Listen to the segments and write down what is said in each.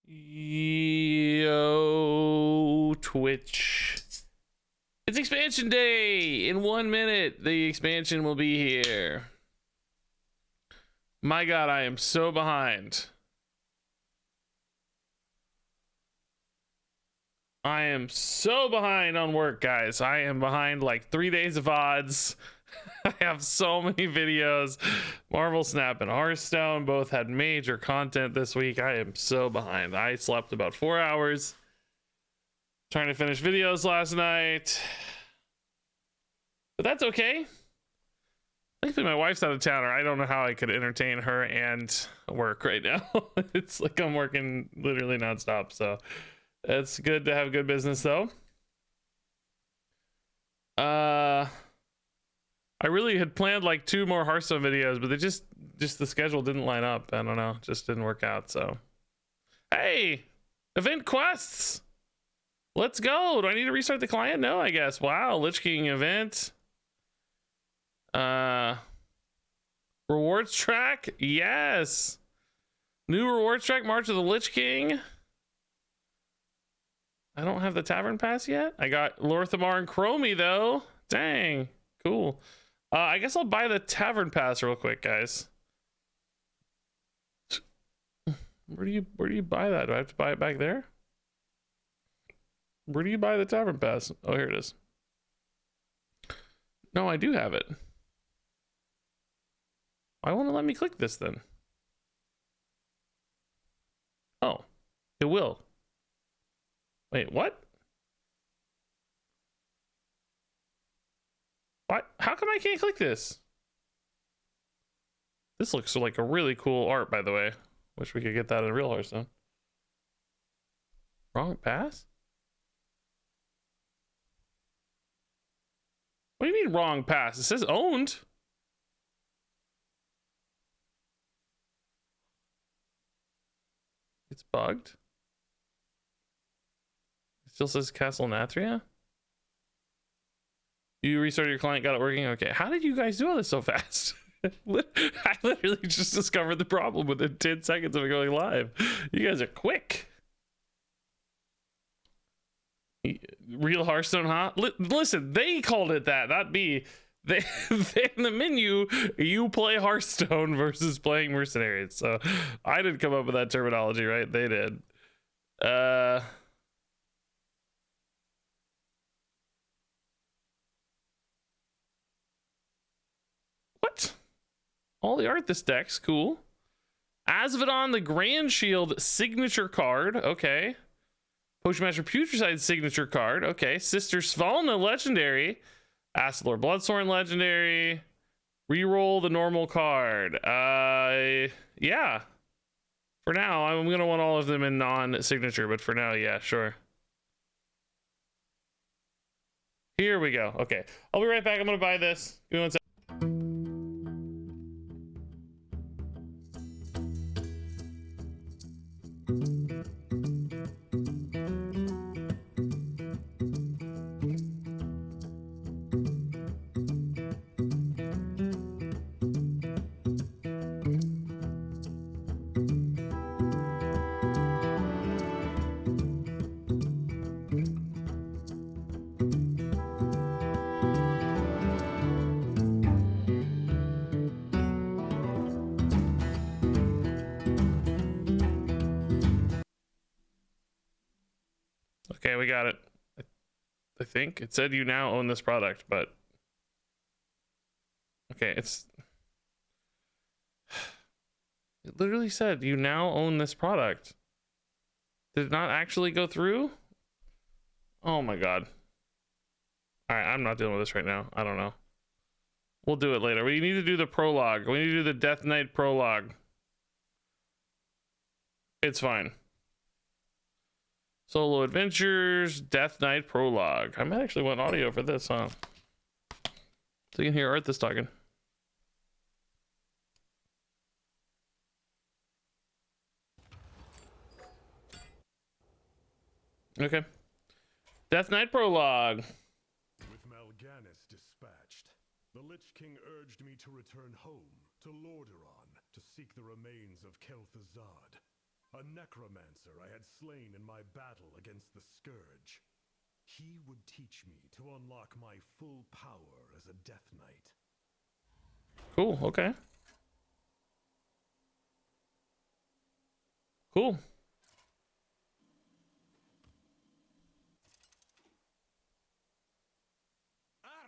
Yo, Twitch. It's expansion day. In 1 minute, the expansion will be here. My God, I am so behind. I am so behind on work, guys. I am behind like 3 days of odds. I have so many videos. Marvel Snap and Hearthstone both had major content this week. I am so behind. I slept about 4 hours trying to finish videos last night, but that's okay. Thankfully, my wife's out of town, or I don't know how I could entertain her and work right now. It's like I'm working literally nonstop, so it's good to have good business though. I really had planned like 2 more Hearthstone videos, but they just the schedule didn't line up. I don't know, just didn't work out. So, hey, event quests, let's go. Do I need to restart the client? No, I guess. Wow, Lich King event. Rewards track, yes. New rewards track, March of the Lich King. I don't have the Tavern pass yet. I got Lorthamar and Chromie though. Dang, cool. I guess I'll buy the Tavern pass real quick, guys. Where do you buy that? Do I have to buy it back there? Where do you buy the Tavern pass? Oh, here it is. No, I do have it. Why won't it let me click this then? Oh, it will. Wait, what? What? How come I can't click this? This looks like a really cool art, by the way. Wish we could get that in real Hearthstone. Wrong pass? What do you mean wrong pass? It says owned. It's bugged. It still says Castle Nathria. You restarted your client, got it working. Okay, how did you guys do all this so fast? I literally just discovered the problem within 10 seconds of it going live. You guys are quick. Real Hearthstone, huh? Listen, they called it that, not me. They in the menu, you play Hearthstone versus playing Mercenaries. So I didn't come up with that terminology, right? They did. What? All the art this deck's cool. Asvedon the Grand Shield signature card. Okay. Potion Putricide signature card. Okay. Sister Svalna legendary. Astalor Bloodsworn legendary. Reroll the normal card. Yeah. For now, I'm gonna want all of them in non-signature, but for now, yeah, sure. Here we go. Okay. I'll be right back. I'm gonna buy this. Give me 1 second. Okay, we got it. I think it said you now own this product, but okay, it literally said you now own this product. Did it not actually go through? Oh my God. All right, I'm not dealing with this right now. I don't know. We'll do it later. We need to do the prologue. We need to do the Death Knight prologue. It's fine. Solo Adventures, Death Knight prologue. I might actually want audio for this, huh? So you can hear Arthas talking. Okay. Death Knight prologue. With Mal'Ganis dispatched, the Lich King urged me to return home to Lordaeron to seek the remains of Kel'Thuzad. a necromancer I had slain in my battle against the Scourge. He would teach me to unlock my full power as a Death Knight. Cool, okay. Cool.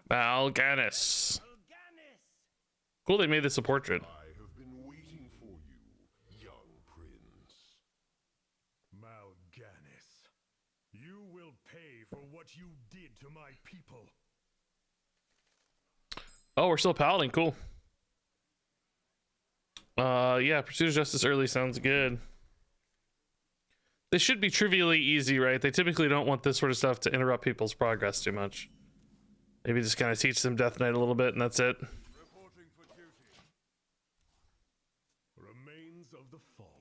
Mal'Ganis. Cool, they made this a portrait. I have been waiting for you, young prince. Mal'Ganis, you will pay for what you did to my people. Oh, we're still paladin, cool. Yeah, Pursuit of Justice early sounds good. They should be trivially easy, right? They typically don't want this sort of stuff to interrupt people's progress too much. Maybe just kind of teach them Death Knight a little bit and that's it. Reporting for duty. Remains of the Fallen,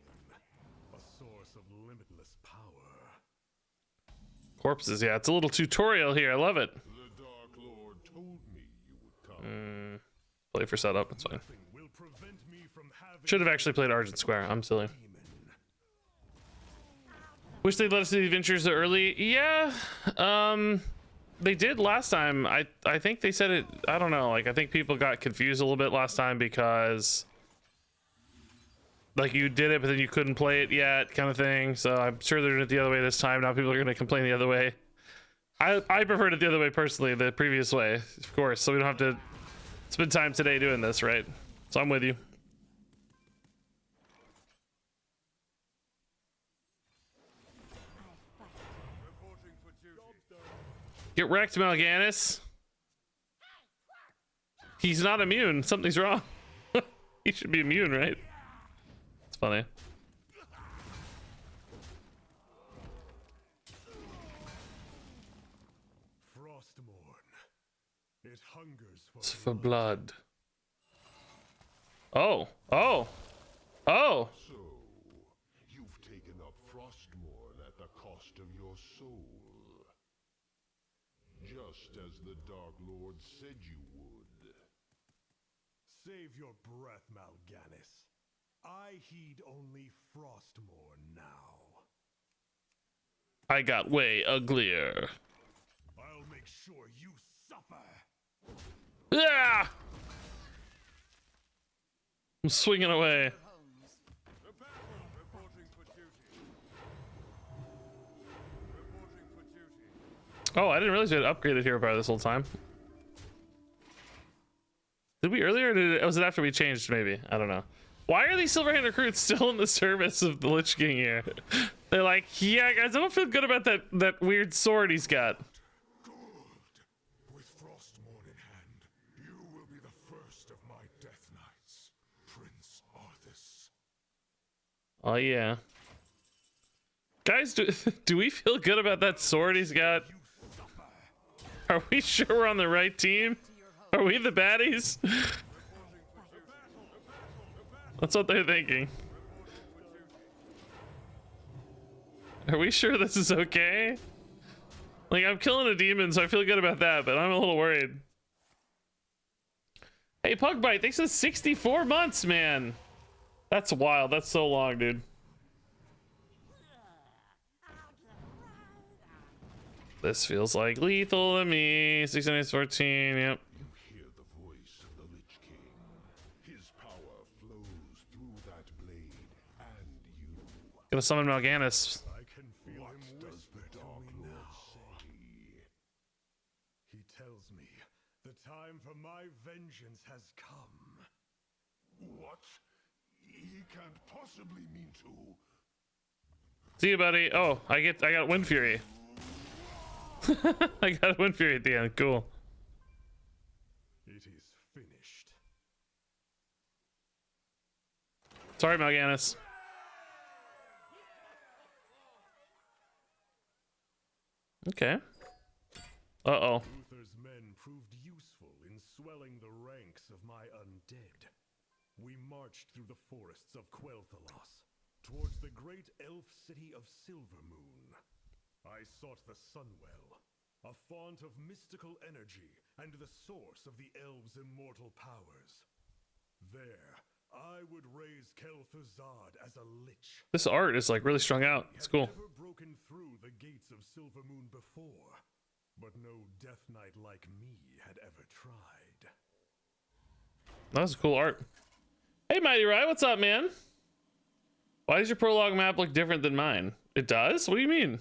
a source of limitless power. Corpses, yeah, it's a little tutorial here. I love it. The Dark Lord told me you would come. Play for setup, it's fine. Nothing will prevent me from having Should have actually played Argent Square. I'm silly. demon. Wish they'd let us do the adventures early. Yeah, they did last time. I think they said it. I don't know. Like I think people got confused a little bit last time because like you did it, but then you couldn't play it yet, kind of thing. So I'm sure they're doing it the other way this time. Now people are going to complain the other way. I preferred it the other way personally, the previous way, of course. So we don't have to spend time today doing this, right? So I'm with you. Get wrecked, Mal'Ganis. He's not immune. Something's wrong. He should be immune, right? It's funny. Frostmourne. It hungers It's for blood. Oh. Oh. Oh. So, you've taken up Frostmourne at the cost of your soul. Just as the Dark Lord said you would. Save your breath, Mal'Ganis. I heed only Frostmourne now. I got way uglier. I'll make sure you suffer. Ah! I'm swinging away. The battle reporting for duty. Reporting for duty. Oh, I didn't realize we had upgraded hero power this whole time. Did we earlier? Or was it after we changed? Maybe. I don't know. Why are these Silverhand recruits still in the service of the Lich King here? They're like, yeah, guys, I don't feel good about that weird sword he's got. Good. With Frostmourne in hand, you will be the first of my Death Knights, Prince Arthas. Oh yeah. Guys, do we feel good about that sword he's got? Are we sure we're on the right team? Are we the baddies? That's what they're thinking. Are we sure this is okay? Like, I'm killing a demon, so I feel good about that, but I'm a little worried. Hey, Pugbite, thanks for 64 months, man. That's wild. That's so long, dude. This feels like lethal to me. 614, yep. You hear the voice of the Lich King. His power flows through that blade and you. Gonna summon Mal'Ganis. I can feel him whisper the Dark Lord say. He tells me the time for my vengeance has come. What? He can't possibly mean to. See you, buddy. Oh, I got Wind Fury. I got a Wind Fury at the end. Cool. It is finished. Sorry, Mal'Ganis. Okay. Uh-oh. Uther's men proved useful in swelling the ranks of my undead. We marched through the forests of Quel'Thalas, towards the great elf city of Silvermoon. I sought the Sunwell, a font of mystical energy and the source of the elves' immortal powers. There, I would raise Kel'Thuzad as a lich. This art is like really strung out. It's cool. Never broken through the gates of Silvermoon before, but no Death Knight like me had ever tried. That was cool art. Hey, Mighty Rye, what's up, man? Why does your prologue map look different than mine? It does? What do you mean?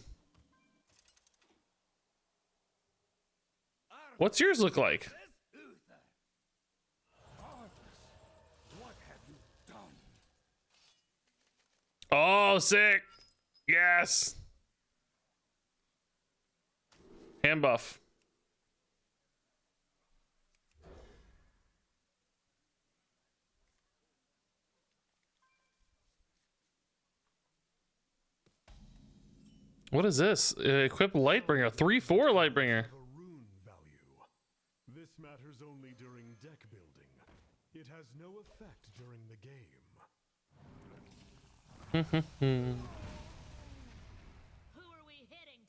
What's yours look like? Oh, sick. Yes. Hand buff. What is this? Equip Lightbringer. 3/4 Lightbringer. A rune value. This matters only during deck building. It has no effect during the game. Who are we hitting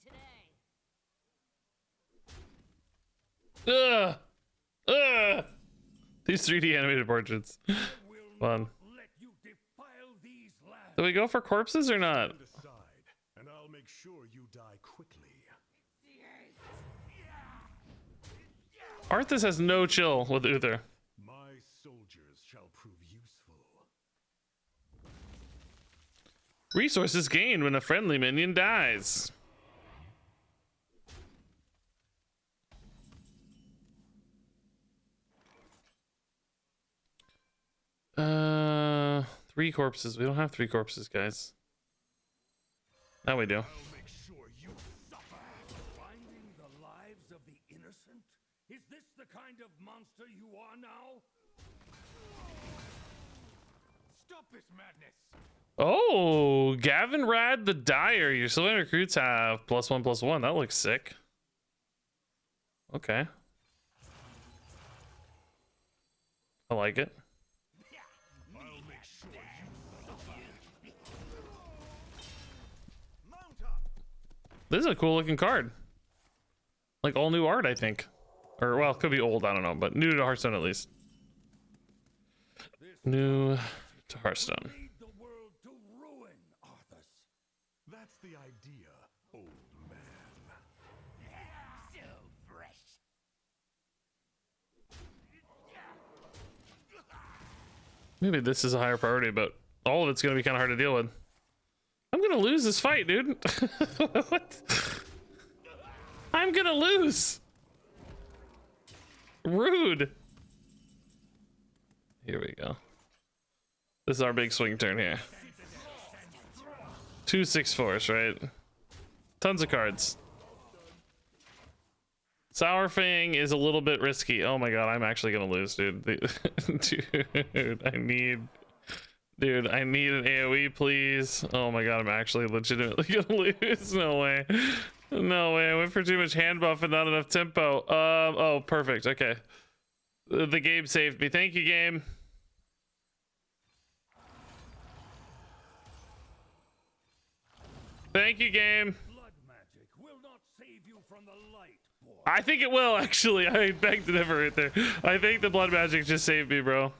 today? Ugh. These 3D animated portraits. Fun. Do we go for corpses or not? Decide, and I'll make sure you die quickly. Arthas has no chill with Uther. My soldiers shall prove useful. Resources gained when a friendly minion dies. Three corpses. We don't have 3 corpses, guys. Now we do. I'll make sure you suffer. Finding the lives of the innocent? Is this the kind of monster you are now? Stop this madness! Oh, Gavin Rad the Dyer. Your Sylvan recruits have +1/+1. That looks sick. Okay. I like it. I'll make sure you suffer. Mount up! This is a cool looking card. Like all new art, I think. Or, well, it could be old. I don't know. But new to Hearthstone, at least. New to Hearthstone. Lead the world to ruin, Arthas. That's the idea, old man. So fresh. Maybe this is a higher priority, but all of it's going to be kind of hard to deal with. I'm going to lose this fight, dude. What? I'm going to lose. Rude. Here we go. This is our big swing turn here. 2 6/4s, right? Tons of cards. Sour Fang is a little bit risky. Oh my god, I'm actually gonna lose, dude. Dude, I need an AoE, please. Oh my god, I'm actually legitimately gonna lose. No way. No way. I went for too much hand buff and not enough tempo. Oh, perfect. Okay. The game saved me. Thank you, game. Thank you, game. Blood magic will not save you from the light, boy. I think it will, actually. I beg to differ right there. I think the blood magic just saved me, bro.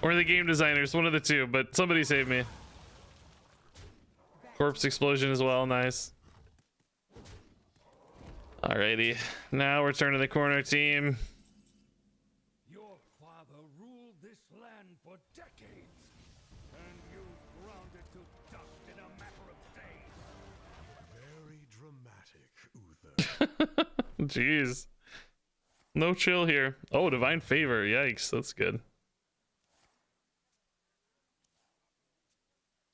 Or the game designers, one of the two, but somebody saved me. Corpse explosion as well, nice. Alrighty, now we're turning the corner, team. Your father ruled this land for decades, and you ground it to dust in a matter of days. Very dramatic, Uther. Jeez. No chill here. Oh, divine favor. Yikes, that's good.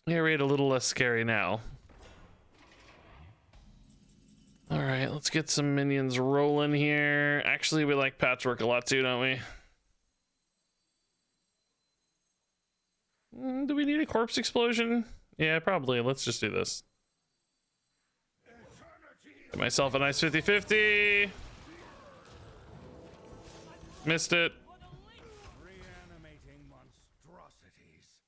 Air raid a little less scary now. All right, let's get some minions rolling here. Actually, we like patchwork a lot too, don't we? Do we need a corpse explosion? Yeah, probably. Let's just do this. Get myself a nice 50-50. Missed it. Reanimating monstrosities.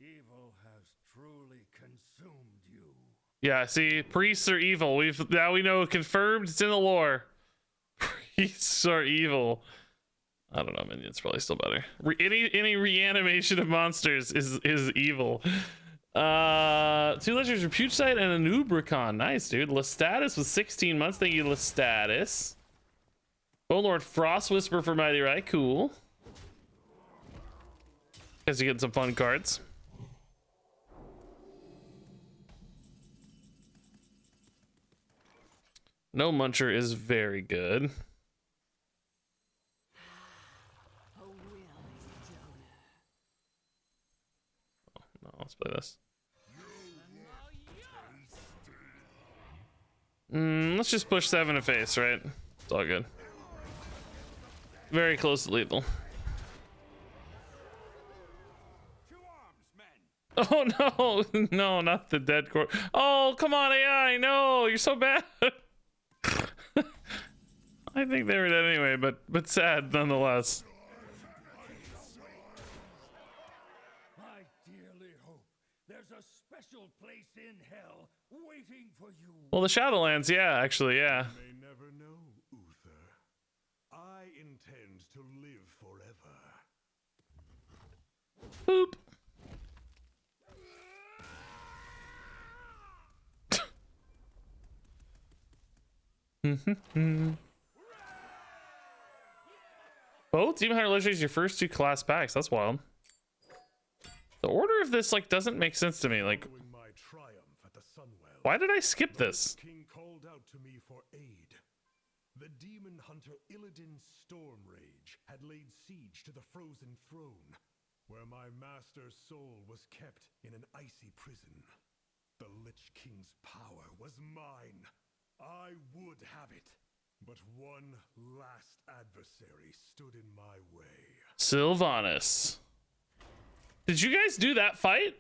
Evil has truly consumed you. Yeah, see, priests are evil. Now we know, confirmed. It's in the lore. Priests are evil. I don't know, minion's probably still better. Any reanimation of monsters is evil. 2 letters, Repute Sight and an Ubricon. Nice, dude. Lestatus with 16 months. Thank you, Lestatus. Bone Lord Frost Whisper for Mighty Rai. Cool. Guess you're getting some fun cards. No Muncher is very good. Oh, no, let's play this. Let's just push 7 to face, right? It's all good. Very close to lethal. Oh no, no, not the dead corpse. Oh, come on, AI, no, you're so bad. I think they were dead anyway, but sad nonetheless. I dearly hope there's a special place in hell waiting for you. Well, the Shadowlands, yeah, actually, yeah. You may never know, Uther. I intend to live forever. Boop. Both Demon Hunter Legendary is your first 2 class packs. That's wild. The order of this like doesn't make sense to me. Like, Following my triumph at the Sunwell, why did I skip the this? Lich King called out to me for aid. The demon hunter Illidan's storm rage had laid siege to the frozen throne, where my master's soul was kept in an icy prison. The Lich King's power was mine. I would have it, but one last adversary stood in my way. Sylvanas. Did you guys do that fight?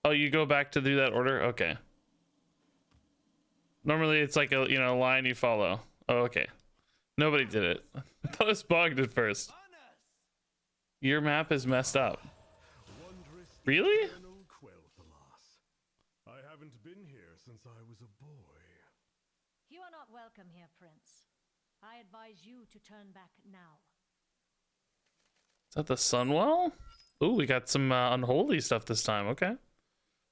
Oh, you go back to do that order? Okay. Normally it's like a, you know, line you follow. Oh, okay. Nobody did it. I thought it was bugged at first. Your map is messed up. Wondrous Really? eternal Quel'Thalas. I haven't been here since I was a boy. You are not welcome here, Prince. I advise you to turn back now. Is that the Sunwell? Ooh, we got some unholy stuff this time. Okay.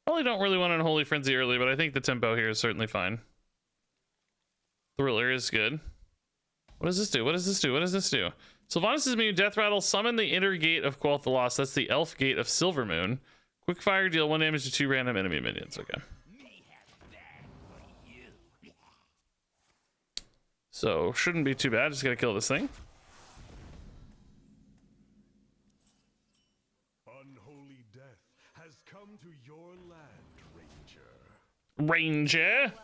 Probably don't really want an Unholy Frenzy early, but I think the tempo here is certainly fine. Thriller is good. What does this do? What does this do? What does this do? Sylvanas' immune Death Rattle. Summon the inner gate of Quel'Thalas. That's the elf gate of Silvermoon. Quick fire, deal 1 damage to 2 random enemy minions. Okay. So, shouldn't be too bad. Just gotta kill this thing. Unholy death has come to your land, Ranger. Ranger. Worst.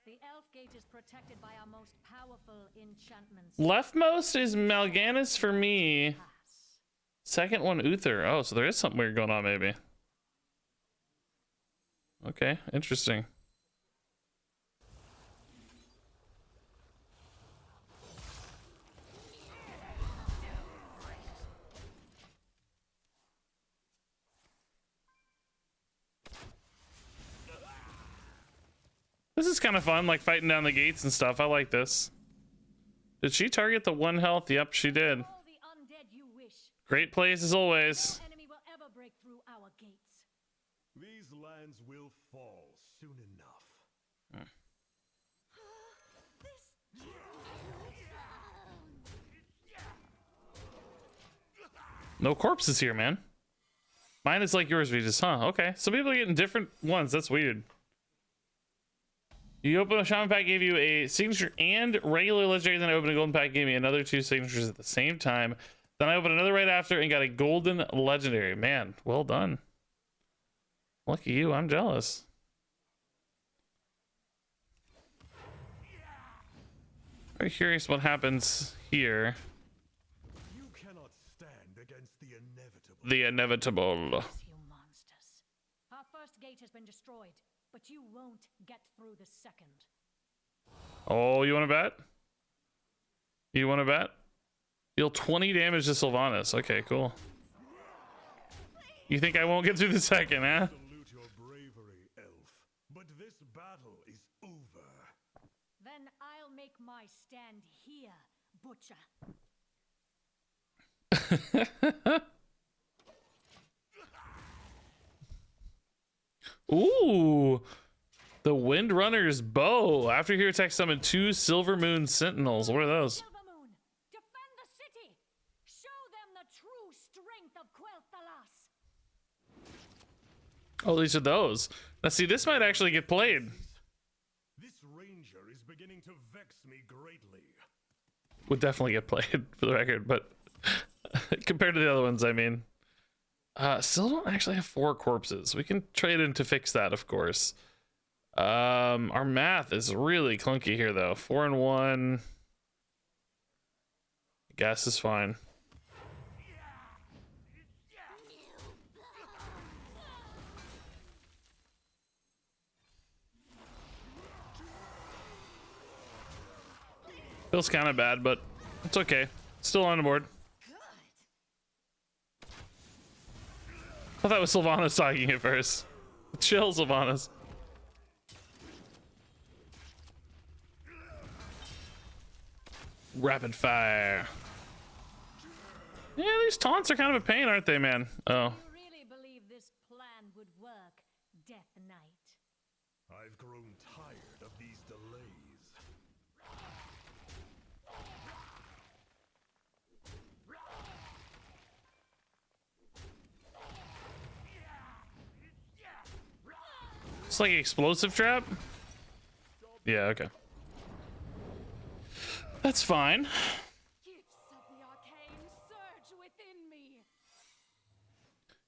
The elf gate is protected by our most powerful enchantments. Leftmost is Mal'Ganis for me. Pass. Second one, Uther. Oh, so there is something weird going on, maybe. Okay, interesting. This is kind of fun, like fighting down the gates and stuff. I like this. Did she target the 1 health? Yep, she did. All the undead you wish. Great plays as always. No enemy will ever break through our gates. These lands will fall soon enough. No corpses here, man. Mine is like yours, Regis. Huh, okay. Some people are getting different ones. That's weird. You open a shaman pack, gave you a signature and regular legendary, then I opened a golden pack, gave me another 2 signatures at the same time. Then I opened another right after and got a golden legendary. Man, well done. Lucky you, I'm jealous. Very curious what happens here. You cannot stand against the inevitable. The inevitable. You monsters. Our first gate has been destroyed, but you won't get through the second. Oh, you want to bet? You want to bet? Deal 20 damage to Sylvanas. Okay, cool. You think I won't get through the second, huh? Salute your bravery, elf. But this battle is over. Then I'll make my stand here, butcher. Ooh, the Windrunner's bow. After your attack, summon 2 Silvermoon Sentinels. What are those? Silvermoon, defend the city. Show them the true strength of Quel'Thalas. Oh, these are those. Now, see, this might actually get played. This ranger is beginning to vex me greatly. Would definitely get played for the record, but compared to the other ones, I mean, still don't actually have 4 corpses. We can trade in to fix that, of course. Our math is really clunky here, though. 4 and 1. Gas is fine. Feels kind of bad, but it's okay. Still on the board. I thought that was Sylvanas talking at first. Chill, Sylvanas. Rapid fire. Yeah, these taunts are kind of a pain, aren't they, man? Oh. You really believe this plan would work, Death Knight? I've grown tired of these delays. It's like an explosive trap? Yeah, okay. That's fine. Gifts of the arcane surge within me.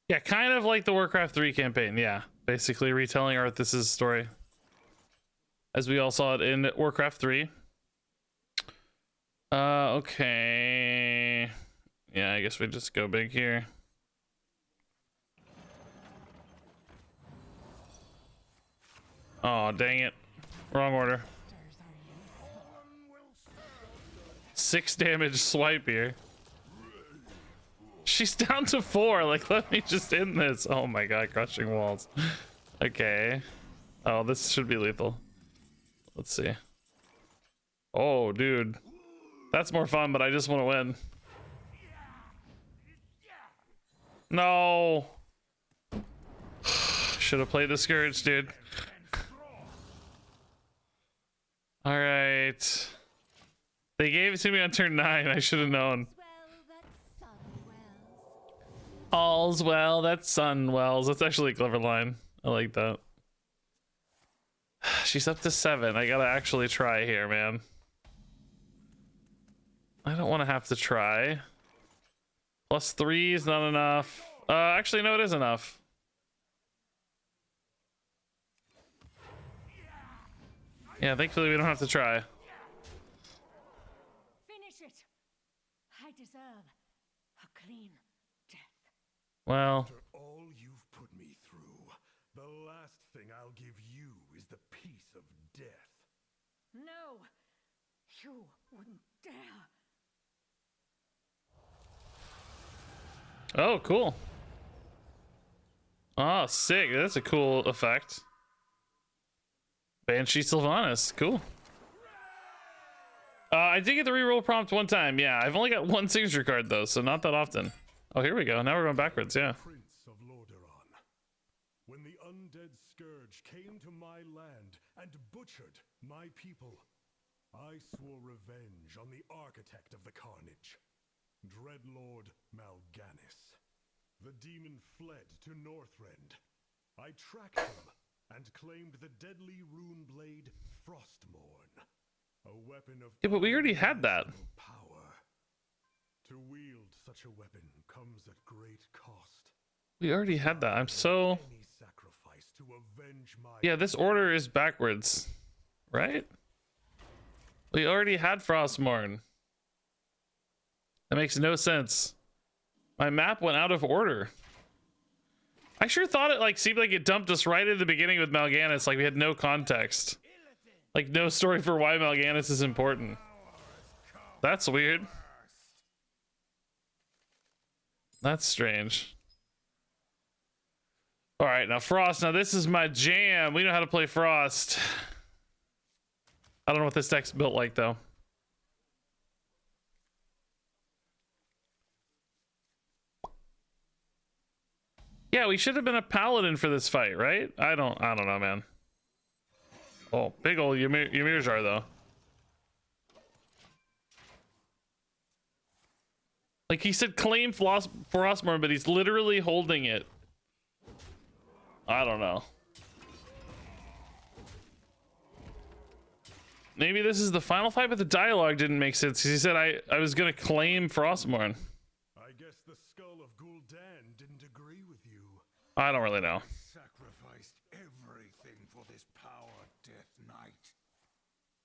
Yeah, kind of like the Warcraft 3 campaign. Yeah, basically retelling Arthas' story. As we all saw it in Warcraft 3. Okay. Yeah, I guess we just go big here. Oh, dang it. Wrong order. 6 damage swipe here. She's down to 4. Like, let me just end this. Oh my god, crushing walls. Okay. Oh, this should be lethal. Let's see. Oh, dude. That's more fun, but I just want to win. No. Should have played the Scourge, dude. All right. They gave it to me on turn 9. I should have known. All's well that sun wells. That's actually a clever line. I like that. She's up to 7. I gotta actually try here, man. I don't want to have to try. +3 is not enough. Actually, no, it is enough. Yeah, thankfully we don't have to try. Finish it. I deserve a clean death. Well, After all you've put me through, the last thing I'll give you is the peace of death. No, you wouldn't dare. oh, cool. Oh, sick. That's a cool effect. Banshee Sylvanas. Cool. I did get the reroll prompt one time. Yeah, I've only got 1 signature card, though, so not that often. Oh, here we go. Now we're going backwards, yeah. Prince of Lordaeron, when the undead scourge came to my land and butchered my people, I swore revenge on the architect of the carnage, Dreadlord Mal'Ganis. The demon fled to Northrend. I tracked him and claimed the deadly rune blade Frostmourne, a weapon of Yeah, but we already had that. unimaginable power. To wield such a weapon comes at great cost. We already had that. I'm so... Any sacrifice to avenge my Yeah, this order is backwards. Right? We already had Frostmourne. That makes no sense. My map went out of order. I sure thought it like seemed like it dumped us right at the beginning with Mal'Ganis, like we had no context. Like no story for why Mal'Ganis is important. That's weird. That's strange. All right, now Frost. Now this is my jam. We know how to play Frost. I don't know what this deck's built like though. Yeah, we should have been a paladin for this fight, right? I don't know, man. Oh, big old Ymir jar though. Like he said claim Frostmourne, but he's literally holding it. I don't know. Maybe this is the final fight, but the dialogue didn't make sense. He said I was gonna claim Frostmourne. I guess the skull of Gul'dan didn't agree with you. I don't really know. Sacrificed everything for this power, Death Knight.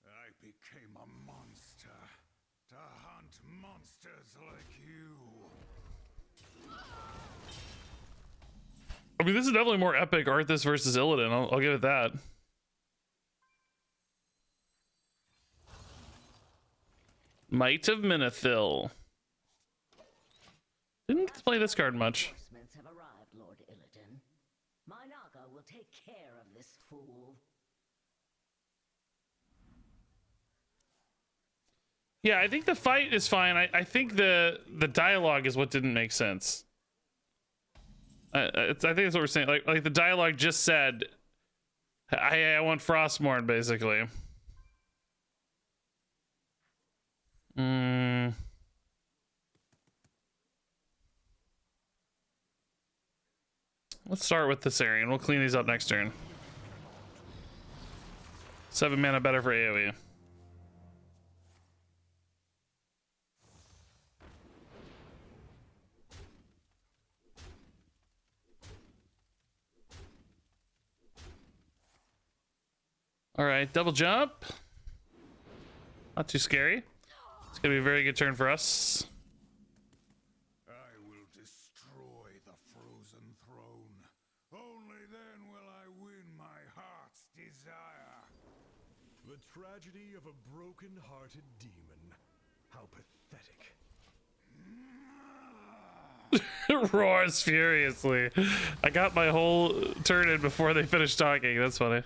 I became a monster to hunt monsters like you. I mean, this is definitely more epic Arthas versus Illidan. I'll give it that. Might of Menethil. Didn't get to play this card much. Reinforcements have arrived, Lord Illidan. My Naga will take care of this fool. Yeah, I think the fight is fine. I think the dialogue is what didn't make sense. I think that's what we're saying. Like the dialogue just said, I want Frostmourne, basically. Let's start with this area, and we'll clean these up next turn. 7 mana better for AoE. All right, double jump. Not too scary. It's gonna be a very good turn for us. I will destroy the frozen throne. Only then will I win my heart's desire. The tragedy of a broken-hearted demon. How pathetic. Roars furiously. I got my whole turn in before they finished talking. That's funny. I'll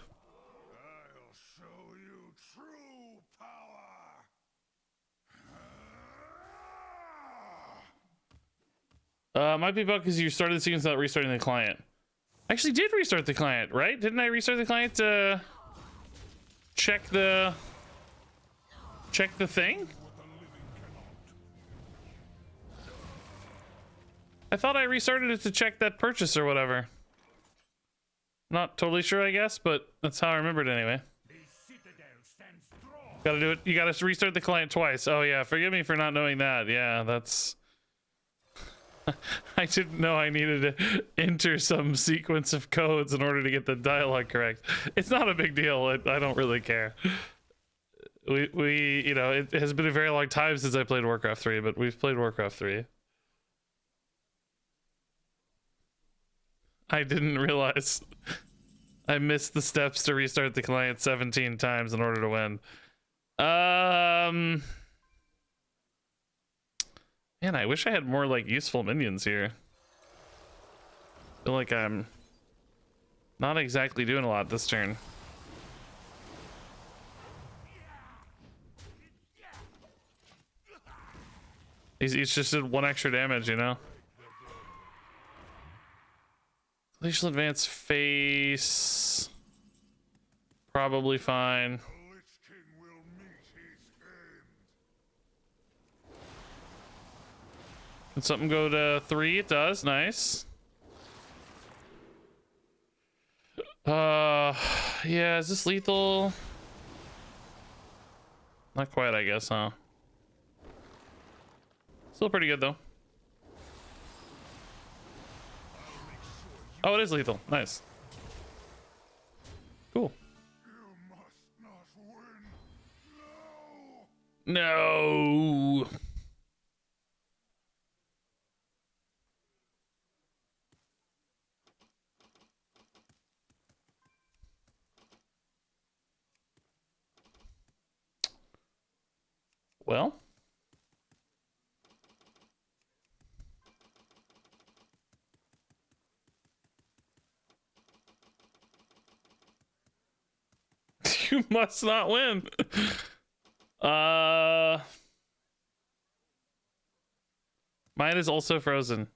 show you true power. Might be about because you started the sequence without restarting the client. I actually did restart the client, right? Didn't I restart the client to check the thing? I thought I restarted it to check that purchase or whatever. Not totally sure, I guess, but that's how I remembered anyway. The citadel stands strong. Gotta do it. You gotta restart the client twice. Oh yeah, forgive me for not knowing that. Yeah, that's... I didn't know I needed to enter some sequence of codes in order to get the dialogue correct. It's not a big deal. I don't really care. We you know, it has been a very long time since I played Warcraft 3, but we've played Warcraft 3. I didn't realize I missed the steps to restart the client 17 times in order to win. Man, I wish I had more like useful minions here. I feel like I'm not exactly doing a lot this turn. He's just did 1 extra damage, you know? Glacial Advance face. Probably fine. The Lich King will meet his end. Can something go to 3? It does. Nice. Yeah, is this lethal? Not quite, I guess, huh? Still pretty good though. Oh, it is lethal. Nice. Cool. You must not win. No. No. Well. You must not win. Mine is also frozen.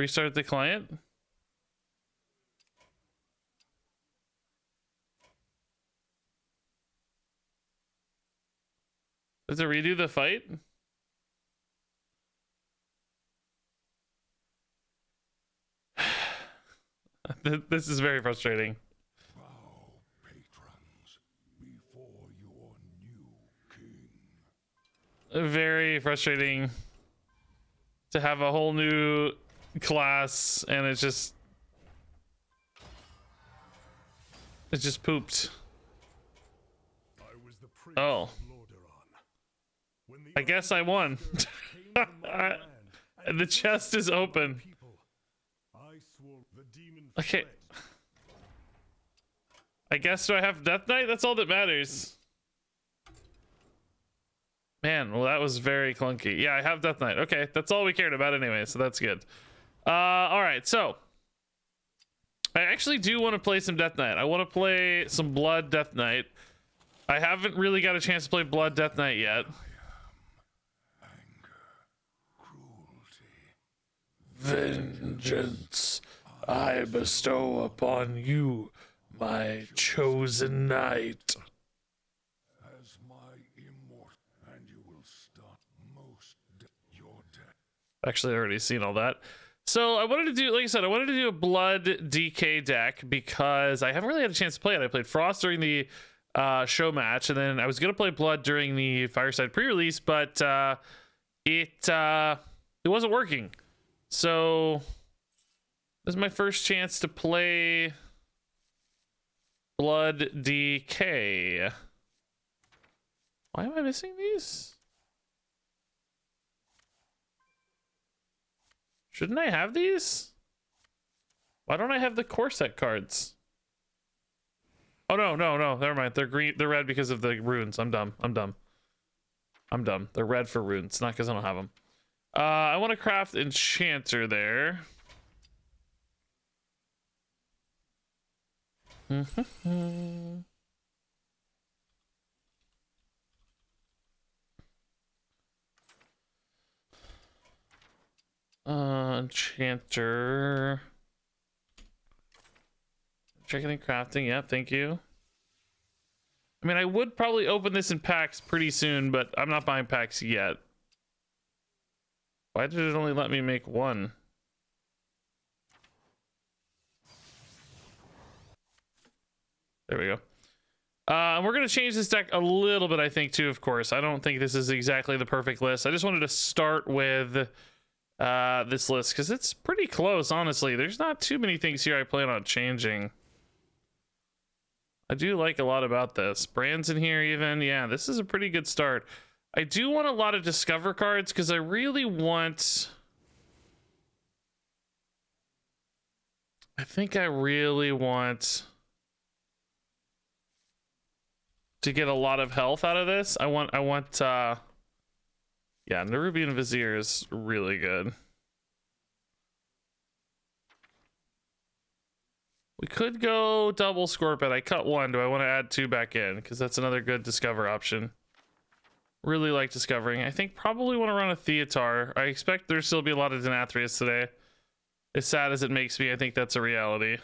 Restart the client. Does it redo the fight? This is very frustrating. Bow, patrons, before your new king. Very frustrating to have a whole new class and it's just pooped. I was the prince Oh. of Lordaeron. When the I guess I won. came from my land and The chest is open. people, I swore the demon Okay. fled. I guess, do I have Death Knight? That's all that matters. Man, well, that was very clunky. Yeah, I have Death Knight. Okay, that's all we cared about anyway, so that's good. All right, so I actually do want to play some Death Knight. I want to play some Blood Death Knight. I haven't really got a chance to play Blood Death Knight yet. Vengeance I bestow upon you, my chosen knight. As my immortal, and you will stop most your death. Actually, I already seen all that. So I wanted to do, like I said, I wanted to do a Blood DK deck because I haven't really had a chance to play it. I played Frost during the show match, and then I was gonna play Blood during the Fireside pre-release, but it wasn't working. So this is my first chance to play Blood DK. Why am I missing these? Shouldn't I have these? Why don't I have the core set cards? Oh no, never mind. They're green, they're red because of the runes. I'm dumb. They're red for runes, not because I don't have them. I want to craft Enchanter there. Enchanter. Checking and crafting. Yep, thank you. I mean, I would probably open this in packs pretty soon, but I'm not buying packs yet. Why did it only let me make one? There we go. And we're going to change this deck a little bit, I think, too, of course. I don't think this is exactly the perfect list. I just wanted to start with this list because it's pretty close, honestly. There's not too many things here I plan on changing. I do like a lot about this. Brands in here even. Yeah, this is a pretty good start. I do want a lot of Discover cards because I really want... I think I really want to get a lot of health out of this. I want yeah, Nerubian Vizier is really good. We could go double Scorpion. I cut one. Do I want to add two back in? Because that's another good Discover option. Really like discovering. I think probably want to run a Theatar. I expect there'll still be a lot of Denathrius today. As sad as it makes me, I think that's a reality.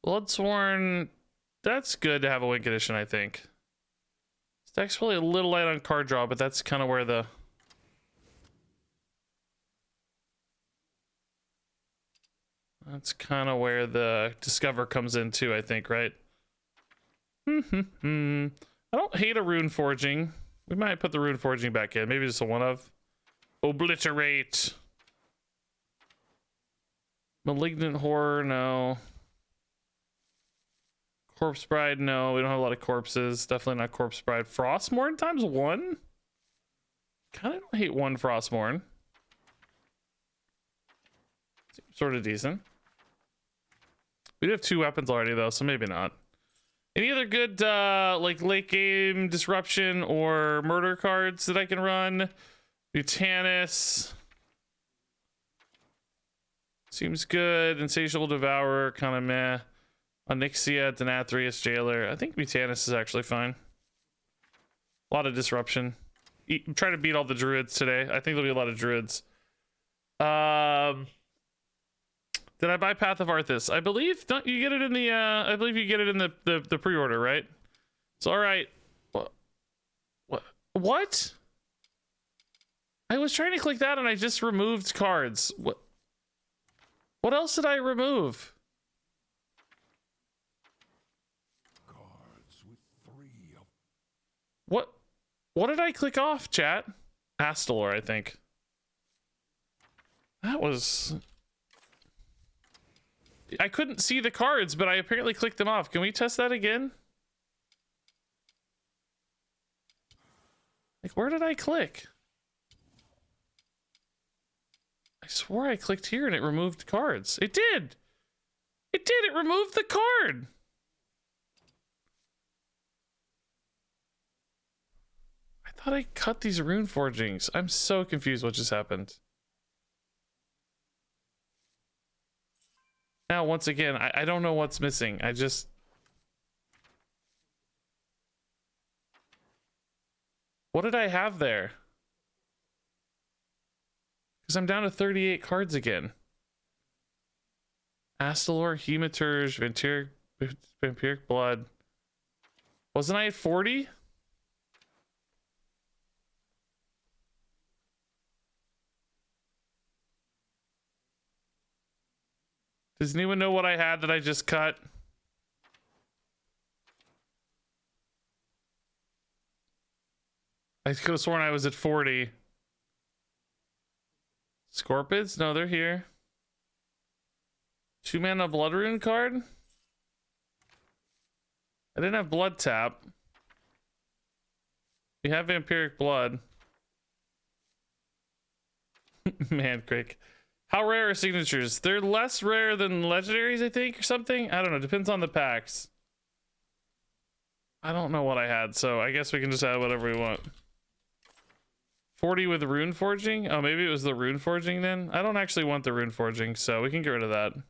Bloodsworn, that's good to have a Win condition, I think. This deck's probably a little light on card draw, but that's kind of where the... That's kind of where the Discover comes in too, I think, right? I don't hate a Rune Forging. We might put the Rune Forging back in. Maybe just a one of. Obliterate. Malignant Horror, no. Corpse Bride, no. We don't have a lot of corpses. Definitely not Corpse Bride. Frostmourne times one? Kind of don't hate one Frostmourne. Seems sort of decent. We do have two weapons already, though, so maybe not. Any other good, like, late game disruption or murder cards that I can run? Butanus. Seems good. Insatiable Devourer, kind of meh. Onyxia, Denathrius, Jailer. I think Butanus is actually fine. A lot of disruption. try to beat all the druids today. I think there'll be a lot of druids. Did I buy Path of Arthas? I believe, don't you get it in the I believe you get it in the pre-order, right? So all right. What? I was trying to click that and I just removed cards. What else did I remove? Cards with 3 of What did I click off, chat? Astalor, I think. That was... I couldn't see the cards, but I apparently clicked them off. Can we test that again? Like, where did I click? I swore I clicked here and it removed cards. It did! It did! It removed the card! I thought I cut these rune forgings. I'm so confused what just happened. Now, once again, I don't know what's missing. I just... What did I have there? Because I'm down to 38 cards again. Astalor, Hematurge, Vampiric Blood. Wasn't I at 40? Does anyone know what I had that I just cut? I could have sworn I was at 40. Scorpids? No, they're here. 2 mana Blood Rune card? I didn't have Blood Tap. We have Vampiric Blood. Man, Crick. How rare are signatures? They're less rare than legendaries, I think, or something. I don't know. Depends on the packs. I don't know what I had, so I guess we can just add whatever we want. 40 with rune forging? Oh, maybe it was the rune forging then? I don't actually want the rune forging, so we can get rid of that. I'm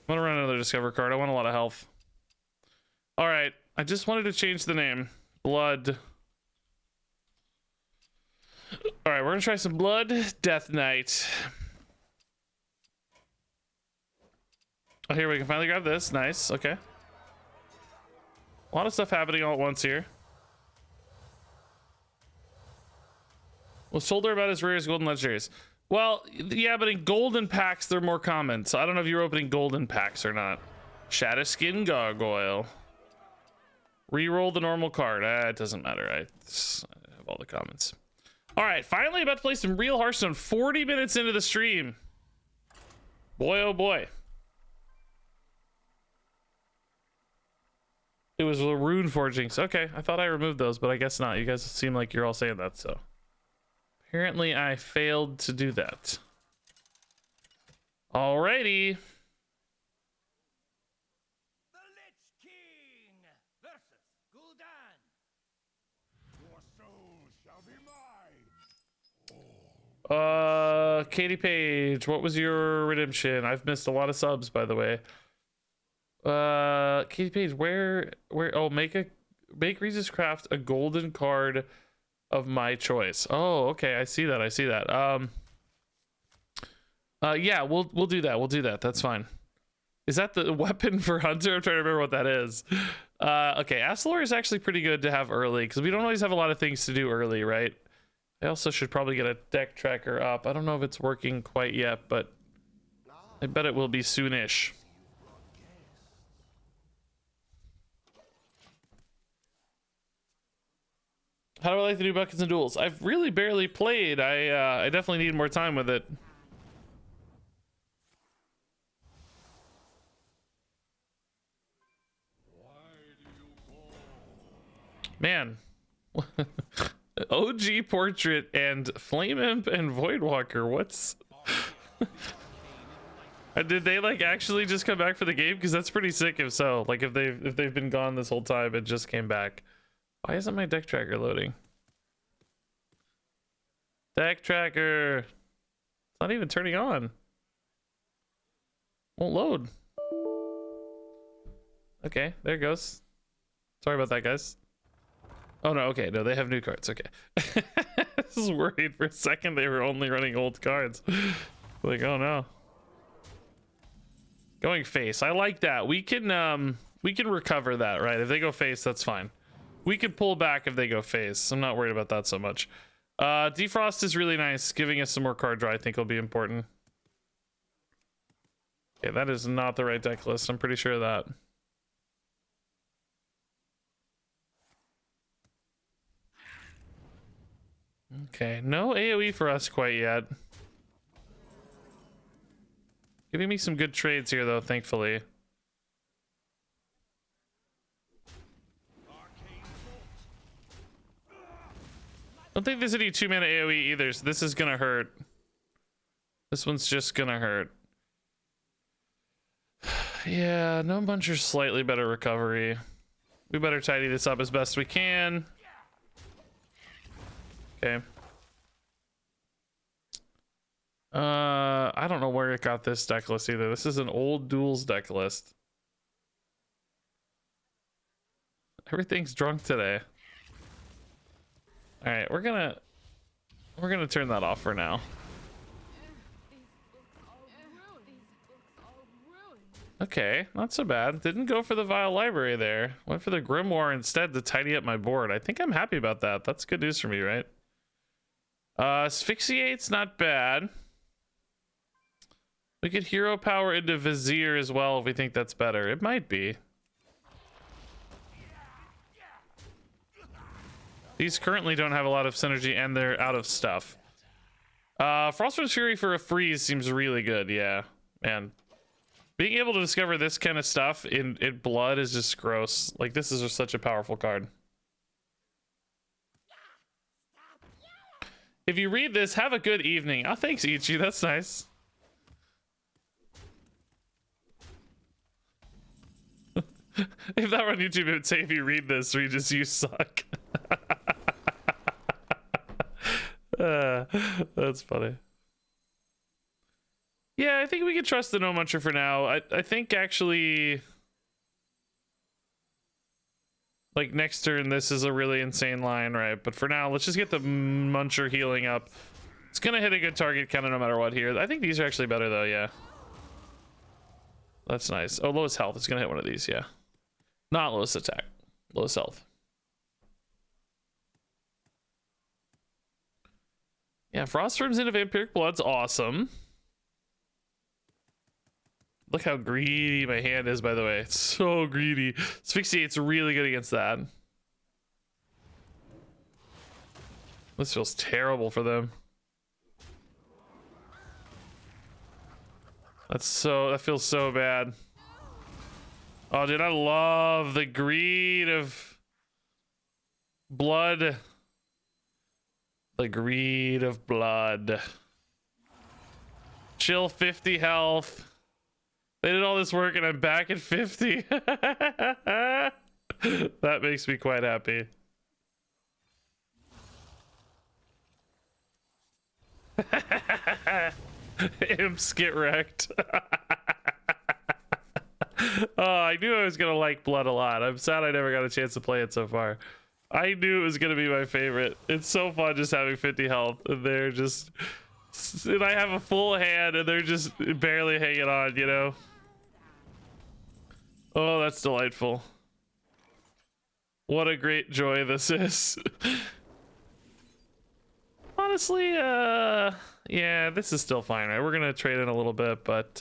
gonna run another discover card. I want a lot of health. All right. I just wanted to change the name. Blood. All right, we're gonna try some Blood Death Knight. Oh, here we can finally grab this. Nice. Okay. A lot of stuff happening all at once here. Was told her about his rare as golden legendaries. Well, yeah, but in golden packs they're more common. So I don't know if you're opening golden packs or not. Shadowskin Gargoyle. Reroll the normal card. It doesn't matter. I have all the comments. All right, finally about to play some real Hearthstone. 40 minutes into the stream. Boy, oh boy. It was the rune forgings. Okay, I thought I removed those, but I guess not. You guys seem like you're all saying that, so. Apparently I failed to do that. Alrighty. The Lich King versus Gul'dan. Your soul shall be mine. Katie Page, what was your redemption? I've missed a lot of subs, by the way. Katie Page, where? Oh, make RegisCraft a golden card of my choice. Oh, okay, I see that. Yeah, we'll do that. We'll do that. That's fine. Is that the weapon for Hunter? I'm trying to remember what that is. Okay, Astalor is actually pretty good to have early because we don't always have a lot of things to do early, right? I also should probably get a deck tracker up. I don't know if it's working quite yet, but I bet it will be soonish. How do I like the new buckets and duels? I've really barely played. I definitely need more time with it. Man. OG Portrait and Flame Imp and Voidwalker. What's... Did they like actually just come back for the game? Because that's pretty sick if so. Like if they've been gone this whole time and just came back. Why isn't my deck tracker loading? Deck tracker. It's not even turning on. Won't load. Okay, there it goes. Sorry about that, guys. Oh no, okay, no, they have new cards. Okay. I was worried for a second they were only running old cards. Like, oh no. Going face. I like that. We can recover that, right? If they go face, that's fine. We can pull back if they go face. I'm not worried about that so much. Defrost is really nice. Giving us some more card draw I think will be important. Okay, that is not the right deck list. I'm pretty sure of that. Okay, no AoE for us quite yet. Giving me some good trades here though, thankfully. Don't think there's any 2-mana AoE either, so this is gonna hurt. This one's just gonna hurt. Yeah, no buncher, slightly better recovery. We better tidy this up as best we can. Okay. I don't know where it got this deck list either. This is an old duels deck list. Everything's drunk today. All right, we're gonna turn that off for now. Okay, not so bad. Didn't go for the Vile Library there. Went for the Grimoire instead to tidy up my board. I think I'm happy about that. That's good news for me, right? Asphyxiate's not bad. We could hero power into Vizier as well if we think that's better. It might be. These currently don't have a lot of synergy and they're out of stuff. Frostwind's Fury for a freeze seems really good, yeah. Man. Being able to discover this kind of stuff in blood is just gross. Like, this is just such a powerful card. If you read this, have a good evening. Oh, thanks, Ichi. That's nice. If that were on YouTube, it would say, if you read this, Regis, you suck. That's funny. Yeah, I think we can trust the No Muncher for now. I think actually, like, next turn, this is a really insane line, right? But for now, let's just get the Muncher healing up. It's gonna hit a good target kind of no matter what here. I think these are actually better though, yeah. That's nice. Oh, lowest health. It's gonna hit one of these, yeah. Not lowest attack. Lowest health. Yeah, Frostworms into Vampiric Blood's awesome. Look how greedy my hand is, by the way. It's so greedy. Asphyxiate's really good against that. This feels terrible for them. That feels so bad. Oh, dude, I love the greed of blood. The greed of blood. Chill 50 health. They did all this work and I'm back at 50. That makes me quite happy. Imps get wrecked. Oh, I knew I was gonna like blood a lot. I'm sad I never got a chance to play it so far. I knew it was gonna be my favorite. It's so fun just having 50 health and they're just, and I have a full hand and they're just barely hanging on, you know? Oh, that's delightful. What a great joy this is. Honestly, yeah, this is still fine, right? We're gonna trade in a little bit, but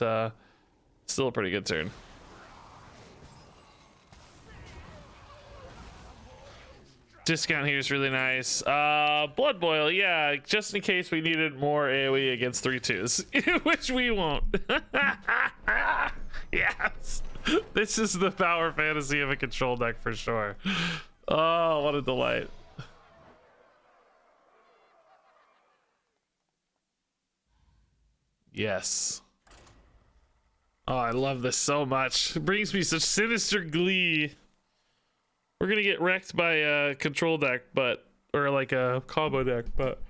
still a pretty good turn. Discount here is really nice. Blood Boil, yeah, just in case we needed more AoE against 3/2s, which we won't. Yes, this is the power fantasy of a control deck for sure. Oh, what a delight. Yes. Oh, I love this so much. It brings me such sinister glee. We're gonna get wrecked by a control deck, or like a combo deck, but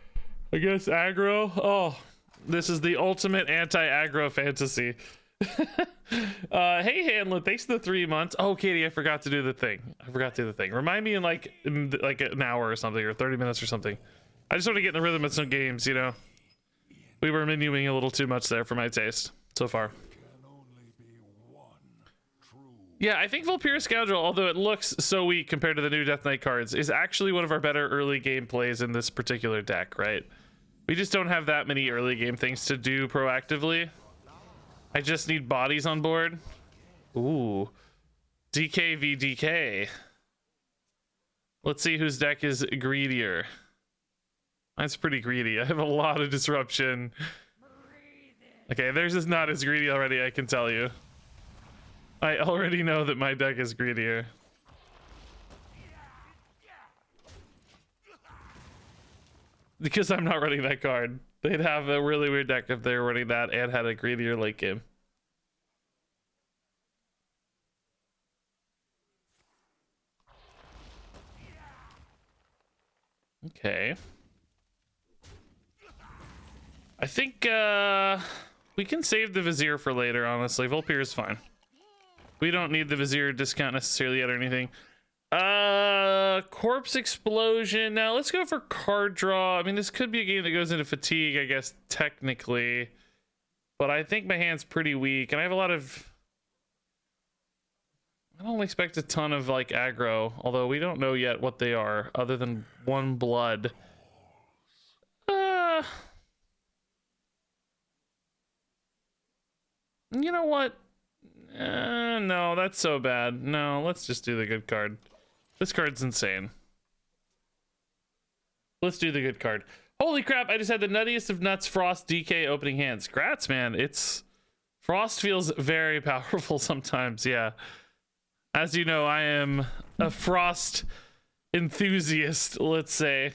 I guess aggro. Oh, this is the ultimate anti-aggro fantasy. Hey Hanlon, thanks for the 3 months. Oh, Katie, I forgot to do the thing. Remind me in like an hour or something, or 30 minutes or something. I just want to get in the rhythm of some games, you know. We were menuing a little too much there for my taste so far. Yeah, I think Vulpira Scoundrel, although it looks so weak compared to the new Death Knight cards, is actually one of our better early game plays in this particular deck, right? We just don't have that many early game things to do proactively. I just need bodies on board. Ooh. DK v DK. Let's see whose deck is greedier. Mine's pretty greedy. I have a lot of disruption. Okay, theirs is not as greedy already, I can tell you. I already know that my deck is greedier. Because I'm not running that card. They'd have a really weird deck if they were running that and had a greedier late game. Okay. I think we can save the Vizier for later, honestly. Vulpir is fine. We don't need the Vizier discount necessarily yet or anything. Corpse Explosion. Now let's go for card draw. I mean, this could be a game that goes into fatigue, I guess, technically. But I think my hand's pretty weak, and I have a lot of... I don't expect a ton of, like, aggro, although we don't know yet what they are, other than 1 blood. You know what? No, that's so bad. No, let's just do the good card. This card's insane. Let's do the good card. Holy crap, I just had the nuttiest of nuts Frost DK opening hands. Grats, man. Frost feels very powerful sometimes, yeah. As you know, I am a Frost enthusiast, let's say.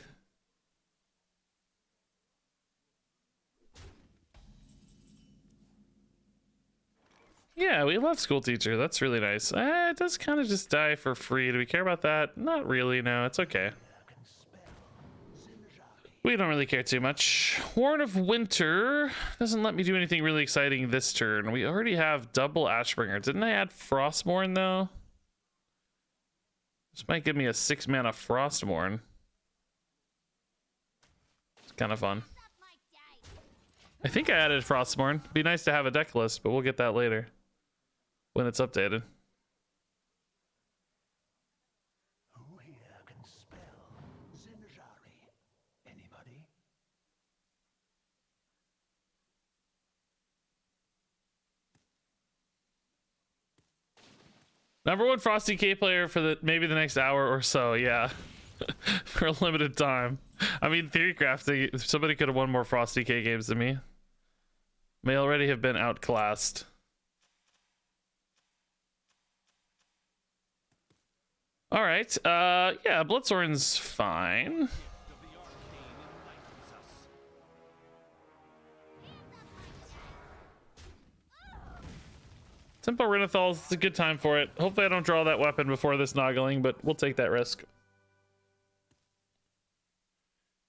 Yeah, we love School Teacher. That's really nice. It does kind of just die for free. Do we care about that? Not really, no. It's okay. We don't really care too much. Horn of Winter doesn't let me do anything really exciting this turn. We already have double Ashbringer. Didn't I add Frostmourne, though? This might give me a 6-mana Frostmourne. It's kind of fun. I think I added Frostmourne. Be nice to have a deck list, but we'll get that later when it's updated. Who here can spell Zinjari? Anybody? #1 Frosty K player for maybe the next hour or so, yeah. For a limited time. I mean, Theorycraft, somebody could have won more Frosty K games than me. May already have been outclassed. All right, yeah, Bloodthorn's fine. Tempo Renathal's a good time for it. Hopefully I don't draw that weapon before this noggling, but we'll take that risk.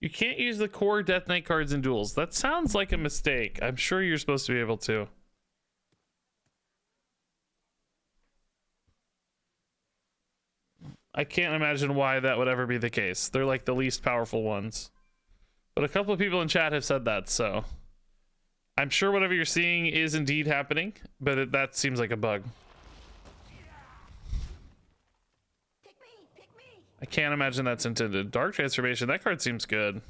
You can't use the core Death Knight cards in duels. That sounds like a mistake. I'm sure you're supposed to be able to. I can't imagine why that would ever be the case. They're like the least powerful ones. But a couple of people in chat have said that, so... I'm sure whatever you're seeing is indeed happening, but that seems like a bug. I can't imagine that's intended. Dark Transformation, that card seems good.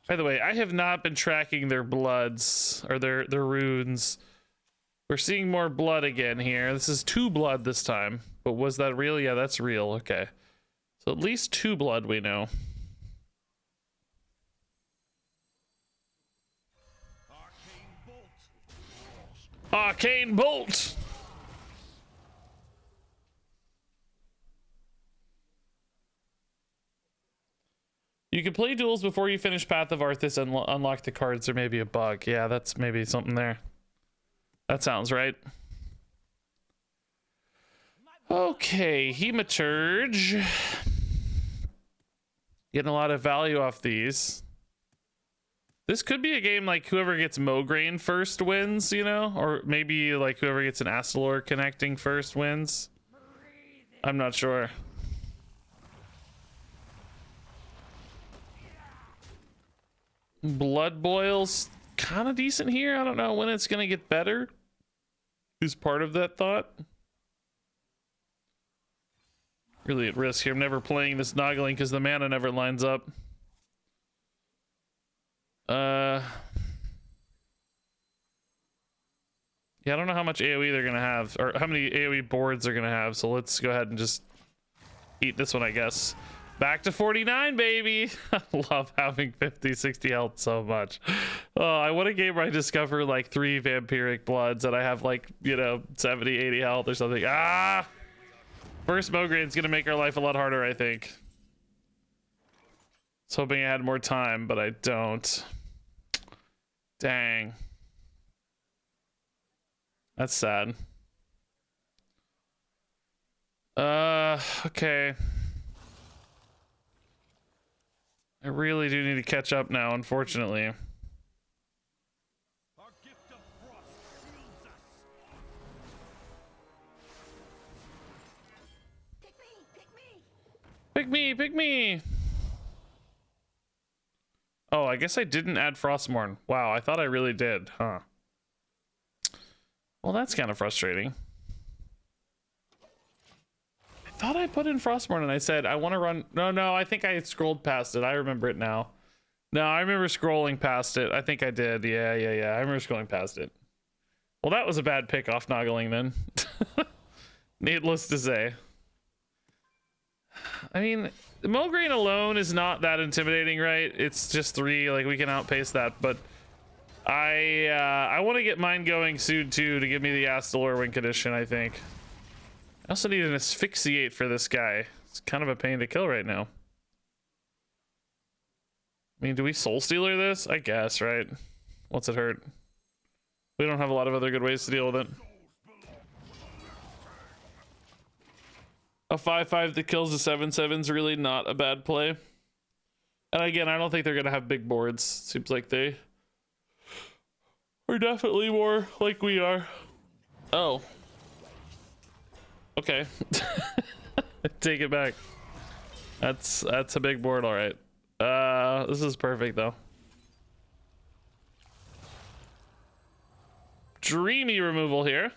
By the way, I have not been tracking their bloods, or their runes. We're seeing more blood again here. This is 2 blood this time. But was that real? Yeah, that's real. Okay. So at least 2 blood we know. Arcane Bolt! You can play duels before you finish Path of Arthas and unlock the cards. There may be a bug. Yeah, that's maybe something there. That sounds right. Okay, Hematurge. Getting a lot of value off these. This could be a game like whoever gets Mograine first wins, you know? Or maybe like whoever gets an Astalor connecting first wins. I'm not sure. Blood Boil's kind of decent here. I don't know when it's going to get better. Is part of that thought. Really at risk here. I'm never playing this Noggling because the mana never lines up. Yeah, I don't know how much AoE they're gonna have, or how many AoE boards they're gonna have, so let's go ahead and just eat this one, I guess. Back to 49, baby. I love having 50, 60 health so much. Oh, I want a game where I discover like 3 vampiric bloods and I have like, you know, 70, 80 health or something. Ah! First Mograine's gonna make our life a lot harder, I think. I was hoping I had more time, but I don't. Dang. That's sad. Okay. I really do need to catch up now, unfortunately. Our gift of frost shields us. Pick me! Pick me! Pick me, pick me! Oh, I guess I didn't add Frostmourne. Wow, I thought I really did, huh? Well, that's kind of frustrating. I thought I put in Frostmourne and I said, I want to run... No, I think I scrolled past it. I remember it now. No, I remember scrolling past it. I think I did. Yeah. I remember scrolling past it. Well, that was a bad pick off Noggling then. Needless to say. I mean, Mograine alone is not that intimidating, right? It's just 3, like we can outpace that, but I want to get mine going soon too to give me the Astalor win condition, I think. I also need an asphyxiate for this guy. It's kind of a pain to kill right now. I mean, do we Soul Stealer this? I guess, right? What's it hurt? We don't have a lot of other good ways to deal with it. A 5/5 that kills a 7/7 is really not a bad play. And again, I don't think they're gonna have big boards. Seems like they are definitely more like we are. Oh. Okay. Take it back. That's a big board, all right. This is perfect though. Dreamy removal here.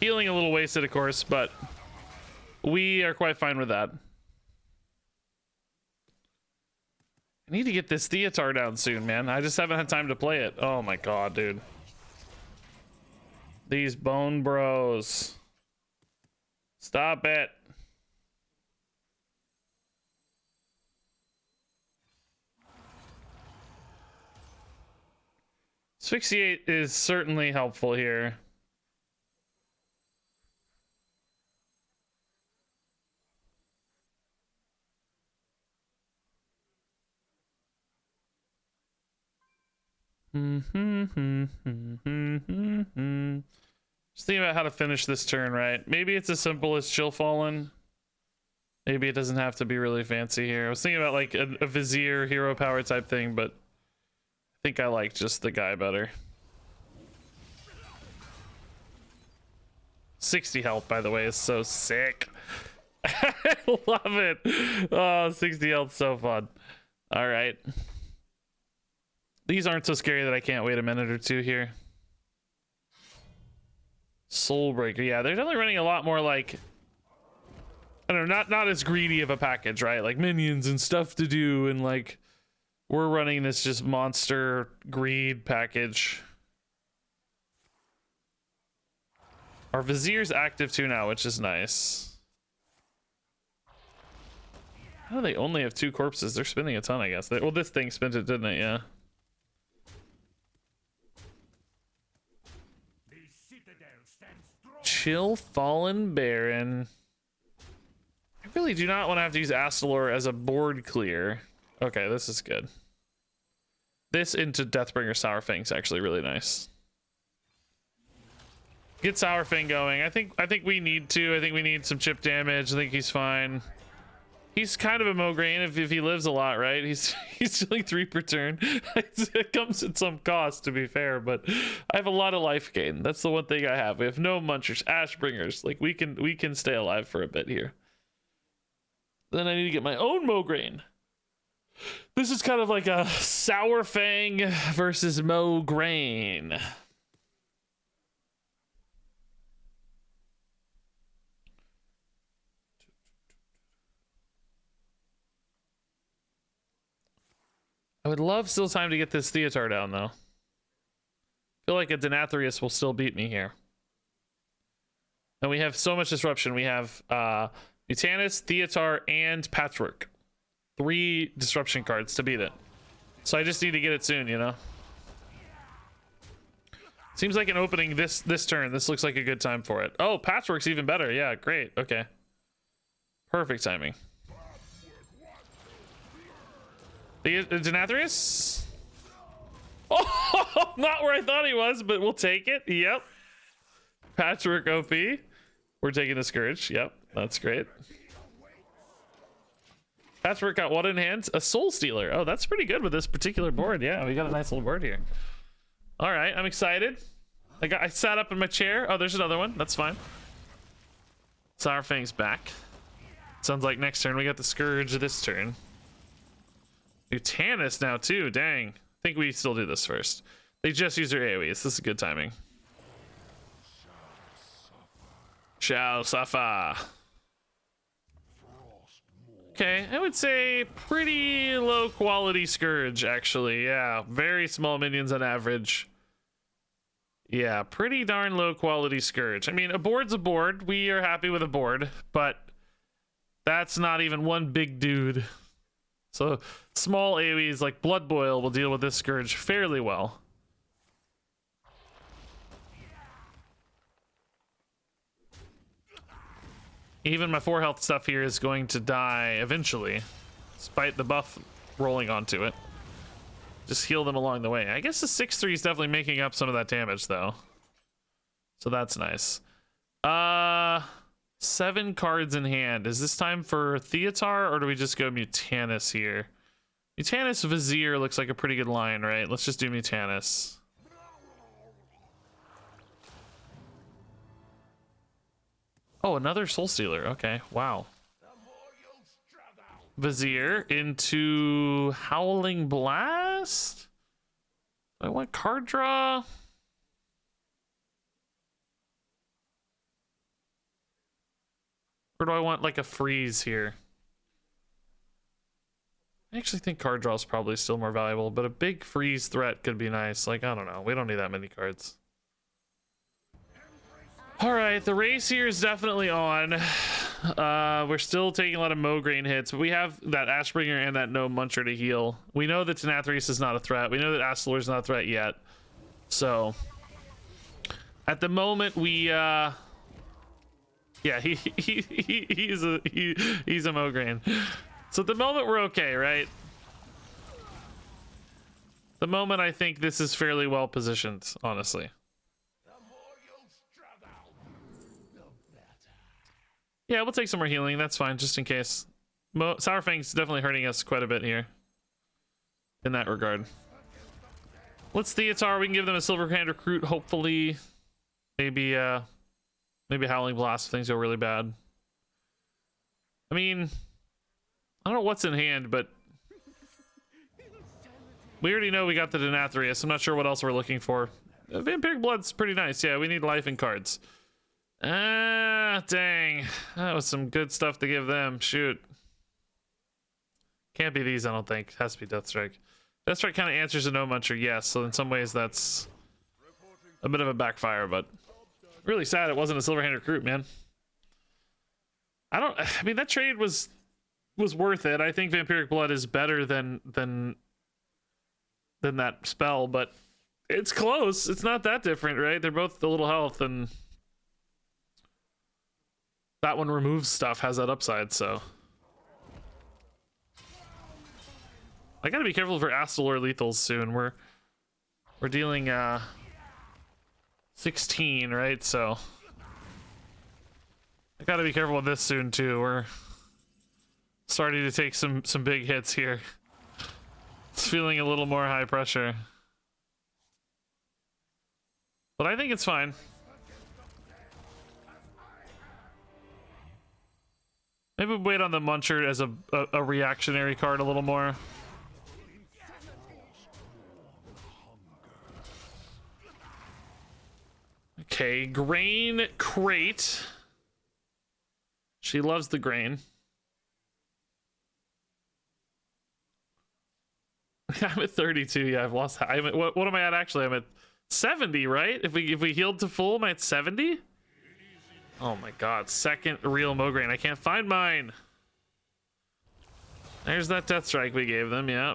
Healing a little wasted, of course, but we are quite fine with that. I need to get this Theatar down soon, man. I just haven't had time to play it. Oh my god, dude. These bone bros. Stop it. Asphyxiate is certainly helpful here. Just thinking about how to finish this turn, right? Maybe it's as simple as Chill Fallen. Maybe it doesn't have to be really fancy here. I was thinking about like a Vizier hero power type thing, but I think I like just the guy better. 60 health, by the way, is so sick. I love it. Oh, 60 health, so fun. All right. These aren't so scary that I can't wait a minute or two here. Soulbreaker, yeah, they're definitely running a lot more like, I don't know, not as greedy of a package, right? Like minions and stuff to do, and like we're running this just monster greed package. Our Vizier's active too now, which is nice. How do they only have 2 corpses? They're spending a ton, I guess. Well, this thing spent it, didn't it? Yeah. Chill Fallen Baron. I really do not want to have to use Astalor as a board clear. Okay, this is good. This into Deathbringer Sourfang is actually really nice. Get Sourfang going. I think we need to. I think we need some chip damage. I think he's fine. He's kind of a Mograine if he lives a lot, right? He's dealing 3 per turn. It comes at some cost, to be fair, but I have a lot of life gain. That's the one thing I have. We have no Munchers, Ashbringers. Like, we can stay alive for a bit here. Then I need to get my own Mograine. This is kind of like a Sour Fang versus Mograine. I would love still time to get this Theatar down, though. I feel like a Denathrius will still beat me here. And we have so much disruption. We have Mutanus, Theatar, and Patchwork. 3 disruption cards to beat it. So I just need to get it soon, you know? Seems like an opening this turn. This looks like a good time for it. Oh, Patchwork's even better. Yeah, great. Okay. Perfect timing. The Denathrius? Oh, not where I thought he was, but we'll take it. Yep. Patchwork OP. We're taking the Scourge. Yep, that's great. Patchwork got what in hand? A Soul Stealer. Oh, that's pretty good with this particular board. Yeah, we got a nice little board here. All right, I'm excited. I sat up in my chair. Oh, there's another one. That's fine. Sourfang's back. Sounds like next turn we got the Scourge this turn. Mutanus now too. Dang. I think we still do this first. They just use their AoEs. This is good timing. Shall suffer. Okay, I would say pretty low quality Scourge, actually. Yeah, very small minions on average. Yeah, pretty darn low quality Scourge. I mean, a board's a board. We are happy with a board, but that's not even one big dude. So small AoEs like Blood Boil will deal with this Scourge fairly well. Even my 4 health stuff here is going to die eventually, despite the buff rolling onto it. Just heal them along the way. I guess the 6/3 is definitely making up some of that damage, though. So that's nice. 7 cards in hand. Is this time for Theatar, or do we just go Mutanus here? Mutanus Vizier looks like a pretty good line, right? Let's just do Mutanus. Oh, another Soul Stealer. Okay, wow. Vizier into Howling Blast? I want card draw. Or do I want like a freeze here? I actually think card draw is probably still more valuable, but a big freeze threat could be nice. Like, I don't know. We don't need that many cards. All right, the race here is definitely on. We're still taking a lot of Mograine hits, but we have that Ashbringer and that No Muncher to heal. We know that Denathrius is not a threat. We know that Astalor is not a threat yet. So, at the moment, we yeah, he's a Mograine. So at the moment we're okay, right? The moment I think this is fairly well positioned, honestly. Yeah, we'll take some more healing. That's fine, just in case. Sourfang's definitely hurting us quite a bit here. In that regard. Let's Theatar. We can give them a Silver Hand Recruit, hopefully. Maybe Howling Blast if things go really bad. I mean, I don't know what's in hand, but we already know we got the Denathrius. I'm not sure what else we're looking for. Vampiric Blood's pretty nice. Yeah, we need life and cards. Ah, dang. That was some good stuff to give them. Shoot. Can't be these, I don't think. Has to be Deathstrike. Deathstrike kind of answers a No Muncher, yes. So in some ways that's a bit of a backfire, but really sad it wasn't a Silverhand Recruit, man. I mean, that trade was worth it. I think Vampiric Blood is better than that spell, but it's close. It's not that different, right? They're both a little health, and that one removes stuff, has that upside, so. I gotta be careful for Astalor lethals soon. We're dealing 16, right? So I gotta be careful with this soon too. Starting to take some big hits here. It's feeling a little more high pressure. But I think it's fine. Maybe wait on the Muncher as a reactionary card a little more. Okay, grain crate. She loves the grain. I'm at 32. Yeah, I've lost. I'm at, what am I at actually? I'm at 70, right? If we healed to full, am I at 70? Oh my god, second real Mograine. I can't find mine. There's that Death Strike we gave them, yeah.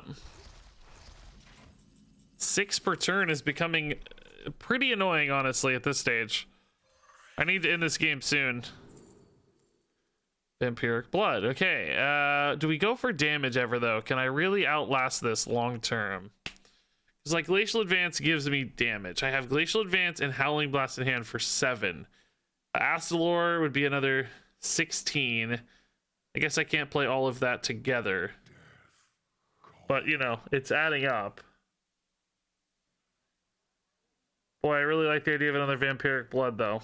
6 per turn is becoming pretty annoying, honestly, at this stage. I need to end this game soon. Vampiric Blood, okay. Do we go for damage ever, though? Can I really outlast this long term? Because, like, Glacial Advance gives me damage. I have Glacial Advance and Howling Blast in hand for 7. Astalor would be another 16. I guess I can't play all of that together. But, you know, it's adding up. Boy, I really like the idea of another Vampiric Blood, though.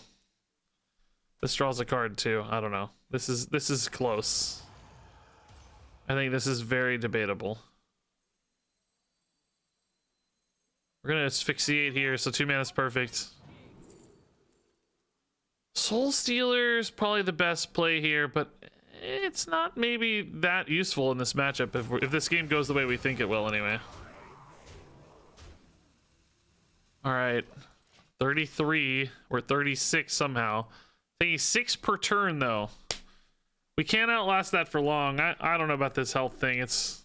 This draws a card, too. I don't know. This is close. I think this is very debatable. We're gonna asphyxiate here, so 2 mana is perfect. Soul Stealer is probably the best play here, but it's not maybe that useful in this matchup if this game goes the way we think it will anyway. All right, 33 or 36 somehow. Thinking 6 per turn though. We can't outlast that for long. I don't know about this health thing. It's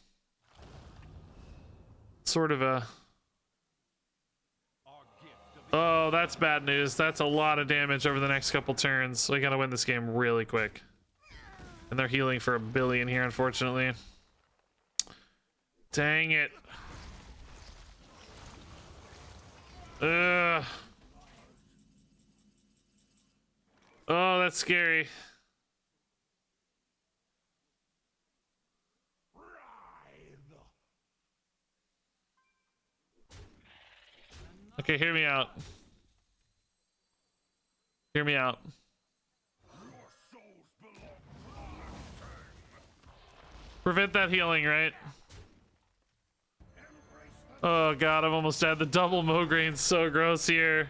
sort of a... Oh, that's bad news. That's a lot of damage over the next couple turns. So we gotta win this game really quick. And they're healing for 1 billion here, unfortunately. Dang it. Ugh. Oh, that's scary. Okay, hear me out. Hear me out. Prevent that healing, right? Oh god, I've almost had the double Mograine. So gross here.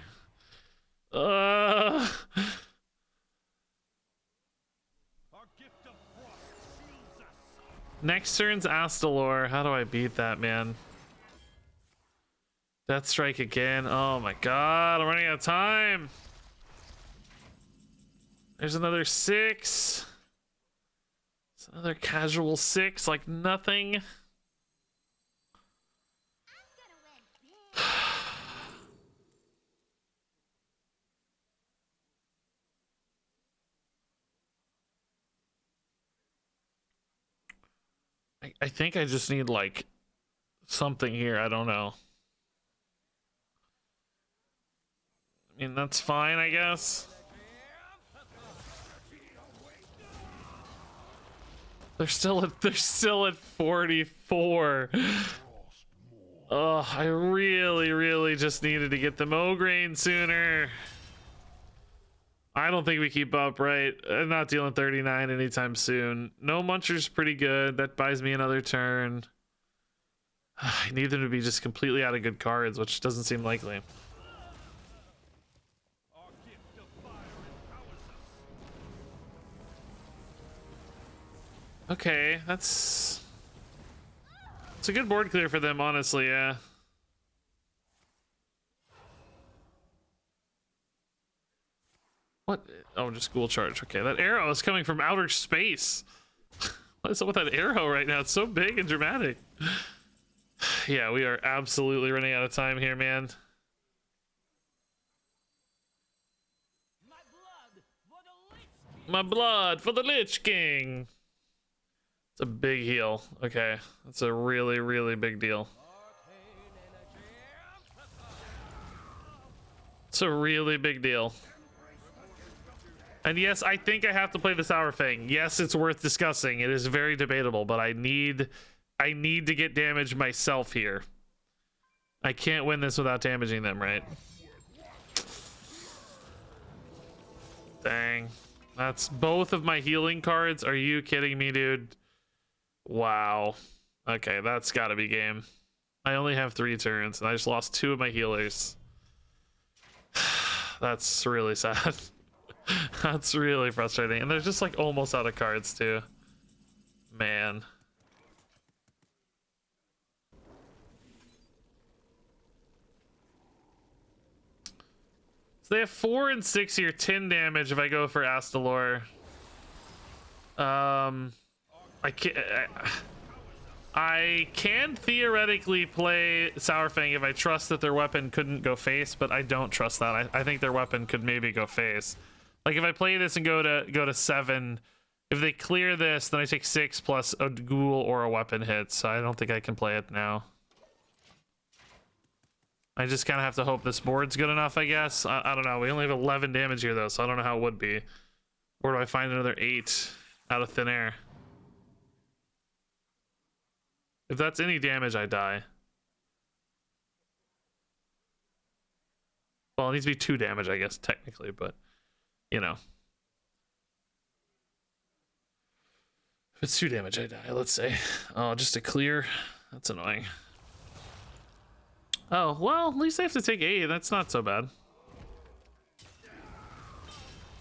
Next turn's Astalor. How do I beat that, man? Death Strike again. Oh my god, I'm running out of time. There's another 6. It's another casual 6, like nothing. I think I just need like something here. I don't know. I mean, that's fine, I guess. They're still at 44. Oh, I really just needed to get the Mograine sooner. I don't think we keep up, right? I'm not dealing 39 anytime soon. No Muncher's pretty good. That buys me another turn. I need them to be just completely out of good cards, which doesn't seem likely. Okay, it's a good board clear for them, honestly, yeah. What? Oh, just Ghoul Charge. Okay, that arrow is coming from outer space. What is up with that arrow right now? It's so big and dramatic. Yeah, we are absolutely running out of time here, man. My blood for the Lich King. It's a big heal. Okay, that's a really big deal. It's a really big deal. And yes, I think I have to play the Sour Fang. Yes, it's worth discussing. It is very debatable, but I need to get damage myself here. I can't win this without damaging them, right? Dang. That's both of my healing cards. Are you kidding me, dude? Wow. Okay, that's gotta be game. I only have 3 turns, and I just lost 2 of my healers. That's really sad. That's really frustrating. And they're just like almost out of cards too. Man. So they have 4 and 6 here, 10 damage if I go for Astalor. I can theoretically play Sour Fang if I trust that their weapon couldn't go face, but I don't trust that. I think their weapon could maybe go face. Like if I play this and go to 7, if they clear this, then I take 6 plus a ghoul or a weapon hit. So I don't think I can play it now. I just kind of have to hope this board's good enough, I guess. I don't know. We only have 11 damage here though, so I don't know how it would be. Where do I find another 8 out of thin air? If that's any damage, I die. Well, it needs to be 2 damage, I guess, technically, but, you know. If it's 2 damage, I die, let's say. Oh, just to clear? That's annoying. Oh, well, at least I have to take 8. That's not so bad.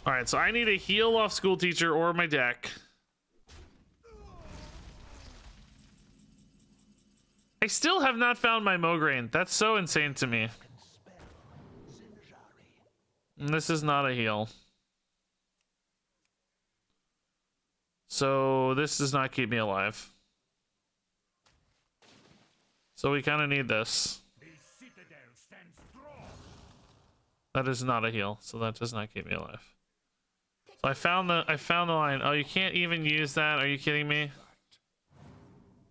Alright, so I need a heal off School Teacher or my deck. I still have not found my Mograine. That's so insane to me. And this is not a heal. So this does not keep me alive. So we kind of need this. That is not a heal, so that does not keep me alive. So I found the line. Oh, you can't even use that? Are you kidding me?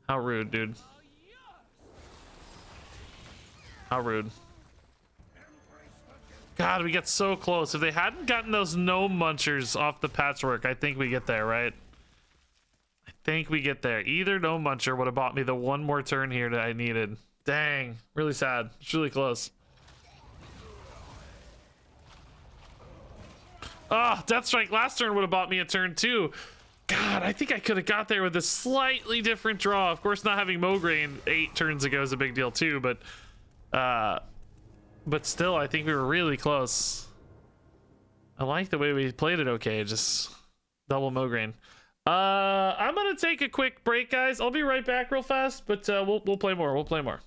How rude, dude. How rude. God, we get so close. If they hadn't gotten those gnome munchers off the patchwork, I think we get there, right? I think we get there. Either gnome muncher would have bought me the 1 more turn here that I needed. Dang, really sad. It's really close. Oh, Deathstrike last turn would have bought me a turn too. God, I think I could have got there with a slightly different draw. Of course, not having Mograine 8 turns ago is a big deal too, but still, I think we were really close. I like the way we played it. Okay, just double Mograine. I'm gonna take a quick break, guys. I'll be right back real fast, but we'll play more. We'll play more.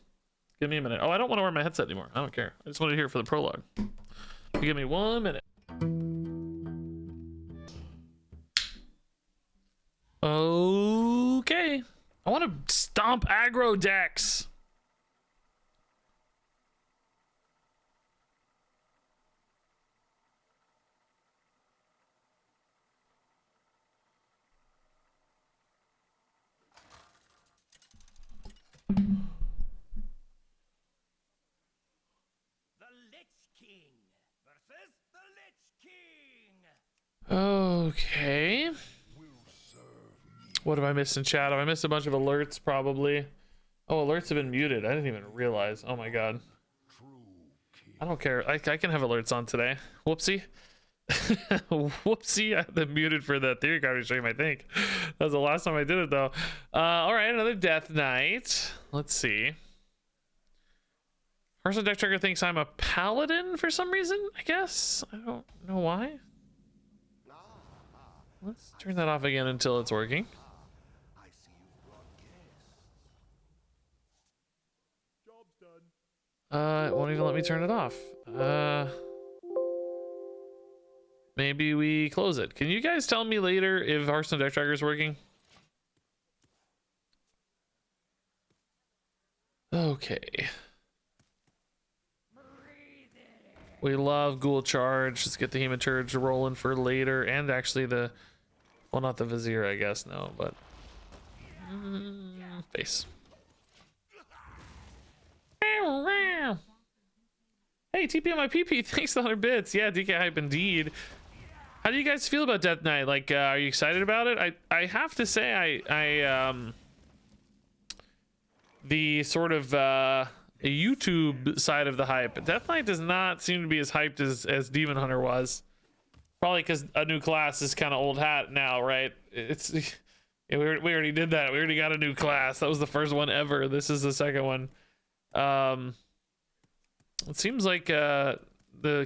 Give me a minute. Oh, I don't want to wear my headset anymore. I don't care. I just want to hear it for the prologue. Give me 1 minute. Okay. I want to stomp aggro decks. The Lich King versus the Lich King. Okay. What have I missed in chat? Have I missed a bunch of alerts? Probably. Oh, alerts have been muted. I didn't even realize. Oh my god. I don't care. I can have alerts on today. Whoopsie. Whoopsie. I had them muted for the theory card stream, I think. That was the last time I did it, though. All right, another Death Knight. Let's see. Hearthstone deck tracker thinks I'm a paladin for some reason, I guess. I don't know why. Let's turn that off again until it's working. It won't even let me turn it off. Maybe we close it. Can you guys tell me later if Hearthstone deck tracker is working? Okay. We love Ghoul Charge. Let's get the Hematurge rolling for later, and actually the, well, not the Vizier, I guess, no, but face. Hey, TP on my PP. Thanks for 100 bits. Yeah, DK hype indeed. How do you guys feel about Death Knight? Like, are you excited about it? I have to say, the sort of YouTube side of the hype, Death Knight does not seem to be as hyped as Demon Hunter was. Probably because a new class is kind of old hat now, right? It's yeah, we already did that. We already got a new class. That was the first one ever. This is the second one. It seems like the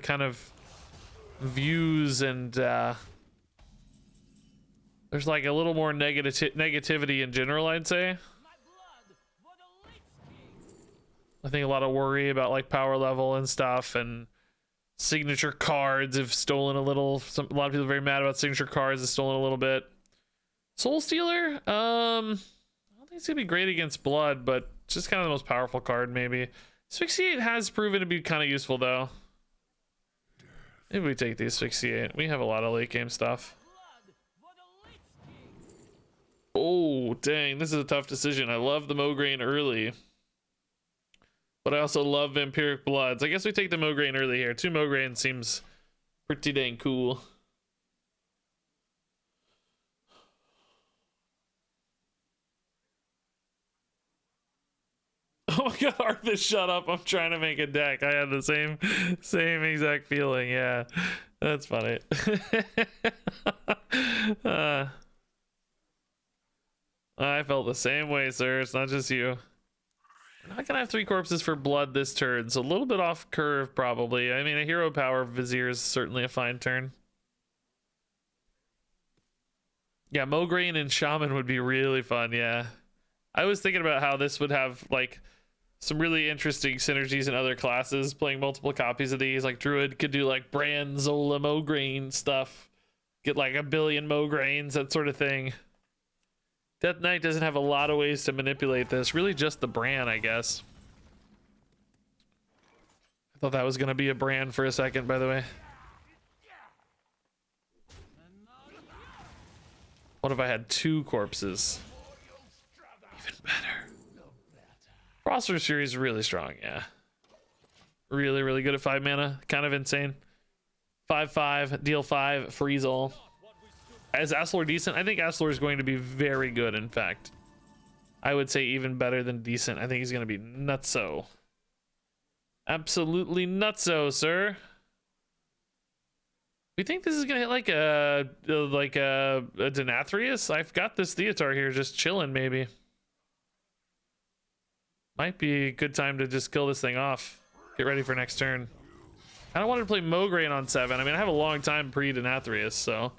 kind of views and there's like a little more negativity in general, I'd say. I think a lot of worry about like power level and stuff, and signature cards have stolen a little. A lot of people are very mad about signature cards have stolen a little bit. Soul Stealer, I don't think it's gonna be great against blood, but just kind of the most powerful card maybe. Asphyxiate has proven to be kind of useful though. Maybe we take the Asphyxiate. We have a lot of late game stuff. Oh dang, this is a tough decision. I love the Mograine early, but I also love Vampiric Bloods. I guess we take the Mograine early here. 2 Mograine seems pretty dang cool. Oh my god, Arthur, shut up. I'm trying to make a deck. I had the same exact feeling. Yeah, that's funny. I felt the same way, sir. It's not just you. We're not gonna have 3 corpses for blood this turn, so a little bit off curve probably. I mean, a hero power Vizier is certainly a fine turn. Yeah, Mograine and Shaman would be really fun. Yeah, I was thinking about how this would have like some really interesting synergies in other classes, playing multiple copies of these. Like Druid could do like Bran, Zola, Mograine stuff, get like a billion Mograines, that sort of thing. Death Knight doesn't have a lot of ways to manipulate this, really just the Bran, I guess. I thought that was gonna be a Bran for a second, by the way. What if I had 2 corpses? Even better. Philosopher's Fury is really strong, yeah. Really, really good at 5 mana. Kind of insane. 5/5, deal 5, freeze all. Is Aslor decent? I think Aslor is going to be very good, in fact. I would say even better than decent. I think he's going to be nutso. Absolutely nutso, sir. We think this is going to hit like a Denathrius? I've got this Theatar here just chilling, maybe. Might be a good time to just kill this thing off. Get ready for next turn. I don't want to play Mograine on 7. I mean, I have a long time pre-Denathrius, so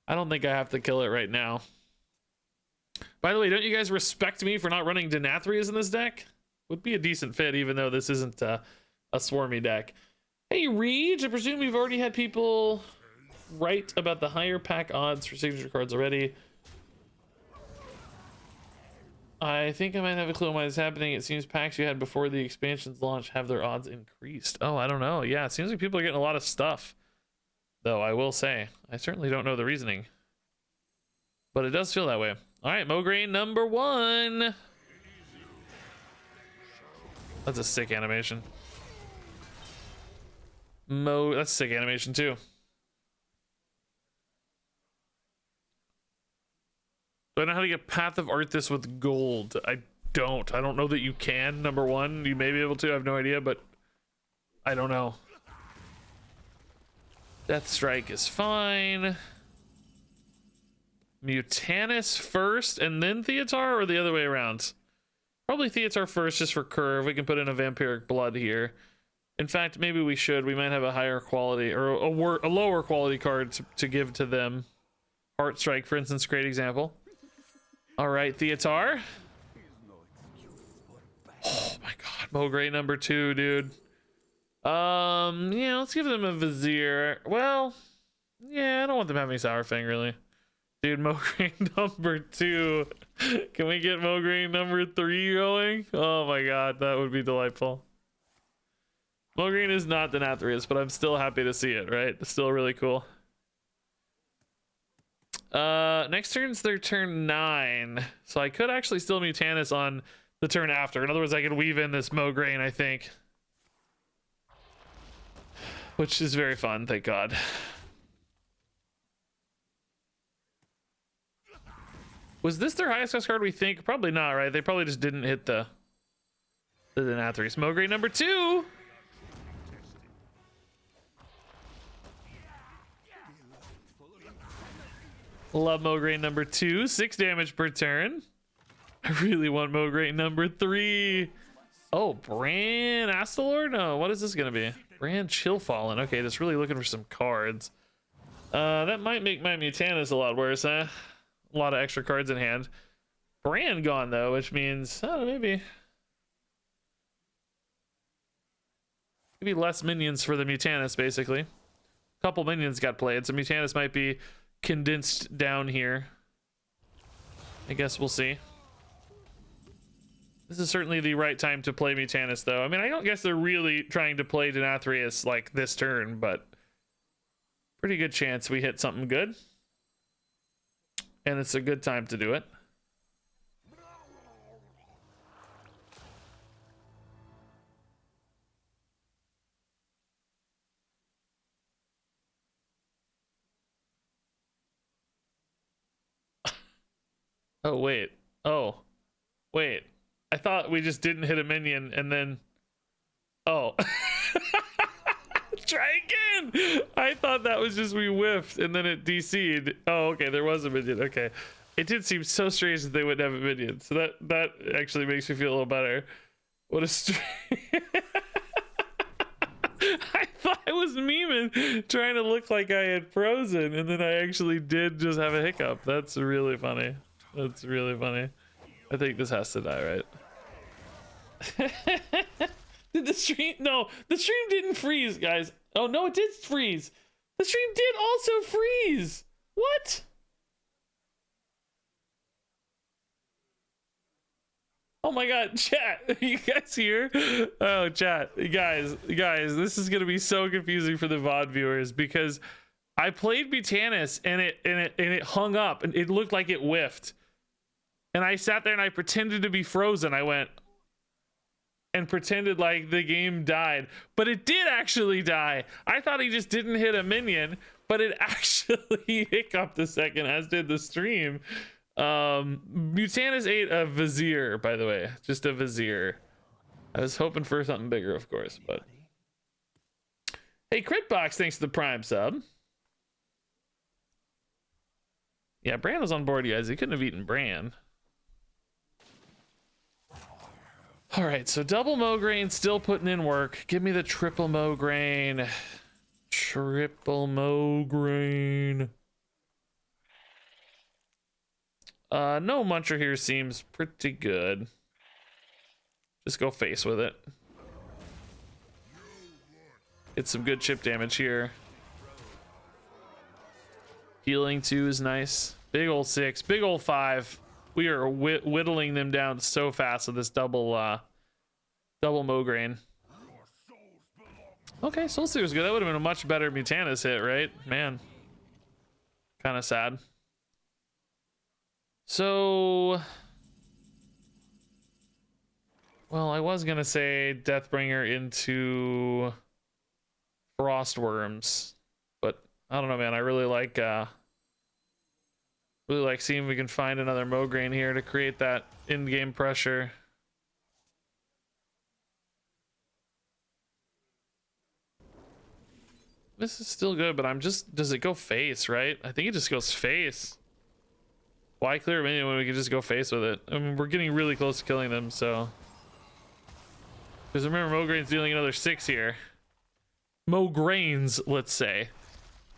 I don't think I have to kill it right now. By the way, don't you guys respect me for not running Denathrius in this deck? Would be a decent fit, even though this isn't a swarmy deck. Hey, Reg, I presume we've already had people write about the higher pack odds for signature cards already. I think I might have a clue on why it's happening. It seems packs you had before the expansion's launch have their odds increased. Oh, I don't know. Yeah, it seems like people are getting a lot of stuff, though, I will say. I certainly don't know the reasoning, but it does feel that way. All right, Mograine number 1. That's a sick animation. That's a sick animation, too. Do I know how to get Path of Arthas with gold? I don't know that you can. Number 1, you may be able to. I have no idea, but I don't know. Death Strike is fine. Mutanus first and then Theatar, or the other way around? Probably Theatar first, just for curve. We can put in a Vampiric Blood here. In fact, maybe we should. We might have a higher quality or a lower quality card to give to them. Heart Strike, for instance, great example. All right, Theatar. Oh my god, Mograine number 2, dude. Yeah, let's give them a Vizier. Well, yeah, I don't want them having Sour Fang, really. Dude, Mograine number 2. Can we get Mograine number 3 going? Oh my god, that would be delightful. Mograine is not Denathrius, but I'm still happy to see it, right? It's still really cool. Next turn's their turn 9, so I could actually still Mutanus on the turn after. In other words, I could weave in this Mograine, I think, which is very fun, thank god. Was this their highest cost card, we think? Probably not, right? They probably just didn't hit the Denathri. Mograne number 2. Love Mograne number 2. 6 damage per turn. I really want Mograne number 3. Oh, Bran Astalor? No, what is this gonna be? Bran Chillfallen. Okay, just really looking for some cards. That might make my Mutanus a lot worse, huh? A lot of extra cards in hand. Bran gone though, which means maybe less minions for the Mutanus, basically. A couple minions got played, so Mutanus might be condensed down here. I guess we'll see. This is certainly the right time to play Mutanus, though. I mean, I don't guess they're really trying to play Denathrius like this turn, but pretty good chance we hit something good. And it's a good time to do it. Oh, wait. Oh, wait. I thought we just didn't hit a minion and then... Oh. Try again! I thought that was just we whiffed and then it DC'd. Oh, okay, there was a minion. Okay. It did seem so strange that they wouldn't have a minion. So that actually makes me feel a little better. What a strange... I thought I was memeing, trying to look like I had frozen, and then I actually did just have a hiccup. That's really funny. That's really funny. I think this has to die, right? Did the stream? No, the stream didn't freeze, guys. Oh, no, it did freeze. The stream did also freeze. What? Oh my god, chat. Are you guys here? Oh, chat. Guys, this is going to be so confusing for the VOD viewers because I played Mutanus and it hung up and it looked like it whiffed. And I sat there and I pretended to be frozen. I went and pretended like the game died, but it did actually die. I thought he just didn't hit a minion, but it actually hiccuped a second, as did the stream. Mutanus ate a Vizier, by the way, just a Vizier. I was hoping for something bigger, of course, but hey, Critbox, thanks to the Prime sub. Yeah, Bran was on board, you guys. He couldn't have eaten Bran. All right, so double Mograine still putting in work. Give me the triple Mograine. Triple Mograine. No Muncher here seems pretty good. Just go face with it. Get some good chip damage here. Healing 2 is nice. Big old 6, big old 5. We are whittling them down so fast with this double Mograine. Okay, Soul Stealer's good. That would have been a much better Mutanus hit, right? Man. Kind of sad. So... Well, I was going to say Deathbringer into Frostworms. But I don't know, man. I really like seeing if we can find another Mograine here to create that in-game pressure. This is still good, but does it go face, right? I think it just goes face. Why clear a minion when we can just go face with it? I mean, we're getting really close to killing them, so. Because remember, Mograine's dealing another 6 here. Mograines, let's say.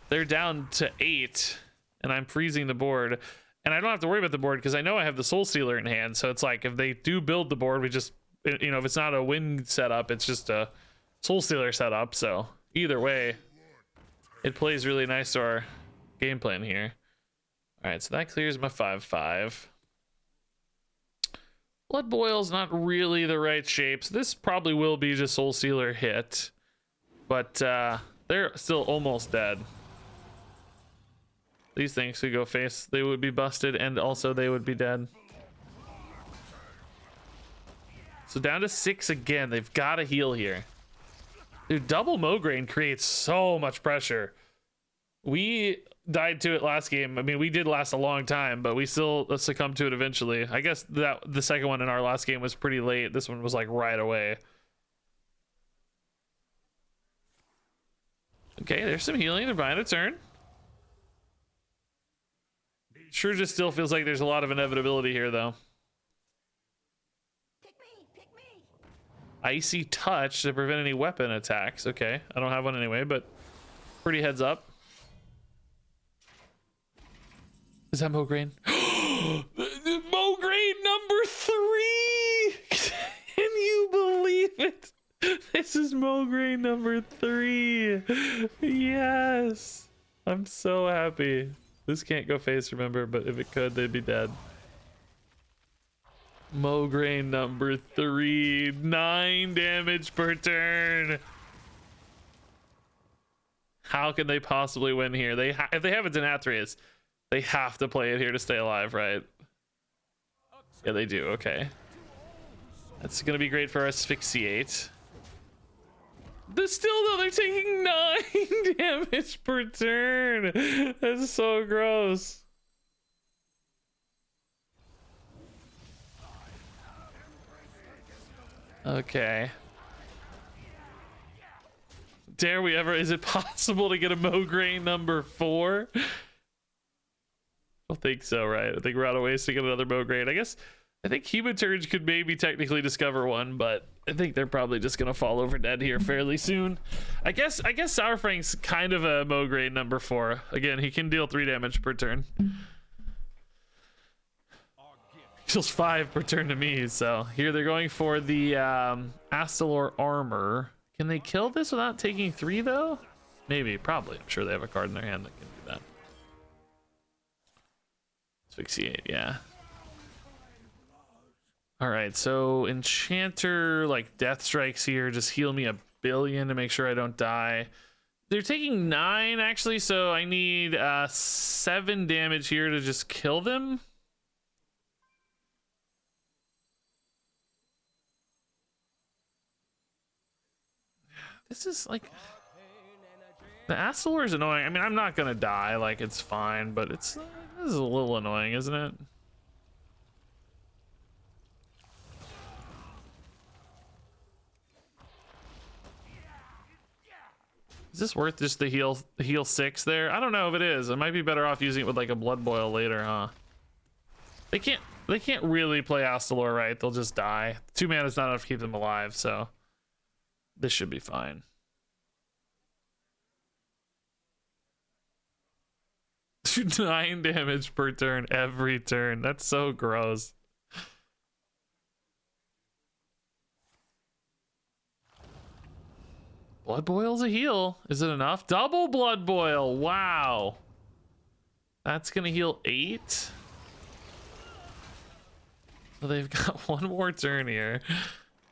They're down to 8, and I'm freezing the board. And I don't have to worry about the board because I know I have the Soul Stealer in hand. So it's like, if they do build the board, we just, you know, if it's not a win setup, it's just a Soul Stealer setup. So either way, it plays really nice to our game plan here. All right, so that clears my 5/5. Blood Boil's not really the right shape. So this probably will be just Soul Stealer hit. But they're still almost dead. These things could go face. They would be busted, and also they would be dead. So down to 6 again. They've got to heal here. Dude, double Mograine creates so much pressure. We died to it last game. I mean, we did last a long time, but we still succumbed to it eventually. I guess that the second one in our last game was pretty late. This one was like right away. Okay, there's some healing. They're buying a turn. Sure just still feels like there's a lot of inevitability here, though. Pick me! Icy touch to prevent any weapon attacks. Okay, I don't have one anyway, but pretty heads up. Is that Mograine? Mograine number 3! Can you believe it? This is Mograine number 3. Yes. I'm so happy. This can't go face, remember, but if it could, they'd be dead. Mograine number 3. 9 damage per turn. How can they possibly win here? If they have a Denathrius, they have to play it here to stay alive, right? Yeah, they do. Okay. That's going to be great for Asphyxiate. Still, though, they're taking 9 damage per turn. That's so gross. Okay. Dare we ever? Is it possible to get a Mograine number 4? I don't think so, right? I think we're out of ways to get another Mograine. I think Hematurge could maybe technically discover one, but I think they're probably just gonna fall over dead here fairly soon. I guess Sourfang's kind of a Mograine number 4. Again, he can deal 3 damage per turn. Deals 5 per turn to me. So here they're going for the Astalor armor. Can they kill this without taking 3 though? Maybe, probably. I'm sure they have a card in their hand that can do that. Asphyxiate, yeah. All right, so Enchanter, like Death Strikes here, just heal me 1 billion to make sure I don't die. They're taking 9 actually, so I need 7 damage here to just kill them. This is like, the Astalor is annoying. I mean, I'm not gonna die, like it's fine, but this is a little annoying, isn't it? Is this worth just the heal 6 there? I don't know if it is. I might be better off using it with like a Blood Boil later, huh? They can't really play Astalor right. They'll just die. 2 mana is not enough to keep them alive, so this should be fine. Do 9 damage per turn every turn. That's so gross. Blood Boil's a heal. Is it enough? Double Blood Boil. Wow. That's gonna heal 8. So they've got 1 more turn here.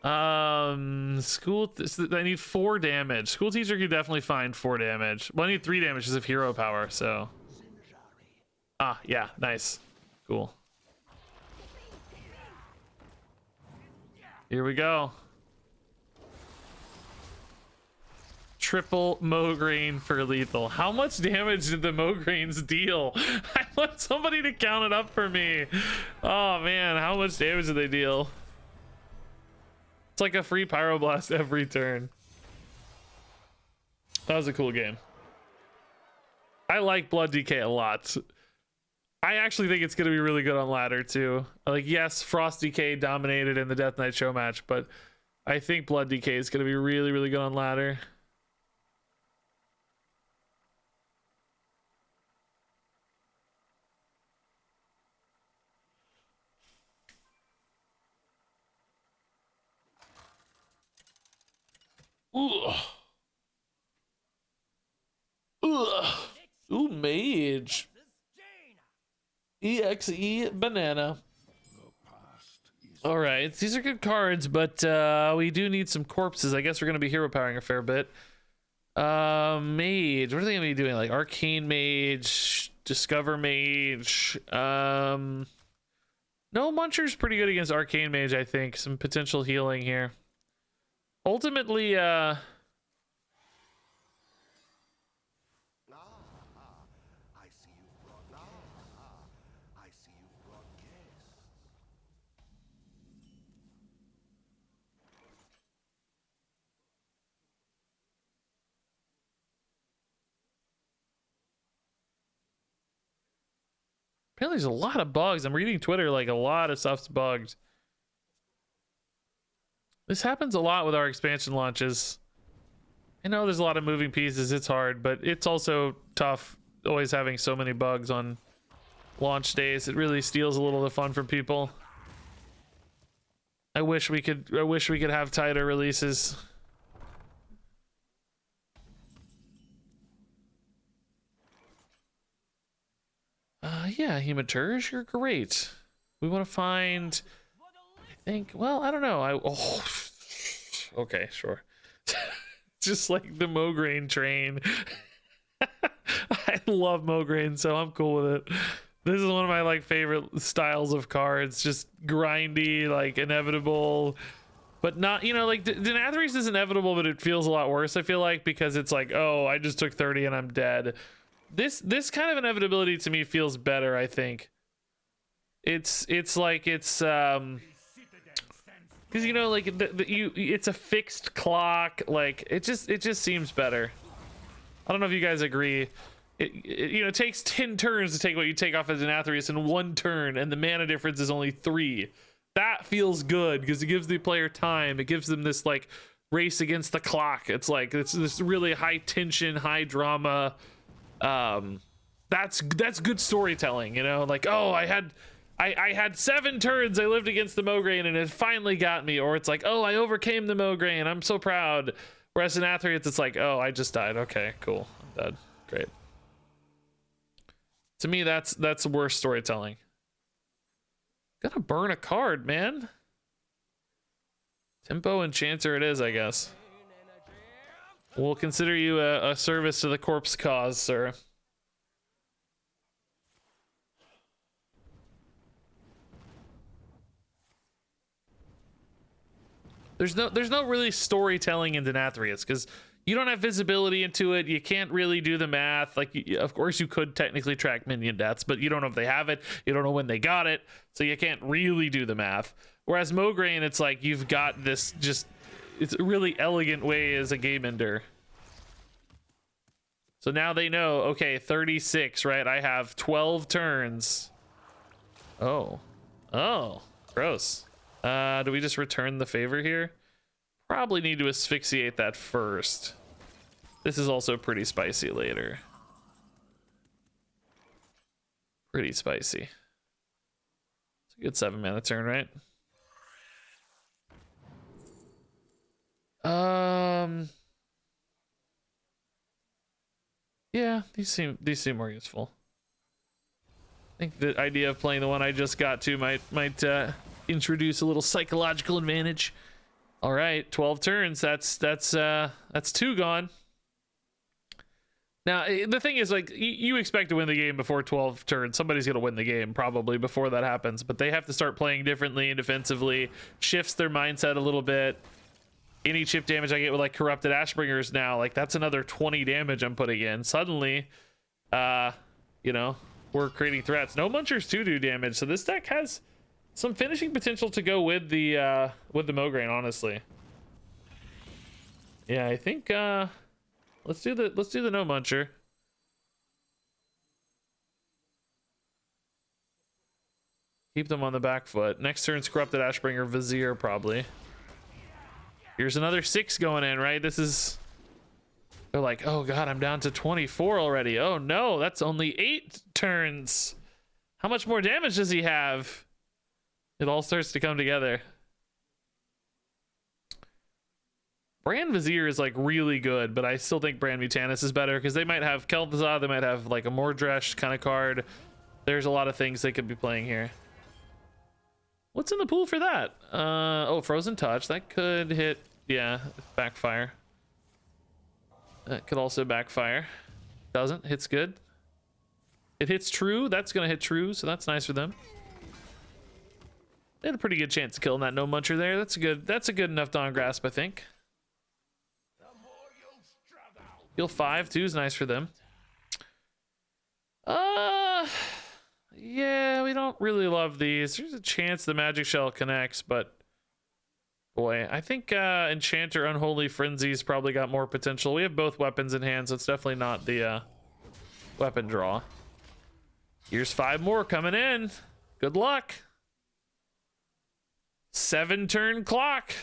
I need 4 damage. School Teacher could definitely find 4 damage. Well, I need 3 damage because of hero power, so. Ah, yeah, nice. Cool. Here we go. Triple Mograine for lethal. How much damage did the Mograines deal? I want somebody to count it up for me. Oh man, how much damage did they deal? It's like a free Pyroblast every turn. That was a cool game. I like Blood DK a lot. I actually think it's going to be really good on ladder too. Like, yes, Frost DK dominated in the Death Knight show match, but I think Blood DK is going to be really, really good on ladder. Ugh. Ugh. Ooh, mage. EXE banana. All right, these are good cards, but we do need some corpses. I guess we're gonna be hero powering a fair bit. Mage. What are they gonna be doing? Like Arcane Mage, Discover Mage. No, Muncher's pretty good against Arcane Mage. I think some potential healing here. Ultimately, Apparently there's a lot of bugs. I'm reading Twitter, like a lot of stuff's bugged. This happens a lot with our expansion launches. I know there's a lot of moving pieces, it's hard, but it's also tough always having so many bugs on launch days. It really steals a little of the fun from people. I wish we could have tighter releases. Yeah, Hematurge, you're great. We want to find, I think, well, I don't know. Okay, sure. Just like the Mograine train. I love Mograine, so I'm cool with it. This is one of my like favorite styles of cards. Just grindy, like inevitable, but not, you know, like Denathrius is inevitable, but it feels a lot worse, I feel like, because it's like, oh, I just took 30 and I'm dead. This kind of inevitability to me feels better, I think. It's because, you know, like it's a fixed clock, like it just seems better. I don't know if you guys agree. It takes 10 turns to take what you take off as Denathrius in 1 turn, and the mana difference is only 3. That feels good because it gives the player time. It gives them this like race against the clock. It's like it's this really high tension, high drama. That's good storytelling, you know, like, oh, I had 7 turns, I lived against the Mograine and it finally got me. Or it's like, oh, I overcame the Mograine, I'm so proud. Whereas in Atherius, it's like, oh, I just died. Okay, cool, I'm dead. Great. To me, that's worse storytelling. Gotta burn a card, man. Tempo Enchanter it is, I guess. We'll consider you a service to the corpse cause, sir. There's no really storytelling in Denathrius because you don't have visibility into it. You can't really do the math. Like, of course, you could technically track minion deaths, but you don't know if they have it. You don't know when they got it, so you can't really do the math. Whereas Mograine, it's like you've got this it's a really elegant way as a game ender. So now they know, okay, 36, right? I have 12 turns. Oh, gross. Do we just return the favor here? Probably need to asphyxiate that first. This is also pretty spicy later. Pretty spicy. It's a good 7 mana turn, right? Yeah, these seem more useful. I think the idea of playing the one I just got to might introduce a little psychological advantage. All right, 12 turns. That's 2 gone. Now the thing is, like, you expect to win the game before 12 turns. Somebody's gonna win the game probably before that happens, but they have to start playing differently and defensively. Shifts their mindset a little bit. Any chip damage I get with like Corrupted Ashbringers now, like that's another 20 damage I'm putting in. Suddenly, you know, we're creating threats. No Munchers 2 do damage, so this deck has some finishing potential to go with the Mograine, honestly. Yeah, I think let's do the No Muncher. Keep them on the back foot. Next turn's Corrupted Ashbringer Vizier, probably. Here's another 6 going in, right? This is... They're like, oh god, I'm down to 24 already. Oh no, that's only 8 turns. How much more damage does he have? It all starts to come together. Brand Vizier is like really good, but I still think Brand Mutanus is better because they might have Kel'Thuzad, they might have like a Mordresh kind of card. There's a lot of things they could be playing here. What's in the pool for that? Oh, Frozen Touch. That could hit, yeah, backfire. That could also backfire. Doesn't. Hits good. It hits true. That's going to hit true, so that's nice for them. They had a pretty good chance of killing that No Muncher there. That's a good enough Dawn Grasp, I think. Heal 5 too is nice for them. Yeah, we don't really love these. There's a chance the Magic Shell connects, but boy, I think Enchanter Unholy Frenzy's probably got more potential. We have both weapons in hand, so it's definitely not the weapon draw. Here's 5 more coming in. Good luck. 7-turn clock.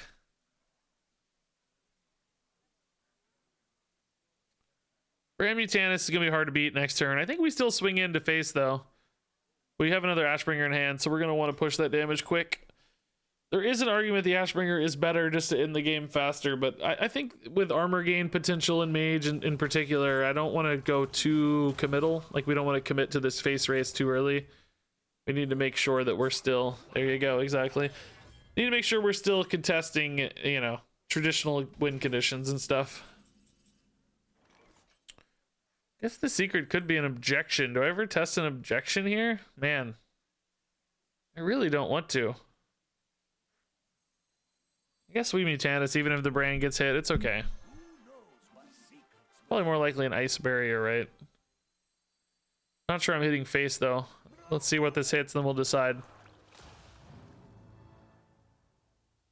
Brand Mutanus is gonna be hard to beat next turn. I think we still swing in to face though. We have another Ashbringer in hand, so we're gonna want to push that damage quick. There is an argument the Ashbringer is better just to end the game faster, but I think with armor gain potential and mage in particular, I don't want to go too committal. Like, we don't want to commit to this face race too early. We need to make sure that we're still, there you go, exactly. Need to make sure we're still contesting, you know, traditional win conditions and stuff. Guess the secret could be an objection. Do I ever test an objection here? Man, I really don't want to. I guess we Mutanus, even if the brand gets hit, it's okay. Probably more likely an ice barrier, right? Not sure I'm hitting face though. Let's see what this hits, then we'll decide.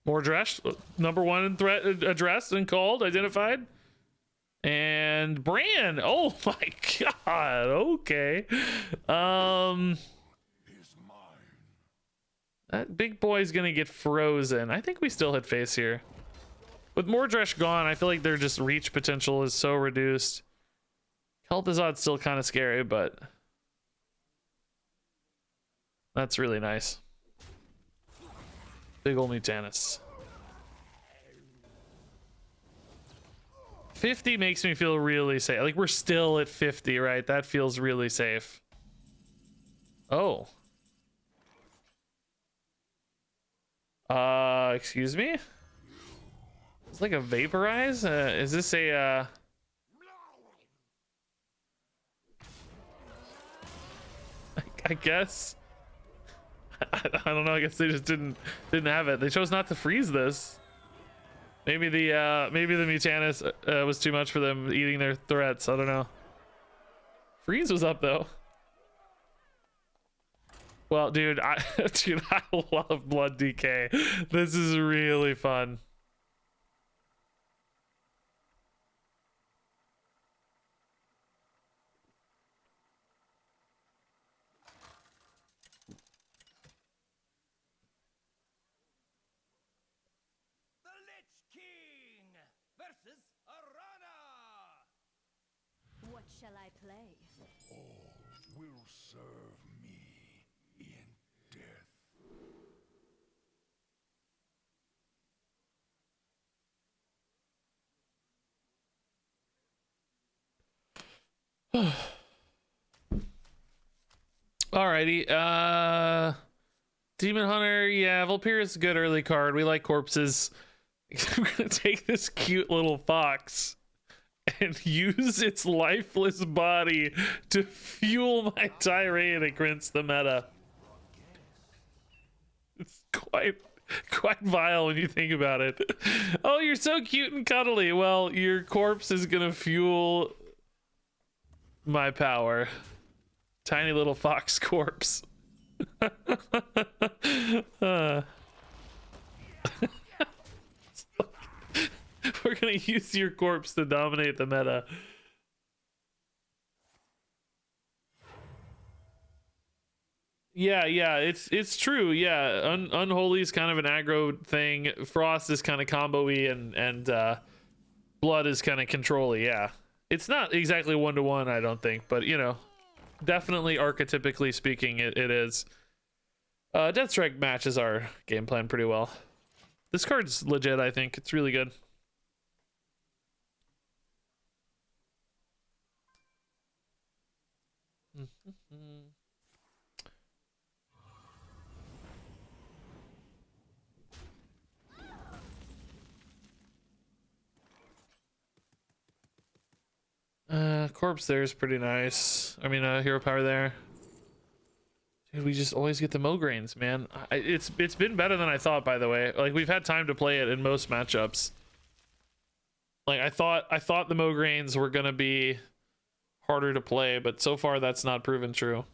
More addressed. Number 1 threat addressed and called, identified. And Bran. Oh my god. Okay. That big boy's gonna get frozen. I think we still hit face here. With Mordresh gone, I feel like their just reach potential is so reduced. Kel'Thuzad's still kind of scary, but that's really nice. Big ol' Mutanus. 50 makes me feel really safe. Like, we're still at 50, right? That feels really safe. Oh. Excuse me? It's like a vaporize? Is this a, I guess. I don't know. I guess they just didn't have it. They chose not to freeze this. Maybe the Mutanus was too much for them eating their threats. I don't know. Freeze was up though. Well, dude, I love blood DK. This is really fun. The Lich King versus Arana. What shall I play? All will serve me in death. Alrighty, Demon Hunter, yeah, Vulpera is a good early card. We like corpses. I'm gonna take this cute little fox and use its lifeless body to fuel my tirade against the meta. It's quite vile when you think about it. Oh, you're so cute and cuddly. Well, your corpse is gonna fuel my power. Tiny little fox corpse. We're gonna use your corpse to dominate the meta. Yeah, it's true. Yeah, Unholy is kind of an aggro thing. Frost is kind of combo-y, and Blood is kind of control-y. Yeah, it's not exactly 1-to-1, I don't think, but you know, definitely archetypically speaking, it is. Deathstrike matches our game plan pretty well. This card's legit, I think. It's really good. Corpse there is pretty nice. I mean, hero power there. Dude, we just always get the Mograines, man. It's been better than I thought, by the way. Like, we've had time to play it in most matchups. Like, I thought the Mograines were gonna be harder to play, but so far that's not proven true.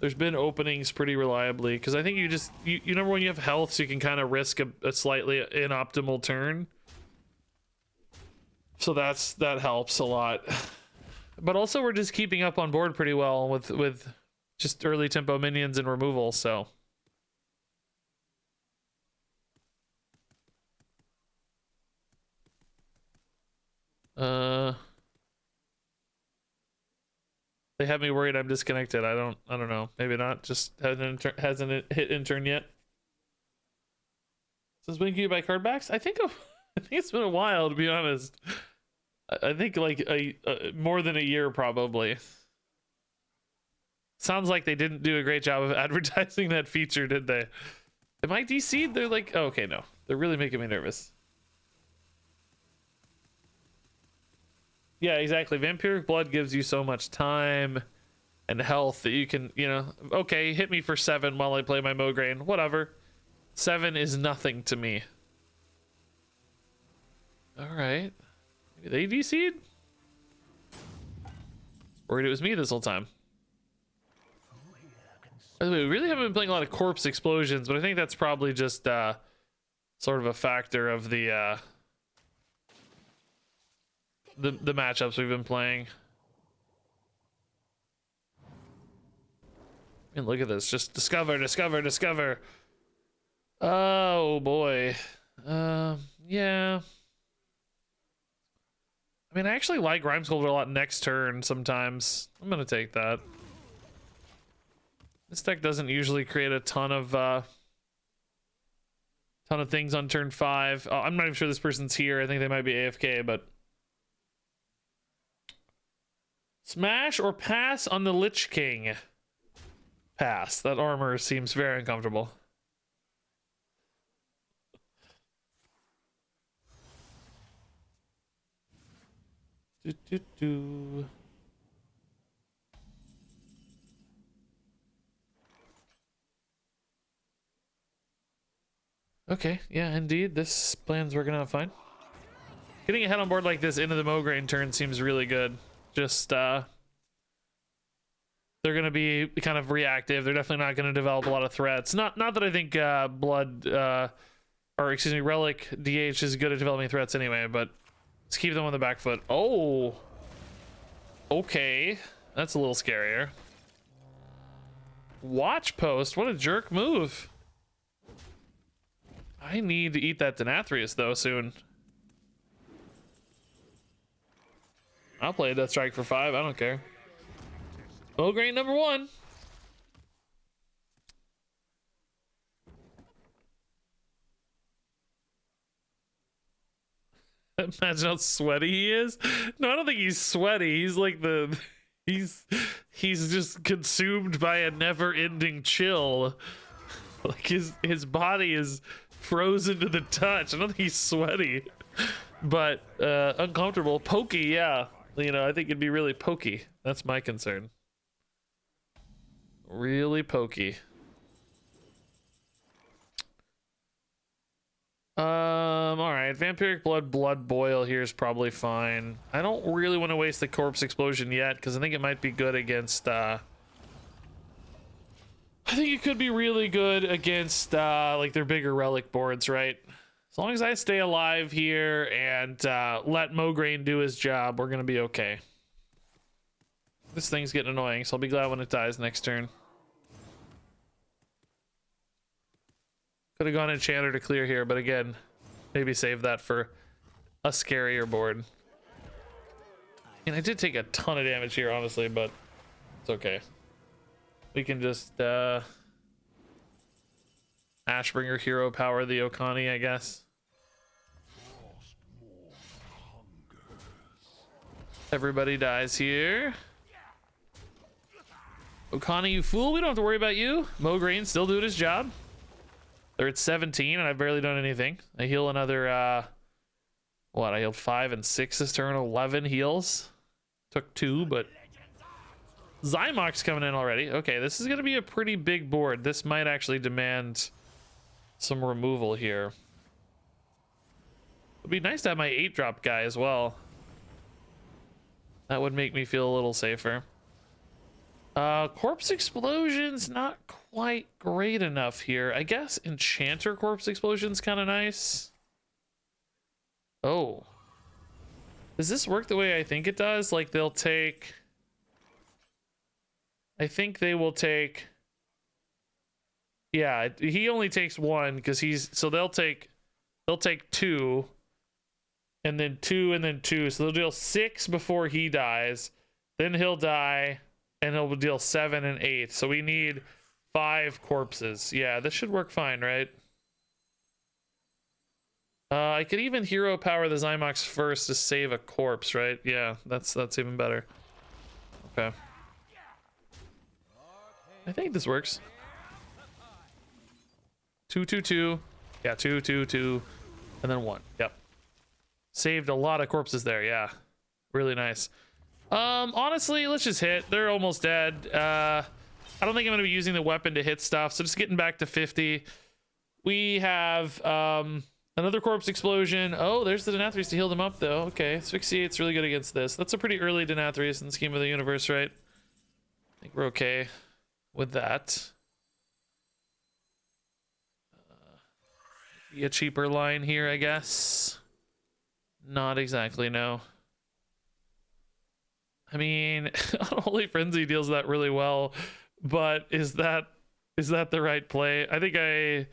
There's been openings pretty reliably, because I think you remember when you have health, so you can kind of risk a slightly inoptimal turn. So that helps a lot. But also we're just keeping up on board pretty well with just early tempo minions and removal, so. They have me worried I'm disconnected. I don't know. Maybe not. Just hasn't hit intern yet. Since when can you buy card backs? I think it's been a while, to be honest. I think like more than a year probably. Sounds like they didn't do a great job of advertising that feature, did they? Am I DC'd? They're like, oh, okay, no. They're really making me nervous. Yeah, exactly. Vampiric blood gives you so much time and health that you can, you know, okay, hit me for 7 while I play my Mograine. Whatever. 7 is nothing to me. Alright. Maybe they DC'd? Worried it was me this whole time. By the way, we really haven't been playing a lot of corpse explosions, but I think that's probably just sort of a factor of the matchups we've been playing. I mean, look at this. Just discover. Oh boy. Yeah. I mean, I actually like Rhyme Sculptor a lot next turn sometimes. I'm gonna take that. This deck doesn't usually create a ton of things on turn 5. Oh, I'm not even sure this person's here. I think they might be AFK, but smash or pass on the Lich King? Pass. That armor seems very uncomfortable. Okay, yeah, indeed. This plan's working out fine. Getting a head on board like this into the Mograine turn seems really good. Just, they're going to be kind of reactive. They're definitely not going to develop a lot of threats. Not that I think Relic DH is good at developing threats anyway, but let's keep them on the back foot. Oh, okay. That's a little scarier. Watch post. What a jerk move. I need to eat that Denathrius though soon. I'll play a Death Strike for 5. I don't care. Mograine number 1. Imagine how sweaty he is. No, I don't think he's sweaty. He's like he's just consumed by a never-ending chill. Like his body is frozen to the touch. I don't think he's sweaty, but uncomfortable. Pokey, yeah. You know, I think it'd be really pokey. That's my concern. Really pokey. All right. Vampiric blood boil here is probably fine. I don't really want to waste the corpse explosion yet because I think it might be good against. I think it could be really good against like their bigger relic boards, right? As long as I stay alive here and let Mograine do his job, we're gonna be okay. This thing's getting annoying, so I'll be glad when it dies next turn. Could have gone Enchanter to clear here, but again, maybe save that for a scarier board. And I did take a ton of damage here, honestly, but it's okay. We can just Ashbringer hero power the Okani, I guess. Everybody dies here. Okani, you fool, we don't have to worry about you. Mograine still doing his job. They're at 17 and I've barely done anything. I heal another what? I healed 5 and 6 this turn. 11 heals. Took 2, but Zymox coming in already. Okay, this is gonna be a pretty big board. This might actually demand some removal here. It'd be nice to have my 8-drop guy as well. That would make me feel a little safer. Corpse Explosion's not quite great enough here. I guess Enchanter Corpse Explosion's kind of nice. Oh. Does this work the way I think it does? Like they'll take... I think they will take. Yeah, he only takes one because so they'll take 2, and then 2, and then 2. So they'll deal 6 before he dies. Then he'll die, and he'll deal 7 and 8. So we need 5 corpses. Yeah, this should work fine, right? I could even hero power the Zymox first to save a corpse, right? Yeah, that's even better. Okay. I think this works. 2, 2, 2. Yeah, 2, 2, 2, and then 1. Yep. Saved a lot of corpses there. Yeah, really nice. Honestly, let's just hit. They're almost dead. I don't think I'm gonna be using the weapon to hit stuff. So just getting back to 50. We have another corpse explosion. Oh, there's the Denathrius to heal them up though. Okay, Asphyxiate's really good against this. That's a pretty early Denathrius in the scheme of the universe, right? I think we're okay with that. Be a cheaper line here, I guess. Not exactly, no. I mean, Holy Frenzy deals that really well, but is that the right play? I think I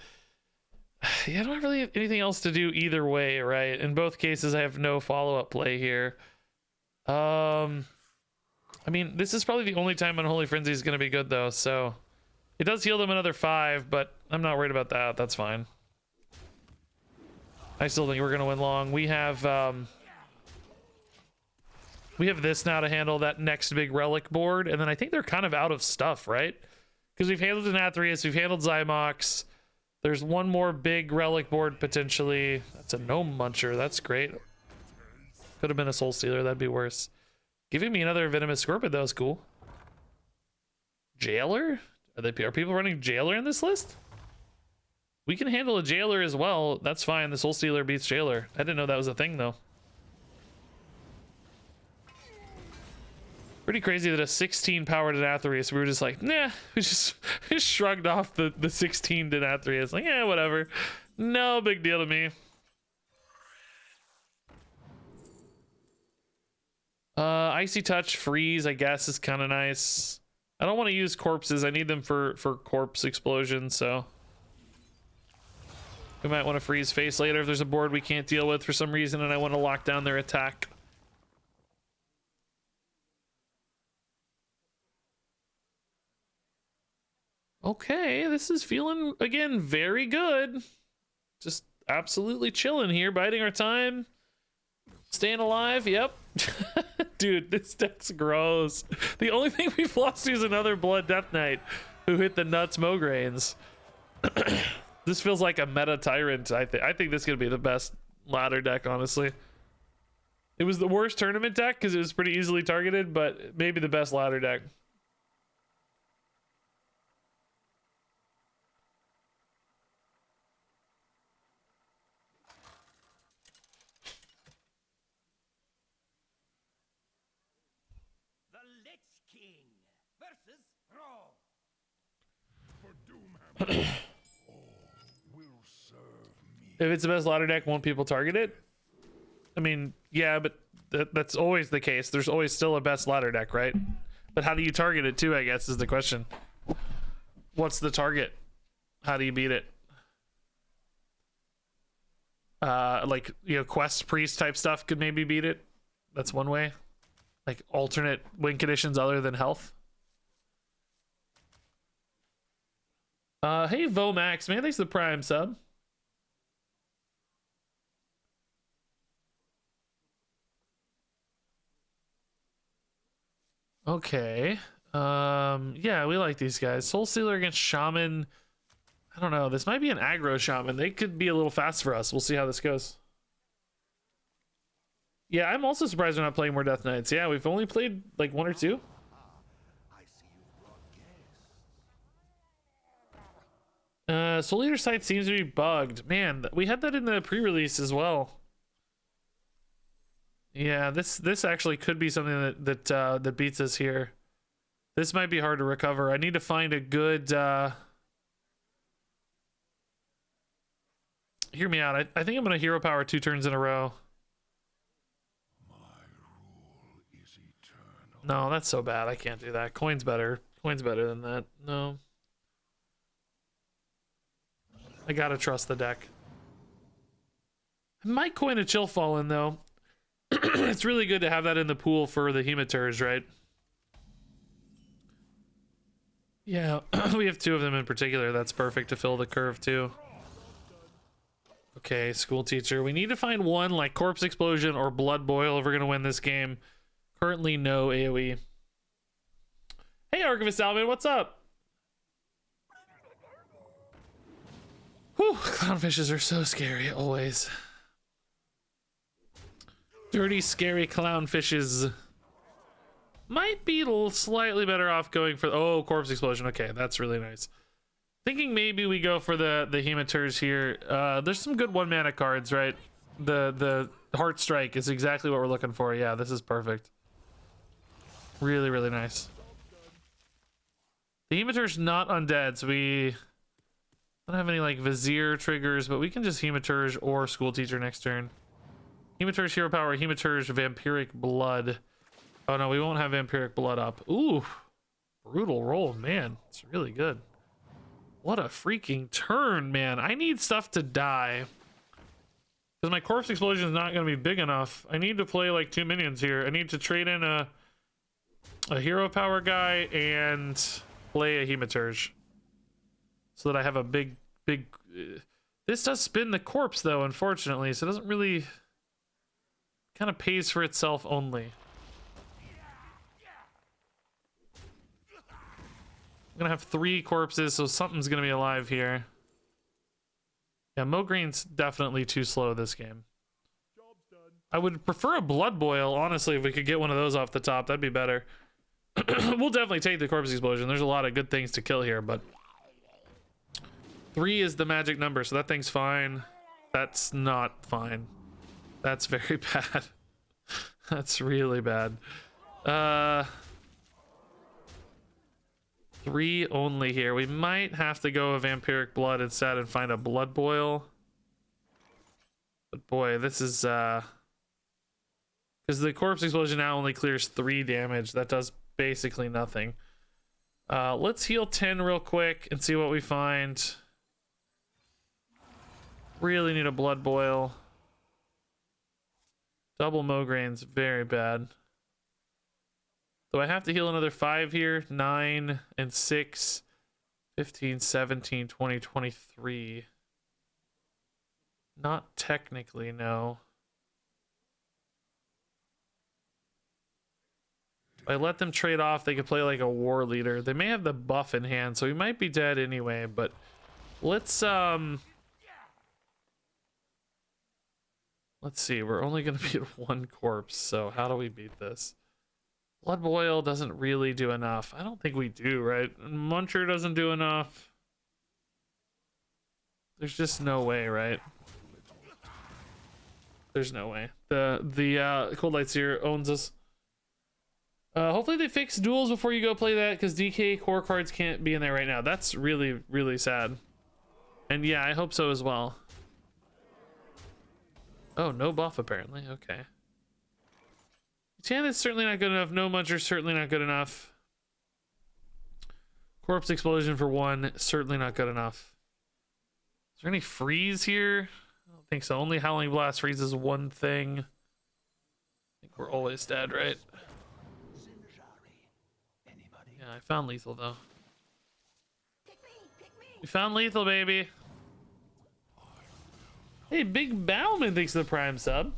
don't have really anything else to do either way, right? In both cases, I have no follow-up play here. I mean, this is probably the only time Unholy Frenzy is going to be good, though, so it does heal them another 5, but I'm not worried about that. That's fine. I still think we're going to win long. We have this now to handle that next big relic board, and then I think they're kind of out of stuff, right? Because we've handled Denathrius, we've handled Zymox. There's one more big relic board potentially. That's a Gnome Muncher. That's great. Could have been a Soul Stealer. That'd be worse. Giving me another Venomous Scorpion, that was cool. Jailer? Are people running Jailer in this list? We can handle a Jailer as well. That's fine. The Soul Stealer beats Jailer. I didn't know that was a thing, though. Pretty crazy that a 16 power Denathrius, we were just like, nah, we just shrugged off the 16 Denathrius. Like, yeah, whatever. No big deal to me. Icy Touch, Freeze, I guess, is kind of nice. I don't want to use corpses. I need them for corpse explosion, so we might want to freeze face later if there's a board we can't deal with for some reason and I want to lock down their attack. Okay, this is feeling, again, very good. Just absolutely chilling here, biding our time. Staying alive, yep. Dude, this deck's gross. The only thing we've lost is another Blood Death Knight who hit the nuts Mograines. This feels like a meta Tyrant, I think this is going to be the best ladder deck, honestly. It was the worst tournament deck because it was pretty easily targeted, but maybe the best ladder deck. If it's the best ladder deck, won't people target it? I mean, yeah, but that's always the case. There's always still a best ladder deck, right? But how do you target it too, I guess, is the question. What's the target? How do you beat it? Like, you know, quest priest type stuff could maybe beat it. That's one way. Like alternate win conditions other than health. Hey Vomax, man, thanks for the Prime sub. Okay. Yeah, we like these guys. Soul Stealer against Shaman. I don't know. This might be an aggro Shaman. They could be a little fast for us. We'll see how this goes. Yeah, I'm also surprised we're not playing more Death Knights. Yeah, we've only played like 1 or 2. Soul Eater site seems to be bugged. Man, we had that in the pre-release as well. Yeah, this actually could be something that beats us here. This might be hard to recover. I need to find a good hear me out. I think I'm gonna hero power 2 turns in a row. My rule is eternal. No, that's so bad. I can't do that. Coin's better. Coin's better than that. No. I gotta trust the deck. I might coin a Chill Fallen though. It's really good to have that in the pool for the Hematurs, right? Yeah, we have 2 of them in particular. That's perfect to fill the curve too. Okay, school teacher. We need to find one like Corpse Explosion or Blood Boil if we're gonna win this game. Currently no AoE. Hey Archivist Alvin, what's up? Whew, clownfishes are so scary, always. Dirty, scary clownfishes. Might be slightly better off going for... Oh, Corpse Explosion. Okay, that's really nice. Thinking maybe we go for the Hematurs here. There's some good 1-mana cards, right? The Heart Strike is exactly what we're looking for. Yeah, this is perfect. Really, really nice. The Hematurs not undead, so we don't have any like Vizier triggers, but we can just Hematurs or School Teacher next turn. Hematurs Hero Power, Hematurs Vampiric Blood. Oh no, we won't have Vampiric Blood up. Ooh, brutal roll, man. It's really good. What a freaking turn, man. I need stuff to die. Because my Corpse Explosion is not going to be big enough. I need to play like 2 minions here. I need to trade in a Hero Power guy and play a Hematurge. So that I have a big... This does spin the corpse though, unfortunately. So it doesn't really... Kind of pays for itself only. I'm gonna have 3 corpses, so something's gonna be alive here. Yeah, Mogreen's definitely too slow this game. I would prefer a Blood Boil, honestly, if we could get one of those off the top, that'd be better. We'll definitely take the Corpse Explosion. There's a lot of good things to kill here, but 3 is the magic number, so that thing's fine. That's not fine. That's very bad. That's really bad. 3 only here. We might have to go with Vampiric Blood instead and find a Blood Boil. But boy, this is because the Corpse Explosion now only clears 3 damage. That does basically nothing. Let's heal 10 real quick and see what we find. Really need a Blood Boil. Double Mograin's very bad. Do I have to heal another 5 here? 9 and 6, 15, 17, 20, 23. Not technically, no. If I let them trade off, they could play like a war leader. They may have the buff in hand, so we might be dead anyway, but let's see, we're only gonna beat 1 corpse, so how do we beat this? Blood Boil doesn't really do enough. I don't think we do, right? Muncher doesn't do enough. There's just no way, right? There's no way. The Cold Light Seer owns us. Hopefully they fix duels before you go play that, because DK core cards can't be in there right now. That's really, really sad. And yeah, I hope so as well. Oh, no buff apparently. Okay. Tana's certainly not good enough. No Muncher, certainly not good enough. Corpse Explosion for 1, certainly not good enough. Is there any freeze here? I don't think so. Only Howling Blast freezes 1 thing. I think we're always dead, right? Yeah, I found lethal though. We found lethal, baby. Hey, Big Bowman thanks for the Prime sub.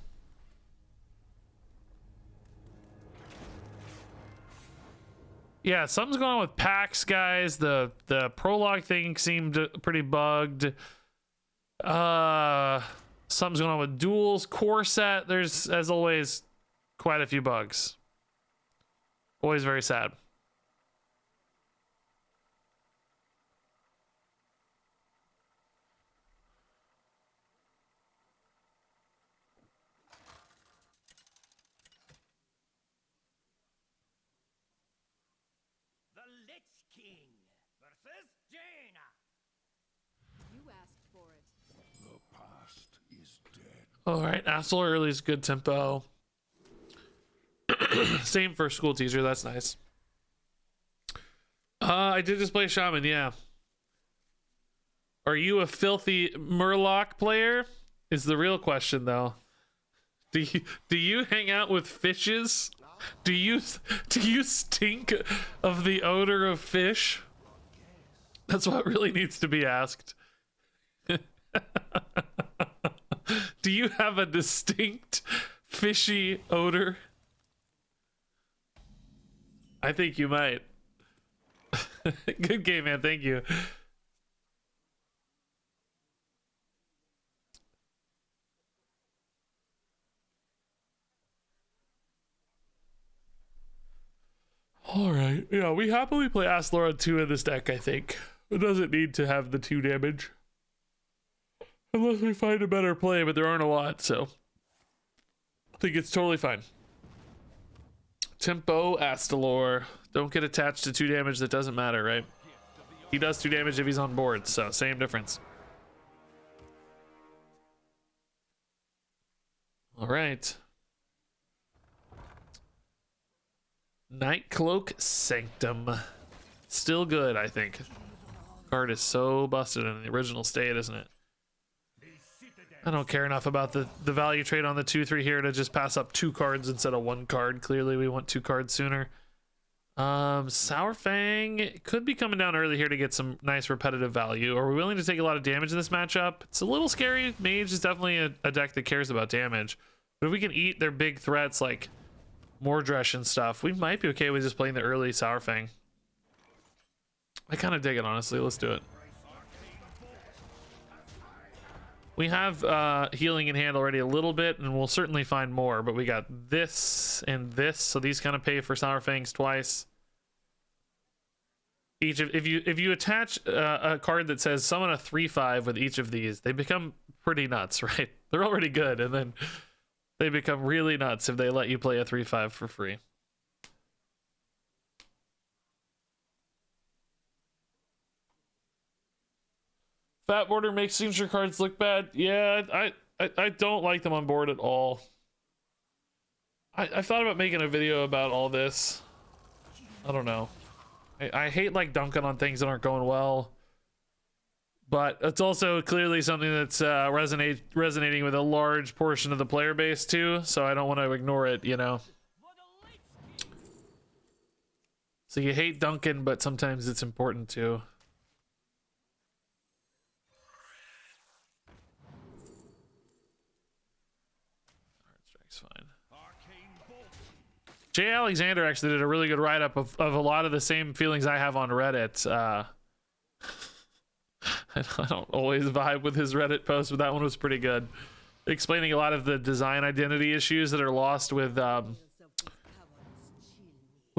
Yeah, something's going on with packs, guys. The prologue thing seemed pretty bugged. Something's going on with duels, core set. There's, as always, quite a few bugs. Always very sad. The Lich King versus Jaina. You asked for it. The past is dead. All right, Asshole early is good tempo. Same for School Teacher, that's nice. I did just play Shaman, yeah. Are you a filthy Murloc player? Is the real question, though. Do you hang out with fishes? Do you stink of the odor of fish? That's what really needs to be asked. Do you have a distinct fishy odor? I think you might. Good game, man. Thank you. All right. Yeah, we happily play Astlor on 2 in this deck, I think. It doesn't need to have the 2 damage. Unless we find a better play, but there aren't a lot, so I think it's totally fine. Tempo Astalor. Don't get attached to 2 damage that doesn't matter, right? He does 2 damage if he's on board, so same difference. All right. Nightcloak Sanctum. Still good, I think. Card is so busted in the original state, isn't it? I don't care enough about the value trade on the 2/3 here to just pass up 2 cards instead of 1 card. Clearly we want 2 cards sooner. Sour Fang could be coming down early here to get some nice repetitive value. Are we willing to take a lot of damage in this matchup? It's a little scary. Mage is definitely a deck that cares about damage. But if we can eat their big threats like Mordresh and stuff, we might be okay with just playing the early Sour Fang. I kind of dig it, honestly. Let's do it. We have healing in hand already a little bit, and we'll certainly find more, but we got this and this, so these kind of pay for Sour Fangs twice. If you attach a card that says summon a 3/5 with each of these, they become pretty nuts, right? They're already good, and then they become really nuts if they let you play a 3/5 for free. Fat border makes signature cards look bad. Yeah, I don't like them on board at all. I thought about making a video about all this. I don't know. I hate like dunking on things that aren't going well. But it's also clearly something that's resonating with a large portion of the player base too, so I don't want to ignore it, you know. So you hate dunking, but sometimes it's important too. Fine. Jay Alexander actually did a really good write-up of a lot of the same feelings I have on Reddit. I don't always vibe with his Reddit post, but that one was pretty good. Explaining a lot of the design identity issues that are lost with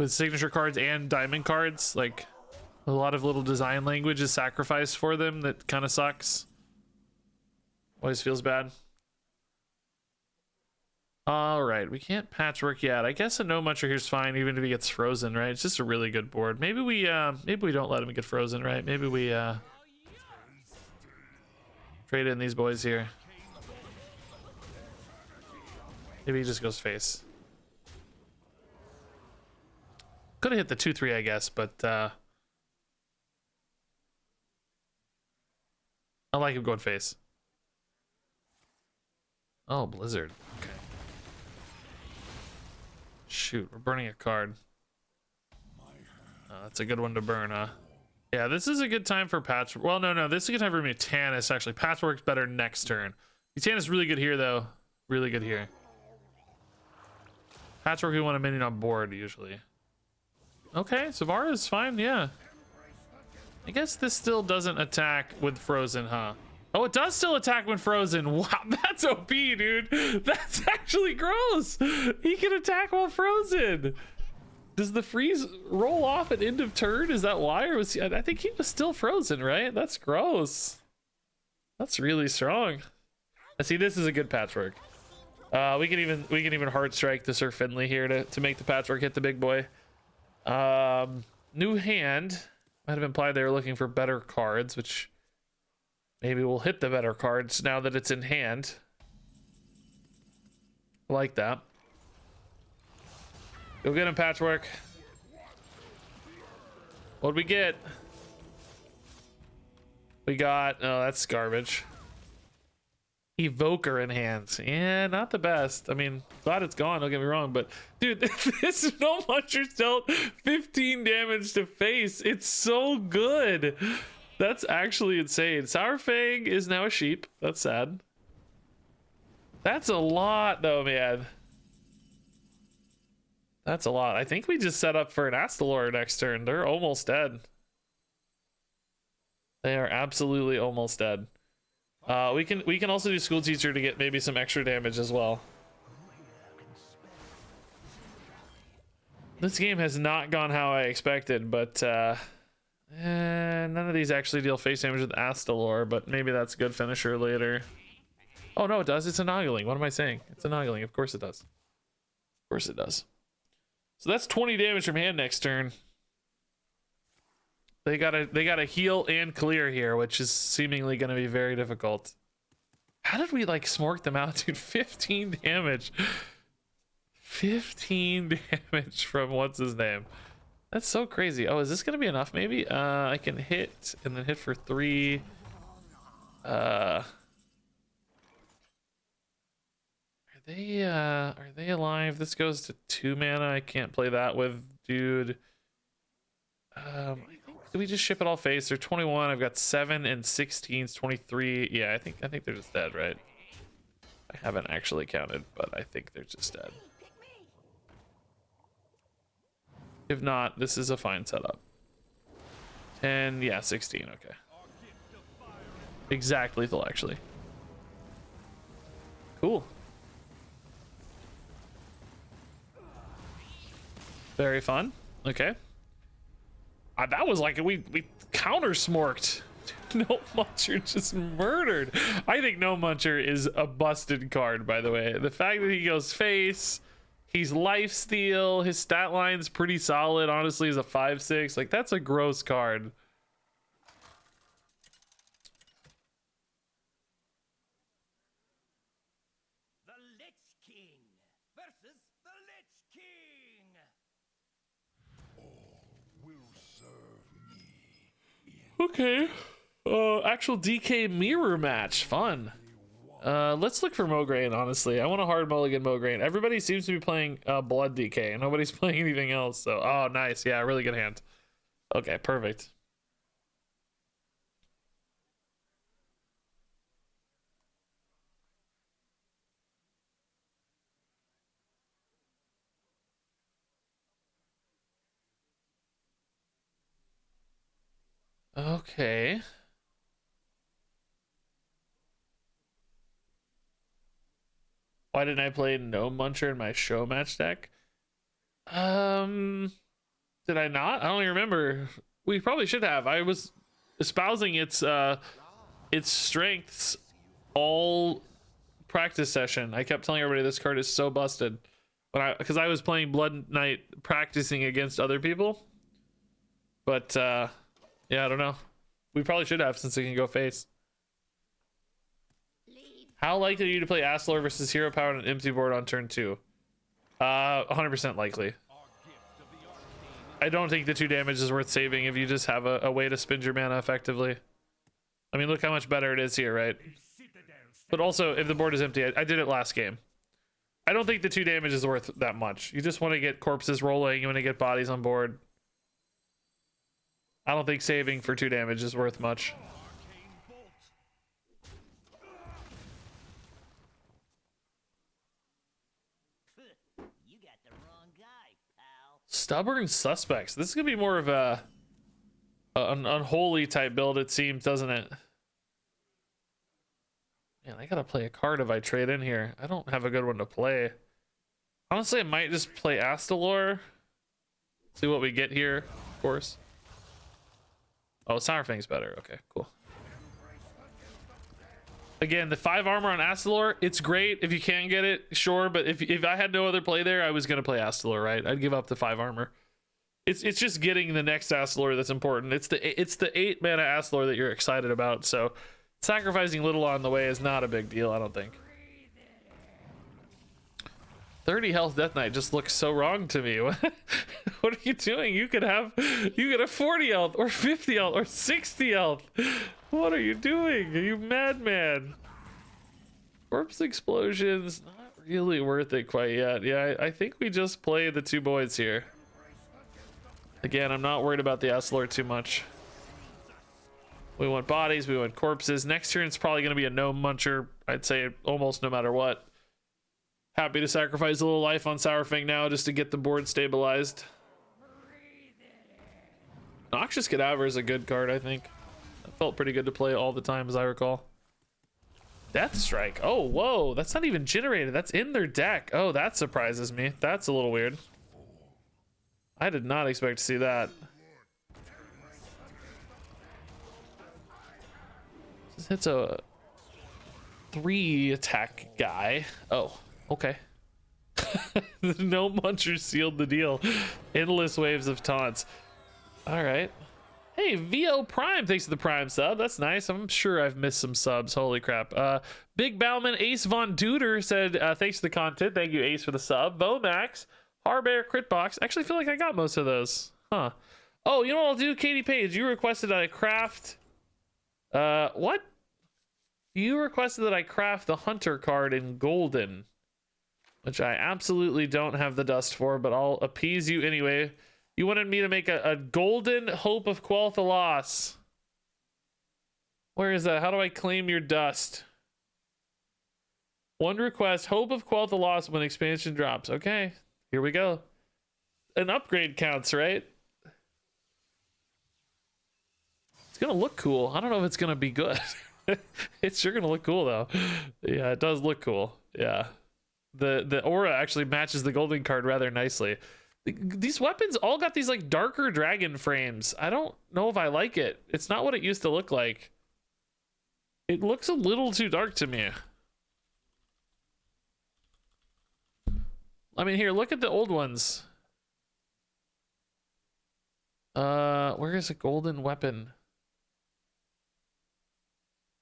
signature cards and diamond cards. Like, a lot of little design language is sacrificed for them that kind of sucks. Always feels bad. All right, we can't patchwork yet. I guess a no muncher here's fine, even if he gets frozen, right? It's just a really good board. Maybe we don't let him get frozen, right? Maybe we trade in these boys here. Maybe he just goes face. Could have hit the 2/3, I guess, but I like him going face. Oh, Blizzard. Okay. Shoot, we're burning a card. That's a good one to burn, huh? Yeah, this is a good time for patch. Well, no, this is a good time for Mutanus, actually. Patchwork's better next turn. Mutanus is really good here, though. Really good here. Patchwork, we want a minion on board, usually. Okay, Savara is fine, yeah. I guess this still doesn't attack with frozen, huh? Oh, it does still attack when frozen. Wow, that's OP, dude. That's actually gross. He can attack while frozen. Does the freeze roll off at end of turn? Is that why? Or was he, I think he was still frozen, right? That's gross. That's really strong. I see, this is a good patchwork. We can even hard strike the Sir Finley here to make the patchwork hit the big boy. New hand. Might have implied they were looking for better cards, which maybe we'll hit the better cards now that it's in hand. I like that. Go get him, Patchwork. What'd we get? We got, oh, that's garbage. Evoker in hands. Yeah, not the best. I mean, glad it's gone, don't get me wrong, but dude, this no muncher dealt 15 damage to face. It's so good. That's actually insane. Sour Fang is now a sheep. That's sad. That's a lot though, man. That's a lot. I think we just set up for an Astalor next turn. They're almost dead. They are absolutely almost dead. We can also do School Teacher to get maybe some extra damage as well. This game has not gone how I expected, but none of these actually deal face damage with Astalor, but maybe that's a good finisher later. Oh no, it does. It's a Noggling. What am I saying? It's a Noggling. Of course it does. Of course it does. So that's 20 damage from hand next turn. They gotta heal and clear here, which is seemingly gonna be very difficult. How did we like smork them out, dude? 15 damage. 15 damage from what's his name. That's so crazy. Oh, is this gonna be enough? Maybe I can hit and then hit for 3. Are they alive? This goes to 2 mana. I can't play that with dude. I think, did we just ship it all face? They're 21. I've got 7 and 16s, 23. Yeah, I think they're just dead, right? I haven't actually counted, but I think they're just dead. If not, this is a fine setup. 10, yeah, 16. Okay. Exact lethal, actually. Cool. Very fun. Okay. That was like we counter smorked. No Muncher just murdered. I think No Muncher is a busted card, by the way. The fact that he goes face, he's lifesteal, his stat line's pretty solid. Honestly, he's a 5/6. Like, that's a gross card. The Lich King versus the Lich King. Okay. Actual DK mirror match. Fun. Let's look for Mograine, honestly. I want a hard mulligan Mograine. Everybody seems to be playing blood DK. Nobody's playing anything else. So, oh, nice. Yeah, really good hand. Okay, perfect. Okay. Why didn't I play No Muncher in my show match deck? Did I not? I don't even remember. We probably should have. I was espousing its strengths all practice session. I kept telling everybody this card is so busted. Because I was playing Blood Knight practicing against other people. But yeah, I don't know. We probably should have, since it can go face. How likely are you to play Astalor versus Hero Power on an empty board on turn 2? 100% likely. I don't think the 2 damage is worth saving if you just have a way to spend your mana effectively. I mean, look how much better it is here, right? But also, if the board is empty, I did it last game. I don't think the 2 damage is worth that much. You just want to get corpses rolling. You want to get bodies on board. I don't think saving for 2 damage is worth much. You got the wrong guy, pal. Stubborn Suspects. This is gonna be more of an unholy type build, it seems, doesn't it? Man, I gotta play a card if I trade in here. I don't have a good one to play. Honestly, I might just play Astalor. See what we get here, of course. Oh, Sour Fang's better. Okay, cool. Again, the 5 armor on Astalor, it's great if you can get it, sure. But if I had no other play there, I was gonna play Astalor, right? I'd give up the 5 armor. It's just getting the next Astalor that's important. It's the 8 mana Astalor that you're excited about. So sacrificing little on the way is not a big deal, I don't think. 30 health Death Knight just looks so wrong to me. What are you doing? You could have 40 health or 50 health or 60 health. What are you doing? Are you madman? Corpse explosions, not really worth it quite yet. Yeah, I think we just play the two boys here. Again, I'm not worried about the S-Lord too much. We want bodies, we want corpses. Next turn it's probably going to be a no muncher. I'd say almost no matter what. Happy to sacrifice a little life on Sourfang now just to get the board stabilized. Noxious Cadaver is a good card, I think. It felt pretty good to play all the time, as I recall. Death Strike. Oh, whoa. That's not even generated. That's in their deck. Oh, that surprises me. That's a little weird. I did not expect to see that. This hits a 3 attack guy. Oh. Okay. No muncher sealed the deal. Endless waves of taunts. All right. Hey, VO Prime, thanks for the Prime sub. That's nice. I'm sure I've missed some subs. Holy crap. Big Bauman, Ace Von Duder said, thanks for the content. Thank you, Ace, for the sub. Vomax, Harbear, Critbox. Actually, feel like I got most of those. Huh. Oh, you know what I'll do, Katie Page? You requested that I craft... what? You requested that I craft the Hunter card in Golden, which I absolutely don't have the dust for, but I'll appease you anyway. You wanted me to make a golden Hope of Quel'Thalas. Where is that? How do I claim your dust? One request, Hope of Quel'Thalas when expansion drops. Okay, here we go. An upgrade counts, right? It's gonna look cool. I don't know if it's gonna be good. It's sure gonna look cool though. Yeah, it does look cool. Yeah. The aura actually matches the golden card rather nicely. These weapons all got these like darker dragon frames. I don't know if I like it. It's not what it used to look like. It looks a little too dark to me. I mean, here, look at the old ones. Where is a golden weapon?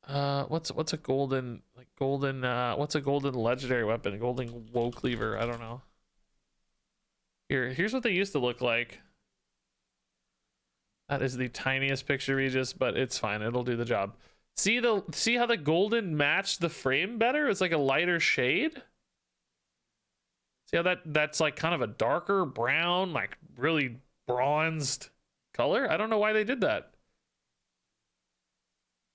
What's a golden what's a golden legendary weapon? Golden woe cleaver, I don't know. Here's what they used to look like. That is the tiniest picture, Regis, but it's fine. It'll do the job. See how the golden matched the frame better? It's like a lighter shade. See how that's like kind of a darker brown, like really bronzed color? I don't know why they did that.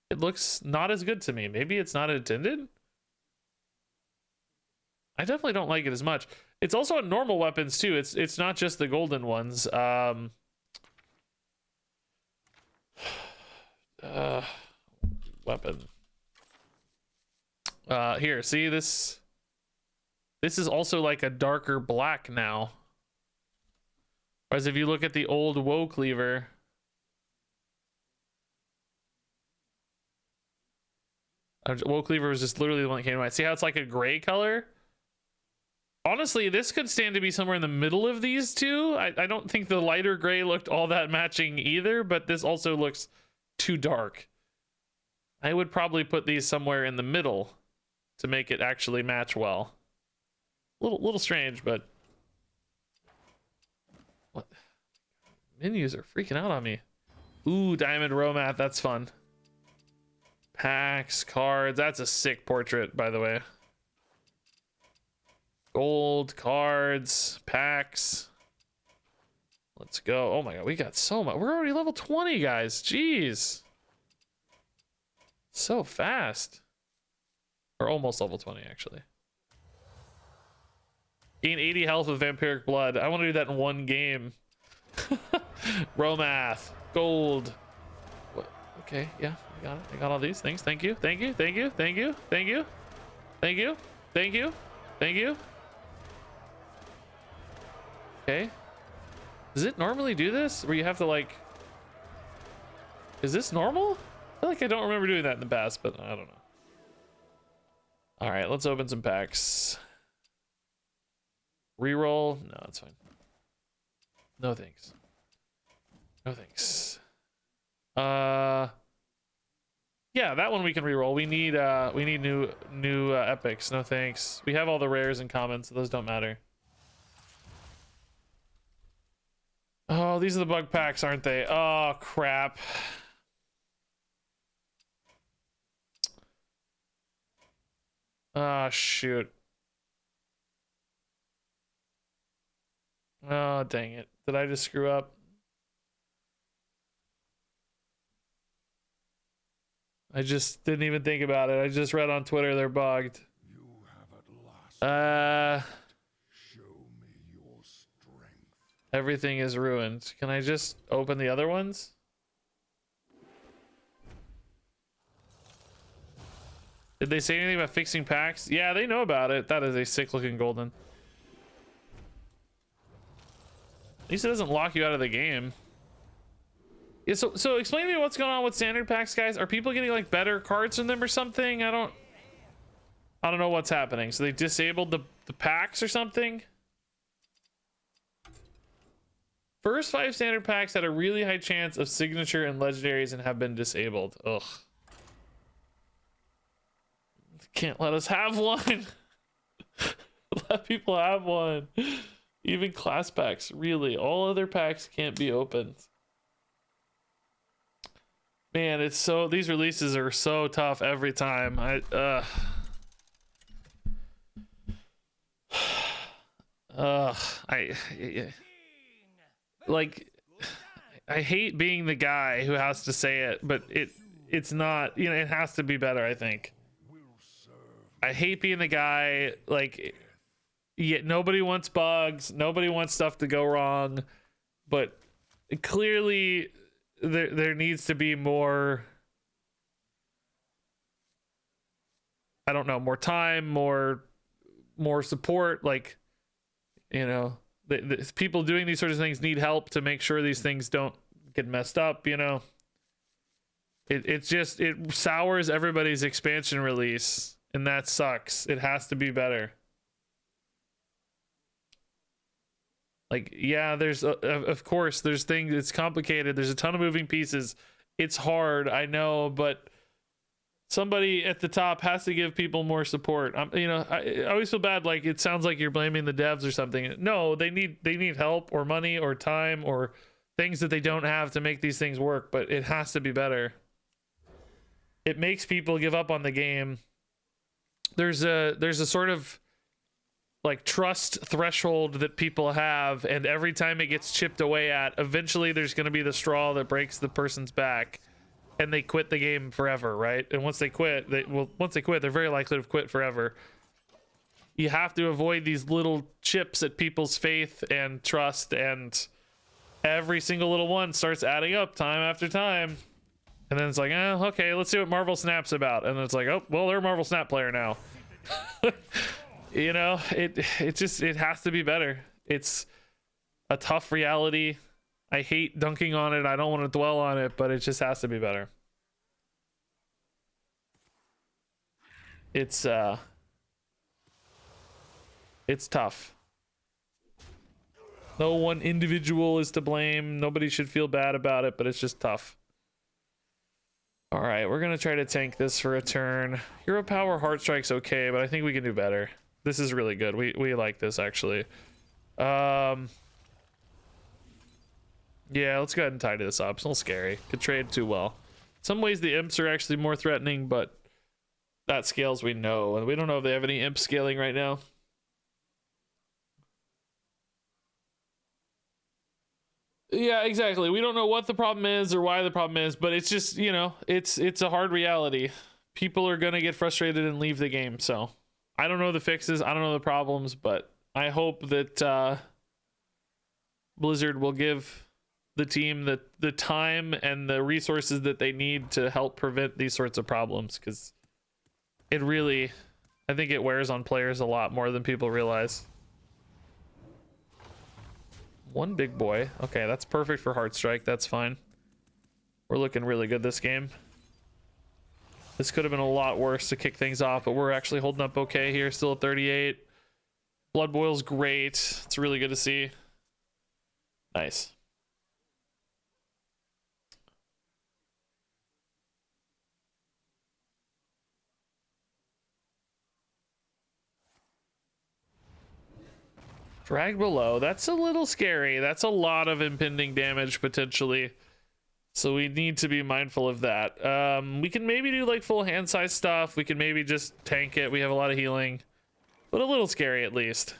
It looks not as good to me. Maybe it's not intended. I definitely don't like it as much. It's also on normal weapons too. It's not just the golden ones. Weapon. Here, see this? This is also like a darker black now. Whereas if you look at the old woe cleaver, woe cleaver was just literally the one that came to mind. See how it's like a gray color? Honestly, this could stand to be somewhere in the middle of these two. I don't think the lighter gray looked all that matching either, but this also looks too dark. I would probably put these somewhere in the middle to make it actually match well. Little strange, but what? Menus are freaking out on me. Ooh, Diamond Romath, that's fun. Packs, cards, that's a sick portrait, by the way. Gold, cards, packs. Let's go. Oh my god, we got so much. We're already level 20, guys. Jeez. So fast. Or almost level 20, actually. Gain 80 health with Vampiric Blood. I want to do that in one game. Romath. Gold. What? Okay, yeah, I got it. I got all these things. Thank you. Thank you. Thank you. Thank you. Thank you. Thank you. Thank you. Thank you. Okay. Does it normally do this? Where you have to like... Is this normal? I feel like I don't remember doing that in the past, but I don't know. Alright, let's open some packs. Reroll? No, that's fine. No thanks. No thanks. Yeah, that one we can reroll. We need new epics. No thanks. We have all the rares and commons, so those don't matter. Oh, these are the bug packs, aren't they? Oh, crap. Oh, shoot. Oh, dang it. Did I just screw up? I just didn't even think about it. I just read on Twitter they're bugged. You have at last show me your strength. Everything is ruined. Can I just open the other ones? Did they say anything about fixing packs? Yeah, they know about it. That is a sick looking golden. At least it doesn't lock you out of the game. Yeah, so explain to me what's going on with standard packs, guys. Are people getting like better cards in them or something? I don't know what's happening. So they disabled the packs or something? First 5 standard packs had a really high chance of signature and legendaries and have been disabled. Ugh. Can't let us have one. Let people have one. Even class packs, really. All other packs can't be opened. Man, it's so, these releases are so tough every time. Like, I hate being the guy who has to say it, but it's not, you know, it has to be better, I think. I hate being the guy, like, yeah, nobody wants bugs, nobody wants stuff to go wrong, but clearly there needs to be more, I don't know, more time, more support. Like, you know, the people doing these sorts of things need help to make sure these things don't get messed up, you know. It sours everybody's expansion release, and that sucks. It has to be better. Like, yeah, there's of course there's things, it's complicated, there's a ton of moving pieces, it's hard, I know, but somebody at the top has to give people more support. You know, I always feel bad, like it sounds like you're blaming the devs or something. No, they need help or money or time or things that they don't have to make these things work, but it has to be better. It makes people give up on the game. There's a sort of like trust threshold that people have, and every time it gets chipped away at, eventually there's going to be the straw that breaks the person's back and they quit the game forever, right? And once they quit, they're very likely to quit forever. You have to avoid these little chips at people's faith and trust, and every single little one starts adding up time after time. And then it's like, okay, let's see what Marvel Snap's about. And it's like, oh, well, they're a Marvel Snap player now. You know, it has to be better. It's a tough reality. I hate dunking on it. I don't want to dwell on it, but it just has to be better. It's tough. No one individual is to blame. Nobody should feel bad about it, but it's just tough. All right, we're gonna try to tank this for a turn. Hero Power Heart Strike's okay, but I think we can do better. This is really good. We like this actually. Yeah, let's go ahead and tidy this up. It's a little scary. Could trade too well. In some ways the imps are actually more threatening, but that scales we know, and we don't know if they have any imp scaling right now. Yeah, exactly. We don't know what the problem is or why the problem is, but it's just, you know, it's a hard reality. People are gonna get frustrated and leave the game. So I don't know the fixes, I don't know the problems, but I hope that Blizzard will give the team the time and the resources that they need to help prevent these sorts of problems, because it really, I think it wears on players a lot more than people realize. One big boy. Okay, that's perfect for Heart Strike. That's fine. We're looking really good this game. This could have been a lot worse to kick things off, but we're actually holding up okay here. Still at 38. Blood Boil's great. It's really good to see. Nice. Drag below. That's a little scary. That's a lot of impending damage potentially. So we need to be mindful of that. We can maybe do like full hand size stuff. We can maybe just tank it. We have a lot of healing, but a little scary at least.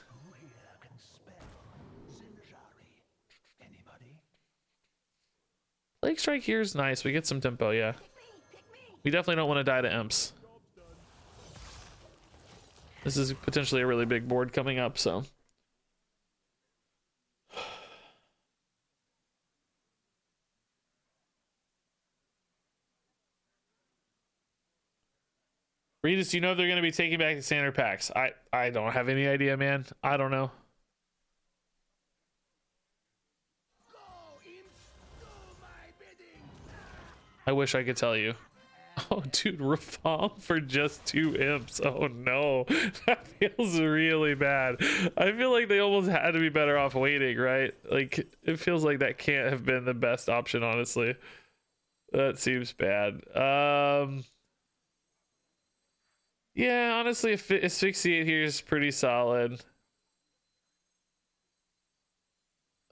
Plague Strike here is nice. We get some tempo, yeah. We definitely don't want to die to imps. This is potentially a really big board coming up, so. Regis, do you know if they're going to be taking back the standard packs? I don't have any idea, man. I don't know. I wish I could tell you. Oh, dude, reform for just 2 imps. Oh, no. That feels really bad. I feel like they almost had to be better off waiting, right? Like, it feels like that can't have been the best option, honestly. That seems bad. Yeah, honestly, asphyxiate here is pretty solid.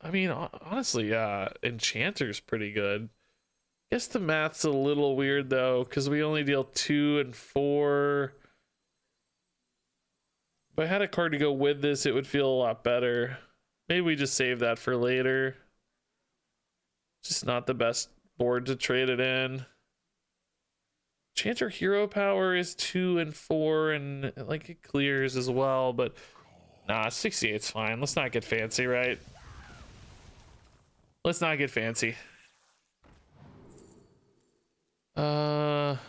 I mean, honestly, Enchanter's pretty good. Guess the math's a little weird though, because we only deal 2 and 4. If I had a card to go with this, it would feel a lot better. Maybe we just save that for later. Just not the best board to trade it in. Enchanter hero power is 2 and 4, and like it clears as well, but nah, 68's fine. Let's not get fancy, right? Let's not get fancy. Better.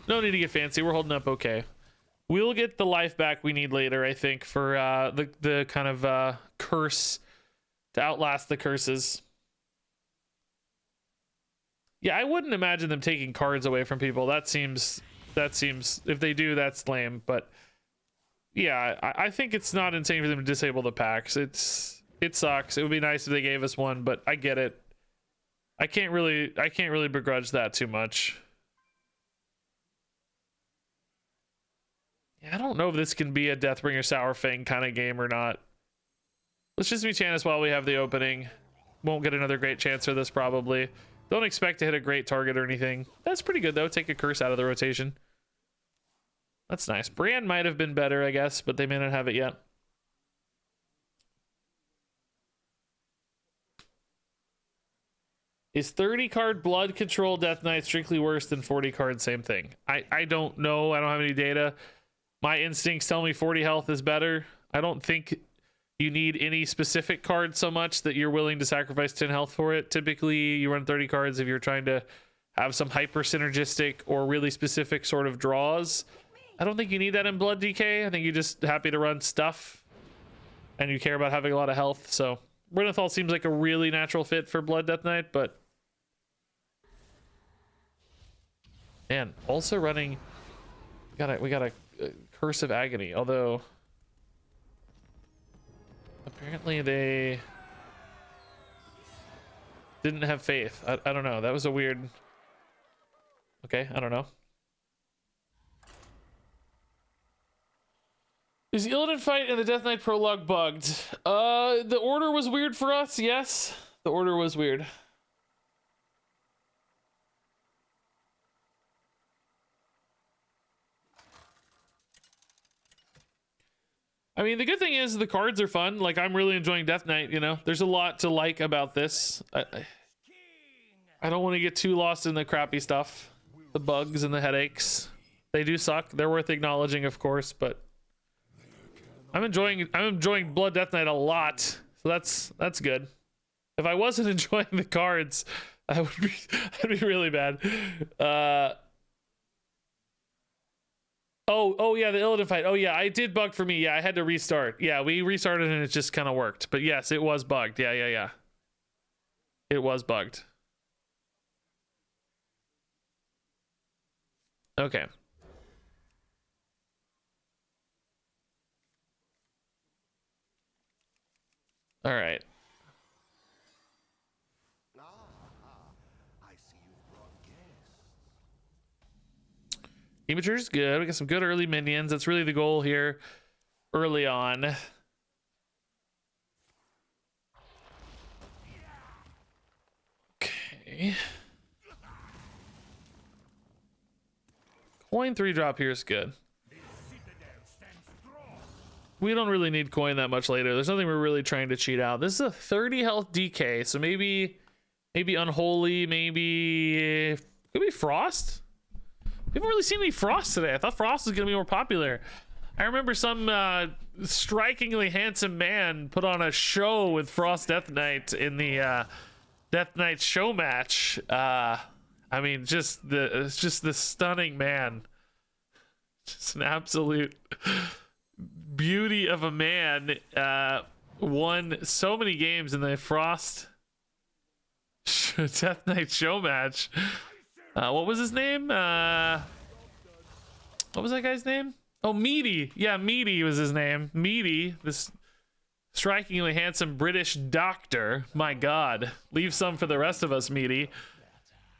No need to get fancy. We're holding up okay. We'll get the life back we need later, I think, for the kind of curse to outlast the curses. Yeah, I wouldn't imagine them taking cards away from people. That seems if they do, that's lame. But yeah, I think it's not insane for them to disable the packs. It sucks. It would be nice if they gave us one, but I get it. I can't really begrudge that too much. Yeah, I don't know if this can be a Deathbringer Sourfang kind of game or not. Let's just be Channis while we have the opening. Won't get another great chance for this probably. Don't expect to hit a great target or anything. That's pretty good though. Take a curse out of the rotation. That's nice. Brand might have been better, I guess, but they may not have it yet. Is 30 card Blood Control Death Knight strictly worse than 40 card same thing? I don't know. I don't have any data. My instincts tell me 40 health is better. I don't think you need any specific card so much that you're willing to sacrifice 10 health for it. Typically, you run 30 cards if you're trying to have some hyper synergistic or really specific sort of draws. I don't think you need that in Blood DK. I think you're just happy to run stuff and you care about having a lot of health. So Renathal seems like a really natural fit for Blood Death Knight, but man, also running, we got a Curse of Agony, although apparently they didn't have faith. I don't know. That was a weird. Okay, I don't know. Is the Illidan fight and the Death Knight prologue bugged? The order was weird for us, yes. The order was weird. I mean, the good thing is the cards are fun. Like, I'm really enjoying Death Knight, you know? There's a lot to like about this. I don't want to get too lost in the crappy stuff. The bugs and the headaches. They do suck. They're worth acknowledging, of course, but I'm enjoying Blood Death Knight a lot. So that's good. If I wasn't enjoying the cards, that'd be really bad. Oh yeah, the Illidan fight. Oh yeah, it did bug for me. Yeah, I had to restart. Yeah, we restarted and it just kind of worked. But yes, it was bugged. Yeah. It was bugged. Okay. All right. I see you've brought Hematuri's good. We got some good early minions. That's really the goal here early on. Okay. Coin 3-drop here is good. We don't really need coin that much later. There's nothing we're really trying to cheat out. This is a 30 health DK, so maybe Unholy, maybe could be Frost. We haven't really seen any Frost today. I thought Frost was gonna be more popular. I remember some strikingly handsome man put on a show with Frost Death Knight in the Death Knight show match. I mean, just the stunning man. Just an absolute beauty of a man. Won so many games in the Frost Death Knight show match. What was his name? What was that guy's name? Oh, Meaty. Yeah, Meaty was his name. Meaty, this strikingly handsome British doctor. My God, leave some for the rest of us, Meaty.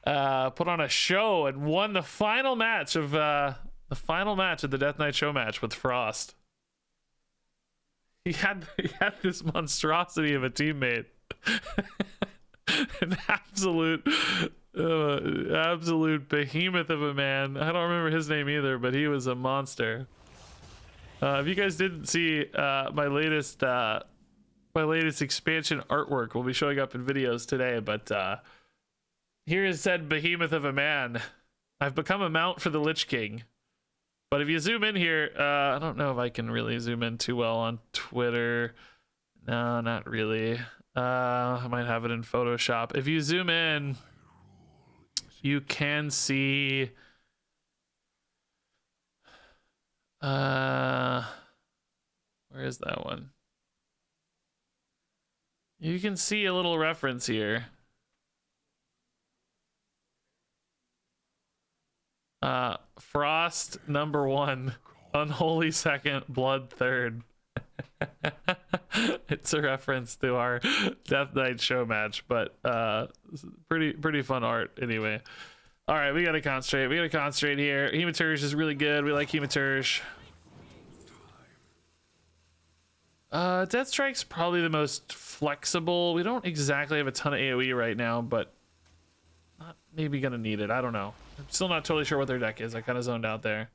Put on a show and won the final match of the Death Knight show match with Frost. He had this monstrosity of a teammate. An absolute behemoth of a man. I don't remember his name either, but he was a monster. If you guys didn't see my latest expansion artwork, will be showing up in videos today, but here is said behemoth of a man. I've become a mount for the Lich King. But if you zoom in here, I don't know if I can really zoom in too well on Twitter. No, not really. I might have it in Photoshop. If you zoom in, you can see where is that one? You can see a little reference here. Frost number 1, Unholy 2nd, Blood 3rd. It's a reference to our Death Knight show match, but pretty fun art anyway. All right, we gotta concentrate here. Hematurge is really good. We like Hematurge. Death Strike's probably the most flexible. We don't exactly have a ton of AoE right now, but not maybe gonna need it. I don't know. I'm still not totally sure what their deck is. I kind of zoned out there.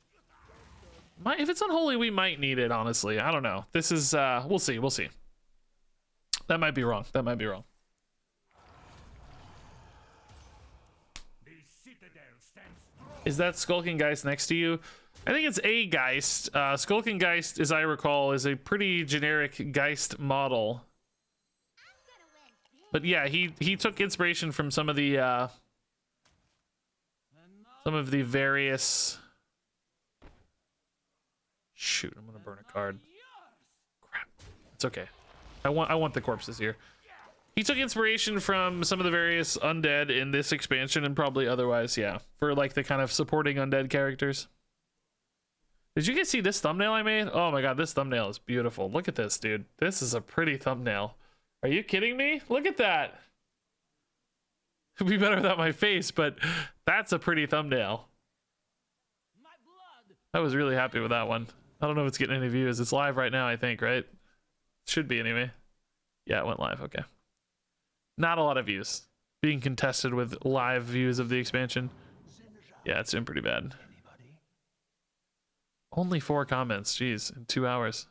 If it's Unholy, we might need it, honestly. I don't know. This is, we'll see. That might be wrong. Is that Skulking Geist next to you? I think it's a Geist. Skulking Geist, as I recall, is a pretty generic Geist model. But yeah, he took inspiration from some of the various... Shoot, I'm gonna burn a card. Crap. It's okay. I want the corpses here. He took inspiration from some of the various undead in this expansion and probably otherwise, yeah. For like the kind of supporting undead characters. Did you guys see this thumbnail I made? Oh my god, this thumbnail is beautiful. Look at this, dude. This is a pretty thumbnail. Are you kidding me? Look at that. It'd be better without my face, but that's a pretty thumbnail. I was really happy with that one. I don't know if it's getting any views. It's live right now, I think, right? It should be anyway. Yeah, it went live. Okay. Not a lot of views. Being contested with live views of the expansion. Yeah, it's doing pretty bad. Only 4 comments. Jeez, in 2 hours.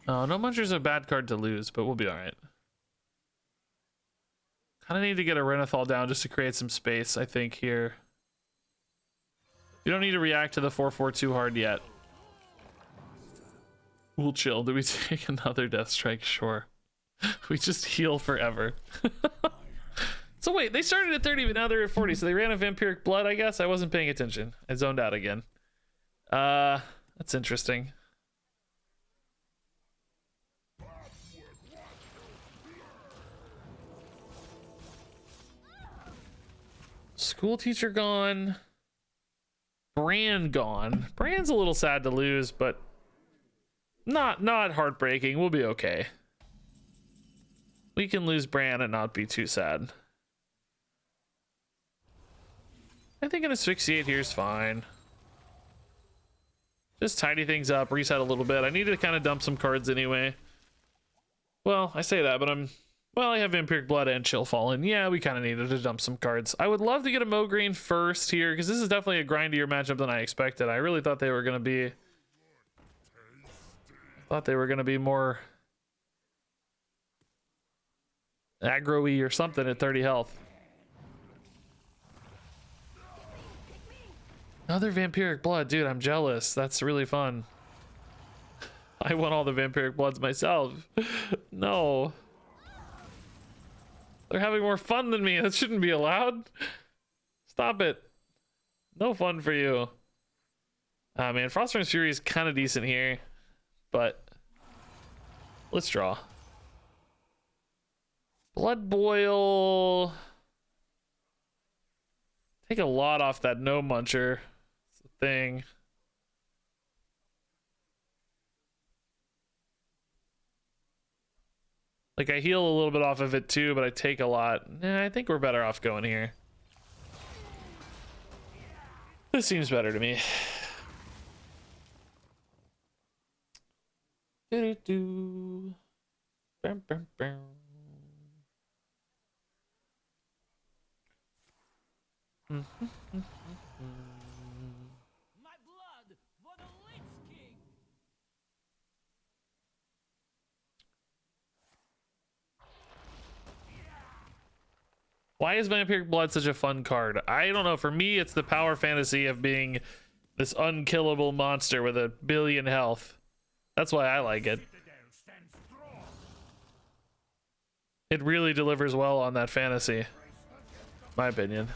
Oh, No Muncher's a bad card to lose, but we'll be alright. Kind of need to get a Renathal down just to create some space, I think, here. You don't need to react to the 4/4 too hard yet. We'll chill. Do we take another Death Strike? Sure. We just heal forever. So wait, they started at 30, but now they're at 40. So they ran a Vampiric Blood, I guess? I wasn't paying attention. I zoned out again. That's interesting. School teacher gone. Brand gone. Brand's a little sad to lose, but not heartbreaking. We'll be okay. We can lose Bran and not be too sad. I think an asphyxiate here is fine. Just tidy things up, reset a little bit. I need to kind of dump some cards anyway. Well, I say that, but well, I have Vampiric Blood and Chill Fallen. Yeah, we kind of needed to dump some cards. I would love to get a Mograine first here, because this is definitely a grindier matchup than I expected. I really thought they were going to be... I thought they were going to be more... aggro-y or something at 30 health. Another Vampiric Blood. Dude, I'm jealous. That's really fun. I want all the Vampiric Bloods myself. No. They're having more fun than me. That shouldn't be allowed. Stop it. No fun for you. Man, Frostburn's Fury is kind of decent here, but let's draw. Blood Boil. Take a lot off that No Muncher. It's the thing. Like, I heal a little bit off of it too, but I take a lot. I think we're better off going here. This seems better to me. Do-do-do. Bam, bam, bam. My blood for the Lich King. Why is Vampiric Blood such a fun card? I don't know. For me, it's the power fantasy of being this unkillable monster with 1 billion health. That's why I like it. It really delivers well on that fantasy, my opinion.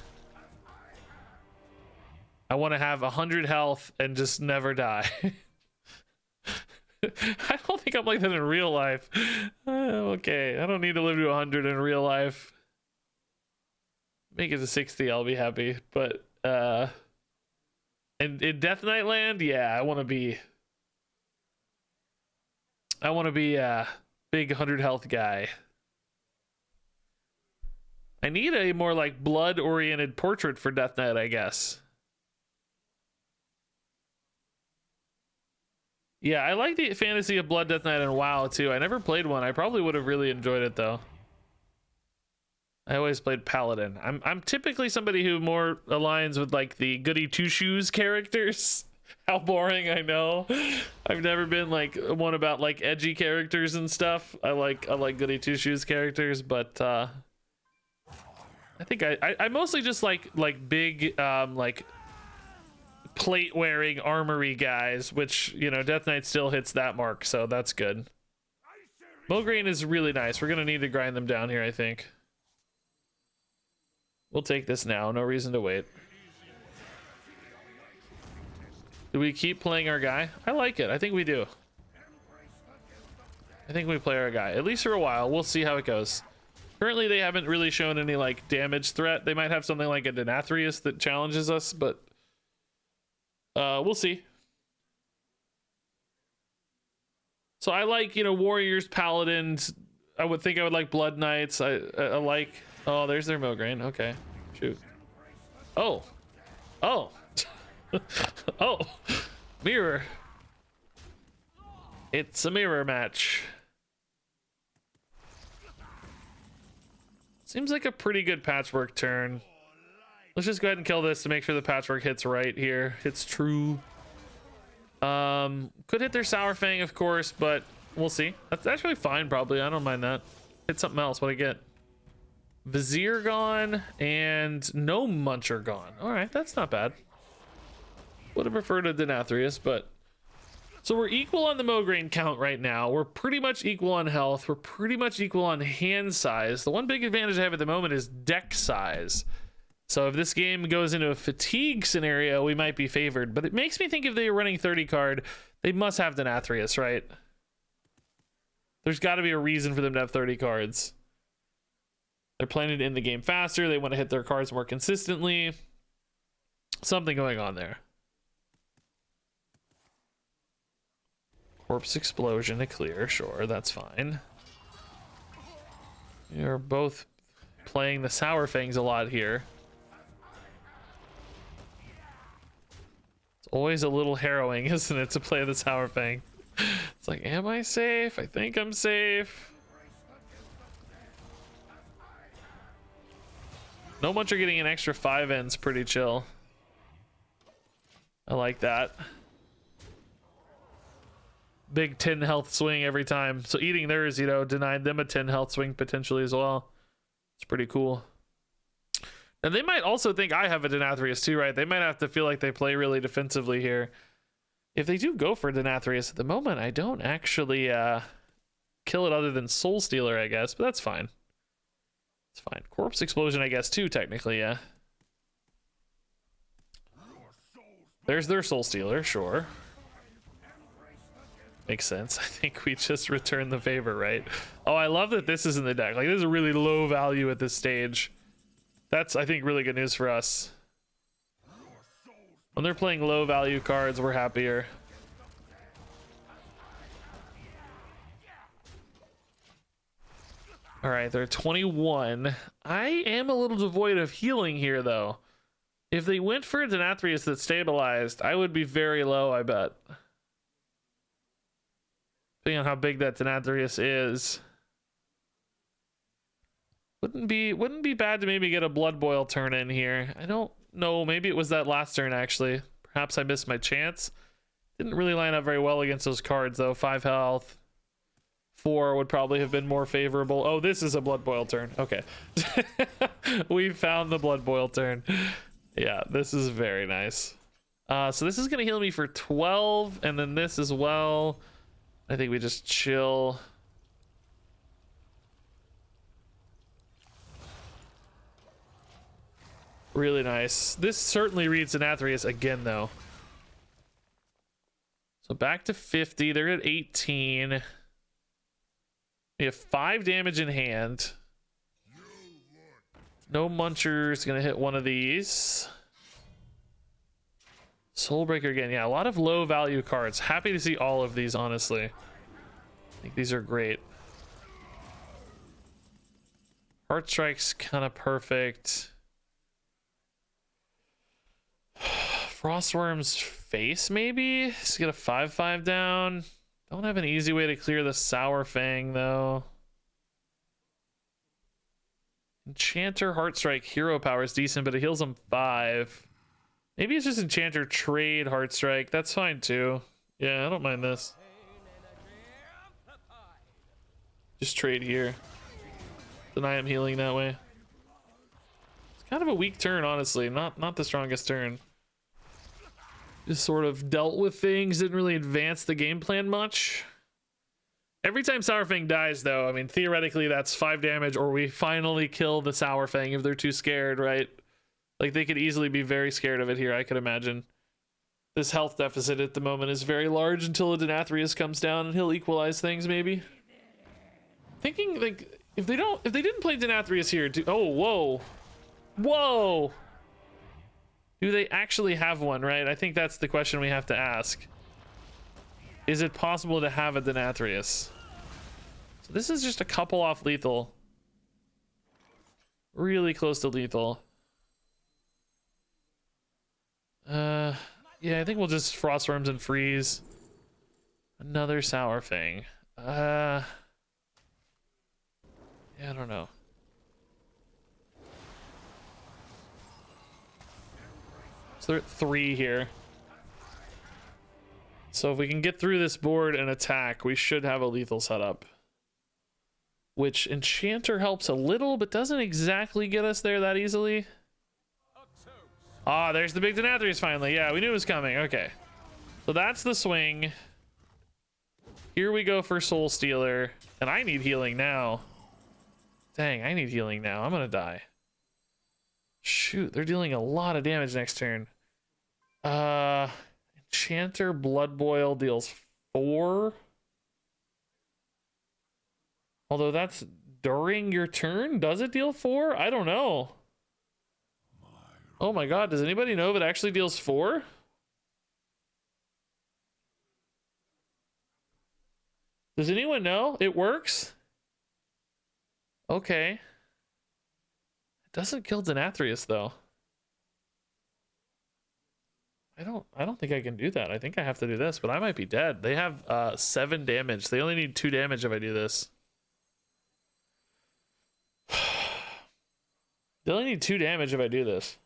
I want to have 100 health and just never die. I don't think I'm like that in real life. Okay, I don't need to live to 100 in real life. Make it to 60, I'll be happy. But in Death Knight land, yeah, I want to be a big 100 health guy. I need a more like blood oriented portrait for Death Knight, I guess. Yeah, I like the fantasy of Blood Death Knight and WoW too. I never played one. I probably would have really enjoyed it though. I always played Paladin. I'm typically somebody who more aligns with like the goody two shoes characters. How boring, I know. I've never been like one about like edgy characters and stuff. I like goody two shoes characters, but I think I mostly just like big like plate wearing armory guys, which, you know, Death Knight still hits that mark, so that's good. Mograine is really nice. We're gonna need to grind them down here, I think. We'll take this now, no reason to wait. Do we keep playing our guy? I like it. I think we do. I think we play our guy, at least for a while. We'll see how it goes. Currently they haven't really shown any like damage threat. They might have something like a Denathrius that challenges us, but we'll see. So I like, you know, warriors, paladins. I would think I would like blood knights. I like. Oh, there's their Mograine. Okay, shoot. Oh, oh, oh, mirror. It's a mirror match. Seems like a pretty good patchwork turn. Let's just go ahead and kill this to make sure the patchwork hits right here. Hits true. Could hit their Sour Fang, of course, but we'll see. That's actually fine, probably. I don't mind that. Hit something else. What do I get? Vizier gone and no Muncher gone. All right, that's not bad. Would have preferred a Denathrius, but... So we're equal on the Mograine count right now. We're pretty much equal on health. We're pretty much equal on hand size. The one big advantage I have at the moment is deck size. So if this game goes into a fatigue scenario, we might be favored. But it makes me think if they were running 30 card, they must have Denathrius, right? There's got to be a reason for them to have 30 cards. They're planning to end the game faster. They want to hit their cards more consistently. Something going on there. Corpse Explosion to clear. Sure, that's fine. You're both playing the Sour Fangs a lot here. It's always a little harrowing, isn't it, to play the Sour Fang? It's like, am I safe? I think I'm safe. No Muncher getting an extra 5 ends, pretty chill. I like that. Big 10 health swing every time. So eating theirs, you know, denied them a 10 health swing potentially as well. It's pretty cool. And they might also think I have a Denathrius too, right? They might have to feel like they play really defensively here. If they do go for Denathrius at the moment, I don't actually kill it other than Soul Stealer, I guess, but that's fine. It's fine. Corpse Explosion, I guess, too, technically, yeah. There's their Soul Stealer, sure. Makes sense. I think we just return the favor, right? Oh, I love that this is in the deck. Like, this is a really low value at this stage. That's, I think, really good news for us. When they're playing low value cards, we're happier. All right, they're 21. I am a little devoid of healing here, though. If they went for a Denathrius that stabilized, I would be very low, I bet. Depending on how big that Denathrius is. Wouldn't be bad to maybe get a Blood Boil turn in here. I don't know, maybe it was that last turn, actually. Perhaps I missed my chance. Didn't really line up very well against those cards, though. 5 health. 4 would probably have been more favorable. Oh, this is a Blood Boil turn. Okay. We found the Blood Boil turn. Yeah, this is very nice. So this is going to heal me for 12, and then this as well. I think we just chill. Really nice. This certainly reads Denathrius again, though. So back to 50. They're at 18. We have 5 damage in hand. No Muncher is going to hit one of these. Soulbreaker again. Yeah, a lot of low value cards. Happy to see all of these, honestly. I think these are great. Heart Strike's kind of perfect. Frostworm's Face, maybe? Let's get a 5/5 down. Don't have an easy way to clear the Sour Fang, though. Enchanter Heartstrike Hero Power is decent, but it heals him 5. Maybe it's just Enchanter Trade Heartstrike. That's fine, too. Yeah, I don't mind this. Just trade here. Deny him healing that way. It's kind of a weak turn, honestly. Not the strongest turn. Just sort of dealt with things, didn't really advance the game plan much. Every time Sour Fang dies, though, I mean, theoretically, that's 5 damage, or we finally kill the Sour Fang if they're too scared, right? Like, they could easily be very scared of it here, I could imagine. This health deficit at the moment is very large until a Denathrius comes down and he'll equalize things, maybe. Thinking, like, if they didn't play Denathrius here, oh, whoa. Whoa! Do they actually have one, right? I think that's the question we have to ask. Is it possible to have a Denathrius? So this is just a couple off lethal. Really close to lethal. Yeah, I think we'll just Frostworms and freeze. Another Sour Fang. Yeah, I don't know. So they're at 3 here. So if we can get through this board and attack, we should have a lethal setup. Which Enchanter helps a little, but doesn't exactly get us there that easily. Ah, there's the big Denathrius finally. Yeah, we knew it was coming. Okay. So that's the swing. Here we go for Soul Stealer. And I need healing now. Dang, I need healing now. I'm gonna die. Shoot, they're dealing a lot of damage next turn. Enchanter Blood Boil deals 4. Although that's during your turn. Does it deal 4? I don't know. Oh my god, does anybody know if it actually deals 4? Does anyone know? It works? Okay. It doesn't kill Denathrius though. I don't think I can do that. I think I have to do this, but I might be dead. They have 7 damage. They only need 2 damage if I do this. They only need 2 damage if I do this.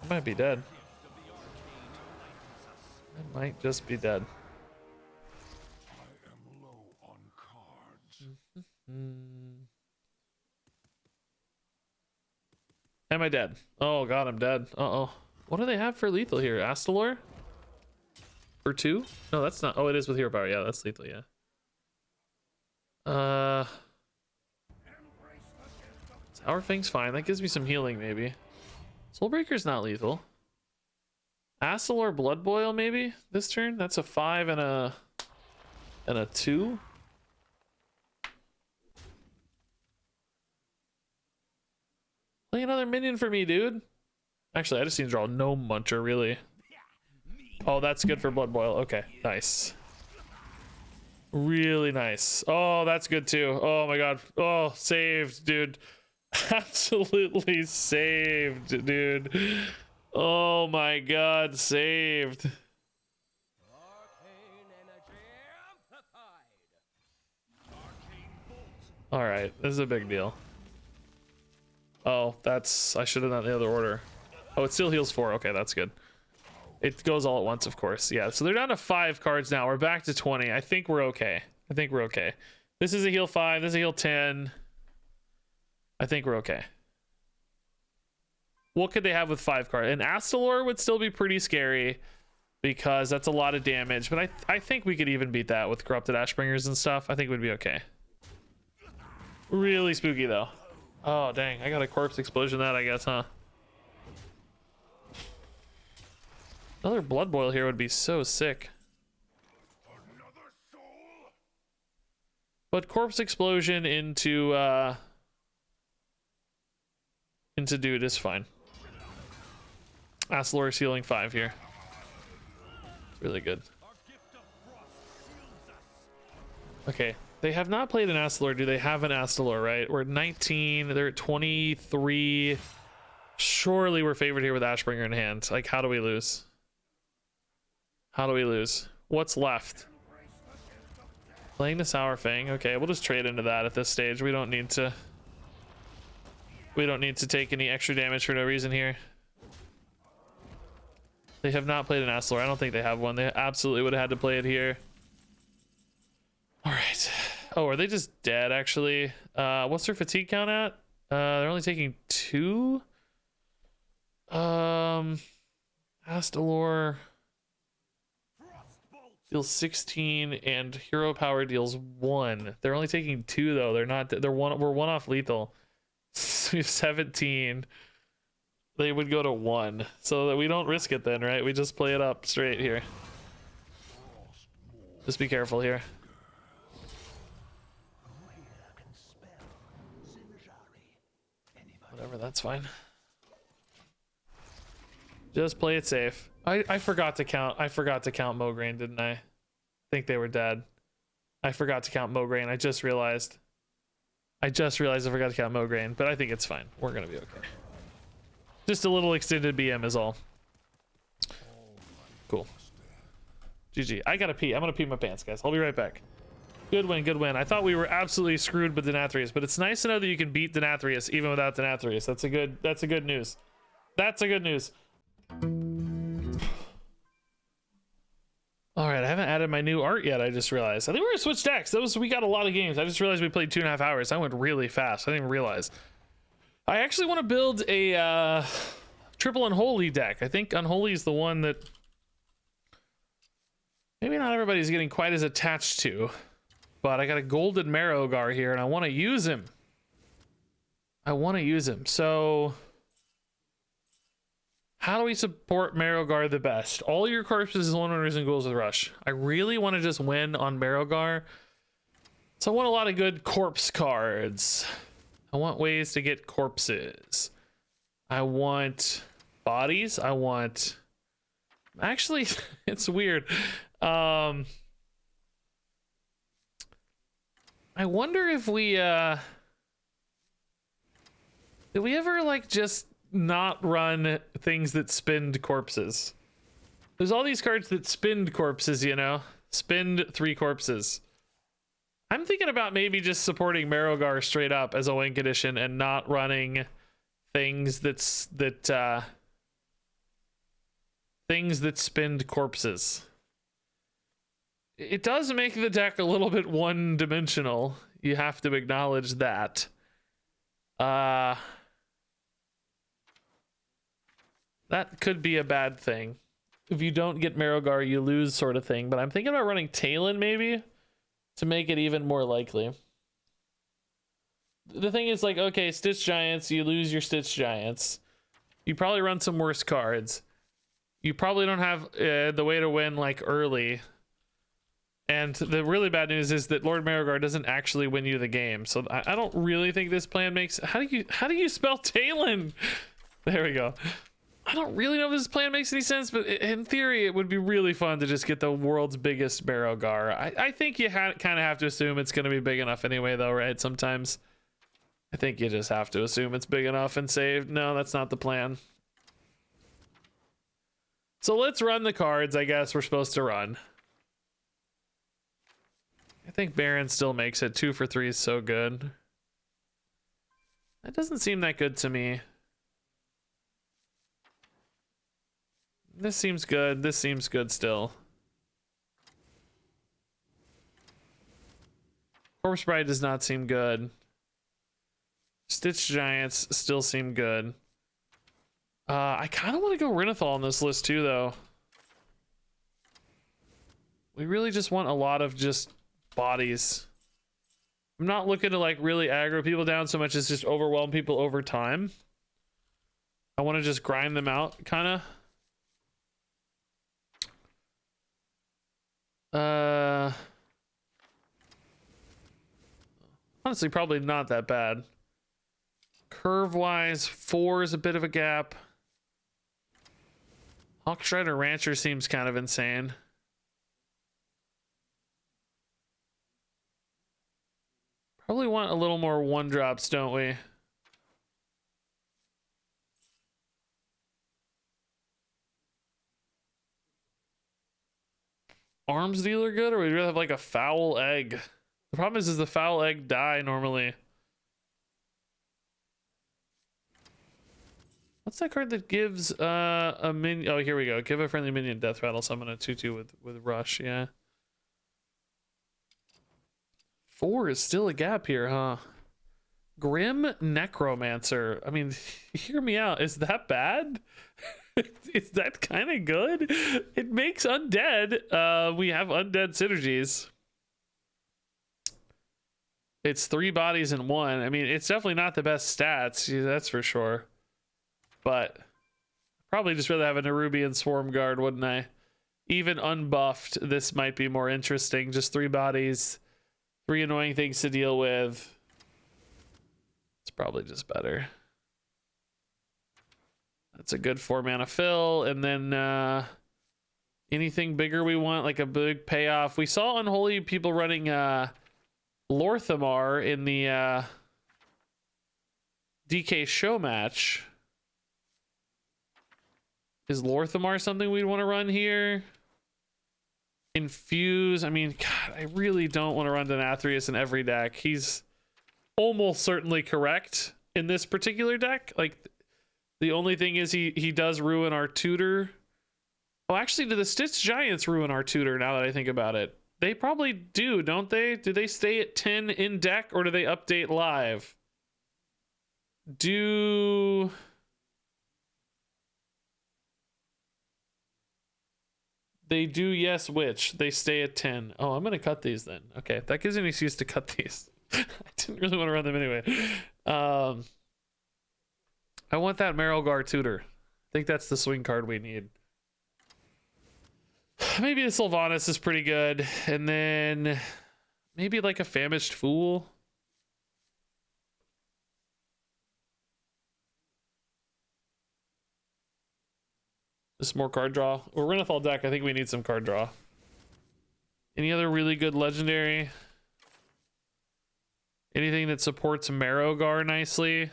I might be dead. I might just be dead. I am low on cards. Am I dead? Oh god, I'm dead. Uh-oh. What do they have for lethal here? Astalor? For 2? No, that's not. Oh, it is with hero power. Yeah, that's lethal, yeah. Sour Fang's fine. That gives me some healing, maybe. Soulbreaker's not lethal. Astalor Blood Boil, maybe? This turn? That's a 5 and a 2. Play another minion for me, dude. Actually, I just need to draw no muncher, really. Oh, that's good for Blood Boil. Okay, nice. Really nice. Oh, that's good too. Oh my god. Oh, saved, dude. Absolutely saved, dude. Oh my god, saved. All right, this is a big deal. Oh, that's, I should have done the other order. Oh, it still heals 4. Okay, that's good. It goes all at once, of course. Yeah, so they're down to 5 cards now. We're back to 20. I think we're okay. I think we're okay. This is a heal 5. This is a heal 10. I think we're okay. What could they have with 5 cards? And Astalor would still be pretty scary because that's a lot of damage. But I think we could even beat that with Corrupted Ashbringers and stuff. I think we'd be okay. Really spooky, though. Oh, dang. I got a corpse explosion that, I guess, huh? Another Blood Boil here would be so sick. But corpse explosion into dude is fine. Astalor is healing 5 here. It's really good. Okay, they have not played an Astalor. Do they have an Astalor, right? We're at 19, they're at 23. Surely we're favored here with Ashbringer in hand. Like, how do we lose? How do we lose? What's left? Playing the Sour Fang. Okay, we'll just trade into that at this stage. We don't need to take any extra damage for no reason here. They have not played an Astalor. I don't think they have one. They absolutely would have had to play it here. All right. Oh, are they just dead, actually? What's their fatigue count at? They're only taking 2. Astalor deals 16 and hero power deals 1. They're only taking 2 though. They're not. We're 1 off lethal. We have 17. They would go to 1, so that we don't risk it then, right? We just play it up straight here. Just be careful here. Whatever, that's fine. Just play it safe. I forgot to count. I forgot to count Mograine, didn't I? Think they were dead. I forgot to count Mograine. I just realized I forgot to count Mograine, but I think it's fine. We're gonna be okay. Just a little extended BM is all. Cool. GG. I gotta pee. I'm gonna pee my pants, guys. I'll be right back. Good win, good win. I thought we were absolutely screwed with Denathrius, but it's nice to know that you can beat Denathrius even without Denathrius. That's a good news. That's a good news. All right, I haven't added my new art yet. I just realized. I think we're gonna switch decks. We got a lot of games. I just realized we played 2.5 hours. I went really fast. I didn't even realize. I actually want to build a triple Unholy deck. I think Unholy is the one that maybe not everybody's getting quite as attached to. But I got a Golden Marrowgar here, and I want to use him. So how do we support Marrowgar the best? All your corpses, lone runners, and ghouls with rush. I really want to just win on Marrowgar. So I want a lot of good corpse cards. I want ways to get corpses. I want bodies. I want... Actually, it's weird. I wonder if we did we ever like just not run things that spinned corpses? There's all these cards that spinned corpses, you know? Spinned 3 corpses. I'm thinking about maybe just supporting Marrowgar straight up as a Wink edition and not running things that spinned corpses. It does make the deck a little bit one-dimensional. You have to acknowledge that. That could be a bad thing. If you don't get Marrowgar, you lose, sort of thing. But I'm thinking about running Talon maybe to make it even more likely. The thing is, like, okay, Stitch Giants, you lose your Stitch Giants. You probably run some worse cards. You probably don't have the way to win like early. And the really bad news is that Lord Marrowgar doesn't actually win you the game. So I don't really think this plan makes... How do you spell Talon? There we go. I don't really know if this plan makes any sense, but in theory, it would be really fun to just get the world's biggest Marrowgar. I think you kind of have to assume it's going to be big enough anyway, though, right? Sometimes I think you just have to assume it's big enough and say, no, that's not the plan. So let's run the cards I guess we're supposed to run. I think Baron still makes it. 2 for 3 is so good. That doesn't seem that good to me. This seems good. This seems good still. Corpse Bride does not seem good. Stitch Giants still seem good. I kind of want to go Renathal on this list too, though. We really just want a lot of just bodies. I'm not looking to like really aggro people down so much as just overwhelm people over time. I want to just grind them out, kind of. Honestly, probably not that bad. Curve wise, 4 is a bit of a gap. Hawkstrider Rancher seems kind of insane. Probably want a little more 1-drops, don't we? Arms dealer good, or we'd rather have like a foul egg? The problem is the foul egg die normally. What's that card that gives a minion? Oh, here we go. Give a friendly minion death rattle, summon a 2/2 with rush. Yeah. 4 is still a gap here, huh? Grim Necromancer. I mean, hear me out. Is that bad? Is that kind of good? It makes undead. We have undead synergies. It's 3 bodies in 1. I mean, it's definitely not the best stats. Yeah, that's for sure. But probably just rather have a Nerubian Swarm Guard, wouldn't I? Even unbuffed, this might be more interesting. Just 3 bodies, 3 annoying things to deal with. It's probably just better. That's a good 4-mana fill. And then anything bigger we want, like a big payoff. We saw Unholy people running Lorthamar in the DK show match. Is Lorthamar something we'd want to run here? Infuse. I mean, God, I really don't want to run Denathrius in every deck. He's almost certainly correct in this particular deck. Like, the only thing is he does ruin our tutor. Oh, actually, do the Stitch Giants ruin our tutor now that I think about it? They probably do, don't they? Do they stay at 10 in deck, or do they update live? They do, yes, which they stay at 10. Oh, I'm gonna cut these then. Okay, that gives me an excuse to cut these. I didn't really want to run them anyway. I want that Marrowgar tutor. I think that's the swing card we need. Maybe the Sylvanas is pretty good, and then maybe like a Famished Fool. Just more card draw. We're Renathal deck. I think we need some card draw. Any other really good legendary? Anything that supports Marrowgar nicely.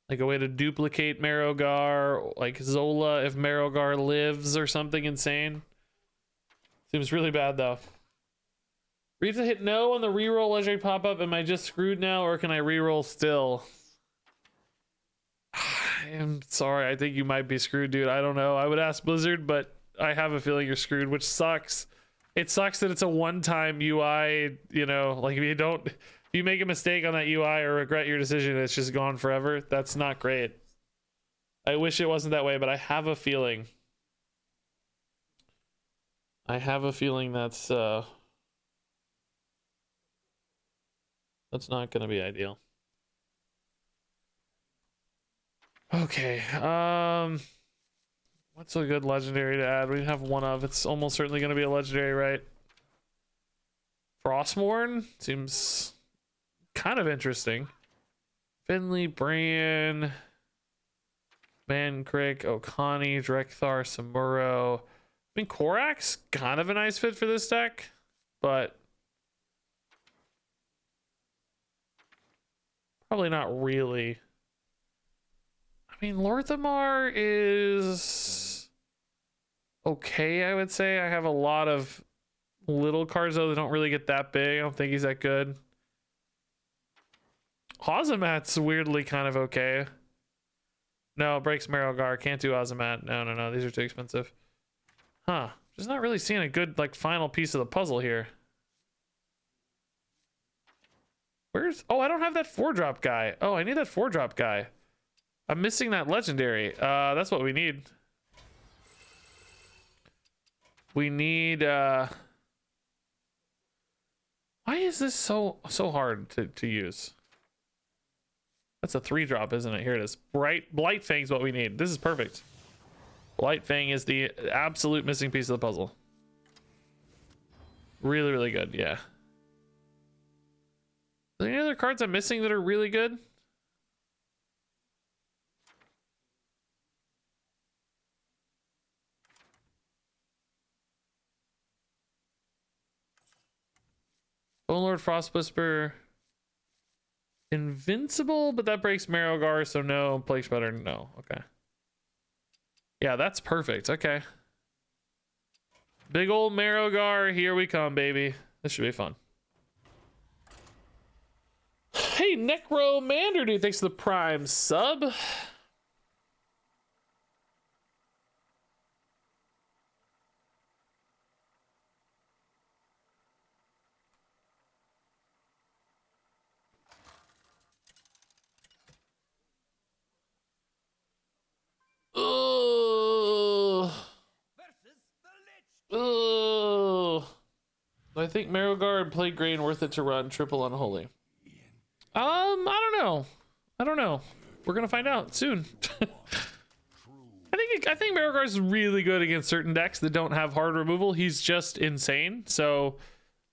Like a way to duplicate Marrowgar, like Zola if Marrowgar lives or something insane. Seems really bad though. Read to hit no on the reroll legendary pop-up. Am I just screwed now or can I reroll still? I'm sorry, I think you might be screwed, dude. I don't know. I would ask Blizzard, but I have a feeling you're screwed, which sucks. It sucks that it's a one-time UI, you know, like if you make a mistake on that UI or regret your decision, it's just gone forever. That's not great. I wish it wasn't that way, but I have a feeling. That's not going to be ideal. Okay, what's a good legendary to add? We have one of. It's almost certainly going to be a legendary, right? Frostmourne seems kind of interesting. Finley, Bran, Mankrik, Okani, Drekthar, Samuro. I mean, Korak's kind of a nice fit for this deck, but probably not really. I mean, Lorthamar is okay, I would say. I have a lot of little cards, though, that don't really get that big. I don't think he's that good. Ozamat's weirdly kind of okay. No, it breaks Marrowgar. Can't do Ozamat. No. These are too expensive. Huh. Just not really seeing a good, like, final piece of the puzzle here. Where's... Oh, I don't have that 4-drop guy. Oh, I need that 4-drop guy. I'm missing that legendary. That's what we need. We need why is this so hard to use? That's a 3-drop, isn't it? Here it is. Blight Fang's what we need. This is perfect. Blight Fang is the absolute missing piece of the puzzle. Really, really good, yeah. Are there any other cards I'm missing that are really good? Bonelord, Frostwhisper, Invincible, but that breaks Marrowgar, so no. Plague Spreader, no. Okay. Yeah, that's perfect. Okay. Big old Marrowgar, here we come, baby. This should be fun. Hey, Necromander, dude, thanks for the Prime sub. I think Marrowgar and Plague Grain worth it to run triple unholy. I don't know. We're gonna find out soon. I think Marrowgar is really good against certain decks that don't have hard removal. He's just insane. So,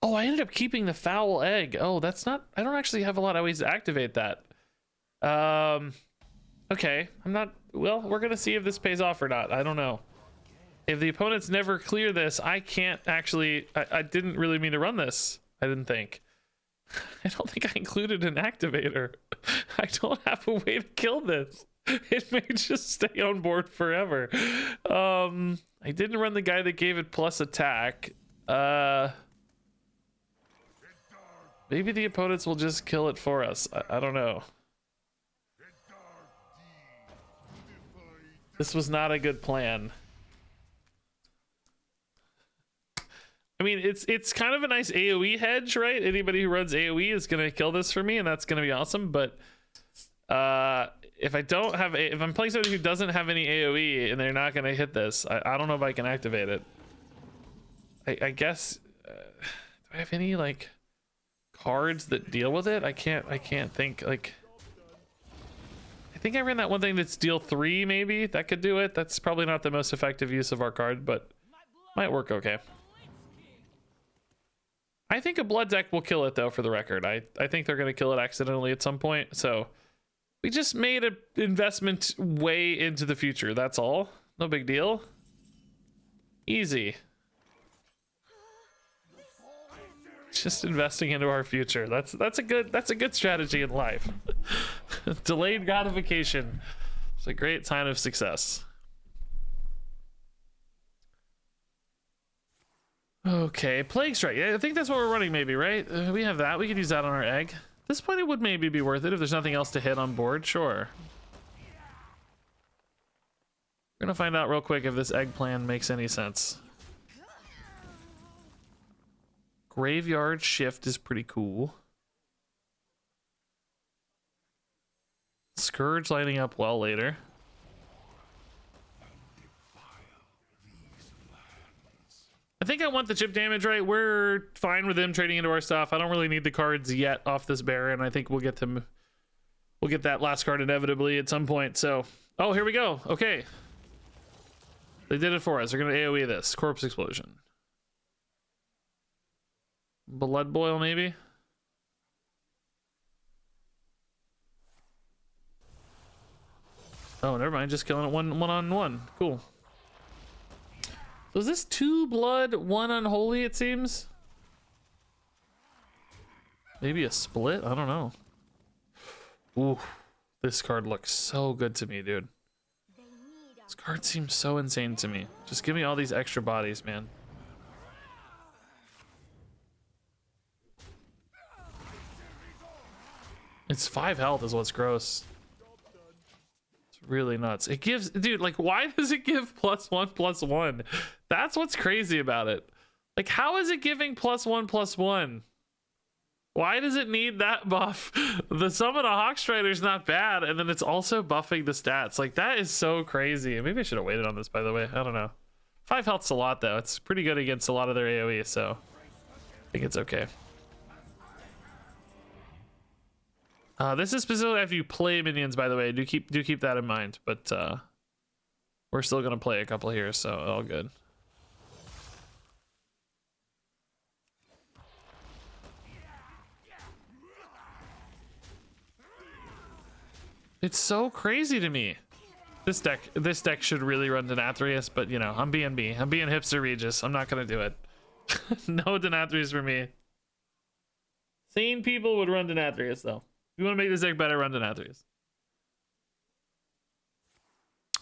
oh, I ended up keeping the Foul Egg. Oh, that's not. I don't actually have a lot of ways to activate that. Okay, I'm not. Well, we're gonna see if this pays off or not. I don't know. If the opponents never clear this, I can't actually... I didn't really mean to run this. I didn't think. I don't think I included an activator. I don't have a way to kill this. It may just stay on board forever. I didn't run the guy that gave it plus attack. Maybe the opponents will just kill it for us. I don't know. This was not a good plan. I mean, it's kind of a nice AoE hedge, right? Anybody who runs AoE is going to kill this for me, and that's going to be awesome. But if I'm playing somebody who doesn't have any AoE and they're not going to hit this, I don't know if I can activate it. I guess do I have any like cards that deal with it? I can't think. Like, I think I ran that one thing that's deal 3, maybe that could do it. That's probably not the most effective use of our card, but might work okay. I think a blood deck will kill it, though, for the record. I think they're going to kill it accidentally at some point. So we just made an investment way into the future. That's all. No big deal. Easy. Just investing into our future. That's a good strategy in life. Delayed gratification. It's a great sign of success. Okay, Plague Strike. Yeah, I think that's what we're running maybe, right? We have that. We could use that on our egg. At this point, it would maybe be worth it if there's nothing else to hit on board. Sure. We're gonna find out real quick if this egg plan makes any sense. Graveyard Shift is pretty cool. Scourge lining up well later. I think I want the chip damage, right? We're fine with them trading into our stuff. I don't really need the cards yet off this Baron. I think we'll get them. We'll get that last card inevitably at some point. So, oh, here we go. Okay. They did it for us. They're going to AoE this. Corpse Explosion. Blood Boil, maybe? Oh, never mind. Just killing it one on one. Cool. So is this 2 blood, 1 unholy, it seems? Maybe a split? I don't know. Ooh, this card looks so good to me, dude. This card seems so insane to me. Just give me all these extra bodies, man. It's 5 health is what's gross. It's really nuts. It gives, dude, like, why does it give +1/+1? That's what's crazy about it. Like, how is it giving +1/+1? Why does it need that buff? The summon a Hawkstrider is not bad, and then it's also buffing the stats. Like, that is so crazy. Maybe I should have waited on this, by the way. I don't know. 5 health's a lot, though. It's pretty good against a lot of their AoE, so I think it's okay. This is specifically after you play minions, by the way. Do keep that in mind. But we're still gonna play a couple here, so all good. It's so crazy to me. This deck should really run Denathrius, but you know, I'm being me. I'm being hipster Regis. I'm not gonna do it. No Denathrius for me. Sane people would run Denathrius though. If you want to make this deck better, run Denathrius.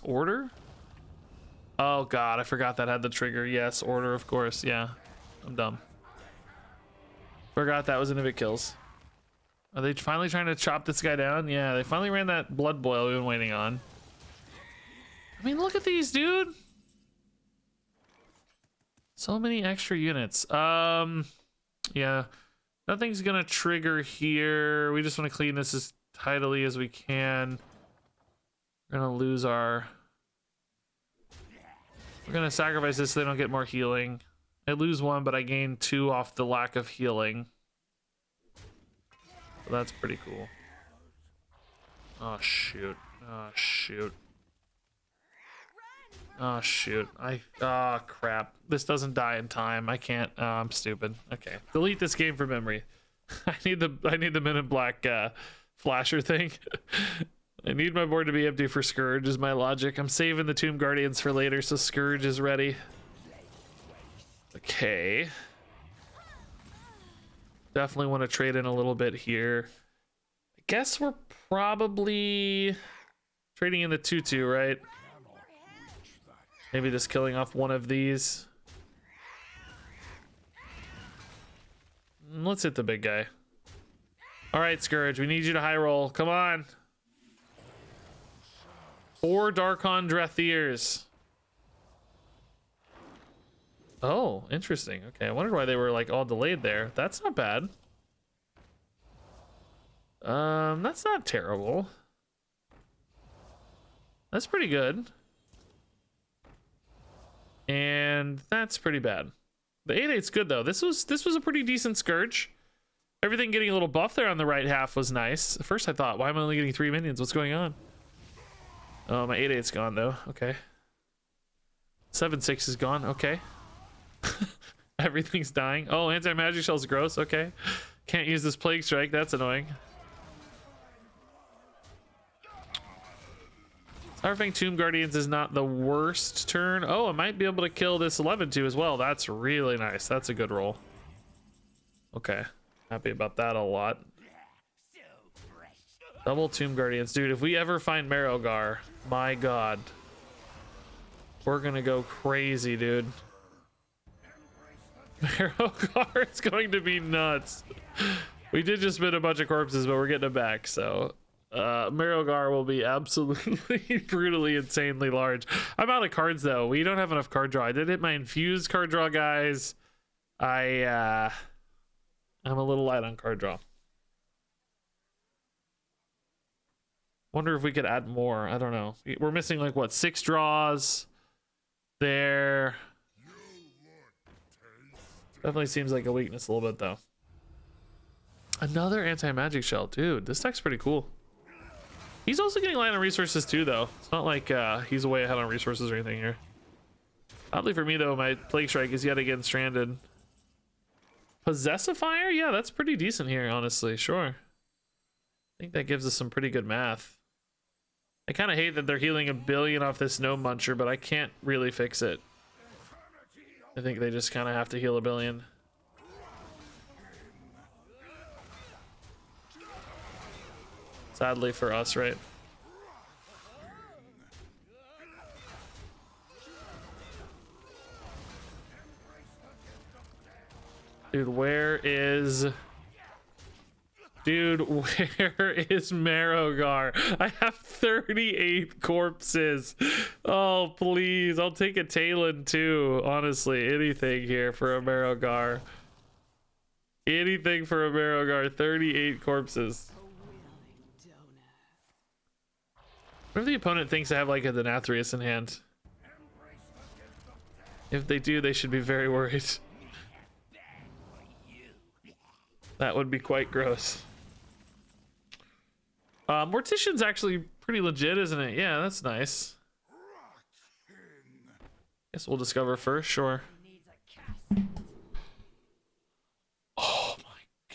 Order? Oh god, I forgot that had the trigger. Yes, order, of course. Yeah, I'm dumb. Forgot that was an if it kills. Are they finally trying to chop this guy down? Yeah, they finally ran that blood boil we've been waiting on. I mean, look at these, dude. So many extra units. Yeah. Nothing's gonna trigger here. We just want to clean this as tidily as we can. We're gonna lose our... We're gonna sacrifice this so they don't get more healing. I lose 1, but I gain 2 off the lack of healing. So that's pretty cool. Oh shoot. Oh shoot. Oh shoot. Oh crap. This doesn't die in time. I can't. Oh, I'm stupid. Okay. Delete this game from memory. I need the Men in Black flasher thing. I need my board to be empty for Scourge is my logic. I'm saving the Tomb Guardians for later, so Scourge is ready. Okay. Definitely want to trade in a little bit here. I guess we're probably trading in the 2/2, right? Maybe just killing off one of these. Let's hit the big guy. All right, Scourge, we need you to high roll. Come on. 4 Darkon Drathirs. Oh, interesting. Okay, I wondered why they were like all delayed there. That's not bad. That's not terrible. That's pretty good. And that's pretty bad. The 8/8's good though. This was a pretty decent Scourge. Everything getting a little buff there on the right half was nice. At first I thought, why am I only getting 3 minions? What's going on? Oh, my 8/8's gone though. Okay. 7/6 is gone. Okay. Everything's dying. Oh, anti-magic shell's gross. Okay. Can't use this Plague Strike. That's annoying. Starfang Tomb Guardians is not the worst turn. Oh, I might be able to kill this 11/2 as well. That's really nice. That's a good roll. Okay, happy about that a lot. Double Tomb Guardians, dude. If we ever find Marrowgar, my god, we're gonna go crazy, dude. Marrowgar is going to be nuts. We did just spin a bunch of corpses, but we're getting it back, so Marrowgar will be absolutely brutally insanely large. I'm out of cards though. We don't have enough card draw. I did hit my infused card draw, guys. I'm a little light on card draw. Wonder if we could add more. I don't know. We're missing like what, 6 draws there. Definitely seems like a weakness a little bit though. Another anti-magic shell, dude. This deck's pretty cool. He's also getting light on resources too, though. It's not like he's way ahead on resources or anything here. Oddly for me though, my Plague Strike is yet again stranded. Possessifier? Yeah, that's pretty decent here, honestly. Sure. I think that gives us some pretty good math. I kind of hate that they're healing 1 billion off this Gnome Muncher, but I can't really fix it. I think they just kind of have to heal 1 billion. Sadly for us, right? Dude, where is... Dude, where is Marrowgar? I have 38 corpses. Oh, please. I'll take a Talon too. Honestly, anything here for a Marrowgar. Anything for a Marrowgar. 38 corpses. What if the opponent thinks I have like a Denathrius in hand? If they do, they should be very worried. That would be quite gross. Mortician's actually pretty legit, isn't it? Yeah, that's nice. Guess we'll discover first, sure. Oh my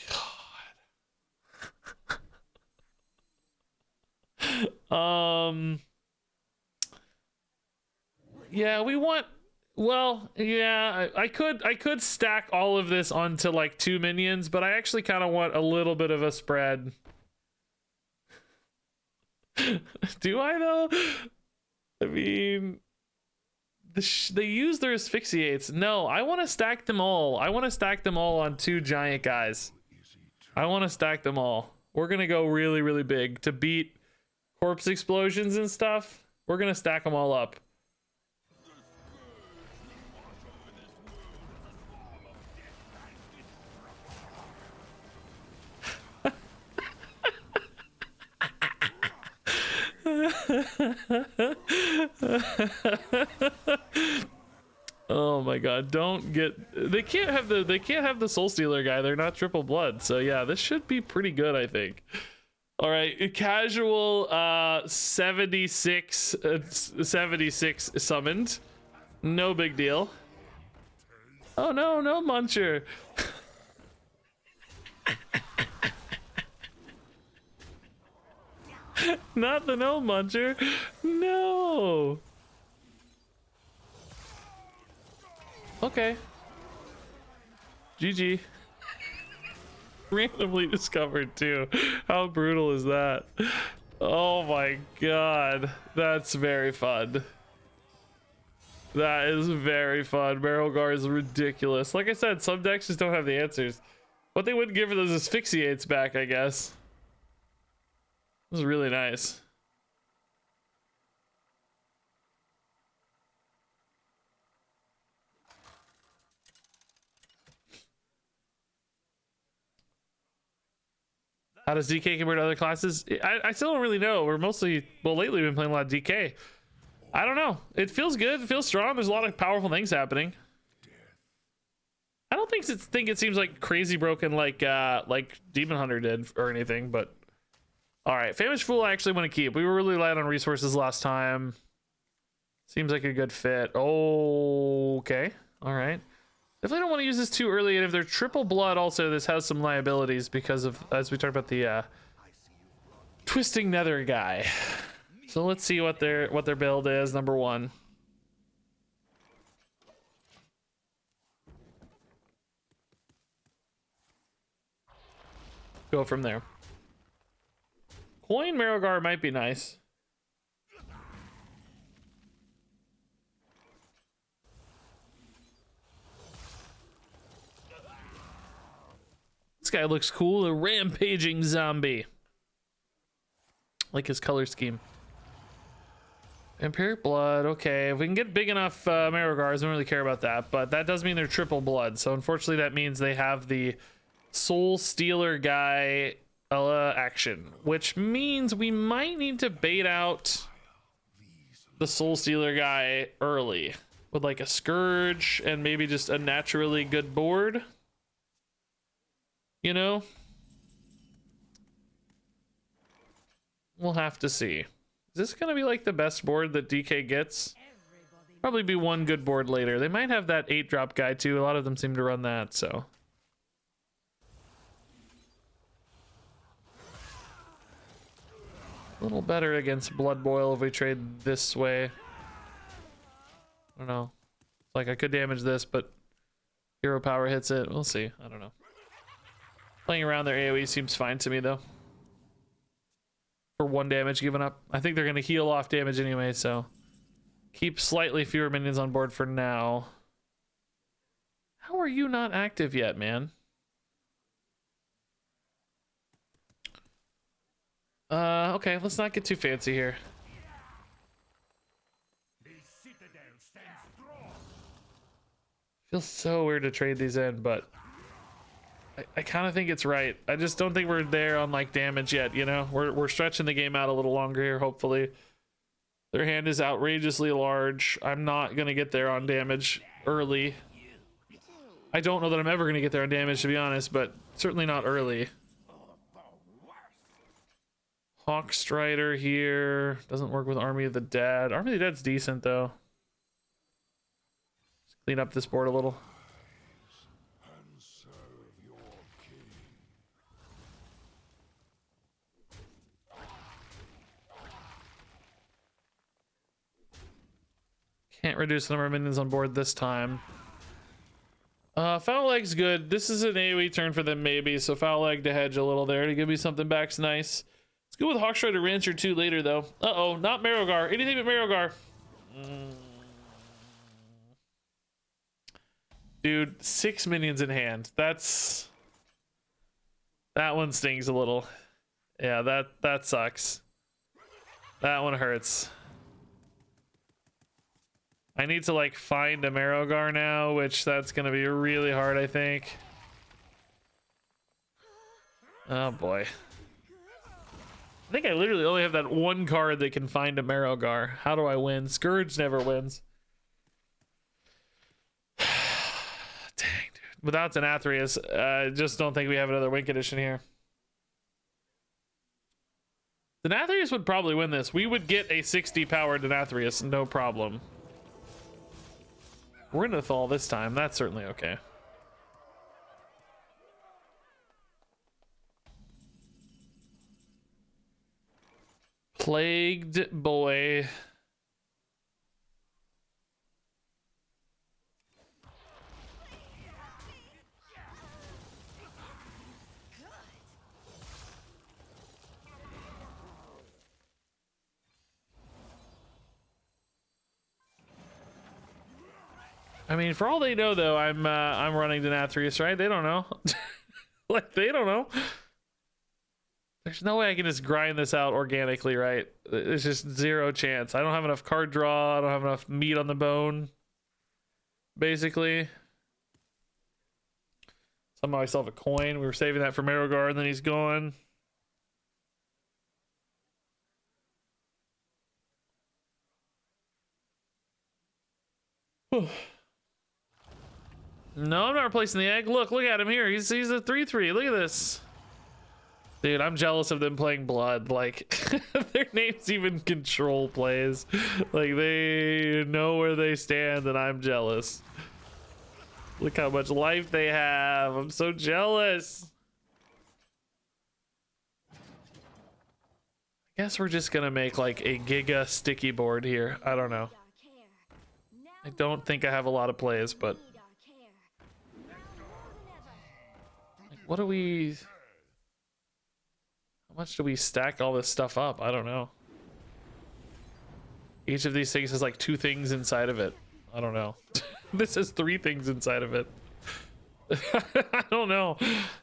god. Yeah, we want... Well, yeah, I could stack all of this onto like 2 minions, but I actually kind of want a little bit of a spread. Do I though? I mean, they use their asphyxiates. No, I want to stack them all. I want to stack them all on 2 giant guys. I want to stack them all. We're gonna go really, really big to beat corpse explosions and stuff. We're gonna stack them all up. Oh my god, don't get... They can't have the Soul Stealer guy. They're not triple blood. So yeah, this should be pretty good, I think. All right, casual 76 summoned. No big deal. Oh no, no Muncher. Not the no Muncher. No. Okay. GG. Randomly discovered too. How brutal is that? Oh my god. That's very fun. That is very fun. Marrowgar is ridiculous. Like I said, some decks just don't have the answers. But they wouldn't give those asphyxiates back, I guess. This is really nice. How does DK compare to other classes? I still don't really know. We're mostly, well, lately we've been playing a lot of DK. I don't know. It feels good. It feels strong. There's a lot of powerful things happening. I don't think it seems like crazy broken like Demon Hunter did or anything, but all right. Famished Fool I actually want to keep. We were really light on resources last time. Seems like a good fit. Okay. All right. Definitely don't want to use this too early, and if they're triple blood also, this has some liabilities because of, as we talked about, the Twisting Nether guy. So let's see what their build is. Number 1. go from there. Coin Marrowgar might be nice. This guy looks cool, a rampaging zombie. Like his color scheme. Vampiric blood, okay. If we can get big enough Marrowgars, I don't really care about that, but that does mean they're triple blood. So unfortunately that means they have the Soul Stealer guy action, which means we might need to bait out the Soul Stealer guy early with like a Scourge and maybe just a naturally good board. You know? We'll have to see. Is this gonna be like the best board that DK gets? Probably be one good board later. They might have that 8-drop guy too. A lot of them seem to run that, so. A little better against Blood Boil if we trade this way. I don't know. Like I could damage this, but hero power hits it. We'll see. I don't know. Playing around their AoE seems fine to me though. For 1 damage given up. I think they're going to heal off damage anyway, so keep slightly fewer minions on board for now. How are you not active yet, man? Okay, let's not get too fancy here. Feels so weird to trade these in, but I kind of think it's right. I just don't think we're there on like damage yet, you know? We're stretching the game out a little longer here, hopefully. Their hand is outrageously large. I'm not going to get there on damage early. I don't know that I'm ever going to get there on damage, to be honest, but certainly not early. Hawkstrider here. Doesn't work with Army of the Dead. Army of the Dead's decent, though. Let's clean up this board a little. Can't reduce the number of minions on board this time. Foul Leg's good. This is an AoE turn for them, maybe. So Foul Leg to hedge a little there to give me something back's nice. Let's go with Hawkstrider Rancher 2 later, though. Uh-oh, not Marrowgar. Anything but Marrowgar. Dude, 6 minions in hand. That one stings a little. Yeah, that sucks. That one hurts. I need to like find a Marrowgar now, which that's gonna be really hard, I think. Oh boy. I think I literally only have that one card that can find a Marrowgar. How do I win? Scourge never wins. Dang, dude. Without Denathrius, I just don't think we have another Wink Edition here. Denathrius would probably win this. We would get a 60 power Denathrius, no problem. We're in the Thal this time. That's certainly okay. Plagued boy. I mean, for all they know, though, I'm running Denathrius, right? They don't know. Like, they don't know. There's no way I can just grind this out organically, right? There's just zero chance. I don't have enough card draw. I don't have enough meat on the bone, basically. Somehow I still have a coin. We were saving that for Marrowgar, and then he's gone. No, I'm not replacing the egg. Look at him here. He's a 3/3. Look at this. Dude, I'm jealous of them playing blood. Like, their names even control plays. Like, they know where they stand, and I'm jealous. Look how much life they have. I'm so jealous. I guess we're just gonna make like a giga sticky board here. I don't know. I don't think I have a lot of plays, but like, what do we? much do we stack all this stuff up? I don't know. Each of these things has like 2 things inside of it. I don't know. This has 3 things inside of it. I don't know.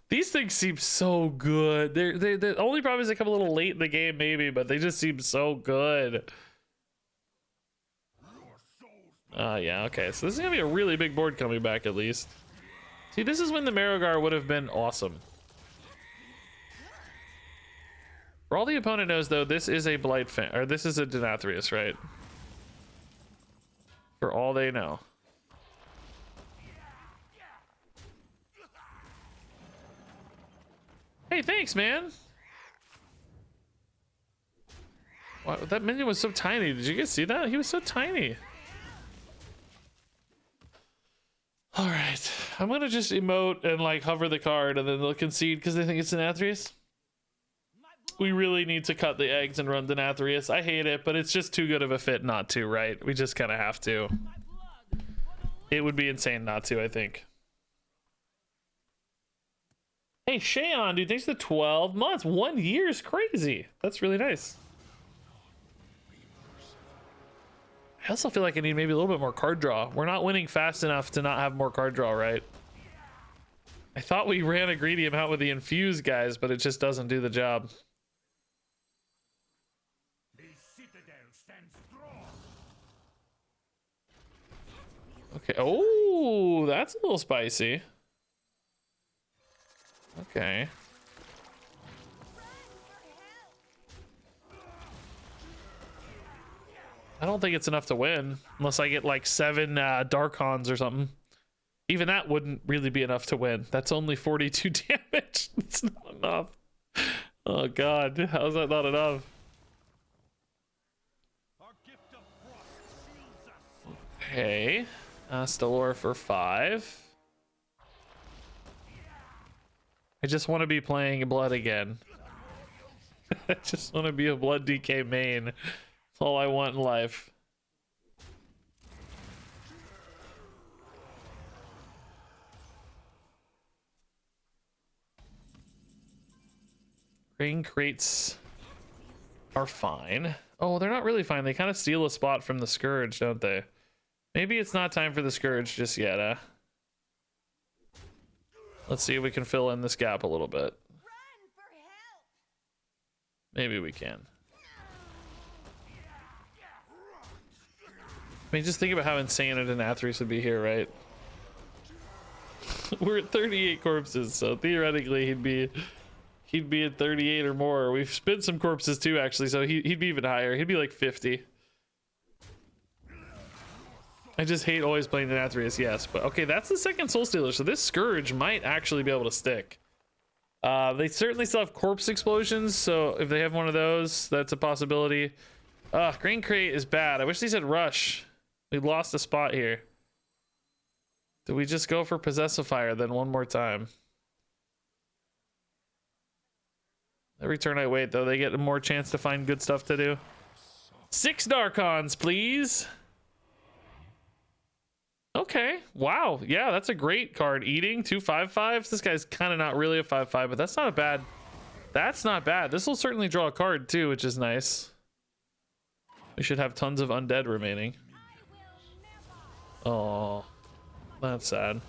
These things seem so good. They're the only problem is they come a little late in the game, maybe, but they just seem so good. Yeah, okay. So this is gonna be a really big board coming back at least. See, this is when the Marrogar would have been awesome. For all the opponent knows, though, this is a Blight fan, or this is a Denathrius, right? For all they know. Hey, thanks, man. Wow, that minion was so tiny. Did you guys see that? He was so tiny. All right, I'm gonna just emote and like hover the card, and then they'll concede because they think it's Denathrius. We really need to cut the eggs and run Denathrius. I hate it, but it's just too good of a fit not to, right? We just kind of have to. It would be insane not to, I think. Hey, Shayon, dude, thanks for the 12 months. 1 year is crazy. That's really nice. I also feel like I need maybe a little bit more card draw. We're not winning fast enough to not have more card draw, right? I thought we ran a Greedium out with the infused guys, but it just doesn't do the job. Okay. Oh, that's a little spicy. Okay. I don't think it's enough to win unless I get like 7 Darkons or something. Even that wouldn't really be enough to win. That's only 42 damage. It's not enough. Oh god, how's that not enough? Okay. Stellar for 5. I just want to be playing Blood again. I just want to be a Blood DK main. That's all I want in life. Rain crates are fine. Oh, they're not really fine. They kind of steal a spot from the Scourge, don't they? Maybe it's not time for the Scourge just yet, Let's see if we can fill in this gap a little bit. Maybe we can. I mean, just think about how insane a Denathrius would be here, right? We're at 38 corpses, so theoretically he'd be at 38 or more. We've spent some corpses too, actually, so he'd be even higher. He'd be like 50. I just hate always playing Denathrius, yes. But okay, that's the second Soul Stealer, so this Scourge might actually be able to stick. They certainly still have Corpse Explosions, so if they have one of those, that's a possibility. Grain Crate is bad. I wish they said Rush. We lost a spot here. Did we just go for Possessifier then one more time? Every turn I wait, though, they get more chance to find good stuff to do. 6 Darkons, please. Okay, wow, yeah, that's a great card. Eating 2 5/5s. This guy's kind of not really a 5/5, but that's not a bad. That's not bad. This will certainly draw a card too, which is nice. We should have tons of undead remaining. Oh, that's sad.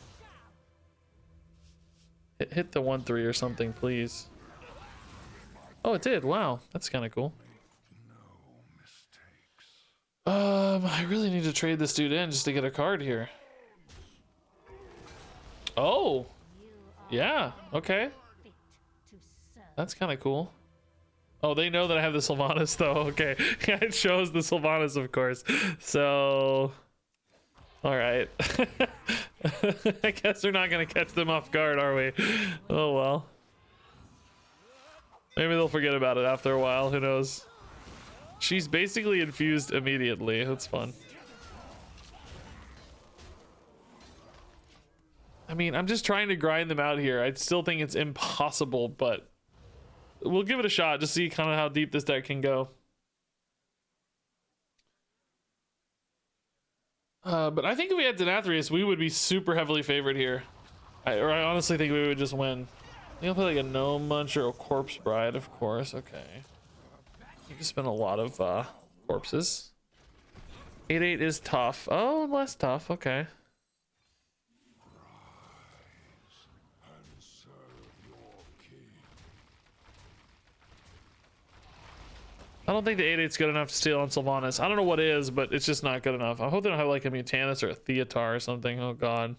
Hit the 1/3 or something, please. Oh, it did. Wow, that's kind of cool. I really need to trade this dude in just to get a card here. Oh, yeah, okay. That's kind of cool. Oh, they know that I have the Sylvanas though. Okay, yeah, it shows the Sylvanas, of course. So, all right. I guess we're not gonna catch them off guard, are we? Oh well. Maybe they'll forget about it after a while. Who knows? She's basically infused immediately. That's fun. I mean, I'm just trying to grind them out here. I still think it's impossible, but we'll give it a shot to see kind of how deep this deck can go. But I think if we had Denathrius, we would be super heavily favored here. I honestly think we would just win. I'll play like a gnome muncher or corpse bride, of course. Okay. You can spend a lot of corpses. 8/8 is tough. Oh, less tough. Okay. I don't think the 8/8's good enough to steal on Sylvanas. I don't know what is, but it's just not good enough. I hope they don't have like a Mutanus or a Theatar or something. Oh god.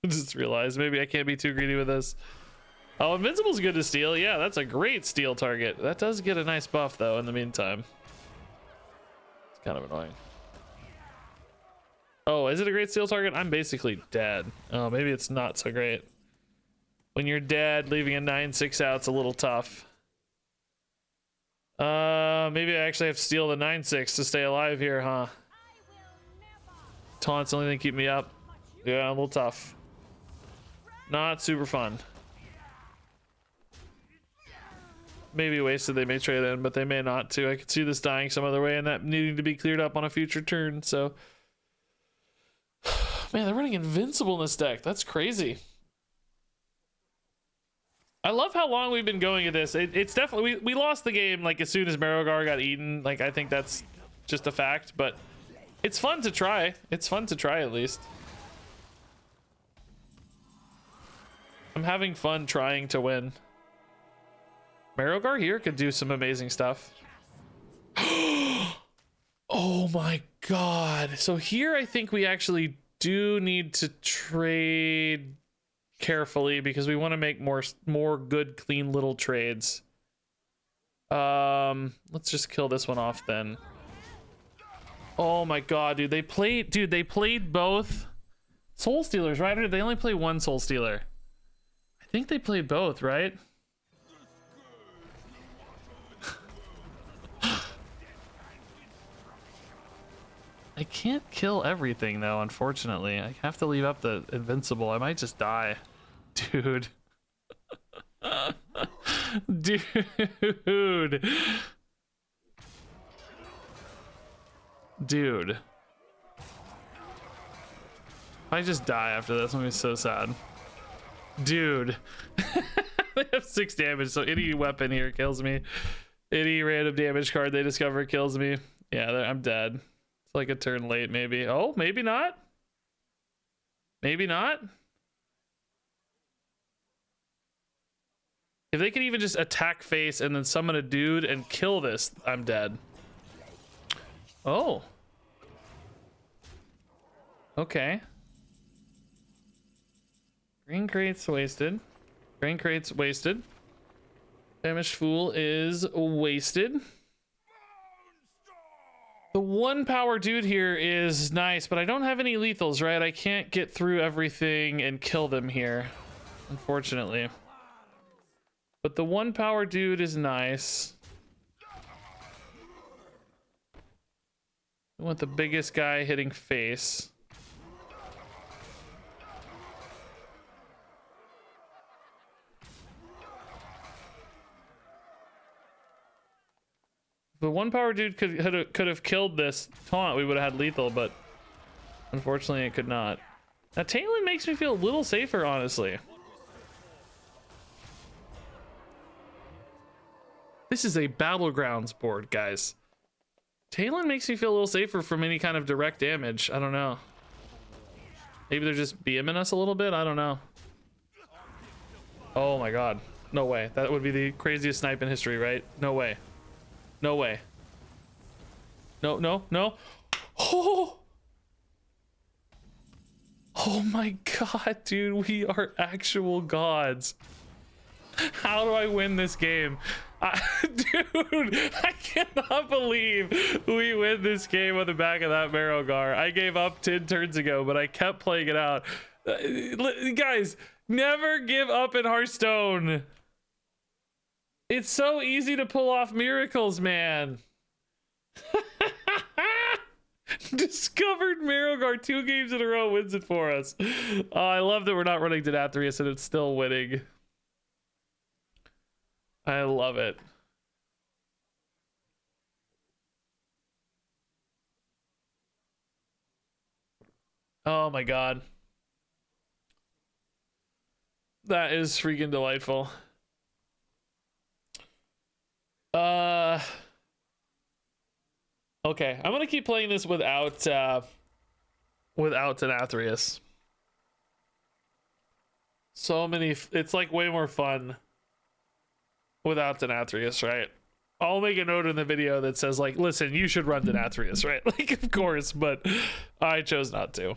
I just realized maybe I can't be too greedy with this. Oh, Invincible's good to steal. Yeah, that's a great steal target. That does get a nice buff though in the meantime. It's kind of annoying. Oh, is it a great steal target? I'm basically dead. Oh, maybe it's not so great. When you're dead, leaving a 9/6 out's a little tough. Maybe I actually have to steal the 9/6 to stay alive here, huh? Taunts the only thing keep me up. Yeah, a little tough. Not super fun. Maybe wasted, they may trade in, but they may not too. I could see this dying some other way and that needing to be cleared up on a future turn, so. Man, they're running Invincible in this deck. That's crazy. I love how long we've been going at this. It's definitely, we lost the game like as soon as Marrowgar got eaten. Like, I think that's just a fact, but it's fun to try. It's fun to try at least. I'm having fun trying to win. Marrowgar here could do some amazing stuff. Oh my god. So here I think we actually do need to trade carefully because we want to make more good clean little trades. Let's just kill this one off then. Oh my god, dude, they played both Soul Stealers, right? Or did they only play one Soul Stealer? I think they played both, right? I can't kill everything though, unfortunately. I have to leave up the Invincible. I might just die. Dude. Dude. Dude. I just die after this. I'm gonna be so sad. Dude. They have 6 damage, so any weapon here kills me. Any random damage card they discover kills me. Yeah, I'm dead. It's like a turn late, maybe. Oh, maybe not. Maybe not. If they could even just attack face and then summon a dude and kill this, I'm dead. Oh. Okay. Green crate's wasted. Green crate's wasted. Famished Fool is wasted. The 1 power dude here is nice, but I don't have any lethals, right? I can't get through everything and kill them here, unfortunately. But the 1 power dude is nice. I want the biggest guy hitting face. The 1 power dude could have killed this taunt. We would have had lethal, but unfortunately it could not. Now Talon makes me feel a little safer, honestly. This is a Battlegrounds board, guys. Talon makes me feel a little safer from any kind of direct damage. I don't know. Maybe they're just BMing us a little bit. I don't know. Oh my god. No way. That would be the craziest snipe in history, right? No way. No way. No, no, no. Oh! Oh my god, dude. We are actual gods. How do I win this game? Dude, I cannot believe we win this game on the back of that Marrowgar. I gave up 10 turns ago, but I kept playing it out. Guys, never give up in Hearthstone. It's so easy to pull off miracles, man. Discovered Marrowgar 2 games in a row wins it for us. I love that we're not running Denathrius and it's still winning. I love it. Oh my god. That is freaking delightful. Okay, I'm gonna keep playing this without Denathrius. So many, it's like way more fun without Denathrius, right? I'll make a note in the video that says like, listen, you should run Denathrius, right? Like, of course, but I chose not to.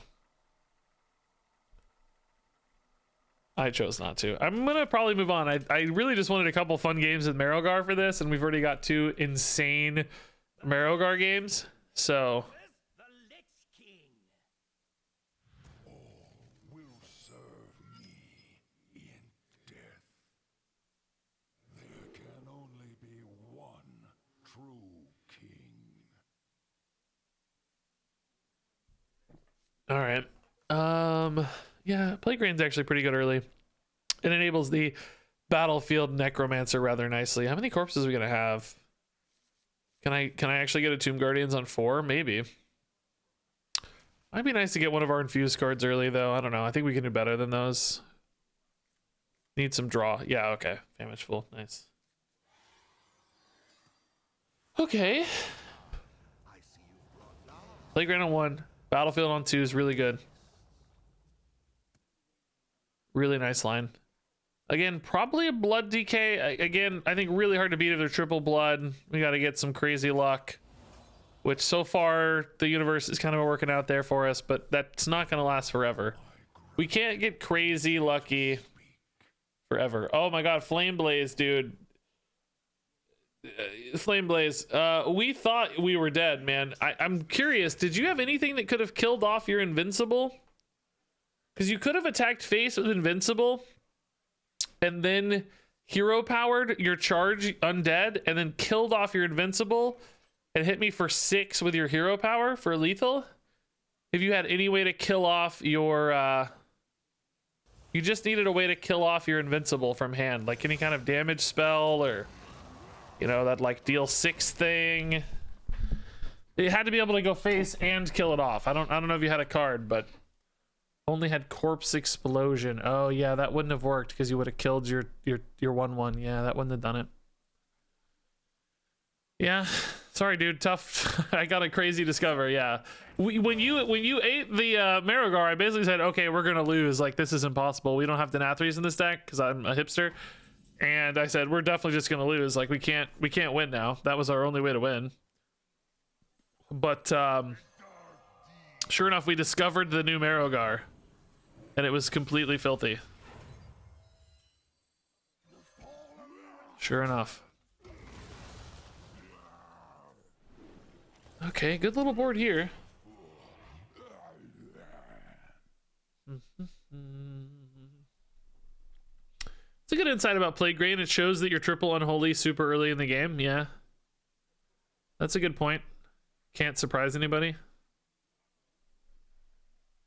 I'm gonna probably move on. I really just wanted a couple fun games with Marrowgar for this, and we've already got 2 insane Marrowgar games. So The Lich King. Will serve me in death. There can only be one true king. all right. Yeah, Playground's actually pretty good early. It enables the Battlefield Necromancer rather nicely. How many corpses are we gonna have? Can I actually get a Tomb Guardians on 4? Maybe. Might be nice to get one of our infused cards early though. I don't know. I think we can do better than those. Need some draw. Yeah, okay. Famishful. Nice. Okay. Playground on 1. Battlefield on 2 is really good. Really nice line. Again, probably a blood DK. Again, I think really hard to beat if they're triple blood. We got to get some crazy luck, which so far the universe is kind of working out there for us, but that's not going to last forever. We can't get crazy lucky forever. Oh my god, Flame Blaze, dude. Flame Blaze. We thought we were dead, man. I'm curious, did you have anything that could have killed off your invincible? Because you could have attacked face with invincible and then hero powered your charge undead and then killed off your invincible and hit me for 6 with your hero power for lethal. If you had any way to kill off your you just needed a way to kill off your invincible from hand, like any kind of damage spell or, you know, that like deal 6 thing. It had to be able to go face and kill it off. I don't know if you had a card, but only had corpse explosion. Oh yeah, that wouldn't have worked because you would have killed your 1/1. Yeah, that wouldn't have done it. Yeah, sorry, dude. Tough. I got a crazy discover. Yeah, when you ate the Marrowgar, I basically said, okay, we're gonna lose. Like, this is impossible. We don't have Denathrius in this deck because I'm a hipster, and I said we're definitely just gonna lose. Like, we can't win now. That was our only way to win. But sure enough, we discovered the new Marrowgar, and it was completely filthy. Sure enough. Okay, good little board here. It's a good insight about Plague Grain. It shows that you're triple unholy super early in the game. Yeah. That's a good point. Can't surprise anybody.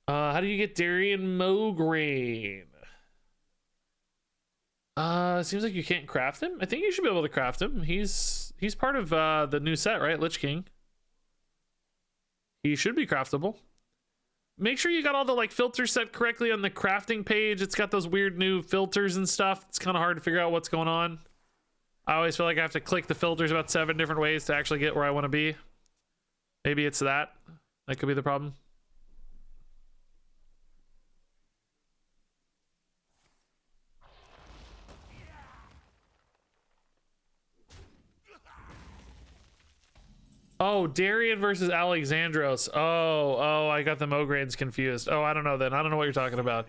How do you get Darian Mograine? Seems like you can't craft him. I think you should be able to craft him. He's part of the new set, right? Lich King. He should be craftable. Make sure you got all the like filters set correctly on the crafting page. It's got those weird new filters and stuff. It's kind of hard to figure out what's going on. I always feel like I have to click the filters about 7 different ways to actually get where I want to be. Maybe it's that. That could be the problem. Oh, Darian versus Alexandros. Oh, I got the Mograines confused. Oh, I don't know then. I don't know what you're talking about.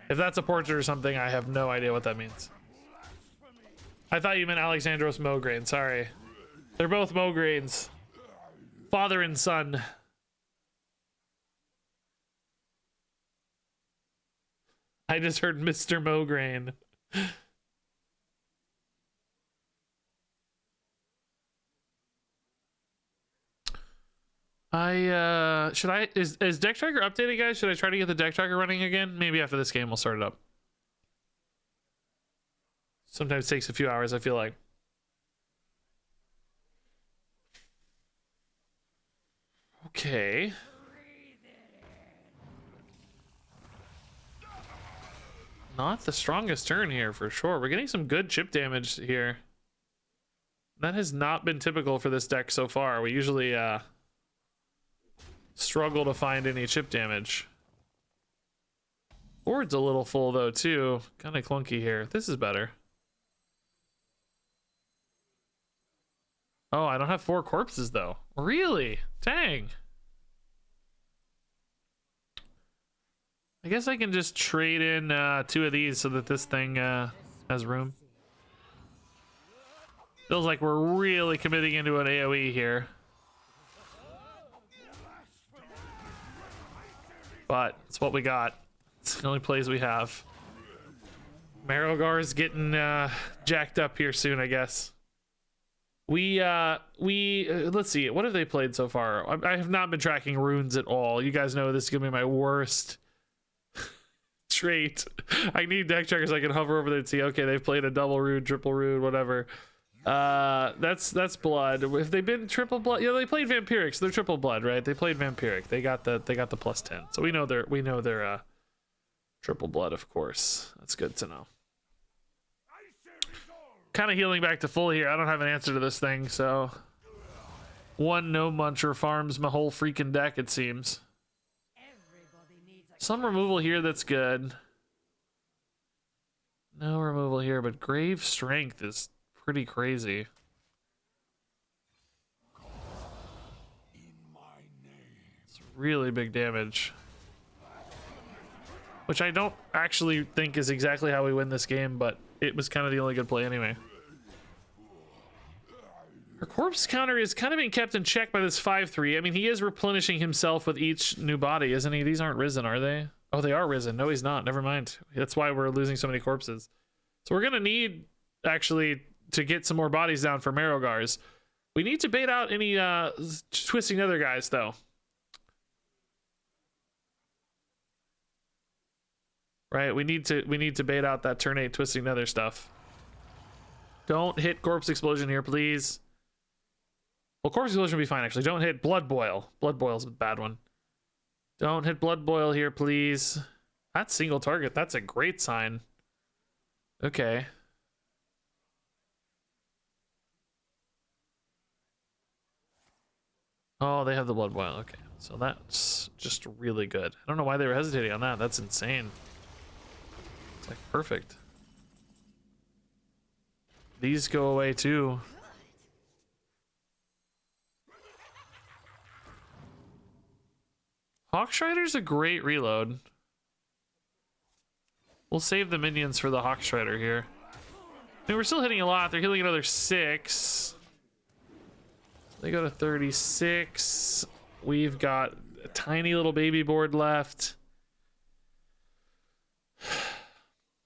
If that's a portrait or something, I have no idea what that means. I thought you meant Alexandros Mograine. Sorry. They're both Mograines. Father and son. I just heard Mr. Mograine. Is deck tracker updated, guys? Should I try to get the deck tracker running again? Maybe after this game we'll start it up. Sometimes it takes a few hours, I feel like. Okay. not the strongest turn here for sure. We're getting some good chip damage here. That has not been typical for this deck so far. We usually struggle to find any chip damage. Board's a little full though too. Kind of clunky here. This is better. Oh, I don't have 4 corpses though. Really? Dang. I guess I can just trade in 2 of these so that this thing has room. Feels like we're really committing into an AoE here. But it's what we got. It's the only plays we have. Marrowgar's getting jacked up here soon, I guess. We let's see, what have they played so far? I have not been tracking runes at all. You guys know this is gonna be my worst trait. I need deck checkers I can hover over there and see, okay, they've played a double rune, triple rune, whatever. That's blood. If they've been triple blood, yeah, they played vampiric, so they're triple blood, right? They played vampiric. They got the +10. So we know they're triple blood, of course. That's good to know. Kind of healing back to full here. I don't have an answer to this thing, so one no muncher farms my whole freaking deck, it seems. Some removal here, that's good. No removal here, but grave strength is pretty crazy. It's really big damage, which I don't actually think is exactly how we win this game, but it was kind of the only good play anyway. Her corpse counter is kind of being kept in check by this 5/3. I mean, he is replenishing himself with each new body, isn't he? These aren't risen, are they? Oh, they are risen. No, he's not. Never mind. That's why we're losing so many corpses. So we're gonna need, actually, to get some more bodies down for Marrowgars. We need to bait out any twisting other guys, though. Right, we need to bait out that turn 8 twisting nether stuff. Don't hit corpse explosion here, please. Well, corpse explosion will be fine, actually. Don't hit blood boil. Blood boil's a bad one. Don't hit blood boil here, please. That's single target. That's a great sign. Okay. Oh, they have the blood boil. Okay, so that's just really good. I don't know why they were hesitating on that. That's insane. It's like perfect. These go away too. Hawkstrider's a great reload. We'll save the minions for the Hawkstrider here. I mean, we're still hitting a lot. They're healing another 6. They go to 36. We've got a tiny little baby board left.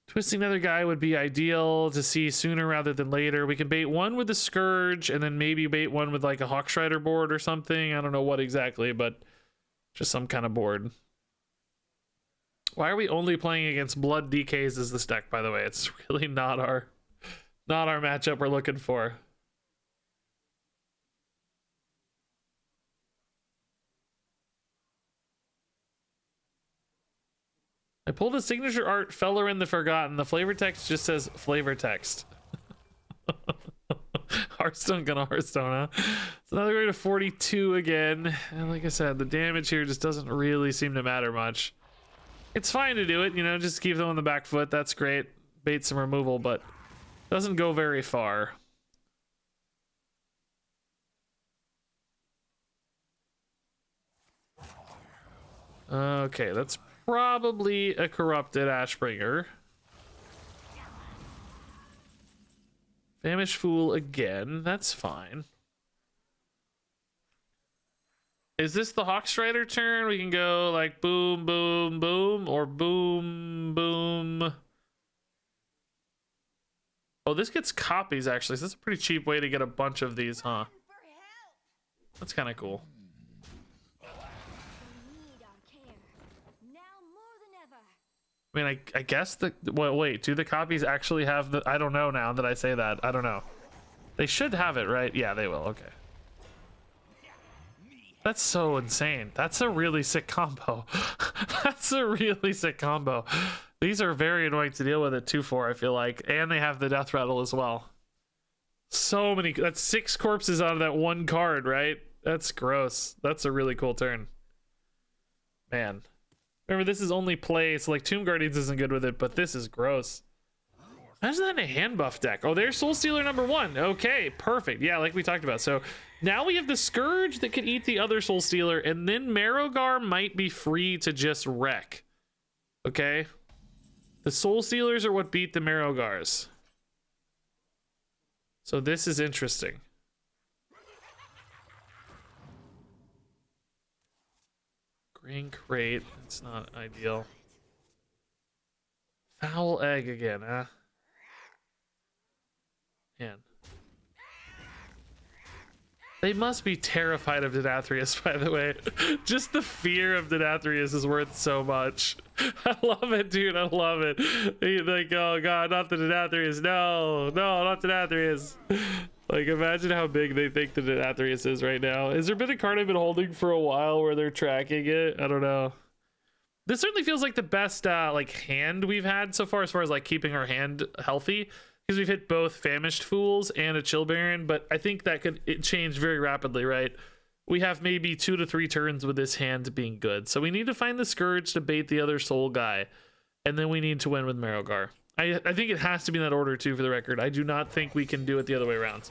Twisting another guy would be ideal to see sooner rather than later. We can bait one with the Scourge and then maybe bait one with like a Hawkstrider board or something. I don't know what exactly, but just some kind of board. Why are we only playing against blood DKs as this deck, by the way? It's really not our matchup we're looking for. I pulled a signature art, Feller in the Forgotten. The flavor text just says flavor text. Hearthstone gonna Hearthstone, huh? It's another way to 42 again. And like I said, the damage here just doesn't really seem to matter much. It's fine to do it, you know, just keep them on the back foot. That's great. Bait some removal, but doesn't go very far. Okay, that's probably a corrupted Ashbringer. Famished Fool again. That's fine. Is this the Hawkstrider turn? We can go like boom, boom, boom, or boom, boom. Oh, this gets copies actually. So that's a pretty cheap way to get a bunch of these, huh? That's kind of cool. I mean, I guess the, well, wait, do the copies actually have the, I don't know now that I say that. I don't know. They should have it, right? Yeah, they will. Okay. That's so insane. That's a really sick combo. That's a really sick combo. These are very annoying to deal with at 2-4, I feel like. And they have the death rattle as well. So many. That's 6 corpses out of that one card, right? That's gross. That's a really cool turn. Man. Remember, this is only play, so like Tomb Guardians isn't good with it, but this is gross. Imagine that in a hand buff deck. Oh, there's Soul Stealer number 1. Okay, perfect. Yeah, like we talked about. So now we have the Scourge that could eat the other Soul Stealer, and then Marrowgar might be free to just wreck. Okay? The Soul Stealers are what beat the Marrowgars. So this is interesting. Green Crate. It's not ideal. Foul Egg again, huh? Man. They must be terrified of Denathrius, by the way. Just the fear of Denathrius is worth so much. I love it, dude. I love it. They like, oh god, not the Denathrius. No, not Denathrius. Like, imagine how big they think the Denathrius is right now. Has there been a card I've been holding for a while where they're tracking it? I don't know. This certainly feels like the best like hand we've had so far as like keeping our hand healthy. Because we've hit both Famished Fools and a Chill Baron, but I think that could change very rapidly, right? We have maybe 2 to 3 turns with this hand being good. So we need to find the Scourge to bait the other Soul guy. And then we need to win with Marrowgar. I think it has to be in that order too, for the record. I do not think we can do it the other way around.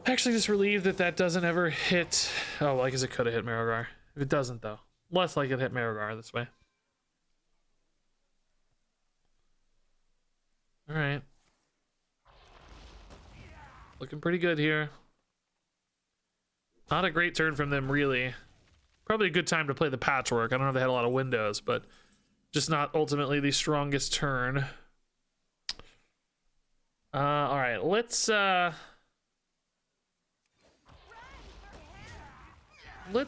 Actually, just relieved that that doesn't ever hit... Oh, well, I guess it could have hit Marrowgar. If it doesn't, though. Less like it hit Marrowgar this way. All right. Looking pretty good here. Not a great turn from them, really. Probably a good time to play the Patchwork. I don't know if they had a lot of windows, but just not ultimately the strongest turn. All right, let's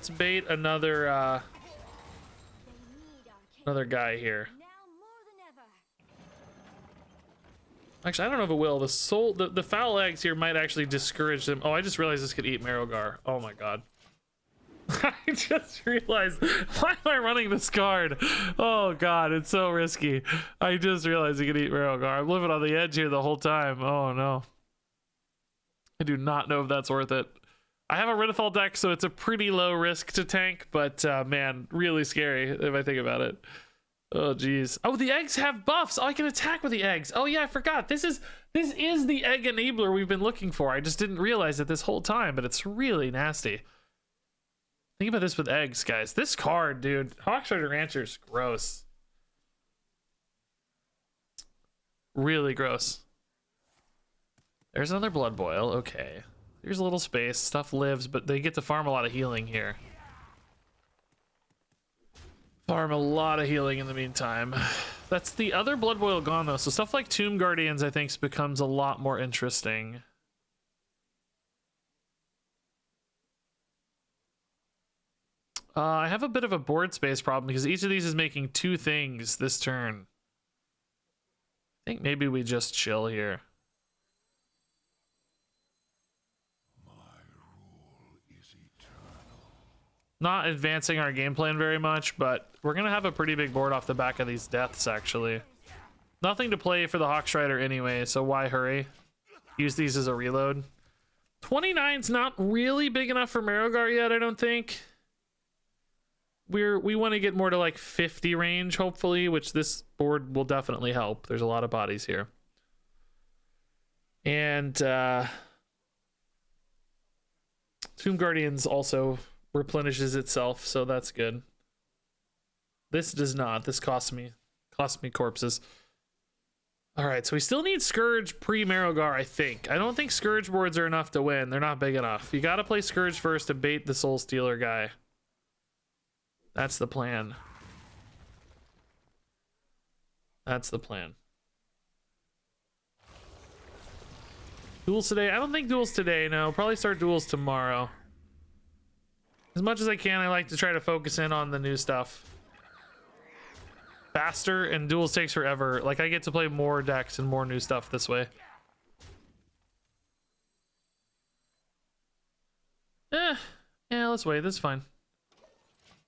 bait another guy here. Actually, I don't know if it will. The foul eggs here might actually discourage them. Oh, I just realized this could eat Marrowgar. Oh my god. I just realized, why am I running this card? Oh god, it's so risky. I just realized it could eat Marrowgar. I'm living on the edge here the whole time. Oh no. I do not know if that's worth it. I have a Ridithal deck, so it's a pretty low risk to tank, but man, really scary if I think about it. Oh geez. Oh, the eggs have buffs. Oh, I can attack with the eggs. Oh yeah, I forgot. This is the egg enabler we've been looking for. I just didn't realize it this whole time, but it's really nasty. Think about this with eggs, guys. This card, dude. Hawkstrider Rancher's gross. Really gross. There's another Blood Boil. Okay. Here's a little space. Stuff lives, but they get to farm a lot of healing here. Farm a lot of healing in the meantime. That's the other Blood Boil gone, though. So stuff like Tomb Guardians, I think, becomes a lot more interesting. I have a bit of a board space problem because each of these is making 2 things this turn. I think maybe we just chill here. My rule is eternal. Not advancing our game plan very much, but we're going to have a pretty big board off the back of these deaths, actually. Nothing to play for the Hawkstrider anyway, so why hurry? Use these as a reload. 29's not really big enough for Marrowgar yet, I don't think. We want to get more to like 50 range, hopefully, which this board will definitely help. There's a lot of bodies here. And Tomb Guardians also replenishes itself, so that's good. This does not. This costs me corpses. All right, so we still need Scourge pre-Marrowgar, I think. I don't think Scourge boards are enough to win. They're not big enough. You got to play Scourge first to bait the Soul Stealer guy. That's the plan. That's the plan. Duels today? I don't think duels today, no. Probably start duels tomorrow. As much as I can, I like to try to focus in on the new stuff. Faster, and duels takes forever. Like, I get to play more decks and more new stuff this way. Yeah, let's wait. That's fine.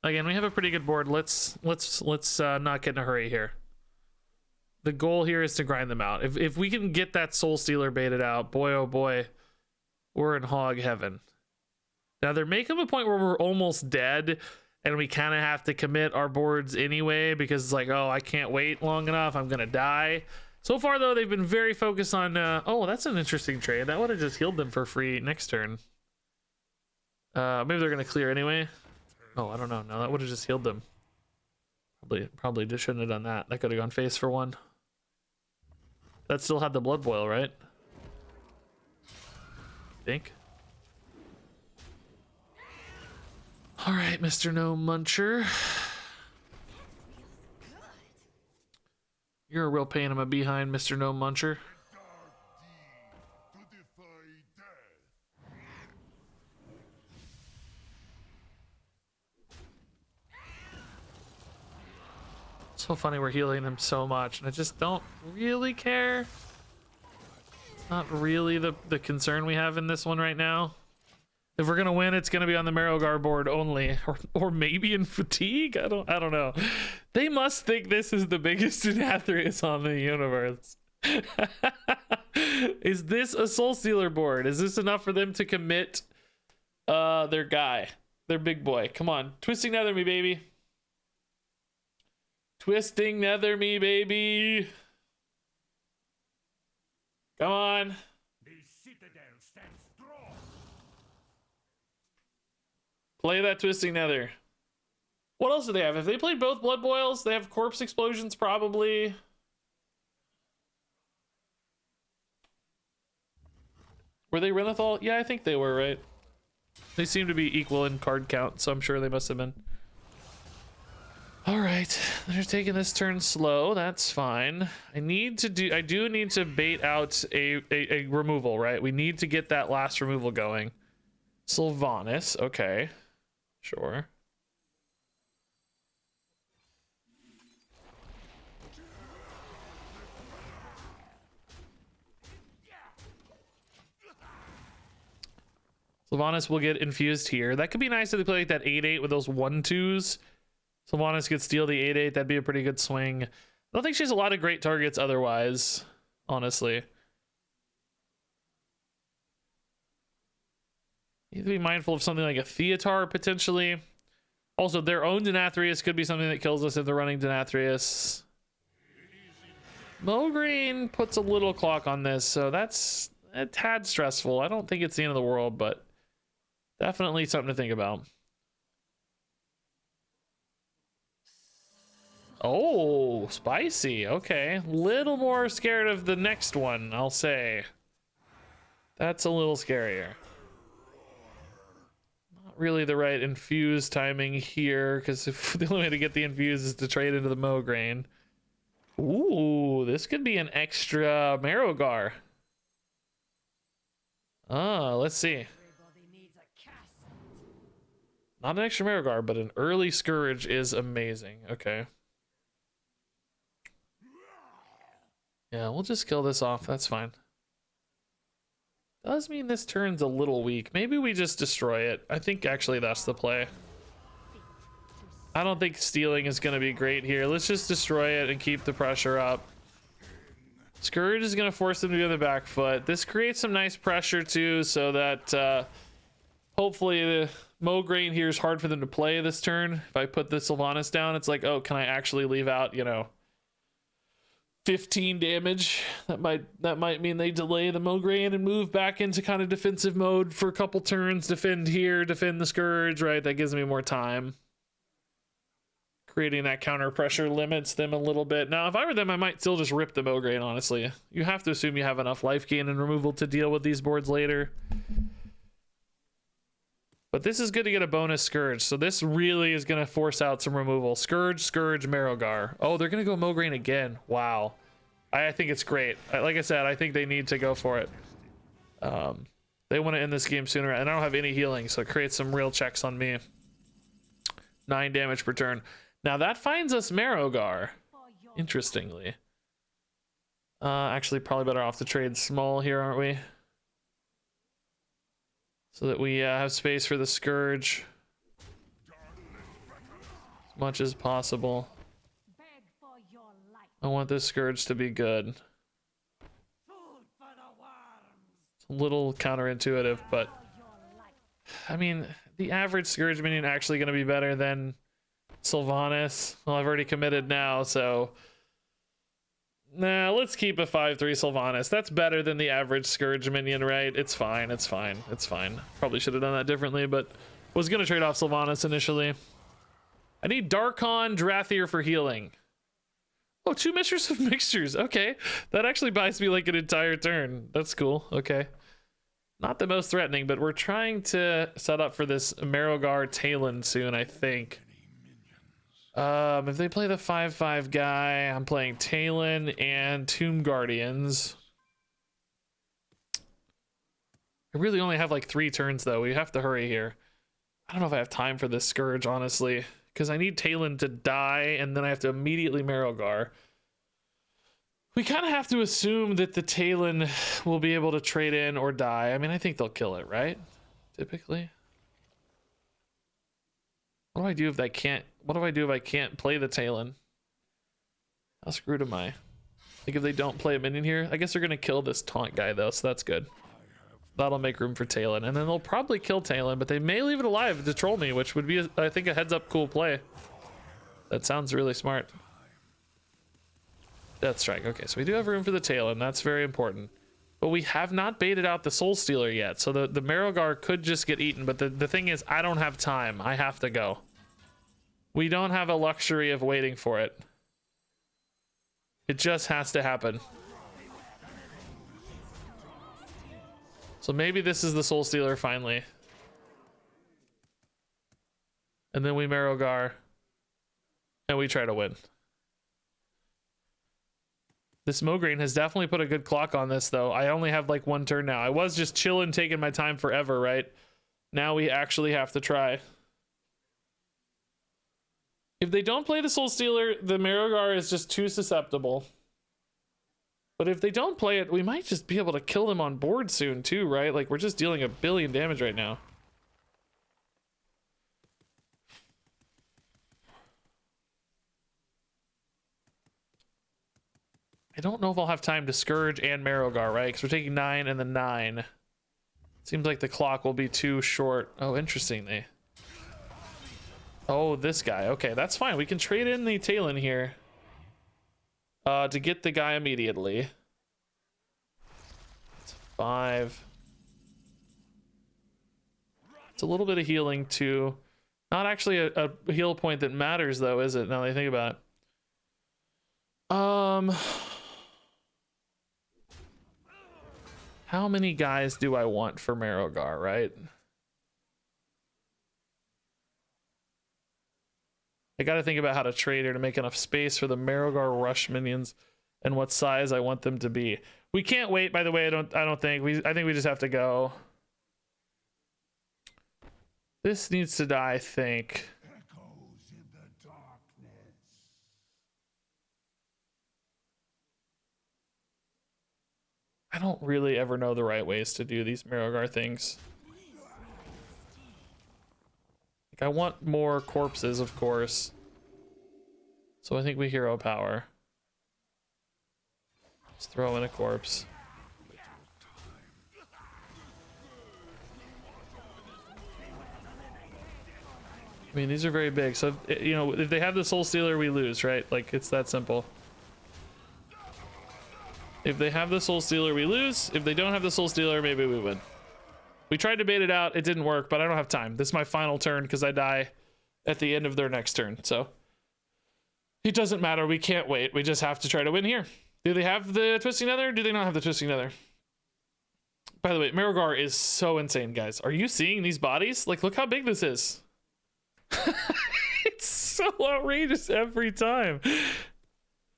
Again, we have a pretty good board. Let's not get in a hurry here. The goal here is to grind them out. If we can get that Soul Stealer baited out, boy oh boy, we're in hog heaven. Now there may come a point where we're almost dead and we kind of have to commit our boards anyway because it's like, oh, I can't wait long enough, I'm gonna die. So far though, they've been very focused on oh, that's an interesting trade. That would have just healed them for free next turn. Maybe they're gonna clear anyway. Oh, I don't know. No, that would have just healed them. Probably just shouldn't have done that. That could have gone face for one. That still had the blood boil, right? I think. All right, Mr. No Muncher. You're a real pain in my behind, Mr. No Muncher. So funny we're healing him so much, and I just don't really care. It's not really the concern we have in this one right now. If we're gonna win, it's gonna be on the Marrowgar board only, or maybe in fatigue. I don't know. They must think this is the biggest Denathrius on the universe. Is this a Soul Stealer board? Is this enough for them to commit their guy, their big boy? Come on, Twisting Nether me, baby. Twisting Nether me, baby. Come on. The citadel stands strong. Play that Twisting Nether. What else do they have? If they played both Blood Boils, they have Corpse Explosions probably. Were they Renethal? Yeah, I think they were, right? They seem to be equal in card count, so I'm sure they must have been. All right, they're taking this turn slow. That's fine. I do need to bait out a removal, right? We need to get that last removal going. Sylvanas, okay, sure. Sylvanas will get infused here. That could be nice if they play like that 8/8 with those 1/2s. Sylvanas could steal the 8/8. That'd be a pretty good swing. I don't think she has a lot of great targets otherwise, honestly. You have to be mindful of something like a Theatar potentially. Also, their own Denathrius could be something that kills us if they're running Denathrius. Mograine puts a little clock on this, so that's a tad stressful. I don't think it's the end of the world, but definitely something to think about. Oh, spicy. Okay. Little more scared of the next one, I'll say. That's a little scarier. Not really the right infuse timing here, because if the only way to get the infuse is to trade into the Mograine. Ooh, this could be an extra Marrowgar. Let's see. Not an extra Marrowgar, but an early Scourge is amazing. Okay. Yeah, we'll just kill this off. That's fine. Does mean this turn's a little weak. Maybe we just destroy it. I think actually that's the play. I don't think stealing is going to be great here. Let's just destroy it and keep the pressure up. Scourge is going to force them to be on the back foot. This creates some nice pressure too, so that hopefully the Mograine here is hard for them to play this turn. If I put the Sylvanas down, it's like, oh, can I actually leave out, 15 damage? That might mean they delay the Mograine and move back into kind of defensive mode for a couple turns. Defend here, defend the Scourge, right? That gives me more time. Creating that counter pressure limits them a little bit. Now, if I were them, I might still just rip the Mograine, honestly. You have to assume you have enough life gain and removal to deal with these boards later. But this is good to get a bonus Scourge. So this really is going to force out some removal. Scourge, Marrowgar. Oh, they're going to go Mograine again. Wow. I think it's great. Like I said, I think they need to go for it. They want to end this game sooner. And I don't have any healing, so it creates some real checks on me. 9 damage per turn. Now that finds us Marrowgar. Interestingly. Actually, probably better off to trade small here, aren't we? So that we have space for the Scourge. much as possible. Beg for your life. I want this Scourge to be good. Food for the worms. It's a little counterintuitive, but For your life. I mean, the average Scourge minion actually going to be better than Sylvanas. Well, I've already committed now, so nah, let's keep a 5/3 Sylvanas. That's better than the average Scourge minion, right? It's fine, it's fine, it's fine. Probably should have done that differently, but was going to trade off Sylvanas initially. I need Darkon Drathier for healing. Oh, 2 Mistress of Mixtures. Okay, that actually buys me like an entire turn. That's cool. Okay. Not the most threatening, but we're trying to set up for this Marrowgar Talon soon, I think. If they play the 5/5 guy, I'm playing Talon and Tomb Guardians. I really only have like 3 turns though. We have to hurry here. I don't know if I have time for this Scourge, honestly, because I need Talon to die and then I have to immediately Marrowgar. We kind of have to assume that the Talon will be able to trade in or die. I mean, I think they'll kill it, right? Typically. What do I do if I can't? What do I do if I can't play the Talon? How screwed am I? Like if they don't play a minion here, I guess they're gonna kill this taunt guy though, so that's good. That'll make room for Talon, and then they'll probably kill Talon, but they may leave it alive to troll me, which would be, I think, a heads-up cool play. That sounds really smart. Death Strike. Okay, so we do have room for the Talon. That's very important. But we have not baited out the Soul Stealer yet, so the Marrowgar could just get eaten, but the thing is, I don't have time. I have to go. We don't have a luxury of waiting for it. It just has to happen. So maybe this is the Soul Stealer finally. And then we Marrowgar. And we try to win. This Mograine has definitely put a good clock on this though. I only have like 1 turn now. I was just chilling, taking my time forever, right? Now we actually have to try. If they don't play the Soul Stealer, the Marrowgar is just too susceptible. But if they don't play it, we might just be able to kill them on board soon too, right? Like we're just dealing 1 billion damage right now. I don't know if I'll have time to Scourge and Marrowgar, right? Because we're taking 9 and then 9. Seems like the clock will be too short. Oh, interesting. Oh, this guy. Okay, that's fine. We can trade in the Talon here. To get the guy immediately. It's 5. It's a little bit of healing too. Not actually a heal point that matters though, is it? Now that I think about it. How many guys do I want for Marrowgar, right? I got to think about how to trade here to make enough space for the Marrowgar rush minions and what size I want them to be. We can't wait, by the way. I don't think I think we just have to go. This needs to die, I think. Echoes in the darkness. I don't really ever know the right ways to do these Marrowgar things. Like, I want more corpses, of course. So I think we hero power. Just throw in a corpse. I mean, these are very big. So, you know, if they have the Soul Stealer, we lose, right? Like, it's that simple. If they have the Soul Stealer, we lose. If they don't have the Soul Stealer, maybe we win. We tried to bait it out. It didn't work, but I don't have time. This is my final turn because I die at the end of their next turn. So it doesn't matter. We can't wait. We just have to try to win here. Do they have the Twisting Nether? Do they not have the Twisting Nether? By the way, Marrowgar is so insane, guys. Are you seeing these bodies? Like, look how big this is. It's so outrageous every time.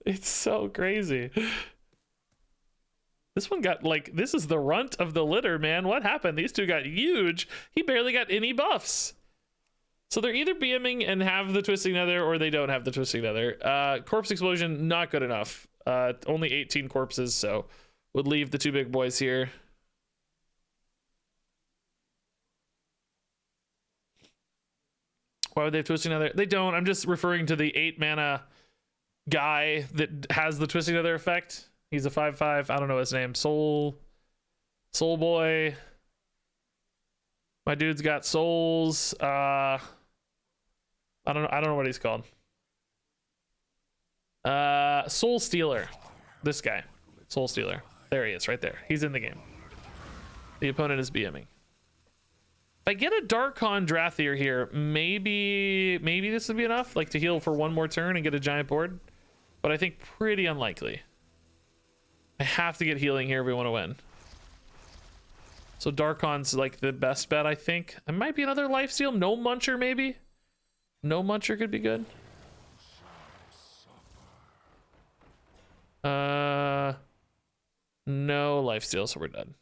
It's so crazy. This one got, like, this is the runt of the litter, man. What happened? These two got huge. He barely got any buffs. So they're either BMing and have the Twisting Nether or they don't have the Twisting Nether. Corpse Explosion, not good enough. Only 18 corpses, so would leave the 2 big boys here. Why would they have Twisting Nether? They don't. I'm just referring to the 8 mana guy that has the Twisting Nether effect. He's a 5/5. I don't know his name. Soul Boy. My dude's got souls. I don't know what he's called. Soul Stealer. This guy. Soul Stealer. There he is, right there. He's in the game. The opponent is BMing. If I get a Darkon Drathier here, maybe this would be enough, like to heal for one more turn and get a giant board. But I think pretty unlikely. I have to get healing here if we want to win. So Darkon's like the best bet, I think. It might be another lifesteal. No Muncher, maybe. No Muncher could be good. No lifesteal, so we're done.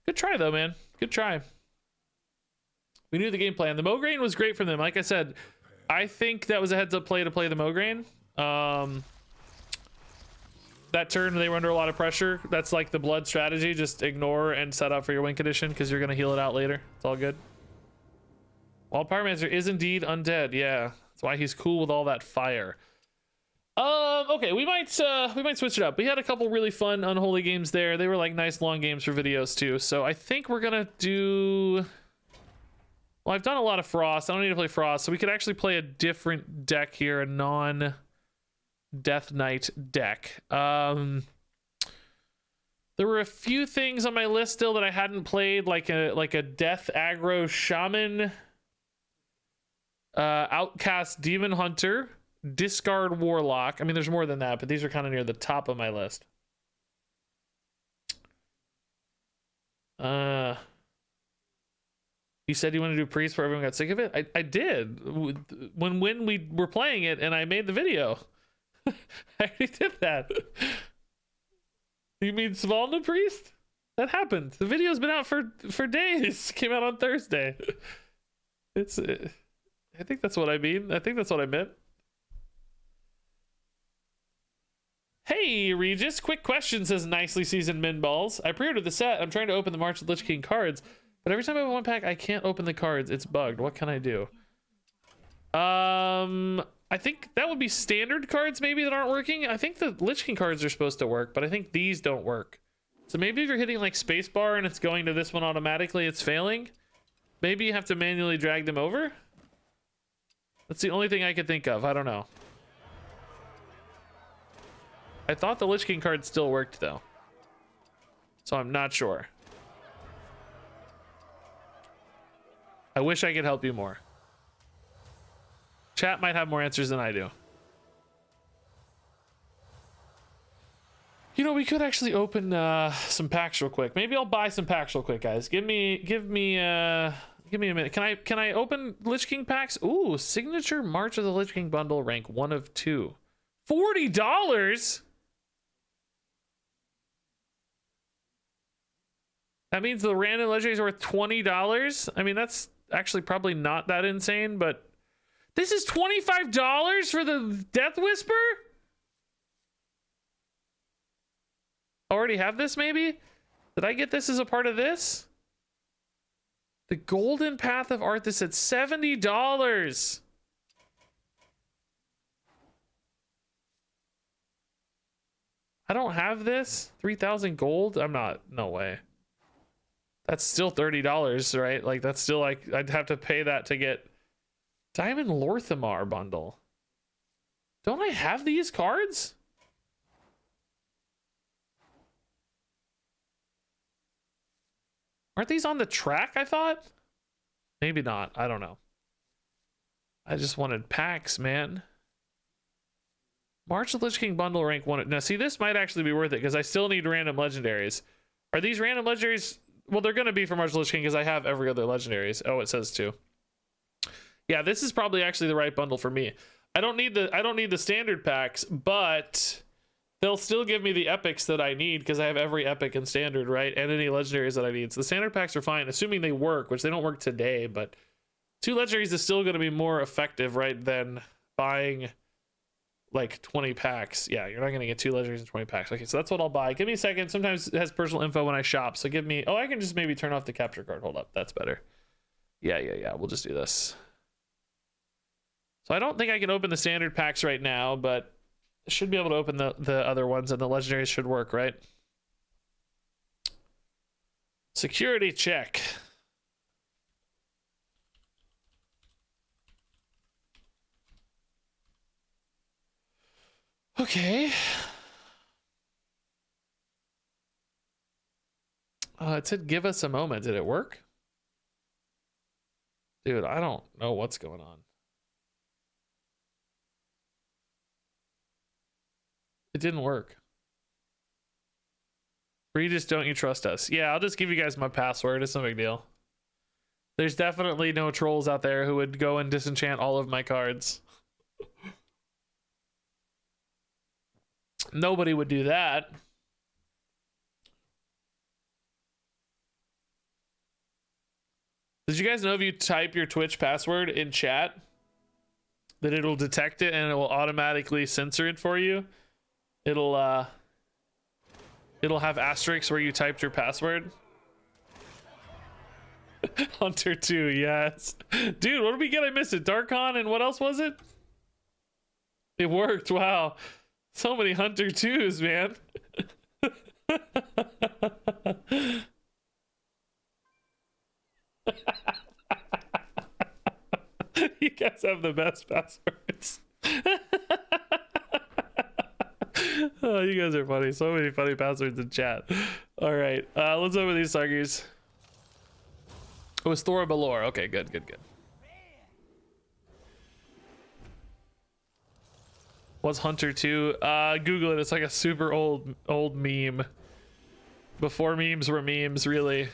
Good try though, man. Good try. We knew the game plan. The Mograine was great from them. Like I said, I think that was a heads up play to play the Mograine. That turn they were under a lot of pressure. That's like the blood strategy. Just ignore and set up for your win condition because you're gonna heal it out later. It's all good. Wild Pyromancer is indeed undead. Yeah, that's why he's cool with all that fire. Okay, we might switch it up. We had a couple really fun unholy games there. They were like nice long games for videos too. So I think we're gonna do. Well, I've done a lot of Frost. I don't need to play Frost, so we could actually play a different deck here, a non-Death Knight deck. There were a few things on my list still that I hadn't played, like a Death Aggro Shaman, Outcast Demon Hunter, Discard Warlock. I mean, there's more than that, but these are kind of near the top of my list. You said you want to do Priest where everyone got sick of it? I did. When we were playing it and I made the video. I already did that. You mean Svalna Priest? That happened. The video's been out for days. Came out on Thursday. It's I think that's what I mean. I think that's what I meant. Hey, Regis. Quick question, says Nicely Seasoned Min Balls. I pre-ordered the set. I'm trying to open the March of the Lich King cards, but every time I open one pack, I can't open the cards. It's bugged. What can I do? I think that would be standard cards maybe that aren't working. I think the Lich King cards are supposed to work, but I think these don't work. So maybe if you're hitting like spacebar and it's going to this one automatically, it's failing. Maybe you have to manually drag them over. That's the only thing I could think of. I don't know. I thought the Lich King card still worked though. So I'm not sure. I wish I could help you more. Chat might have more answers than I do. You know, we could actually open some packs real quick. Maybe I'll buy some packs real quick, guys. Give me a minute. Can I open Lich King packs? Ooh, signature March of the Lich King bundle, rank 1 of 2. $40. That means the random legendary is worth $20. I mean, that's actually probably not that insane, but this is $25 for the Death Whisper? Already have this maybe? Did I get this as a part of this? The Golden Path of Arthas at $70. I don't have this. 3,000 gold? I'm not. No way. That's still $30, right? Like, that's still like, I'd have to pay that to get Diamond Lorthamar bundle. Don't I have these cards? Aren't these on the track, I thought? Maybe not. I don't know. I just wanted packs, man. March of the Lich King bundle, rank 1. Now, see, this might actually be worth it because I still need random legendaries. Are these random legendaries? Well, they're going to be for March of the Lich King because I have every other legendaries. Oh, it says 2. Yeah, this is probably actually the right bundle for me. I don't need the standard packs, but they'll still give me the epics that I need because I have every epic and standard, right? And any legendaries that I need. So the standard packs are fine, assuming they work, which they don't work today, but 2 legendaries is still going to be more effective, right, than buying like 20 packs. Yeah, you're not going to get 2 legendaries and 20 packs. Okay, so that's what I'll buy. Give me a second. Sometimes it has personal info when I shop, so give me... Oh, I can just maybe turn off the capture card. Hold up. That's better. Yeah. We'll just do this. So I don't think I can open the standard packs right now, but I should be able to open the other ones, and the legendaries should work, right? Security check. Okay. It said give us a moment. Did it work? Dude, I don't know what's going on. It didn't work. Regis, don't you trust us? Yeah, I'll just give you guys my password. It's no big deal. There's definitely no trolls out there who would go and disenchant all of my cards. Nobody would do that. Did you guys know if you type your Twitch password in chat that it'll detect it and it will automatically censor it for you? It'll have asterisks where you typed your password. Hunter 2, yes. Dude, what did we get? I missed it. Darkon and what else was it? It worked. Wow. So many Hunter 2s, man. You guys have the best passwords. Oh, you guys are funny. So many funny passwords in chat. All right, let's open these suckers. It was Thora Balor. Okay, good. What's Hunter 2? Google it. It's like a super old meme. Before memes were memes, really.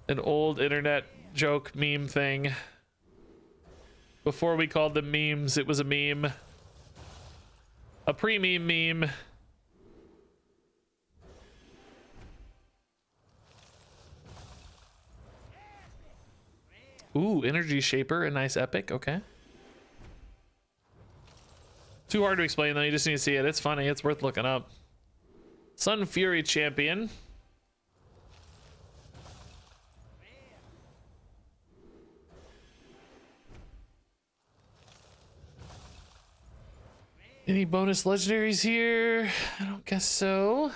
An old internet joke meme thing. Before we called them memes, it was a meme. A pre-meme meme. Ooh, Energy Shaper, a nice epic, okay. Too hard to explain though, you just need to see it. It's funny, it's worth looking up. Sun Fury Champion. Any bonus legendaries here? I don't guess so.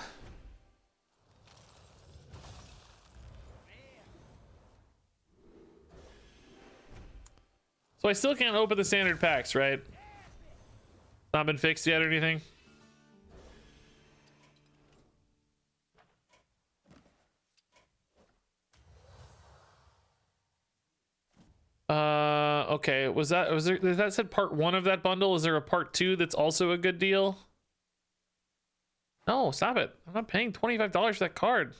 So I still can't open the standard packs, right? Not been fixed yet or anything? Okay, that said part 1 of that bundle? Is there a part 2 that's also a good deal? No, stop it. I'm not paying $25 for that card.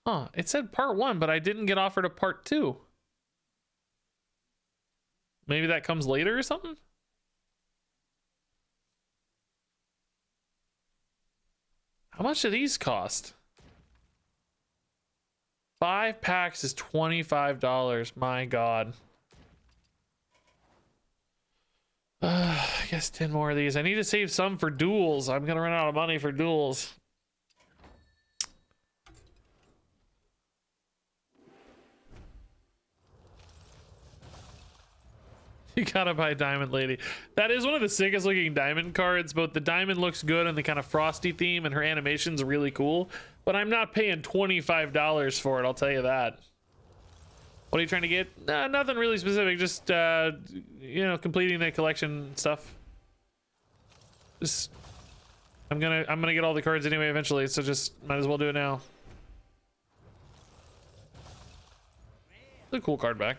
Huh, it said part 1, but I didn't get offered a part 2. Maybe that comes later or something? How much do these cost? 5 packs is $25. My God. I guess 10 more of these. I need to save some for duels. I'm gonna run out of money for duels. You gotta buy Diamond Lady. That is one of the sickest looking diamond cards. Both the diamond looks good and the kind of frosty theme, and her animation's really cool. But I'm not paying $25 for it, I'll tell you that. What are you trying to get? Nothing really specific, just you know, completing the collection stuff. Just I'm gonna get all the cards anyway eventually, so just might as well do it now. It's a cool card back.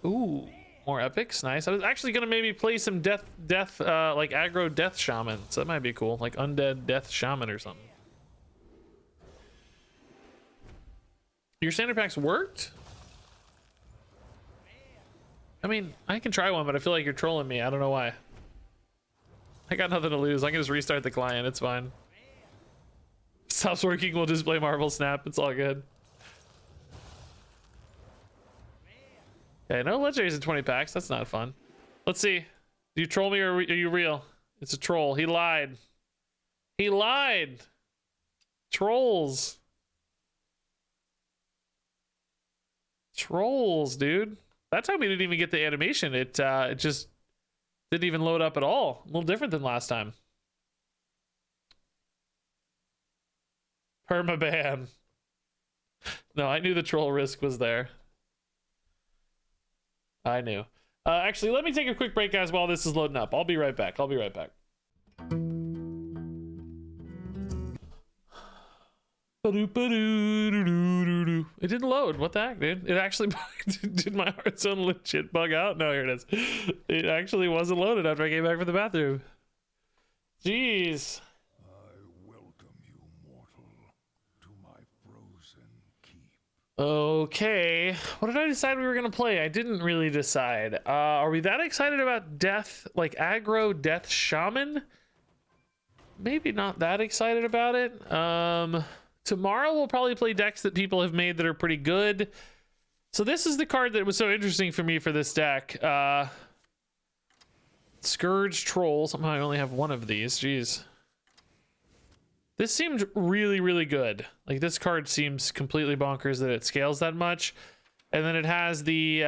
Ooh, more epics, nice. I was actually gonna maybe play some death, like aggro death shaman. So that might be cool, like undead death shaman or something. Your standard packs worked? I mean, I can try one, but I feel like you're trolling me. I don't know why. I got nothing to lose. I can just restart the client. It's fine. Stops working. We'll just play Marvel Snap. It's all good. Okay, no legendaries in 20 packs. That's not fun. Let's see. Do you troll me or are you real? It's a troll. He lied. He lied. Trolls. Trolls, dude. That time we didn't even get the animation. It just didn't even load up at all. A little different than last time. Permaban. No, I knew the troll risk was there. I knew. Actually, let me take a quick break, guys, while this is loading up. I'll be right back. I'll be right back. It didn't load. What the heck, dude? It actually did my Hearthstone legit bug out? No, here it is. It actually wasn't loaded after I came back from the bathroom. Jeez. I welcome you, mortal, to my frozen keep. Okay. What did I decide we were going to play? I didn't really decide. Are we that excited about death, like aggro death shaman? Maybe not that excited about it. Tomorrow we'll probably play decks that people have made that are pretty good. So this is the card that was so interesting for me for this deck. Scourge Troll. Somehow I only have one of these. Jeez. This seemed really, really good. Like, this card seems completely bonkers that it scales that much. And then it has the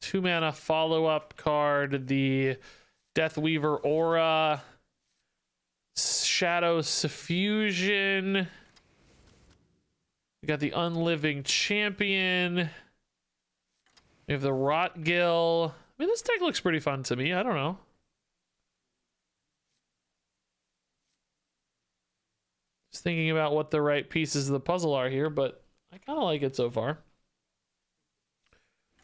2-mana follow-up card, the Deathweaver Aura, Shadow Suffusion. We got the Unliving Champion. We have the Rotgill. I mean, this deck looks pretty fun to me. I don't know. Just thinking about what the right pieces of the puzzle are here, but I kind of like it so far.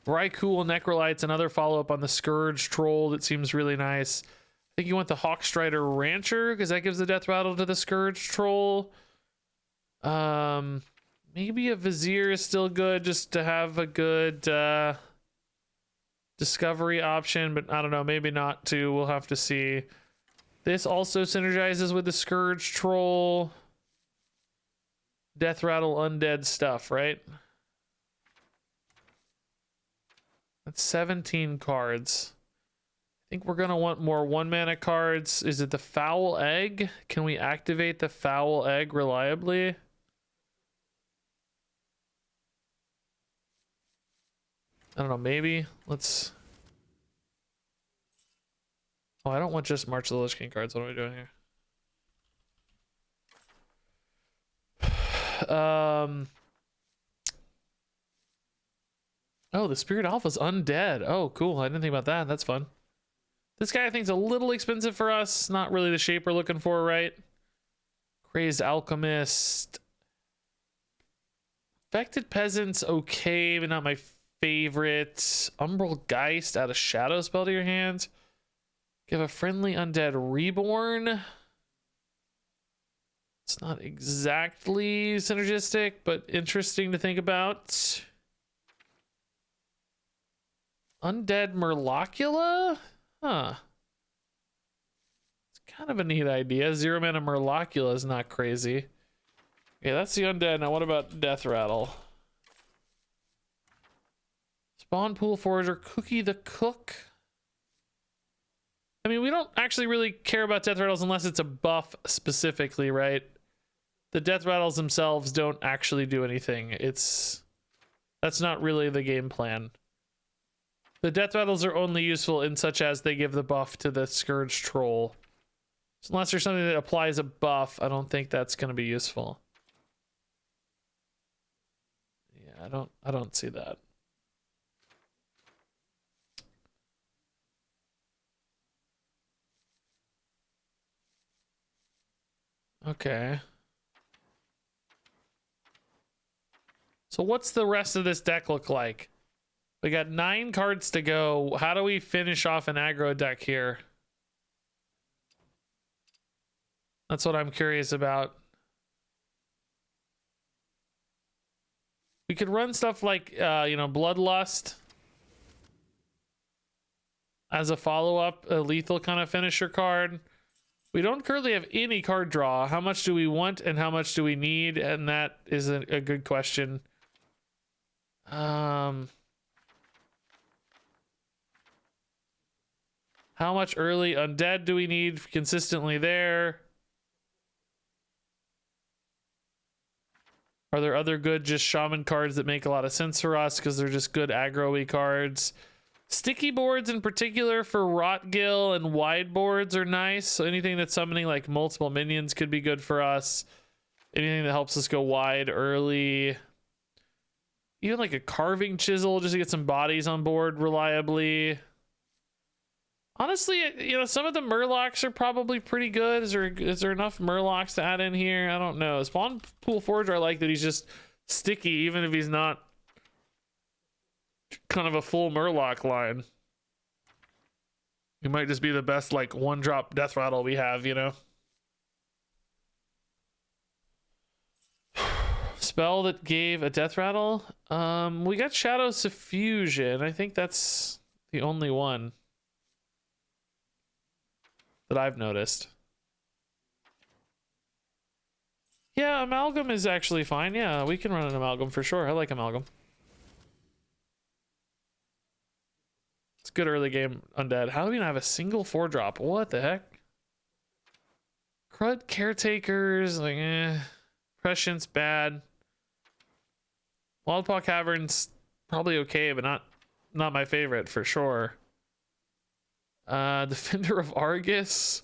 Raikou Necrolites, another follow-up on the Scourge Troll that seems really nice. I think you want the Hawkstrider Rancher because that gives the death rattle to the Scourge Troll. Maybe a Vizier is still good just to have a good discovery option, but I don't know, maybe not too. We'll have to see. This also synergizes with the Scourge Troll. Death rattle undead stuff, right? That's 17 cards. I think we're going to want more 1-mana cards. Is it the Foul Egg? Can we activate the Foul Egg reliably? I don't know, maybe. Let's... Oh, I don't want just March of the Lich King cards. What am I doing here? Oh, the Spirit Alpha's undead. Oh, cool. I didn't think about that. That's fun. This guy I think is a little expensive for us. Not really the shape we're looking for, right? Crazed Alchemist. Affected Peasants, okay, but not my favorite. Umbral Geist, add a shadow spell to your hand. Give a friendly undead reborn. It's not exactly synergistic, but interesting to think about. Undead Murlocula? Huh. It's kind of a neat idea. 0-mana Murlocula is not crazy. Okay, that's the undead. Now what about Death Rattle? Spawn Pool Forager, Cookie the Cook. I mean, we don't actually really care about Death Rattles unless it's a buff specifically, right? The Death Rattles themselves don't actually do anything. That's not really the game plan. The Death Rattles are only useful in such as they give the buff to the Scourge Troll. So unless there's something that applies a buff, I don't think that's going to be useful. Yeah, I don't see that. Okay. So what's the rest of this deck look like? We got 9 cards to go. How do we finish off an aggro deck here? That's what I'm curious about. We could run stuff like, Bloodlust as a follow-up, a lethal kind of finisher card. We don't currently have any card draw. How much do we want and how much do we need? And that is a good question. How much early undead do we need consistently there? Are there other good just shaman cards that make a lot of sense for us because they're just good aggro-y cards? Sticky boards in particular for Rotgill and wide boards are nice. So anything that's summoning like multiple minions could be good for us. Anything that helps us go wide early. Even like a carving chisel just to get some bodies on board reliably. Honestly, you know, some of the Murlocs are probably pretty good. Is there enough Murlocs to add in here? I don't know. Spawn Pool Forger, I like that he's just sticky even if he's not kind of a full Murloc line. He might just be the best like one drop death rattle we have, you know. Spell that gave a death rattle. We got Shadow Suffusion. I think that's the only one that I've noticed. Yeah, Amalgam is actually fine. Yeah, we can run an Amalgam for sure. I like Amalgam. It's good early game Undead. How do we not have a single 4-drop? What the heck? Crud Caretakers, like, Prescience, bad. Wildpaw Cavern's probably okay, but not my favorite for sure. Defender of Argus.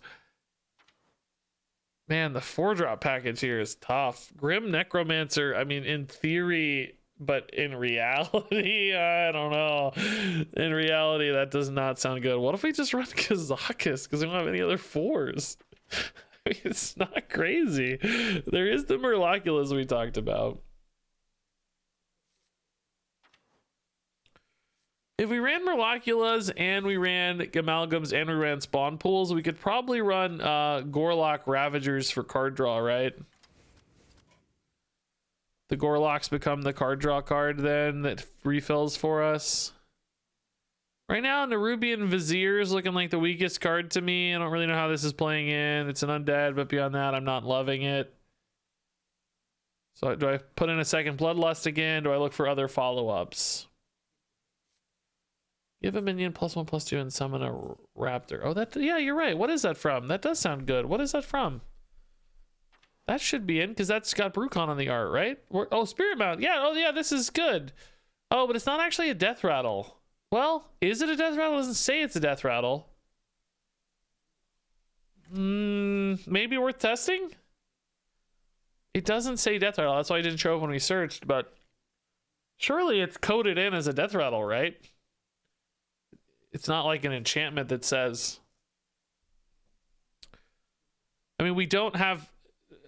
Man, the 4-drop package here is tough. Grim Necromancer, I mean, in theory, but in reality, I don't know. In reality, that does not sound good. What if we just run Kazakus because we don't have any other 4s? I mean, it's not crazy. There is the Murloculus we talked about. If we ran Murloculas and we ran Amalgams and we ran Spawn Pools, we could probably run Gorlock Ravagers for card draw, right? The Gorlocks become the card draw card then that refills for us. Right now, Nerubian Vizier is looking like the weakest card to me. I don't really know how this is playing in. It's an undead, but beyond that, I'm not loving it. So do I put in a second Bloodlust again? Do I look for other follow-ups? Give a minion +1/+2 and summon a raptor. Oh, yeah, you're right. What is that from? That does sound good. What is that from? That should be in because that's got Brucon on the art, right? Oh, Spirit Mount. Yeah. Oh, yeah. This is good. Oh, but it's not actually a death rattle. Well, is it a death rattle? It doesn't say it's a death rattle. Maybe worth testing. It doesn't say death rattle. That's why I didn't show up when we searched. But surely it's coded in as a death rattle, right? It's not like an enchantment that says. I mean, we don't have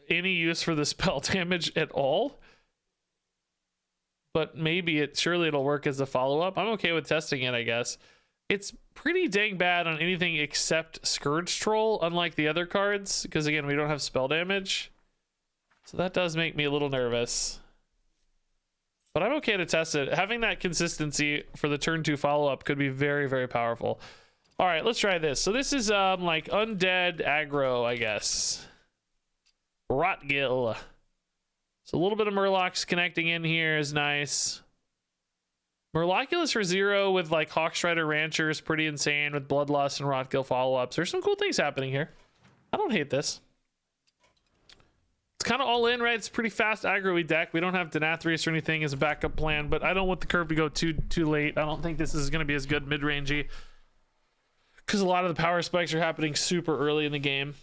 any use for the spell damage at all. But maybe surely it'll work as a follow-up. I'm okay with testing it, I guess. It's pretty dang bad on anything except Scourge Troll, unlike the other cards. Because again, we don't have spell damage. So that does make me a little nervous. But I'm okay to test it. Having that consistency for the turn 2 follow-up could be very, very powerful. All right, let's try this. So this is like undead aggro, I guess. Rotgill. So a little bit of Murlocs connecting in here is nice. Murloculus for 0 with like Hawkstrider Rancher is pretty insane with Bloodlust and Rotgill follow-ups. There's some cool things happening here. I don't hate this. It's kind of all in, right? It's pretty fast aggro-y deck. We don't have Denathrius or anything as a backup plan, but I don't want the curve to go too late. I don't think this is going to be as good mid-rangey because a lot of the power spikes are happening super early in the game.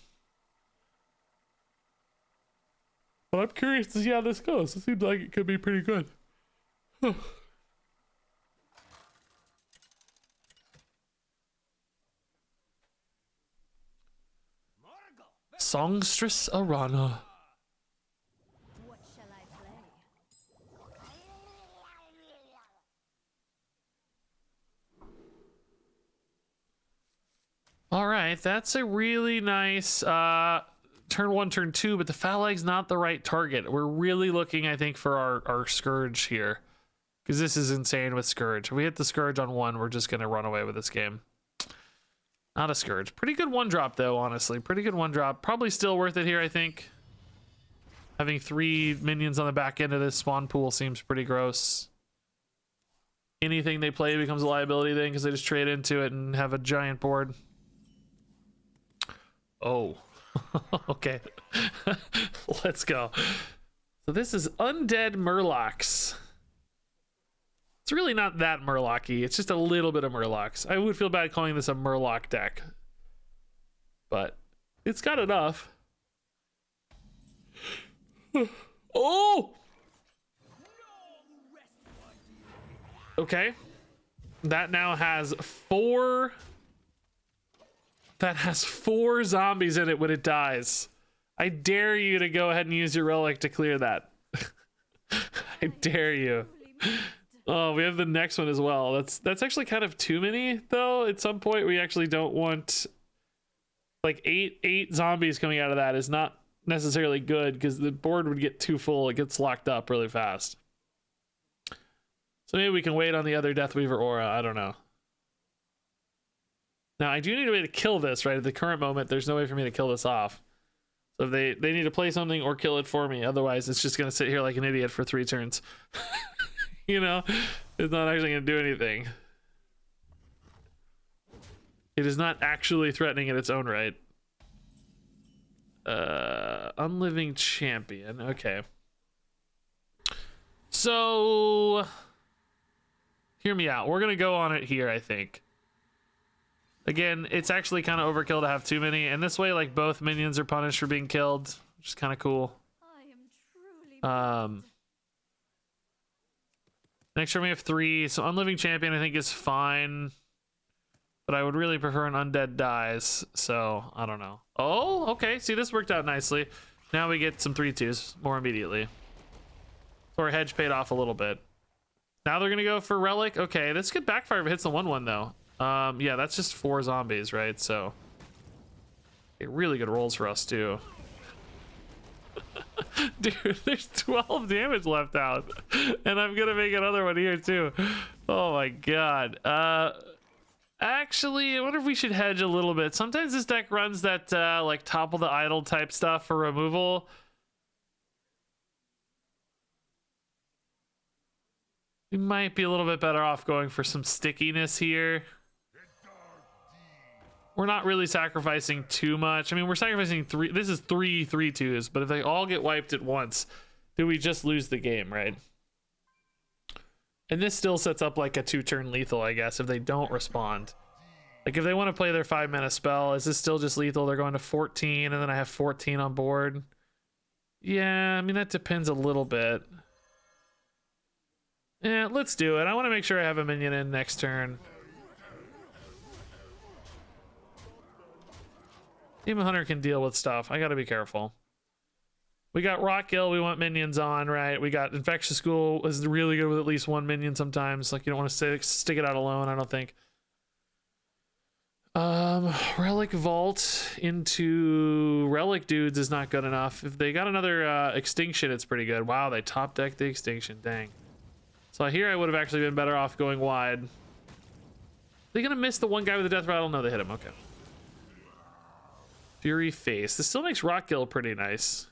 But I'm curious to see how this goes. It seems like it could be pretty good. Songstress Arana. What shall I play? All right, that's a really nice turn 1, turn 2, but the foul egg's not the right target. We're really looking, I think, for our Scourge here. Because this is insane with Scourge. If we hit the Scourge on 1, we're just going to run away with this game. Not a Scourge. Pretty good 1-drop, though, honestly. Pretty good 1-drop. Probably still worth it here, I think. Having 3 minions on the back end of this spawn pool seems pretty gross. Anything they play becomes a liability then because they just trade into it and have a giant board. Oh. Okay. Let's go. So this is Undead Murlocs. It's really not that Murloc-y. It's just a little bit of Murlocs. I would feel bad calling this a Murloc deck, but it's got enough. Oh! Okay. That now has four... That has 4 zombies in it when it dies. I dare you to go ahead and use your relic to clear that. I dare you. Oh, we have the next one as well. That's actually kind of too many, though. At some point, we actually don't want... Like, eight zombies coming out of that is not necessarily good, because the board would get too full. It gets locked up really fast. So maybe we can wait on the other Deathweaver aura. I don't know. Now, I do need a way to kill this, right? At the current moment, there's no way for me to kill this off. So if they need to play something or kill it for me. Otherwise, it's just going to sit here like an idiot for 3 turns. You know? It's not actually going to do anything. It is not actually threatening in its own right. Unliving Champion. Okay. So... Hear me out. We're going to go on it here, I think. Again, it's actually kind of overkill to have too many, and this way, like, both minions are punished for being killed, which is kind of cool. Next turn we have 3, so Unliving Champion I think is fine, but I would really prefer an Undead Dies, so I don't know. Oh, okay, see, this worked out nicely. Now we get some 3/2s more immediately. So our hedge paid off a little bit. Now they're gonna go for Relic. Okay, this could backfire if it hits the 1/1 though. Yeah, that's just 4 zombies, right? So, really good rolls for us too. Dude, there's 12 damage left out, and I'm gonna make another one here too. Oh my god. Actually, I wonder if we should hedge a little bit. Sometimes this deck runs that like topple the idol type stuff for removal. We might be a little bit better off going for some stickiness here. We're not really sacrificing too much. I mean, we're sacrificing 3. This is 3 3/2s, but if they all get wiped at once, do we just lose the game, right? And this still sets up like a 2-turn lethal, I guess, if they don't respond. Like, if they want to play their 5-mana spell, is this still just lethal? They're going to 14, and then I have 14 on board. Yeah, I mean, that depends a little bit. Yeah, let's do it. I want to make sure I have a minion in next turn. Demon Hunter can deal with stuff. I gotta be careful. We got Rockgill, we want minions on, right? We got Infectious School is really good with at least 1 minion sometimes. Like, you don't want to stick it out alone, I don't think. Relic Vault into Relic Dudes is not good enough. If they got another Extinction, it's pretty good. Wow, they top decked the Extinction, dang. So here I would have actually been better off going wide. They gonna miss the one guy with the Death Rattle? No, they hit him, okay. Fury Face. This still makes Rockgill pretty nice.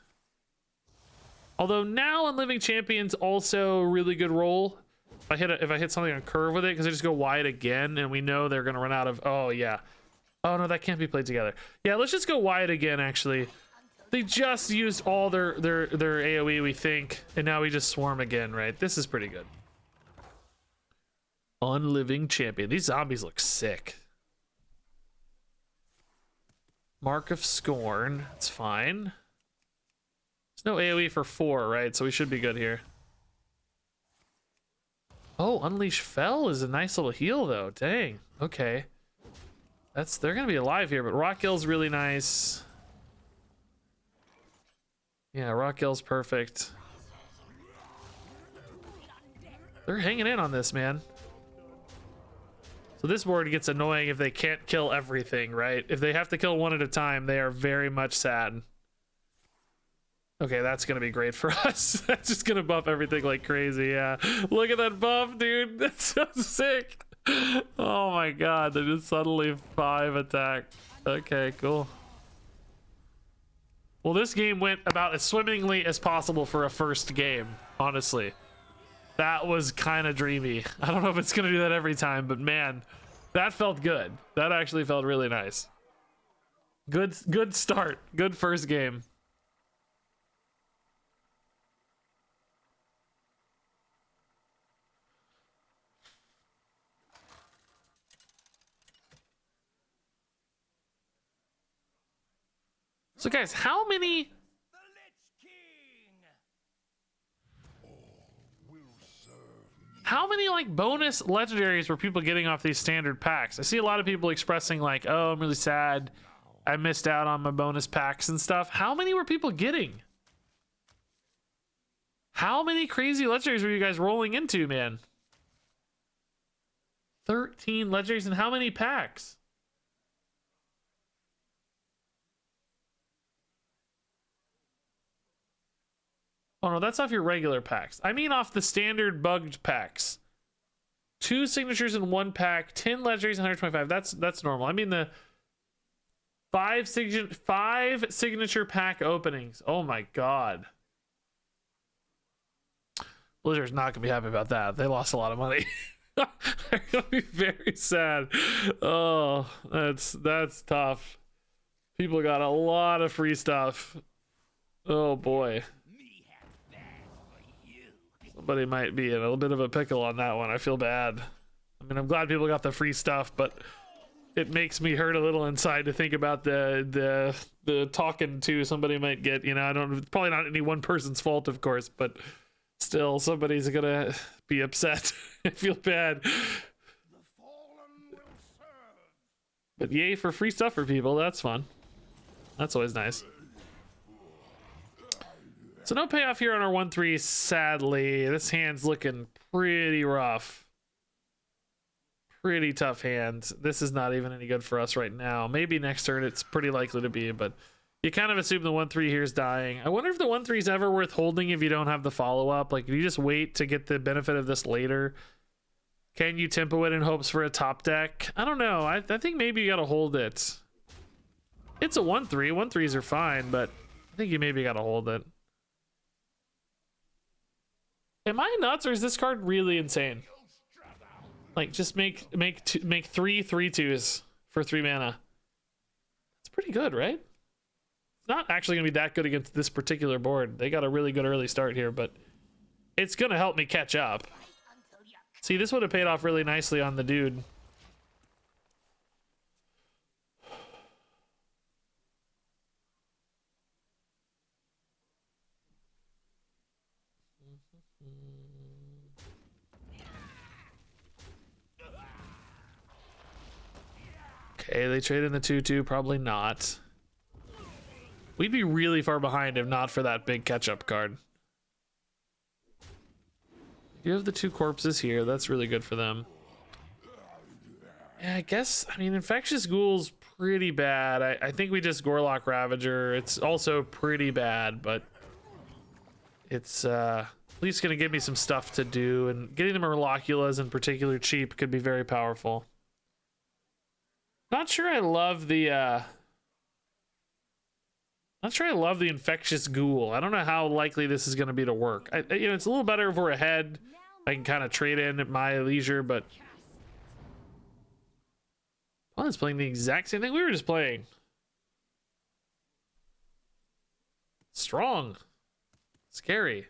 Although now Unliving Champion's also a really good roll. If I hit something on curve with it, because I just go wide again, and we know they're gonna run out of. Oh yeah. Oh no, that can't be played together. Yeah, let's just go wide again. Actually, they just used all their AOE, we think, and now we just swarm again. Right? This is pretty good. Unliving Champion. These zombies look sick. Mark of Scorn. It's fine. There's no AoE for 4, right? So we should be good here. Oh, Unleash Fell is a nice little heal, though. Dang. Okay. They're gonna be alive here, but Rockgill's really nice. Yeah, Rockgill's perfect. They're hanging in on this, man. So this board gets annoying if they can't kill everything, right? If they have to kill one at a time, they are very much sad. Okay, that's gonna be great for us. That's just gonna buff everything like crazy, yeah. Look at that buff, dude. That's so sick. Oh my god, they just suddenly 5 attack. Okay, cool. Well, this game went about as swimmingly as possible for a first game, honestly. That was kind of dreamy. I don't know if it's gonna do that every time, but man, that felt good. That actually felt really nice. Good start. Good first game. So guys, how many... The Lich King! How many like bonus legendaries were people getting off these standard packs? I see a lot of people expressing like, oh, I'm really sad I missed out on my bonus packs and stuff. How many were people getting? How many crazy legendaries were you guys rolling into, man? 13 legendaries and how many packs? Oh no, that's off your regular packs. I mean off the standard bugged packs. 2 signatures in 1 pack, 10 legendaries, 125. That's normal. I mean the 5 signature pack openings. Oh my god. Blizzard's not gonna be happy about that. They lost a lot of money. They're gonna be very sad. Oh, that's tough. People got a lot of free stuff. Oh boy. Somebody might be in a little bit of a pickle on that one. I feel bad. I mean, I'm glad people got the free stuff, but it makes me hurt a little inside to think about the talking to somebody might get. You know, I don't. It's probably not any one person's fault, of course, but still, somebody's gonna be upset. I feel bad. But yay for free stuff for people. That's fun. That's always nice. So no payoff here on our 1-3, sadly. This hand's looking pretty rough. Pretty tough hand. This is not even any good for us right now. Maybe next turn it's pretty likely to be, but you kind of assume the 1-3 here is dying. I wonder if the 1-3 is ever worth holding if you don't have the follow-up. Like, if you just wait to get the benefit of this later, can you tempo it in hopes for a top deck? I don't know. I think maybe you got to hold it. It's a 1-3. 1-3s are fine, but I think you maybe got to hold it. Am I nuts, or is this card really insane? Like, just make 3 3/2s for 3 mana. That's pretty good, right? It's not actually gonna be that good against this particular board. They got a really good early start here, but it's gonna help me catch up. See, this would have paid off really nicely on the dude. Okay, they trade in the 2/2, probably not. We'd be really far behind if not for that big catch-up card. You have the 2 corpses here, that's really good for them. Yeah, I guess, I mean, Infectious Ghoul's pretty bad. I think we just Warlock Ravager. It's also pretty bad, but it's at least gonna give me some stuff to do, and getting the Murloculas in particular cheap could be very powerful. Not sure I love the Infectious Ghoul. I don't know how likely this is going to be to work. You know, it's a little better if we're ahead. I can kind of trade in at my leisure, but opponent's playing the exact same thing we were just playing. Strong. Scary.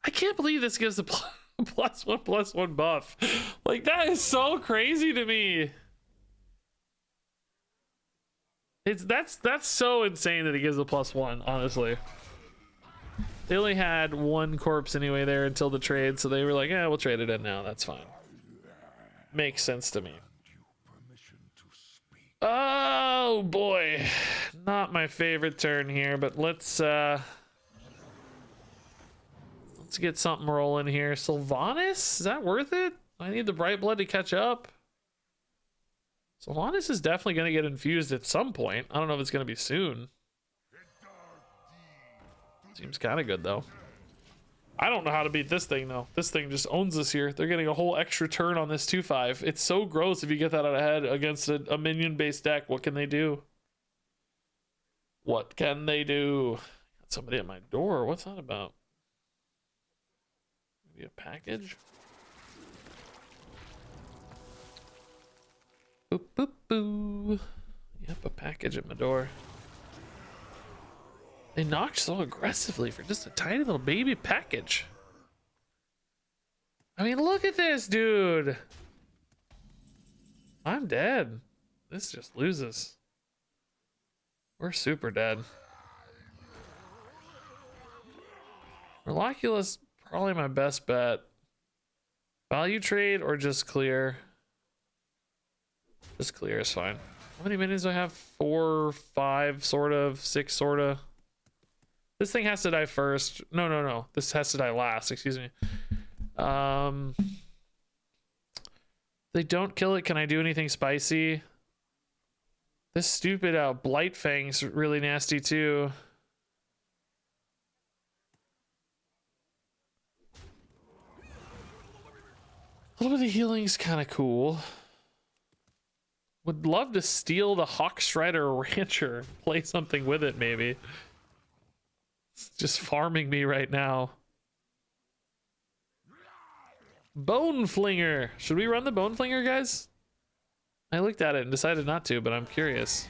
I can't believe this gives a +1/+1 buff. Like, that is so crazy to me. That's so insane that it gives a +1, honestly. They only had 1 corpse anyway there until the trade, so they were like, yeah, we'll trade it in now. That's fine. Makes sense to me. Oh boy. Not my favorite turn here, but let's get something rolling here. Sylvanas? Is that worth it? I need the Bright Blood to catch up. Sylvanas is definitely going to get infused at some point. I don't know if it's going to be soon. Seems kind of good, though. I don't know how to beat this thing, though. This thing just owns us here. They're getting a whole extra turn on this 2/5. It's so gross if you get that out ahead against a minion-based deck. What can they do? What can they do? Got somebody at my door. What's that about? Maybe a package? Boop, boop, boo. Yep, a package at my door. They knocked so aggressively for just a tiny little baby package. I mean, look at this, dude. I'm dead. This just loses. We're super dead. Reloculus, probably my best bet. Value trade or just clear? Just clear is fine. How many minions do I have? 4, 5, sort of, 6, sort of. This thing has to die first. No. This has to die last, excuse me. They don't kill it. Can I do anything spicy? This stupid Blight Fang's really nasty too. A little bit of healing's kind of cool. Would love to steal the Hawk Strider Rancher. Play something with it, maybe. It's just farming me right now. Bone Flinger. Should we run the Bone Flinger, guys? I looked at it and decided not to, but I'm curious.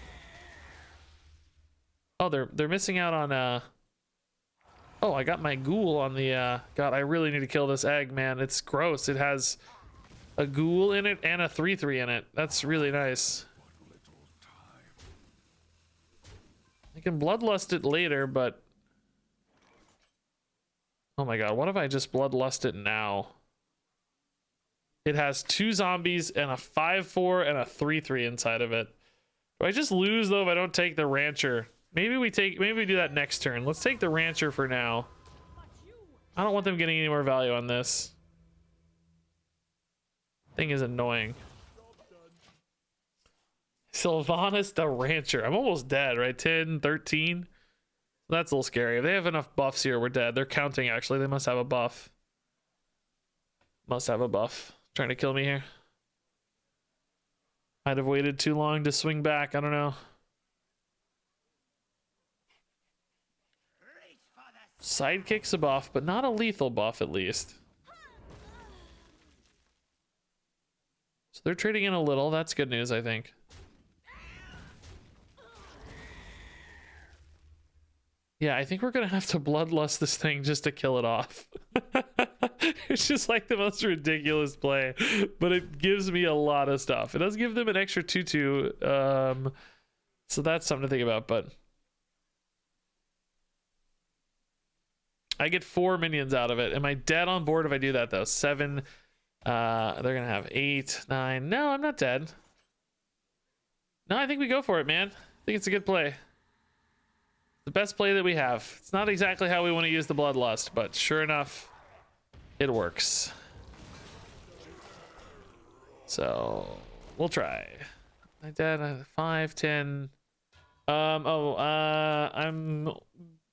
Oh, they're missing out on Oh, I got my ghoul on the God, I really need to kill this egg, man. It's gross. It has a ghoul in it and a 3/3 in it. That's really nice. I can bloodlust it later, but oh my god, what if I just bloodlust it now? It has 2 zombies and a 5/4 and a 3/3 inside of it. Do I just lose though if I don't take the rancher? Maybe we do that next turn. Let's take the rancher for now. I don't want them getting any more value on this. Thing is annoying. Sylvanas the rancher. I'm almost dead, right? 10, 13. That's a little scary. If they have enough buffs here, we're dead. They're counting, actually. They must have a buff. Must have a buff. Trying to kill me here. Might have waited too long to swing back. I don't know. Sidekick's a buff, but not a lethal buff, at least. So they're trading in a little. That's good news, I think. Yeah, I think we're gonna have to bloodlust this thing just to kill it off. It's just like the most ridiculous play, but it gives me a lot of stuff. It does give them an extra 2/2, so that's something to think about. But I get 4 minions out of it. Am I dead on board if I do that though? 7. They're gonna have 8, 9. No, I'm not dead. No, I think we go for it, man. I think it's a good play. The best play that we have. It's not exactly how we want to use the bloodlust, but sure enough, it works. So we'll try. I dead 5, 10. I'm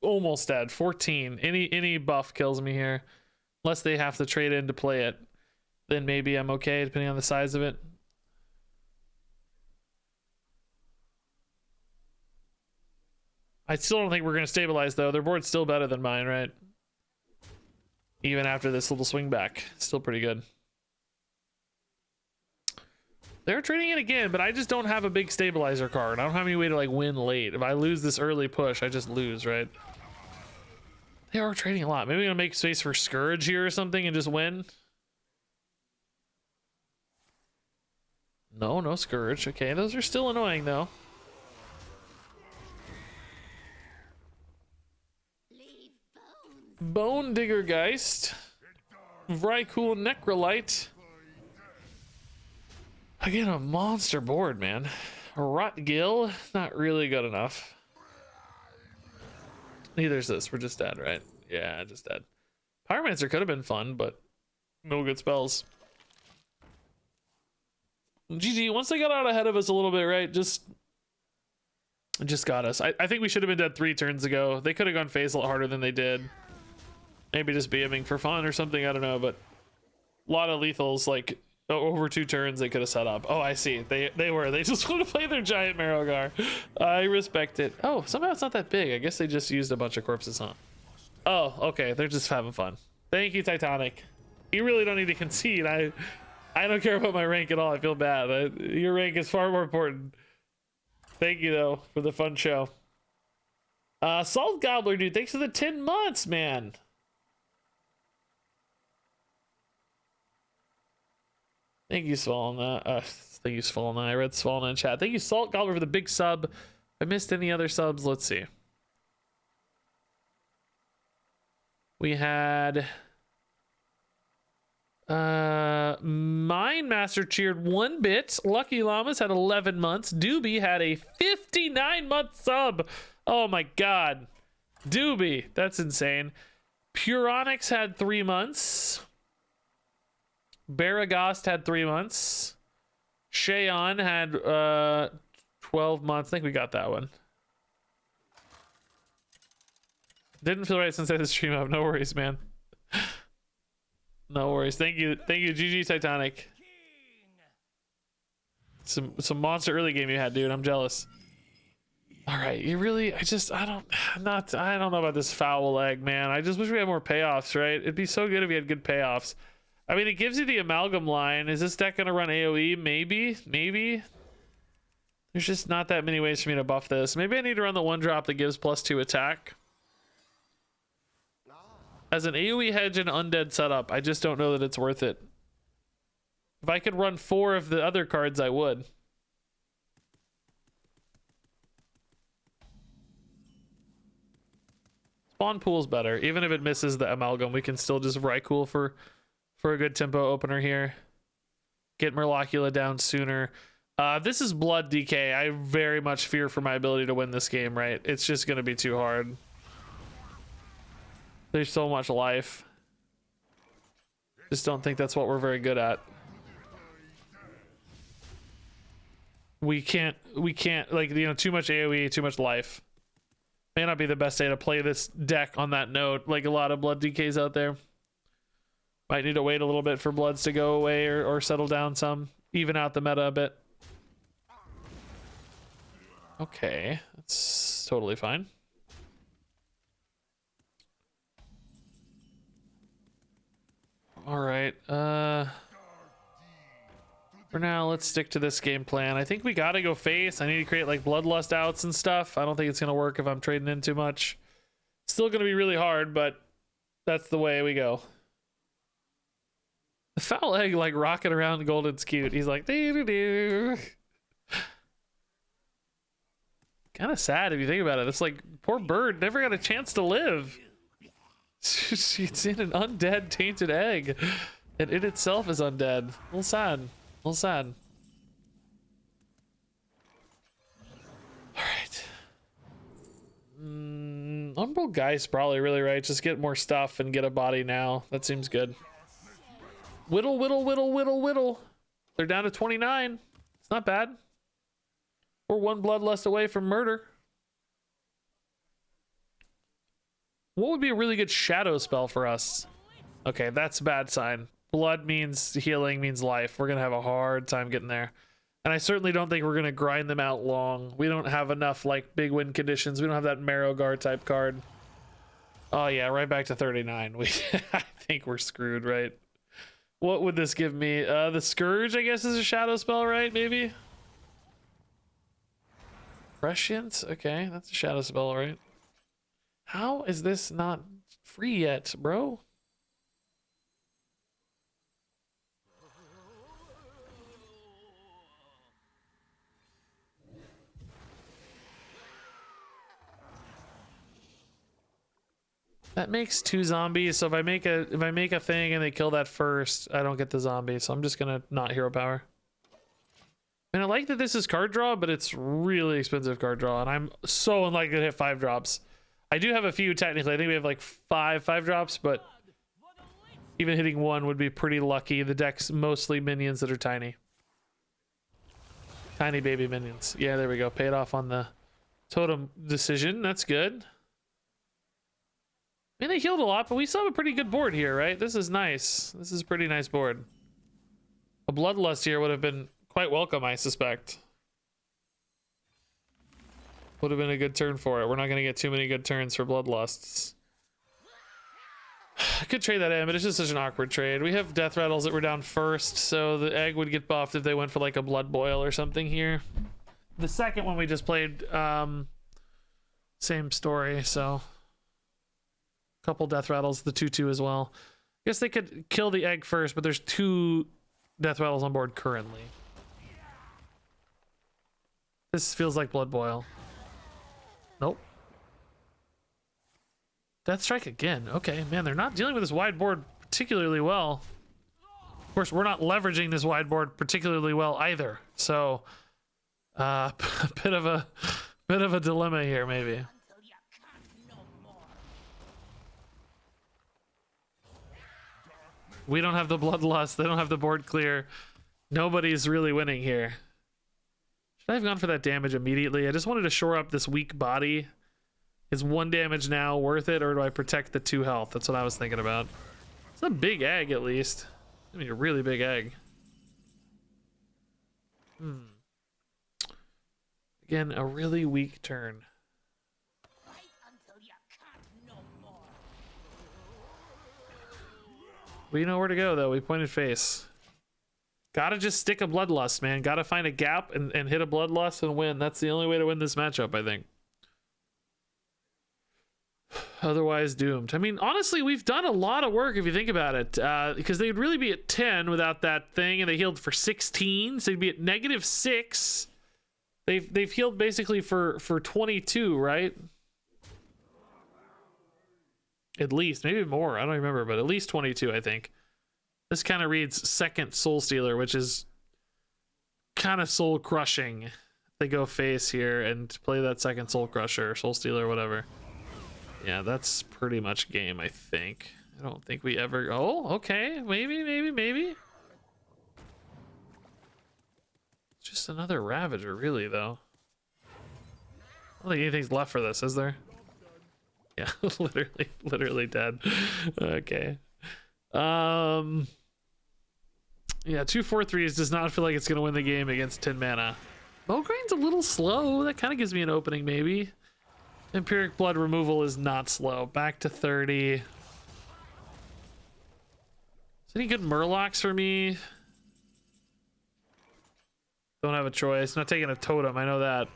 almost dead. 14. Any buff kills me here, unless they have to trade in to play it. Then maybe I'm okay, depending on the size of it. I still don't think we're going to stabilize, though. Their board's still better than mine, right? Even after this little swing back. Still pretty good. They're trading it again, but I just don't have a big stabilizer card. I don't have any way to like win late. If I lose this early push, I just lose, right? They are trading a lot. Maybe I'm going to make space for Scourge here or something and just win. No Scourge. Okay, those are still annoying, though. Bone Digger Geist. Very cool Necrolite. Again, a monster board, man. Rot Gill, not really good enough. Neither is this. We're just dead, right? Yeah, just dead. Pyromancer could have been fun, but no good spells. GG, once they got out ahead of us a little bit, right? Just got us. I think we should have been dead 3 turns ago. They could have gone phase a lot harder than they did. Maybe just BMing for fun or something, I don't know, but a lot of lethals, like over 2 turns they could have set up. Oh, I see. They just want to play their giant Marrowgar. I respect it. Oh, somehow it's not that big. I guess they just used a bunch of corpses, huh? Oh, okay. They're just having fun. Thank you, Titanic. You really don't need to concede. I don't care about my rank at all. I feel bad. Your rank is far more important. Thank you, though, for the fun show. Salt Gobbler, dude. Thanks for the 10 months, man. Thank you, Svalna. Thank you, Svalna. I read Svalna in chat. Thank you, Salt Gobbler, for the big sub. If I missed any other subs, let's see. We had Mine Master cheered 1 bit. Lucky Llamas had 11 months. Doobie had a 59-month sub. Oh my god. Doobie, that's insane. Puronics had 3 months. Baragast had 3 months. Shayon had 12 months. I think we got that one. Didn't feel right since I had the stream up. No worries, man. No worries. Thank you, GG Titanic. Some monster early game you had, dude. I'm jealous. All right, you really, I don't know about this foul egg, man. I just wish we had more payoffs, right? It'd be so good if we had good payoffs. I mean, it gives you the amalgam line. Is this deck gonna run AoE? Maybe. There's just not that many ways for me to buff this. Maybe I need to run the 1-drop that gives +2 attack. As an AoE hedge and undead setup, I just don't know that it's worth it. If I could run 4 of the other cards, I would. Spawn pool's better. Even if it misses the amalgam, we can still just Rhycool for a good tempo opener here. Get Murlocula down sooner. This is blood DK. I very much fear for my ability to win this game, right? It's just going to be too hard. There's so much life. Just don't think that's what we're very good at. We can't, like, you know, too much AoE, too much life. May not be the best day to play this deck on that note, like a lot of blood DKs out there. Might need to wait a little bit for bloods to go away or settle down some, even out the meta a bit. Okay, that's totally fine. All right, for now, let's stick to this game plan. I think we gotta go face. I need to create like bloodlust outs and stuff. I don't think it's gonna work if I'm trading in too much. Still gonna be really hard, but that's the way we go. The foul egg like rocking around Golden's cute. He's like, doo-doo-doo. Kind of sad if you think about it. It's like, poor bird never got a chance to live. She's in an undead tainted egg. And it itself is undead. A little sad. A little sad. Alright. Umbral Geist probably really right. Just get more stuff and get a body now. That seems good. Whittle, whittle, whittle, whittle, whittle. They're down to 29. It's not bad. We're 1 bloodlust away from murder. What would be a really good shadow spell for us? Okay, that's a bad sign. Blood means healing, means life. We're gonna have a hard time getting there. And I certainly don't think we're gonna grind them out long. We don't have enough like big win conditions. We don't have that Marrow Guard type card. Oh yeah, right back to 39. I think we're screwed, right? What would this give me? The Scourge, I guess, is a shadow spell, right? Maybe? Prescience? Okay, that's a shadow spell, right? How is this not free yet, bro? That makes 2 zombies, so if I make a thing and they kill that first, I don't get the zombie, so I'm just gonna not hero power. And I like that this is card draw, but it's really expensive card draw, and I'm so unlikely to hit 5 drops. I do have a few technically. I think we have like 5 drops, but even hitting 1 would be pretty lucky. The deck's mostly minions that are tiny. Tiny baby minions. Yeah, there we go. Paid off on the totem decision. That's good. I mean, they healed a lot, but we still have a pretty good board here, right? This is nice. This is a pretty nice board. A Bloodlust here would have been quite welcome, I suspect. Would have been a good turn for it. We're not going to get too many good turns for Bloodlusts. I could trade that in, but it's just such an awkward trade. We have Death Rattles that were down first, so the egg would get buffed if they went for like a Blood Boil or something here. The second one we just played, same story, so... Couple Death Rattles, the 2/2 as well. I guess they could kill the egg first, but there's 2 Death Rattles on board currently. This feels like Blood Boil. Nope. Death Strike again. Okay, man, they're not dealing with this wide board particularly well. Of course, we're not leveraging this wide board particularly well either. So, a bit of a dilemma here, maybe. Until you can't no more. We don't have the bloodlust. They don't have the board clear. Nobody's really winning here. Should I have gone for that damage immediately? I just wanted to shore up this weak body. Is 1 damage now worth it, or do I protect the 2 health? That's what I was thinking about. It's a big egg, at least. I mean, a really big egg. Again, a really weak turn. Fight until you can't no more. We know where to go, though. We pointed face. Gotta just stick a bloodlust, man. Gotta find a gap and hit a bloodlust and win. That's the only way to win this matchup, I think. Otherwise doomed. I mean, honestly, we've done a lot of work if you think about it, because they'd really be at 10 without that thing, and they healed for 16, so they'd be at -6. They've healed basically for 22, right? At least, maybe more. I don't remember, but at least 22, I think. This kind of reads second Soul Stealer, which is kind of soul crushing. They go face here and play that second Soul Crusher, Soul Stealer, whatever. Yeah, that's pretty much game, I think. I don't think we ever... Oh, okay. Maybe. It's just another Ravager, really, though. I don't think anything's left for this, is there? Yeah, literally dead. Okay. Yeah, 2/4/3 does not feel like it's gonna win the game against 10 mana. Mograin's a little slow. That kind of gives me an opening, maybe. Empiric Blood removal is not slow. Back to 30. Is any good Murlocs for me? Don't have a choice. Not taking a totem, I know that.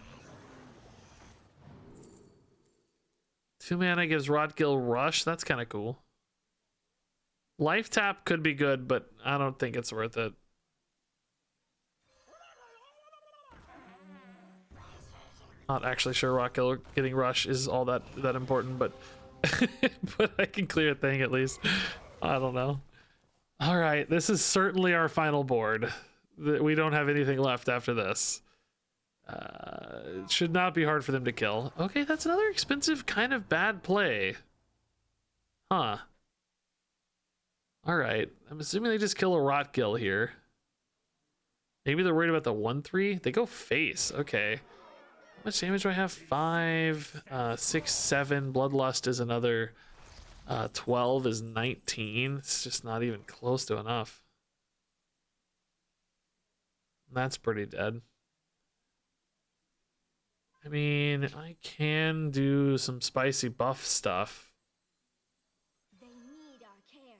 2 mana gives Rotgill Rush. That's kind of cool. Life Tap could be good, but I don't think it's worth it. Not actually sure Rotgill getting Rush is all that important, but but I can clear a thing at least. I don't know. All right, this is certainly our final board. We don't have anything left after this. It should not be hard for them to kill. Okay, that's another expensive kind of bad play. Huh. All right, I'm assuming they just kill a Rotgill here. Maybe they're worried about the 1/3. They go face. Okay. How much damage do I have? 5, 6, 7. Bloodlust is another 12 is 19. It's just not even close to enough. That's pretty dead. I mean, I can do some spicy buff stuff. They need our care.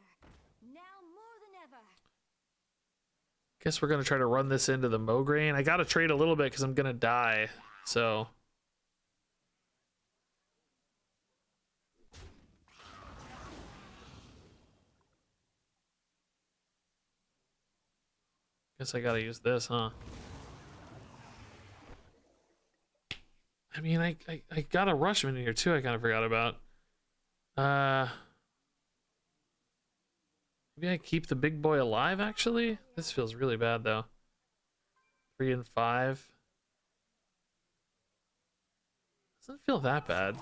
Now more than ever. Guess we're gonna try to run this into the Mograine. I gotta trade a little bit because I'm gonna die. So guess I gotta use this, huh? I mean, I got a Rushman in here too. I kind of forgot about. Maybe I keep the big boy alive. Actually, this feels really bad though. 3 and 5 doesn't feel that bad.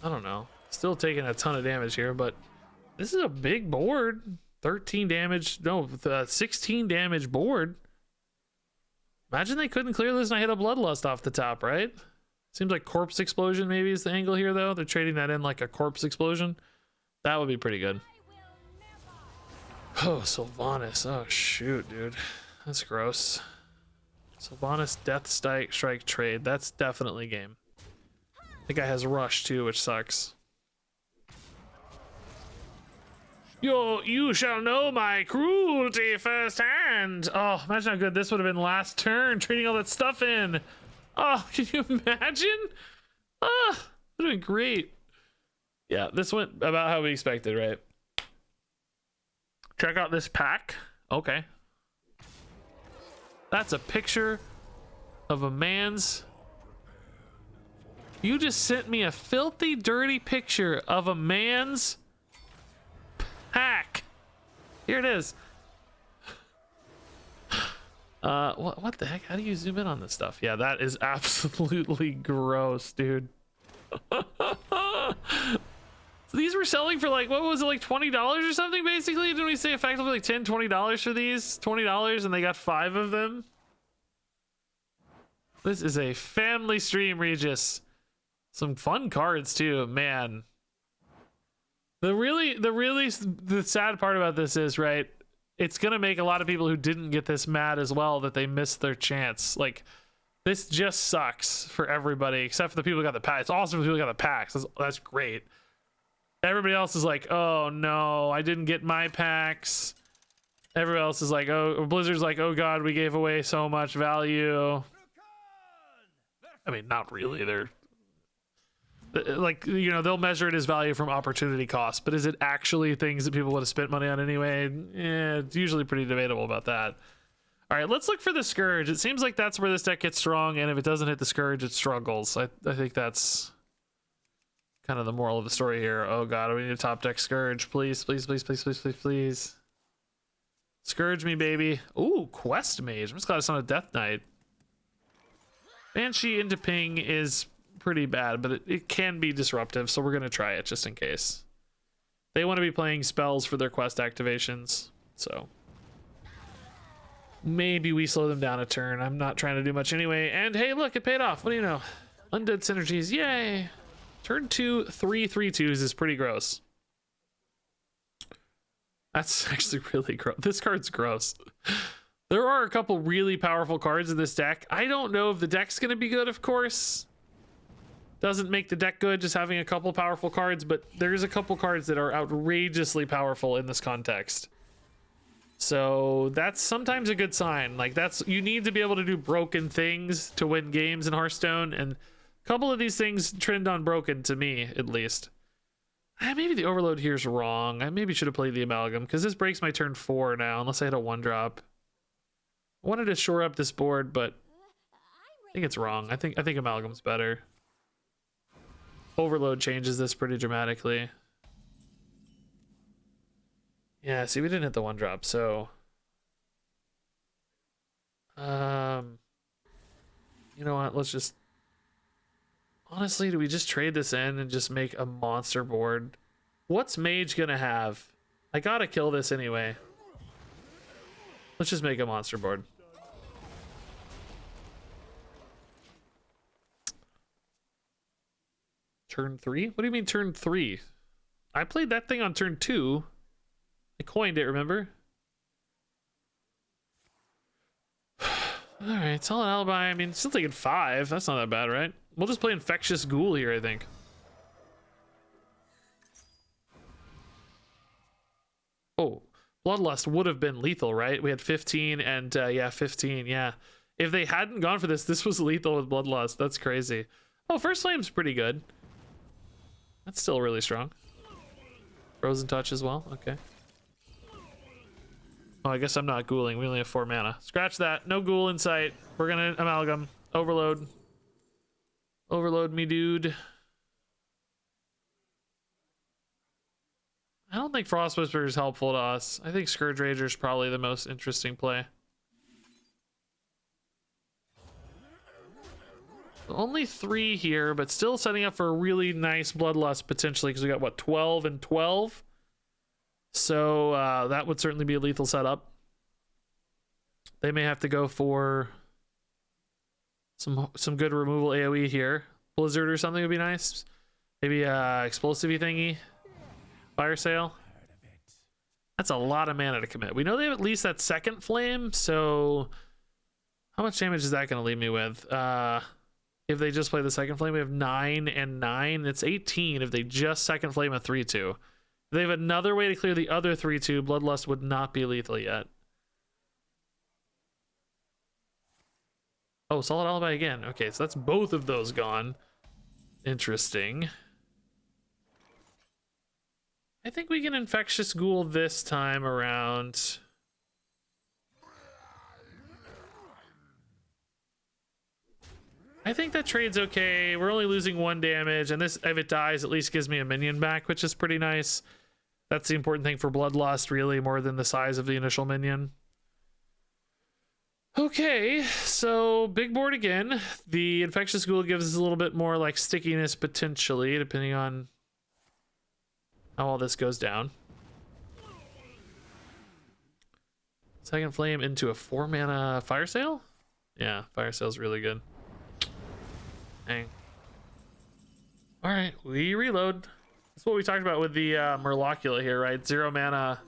I don't know. Still taking a ton of damage here, but this is a big board. 13 damage. No, 16 damage board. Imagine they couldn't clear this and I hit a Bloodlust off the top, right? Seems like Corpse Explosion maybe is the angle here, though. They're trading that in like a Corpse Explosion. That would be pretty good. Oh, Sylvanas. Oh, shoot, dude. That's gross. Sylvanas Death Strike trade. That's definitely game. The guy has Rush, too, which sucks. You shall know my cruelty firsthand. Oh, imagine how good this would have been last turn, trading all that stuff in. Oh, can you imagine? Ah, would have been great. Yeah, this went about how we expected, right? Check out this pack. Okay. That's a picture of a man's... You just sent me a filthy, dirty picture of a man's pack. Here it is. What the heck? How do you zoom in on this stuff? Yeah, that is absolutely gross, dude. So these were selling for like, what was it, like $20 or something, basically? Didn't we say effectively like $10, $20 for these? $20, and they got 5 of them? This is a family stream, Regis. Some fun cards too, man. The sad part about this is, right, it's gonna make a lot of people who didn't get this mad as well, that they missed their chance. Like, this just sucks for everybody except for the people who got the packs. It's awesome for the people who got the packs. That's great. Everybody else is like, oh no, I didn't get my packs. Everybody else is like, oh, Blizzard's like, oh god, we gave away so much value. I mean, not really. They're like, you know, they'll measure it as value from opportunity cost, but is it actually things that people would have spent money on anyway? Yeah, it's usually pretty debatable about that. All right, let's look for the Scourge. It seems like that's where this deck gets strong, and if it doesn't hit the Scourge, it struggles. I think that's kind of the moral of the story here. Oh god, we need a top deck Scourge. Please, please, please, please, please, please, please. Scourge me, baby. Ooh, Quest Mage. I'm just glad it's not a Death Knight. Banshee into ping is pretty bad, but it can be disruptive, so we're going to try it just in case. They want to be playing spells for their quest activations, so maybe we slow them down a turn. I'm not trying to do much anyway. And hey, look, it paid off. What do you know? Undead synergies, yay! Turn 2, 3 3/2s is pretty gross. That's actually really gross. This card's gross. There are a couple really powerful cards in this deck. I don't know if the deck's going to be good, of course. Doesn't make the deck good just having a couple powerful cards, but there's a couple cards that are outrageously powerful in this context. So that's sometimes a good sign. Like, you need to be able to do broken things to win games in Hearthstone, and a couple of these things trend on broken to me, at least. Maybe the Overload here is wrong. I maybe should have played the Amalgam, because this breaks my turn 4 now, unless I hit a 1-drop. I wanted to shore up this board, but I think it's wrong. I think Amalgam's better. Overload changes this pretty dramatically. Yeah, see, we didn't hit the 1-drop, so you know what, let's just, honestly, do we just trade this in and just make a monster board? What's Mage gonna have? I gotta kill this anyway. Let's just make a monster board. Turn 3? What do you mean turn 3? I played that thing on turn 2. I coined it, remember? Alright, solid alibi. I mean, still taking 5. That's not that bad, right? We'll just play Infectious Ghoul here, I think. Oh, Bloodlust would have been lethal, right? We had 15 and, yeah, 15, yeah. If they hadn't gone for this was lethal with Bloodlust. That's crazy. Oh, First Flame's pretty good. That's still really strong. Frozen Touch as well, okay. Oh, I guess I'm not ghouling. We only have 4 mana. Scratch that. No ghoul in sight. We're gonna Amalgam. Overload. Overload me, dude. I don't think Frost Whisperer is helpful to us. I think Scourge Rager is probably the most interesting play. Only 3 here, but still setting up for a really nice Bloodlust potentially, because we got, what, 12 and 12? So that would certainly be a lethal setup. They may have to go for some good removal AoE here. Blizzard or something would be nice. Maybe explosive-y thingy. Fire Sale. That's a lot of mana to commit. We know they have at least that second flame, so how much damage is that going to leave me with? If they just play the second flame, we have 9 and 9. It's 18 if they just second flame a 3/2. If they have another way to clear the other 3/2, Bloodlust would not be lethal yet. Oh, Solid Alibi again. Okay, so that's both of those gone. Interesting. I think we can Infectious Ghoul this time around. I think that trade's okay. We're only losing 1 damage, and this, if it dies, at least gives me a minion back, which is pretty nice. That's the important thing for Bloodlust, really, more than the size of the initial minion. Okay, so big board again. The Infectious Ghoul gives us a little bit more like stickiness potentially, depending on how all this goes down. Second Flame into a 4-mana Fire Sale? Yeah, Fire Sale's really good. Dang. Alright, we reload. That's what we talked about with the Murlocula here, right? 0 mana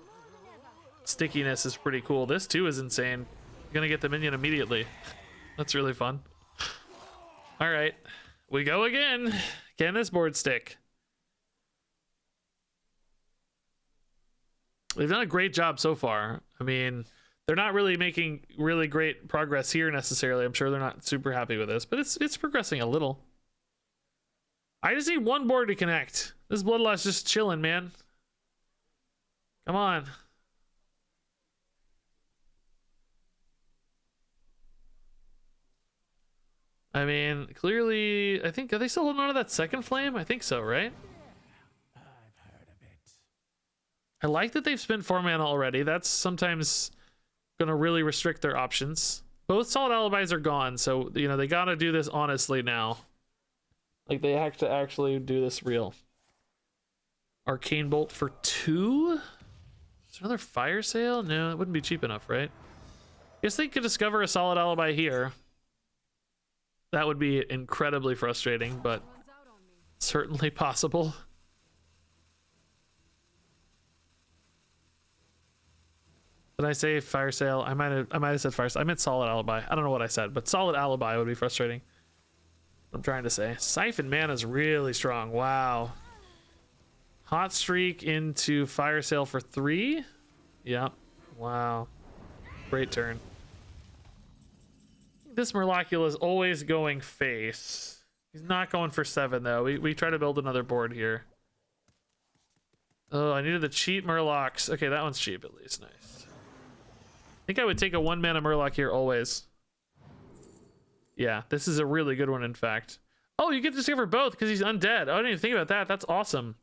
stickiness is pretty cool. This too is insane. You're gonna get the minion immediately. That's really fun. Alright, we go again. Can this board stick? They've done a great job so far. I mean, they're not really making really great progress here necessarily. I'm sure they're not super happy with this, but it's progressing a little. I just need 1 board to connect. This Bloodlust just chilling, man. Come on. I mean, clearly, I think, are they still holding on to that second flame? I think so, right? I've heard of it. I like that they've spent 4 mana already. That's sometimes going to really restrict their options. Both Solid Alibis are gone, so, you know, they got to do this honestly now. Like, they have to actually do this real. Arcane Bolt for 2? Is there another Fire Sale? No, it wouldn't be cheap enough, right? Guess they could discover a Solid Alibi here. That would be incredibly frustrating, but certainly possible. Did I say Fire Sale? I might have said Fire Sale. I meant Solid Alibi. I don't know what I said, but Solid Alibi would be frustrating. I'm trying to say. Siphon Mana is really strong. Wow. Hot Streak into Fire Sale for 3. Yep. Wow. Great turn. This Murlocula is always going face. He's not going for 7 though. We try to build another board here. Oh, I needed the cheap Murlocs. Okay, that one's cheap at least. Nice. I think I would take a 1 mana Murloc here always. Yeah, this is a really good one, in fact. Oh, you get to discover both because he's undead. Oh, I didn't even think about that. That's awesome.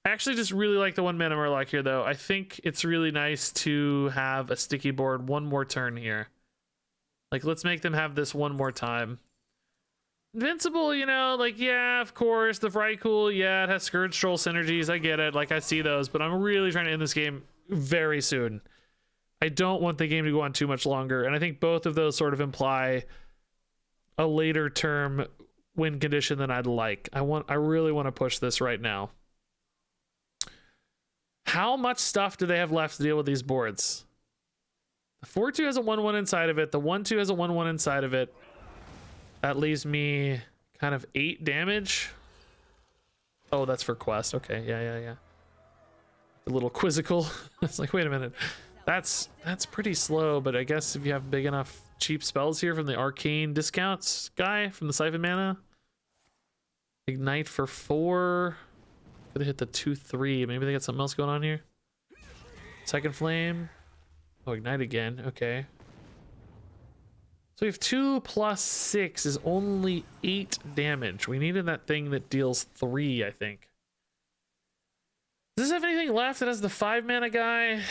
I actually just really like the 1 mana Murloc here, though. I think it's really nice to have a sticky board 1 more turn here. Like, let's make them have this 1 more time. Invincible, you know, like, yeah, of course. The Vrykul, yeah, it has Scourge Troll synergies. I get it. Like, I see those. But I'm really trying to end this game very soon. I don't want the game to go on too much longer. And I think both of those sort of imply a later term win condition than I'd like. I really want to push this right now. How much stuff do they have left to deal with these boards? The 4-2 has a 1-1 inside of it. The 1-2 has a 1-1 inside of it. That leaves me kind of 8 damage. Oh, that's for quest. Okay, yeah. A little quizzical. It's like, wait a minute. That's pretty slow, but I guess if you have big enough cheap spells here from the arcane discounts guy from the Siphon Mana. Ignite for 4. Could have hit the 2-3. Maybe they got something else going on here. Second Flame. Oh, Ignite again. Okay. So we have 2 + 6 is only 8 damage. We needed that thing that deals 3, I think. Does this have anything left that has the 5 mana guy?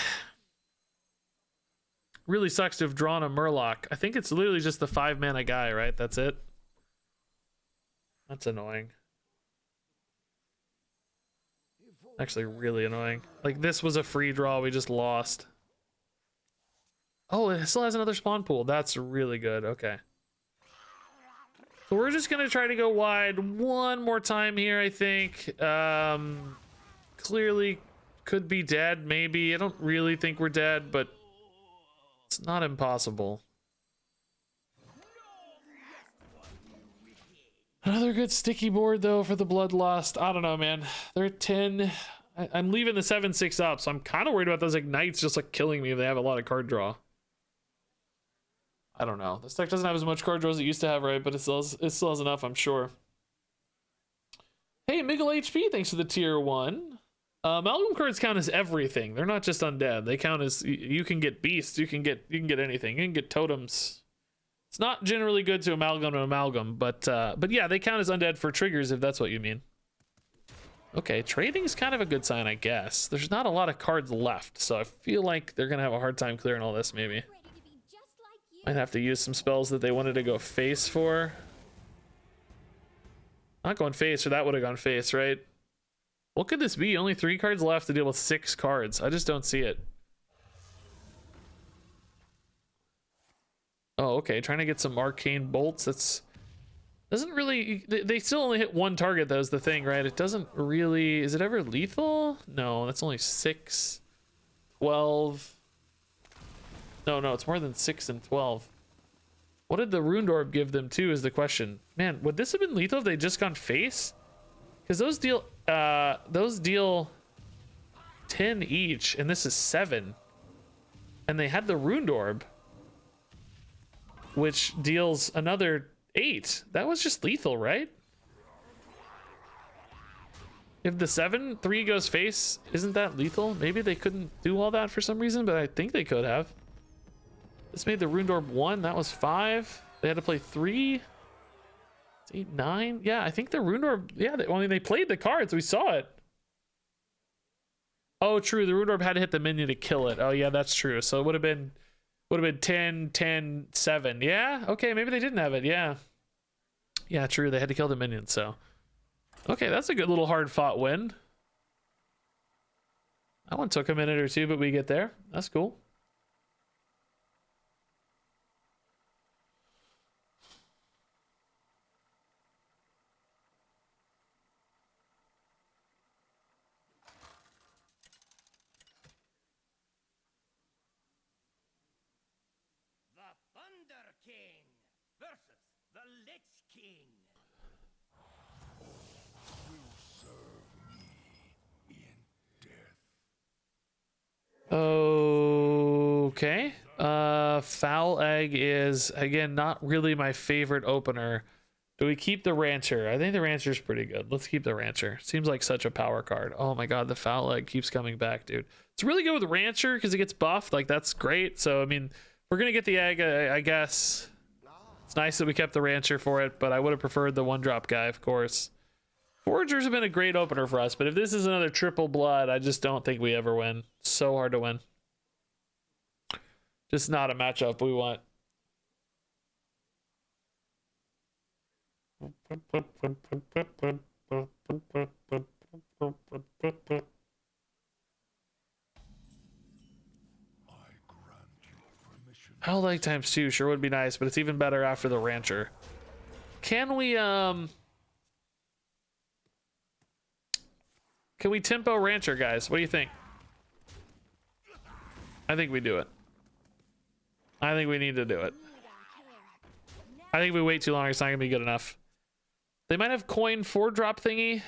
Really sucks to have drawn a Murloc. I think it's literally just the 5 mana guy, right? That's it. That's annoying. Actually, really annoying. Like, this was a free draw. We just lost. Oh, it still has another spawn pool. That's really good. Okay. So we're just going to try to go wide 1 more time here, I think. Clearly could be dead, maybe. I don't really think we're dead, but it's not impossible. Another good sticky board, though, for the Bloodlust. I don't know, man. They're at 10. I'm leaving the 7-6 up, so I'm kind of worried about those Ignites just, like, killing me if they have a lot of card draw. I don't know. This deck doesn't have as much card draw as it used to have, right? But it still has enough, I'm sure. Hey, Miguel HP, thanks for the tier 1. Amalgam cards count as everything. They're not just undead. They count as, you can get beasts. You can get anything. You can get totems. It's not generally good to amalgam, but yeah, they count as undead for triggers if that's what you mean. Okay, trading's kind of a good sign, I guess. There's not a lot of cards left, so I feel like they're gonna have a hard time clearing all this, maybe. Might have to use some spells that they wanted to go face for. Not going face, or that would have gone face, right? What could this be? Only 3 cards left to deal with 6 cards. I just don't see it. Oh, okay. Trying to get some arcane bolts. That's doesn't really. They still only hit 1 target, though, is the thing, right? It doesn't really. Is it ever lethal? No, that's only 6, 12. No, it's more than 6 and 12. What did the Runed Orb give them too? Is the question. Man, would this have been lethal if they'd just gone face? Because those deal 10 each, and this is 7. And they had the Runed Orb, which deals another 8. That was just lethal, right? If the 3 goes face, isn't that lethal? Maybe they couldn't do all that for some reason, but I think they could have. This made the Runed Orb 1. That was 5. They had to play 3. It's 8, 9. Yeah, I think the Runed Orb. Yeah, they played the cards. We saw it. Oh, true. The Runed Orb had to hit the minion to kill it. Oh, yeah, that's true. So it would have been 10, 10, 7. Yeah. Okay, maybe they didn't have it. Yeah. Yeah, true. They had to kill the minion. So, okay, that's a good little hard fought win. That one took a minute or two, but we get there. That's cool. The Lich King. Will serve me in death. Okay. Foul Egg is, again, not really my favorite opener. Do we keep the Rancher? I think the Rancher's pretty good. Let's keep the Rancher. Seems like such a power card. Oh my god, the Foul Egg keeps coming back, dude. It's really good with the Rancher because it gets buffed. Like, that's great. So, I mean, we're going to get the Egg, I guess. It's nice that we kept the Rancher for it, but I would have preferred the 1-drop guy, of course. Foragers have been a great opener for us, but if this is another triple blood, I just don't think we ever win. So hard to win. Just not a matchup we want. Foul Leg ×2 sure would be nice, but it's even better after the Rancher. Can we tempo Rancher, guys? What do you think? I think we do it. I think we need to do it. I think if we wait too long, it's not gonna be good enough. They might have coin 4-drop thingy.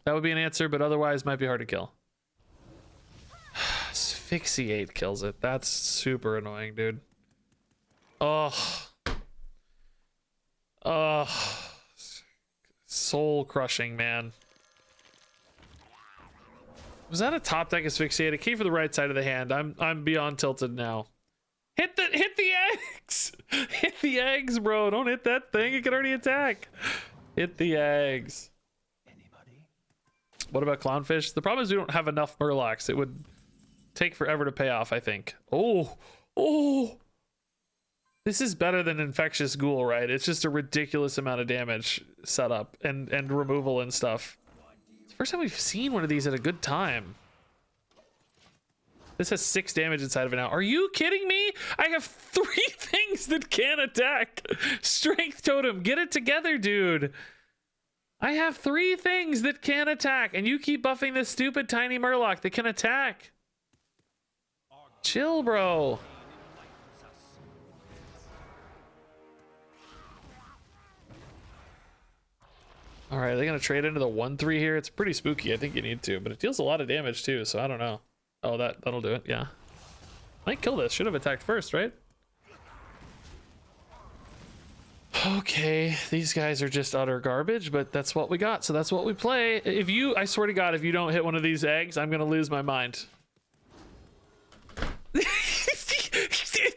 That would be an answer, but otherwise might be hard to kill. Asphyxiate kills it. That's super annoying, dude. Oh. Soul crushing, man. Was that a top deck asphyxiate? It came for the right side of the hand. I'm beyond tilted now. Hit the eggs! Hit the eggs, bro. Don't hit that thing. It can already attack. Hit the eggs. Anybody? What about Clownfish? The problem is we don't have enough Murlocs. It would take forever to pay off, I think. Oh. This is better than Infectious Ghoul, right? It's just a ridiculous amount of damage setup and removal and stuff. It's the first time we've seen one of these at a good time. This has 6 damage inside of it now. Are you kidding me? I have 3 things that can attack. Strength Totem, get it together, dude. I have 3 things that can attack, and you keep buffing this stupid tiny Murloc that can attack. Chill, bro. All right, they're gonna trade into the 1/3 here. It's pretty spooky. I think you need to, but it deals a lot of damage too, so I don't know. Oh, that'll do it. Yeah, might kill this. Should have attacked first, right? Okay, these guys are just utter garbage, but that's what we got, so that's what we play. I swear to God, if you don't hit one of these eggs, I'm gonna lose my mind.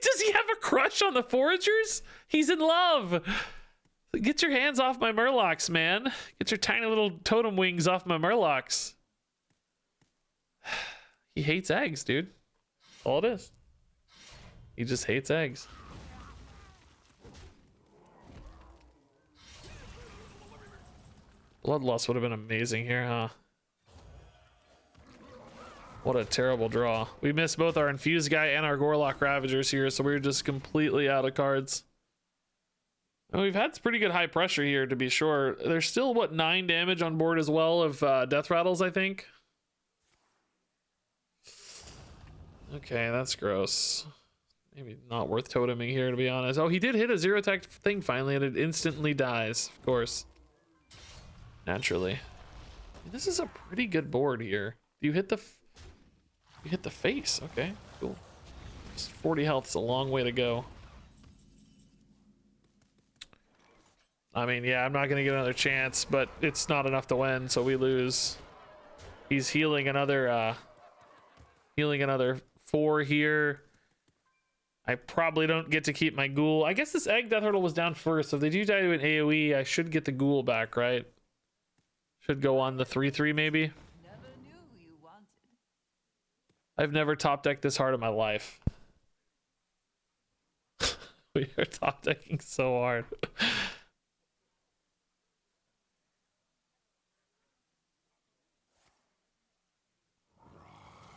Does he have a crush on the foragers? He's in love. Get your hands off my murlocs, man. Get your tiny little totem wings off my murlocs. He hates eggs, dude. All it is. He just hates eggs. Bloodlust would have been amazing here, huh? What a terrible draw. We missed both our Infused guy and our Warlock Ravagers here, so we're just completely out of cards. And we've had pretty good high pressure here, to be sure. There's still, what, 9 damage on board as well of Death Rattles, I think? Okay, that's gross. Maybe not worth toteming here, to be honest. Oh, he did hit a 0-attack thing finally, and it instantly dies, of course. Naturally. This is a pretty good board here. You hit the face. Okay, cool. Just 40 health is a long way to go. I mean, yeah, I'm not gonna get another chance, but it's not enough to win, so we lose. He's healing another 4 here. I probably don't get to keep my ghoul. I guess this egg death hurdle was down first, so if they do die to an AoE, I should get the ghoul back, right? Should go on the 3/3 maybe. Never knew you wanted. I've never top decked this hard in my life. We are top decking so hard.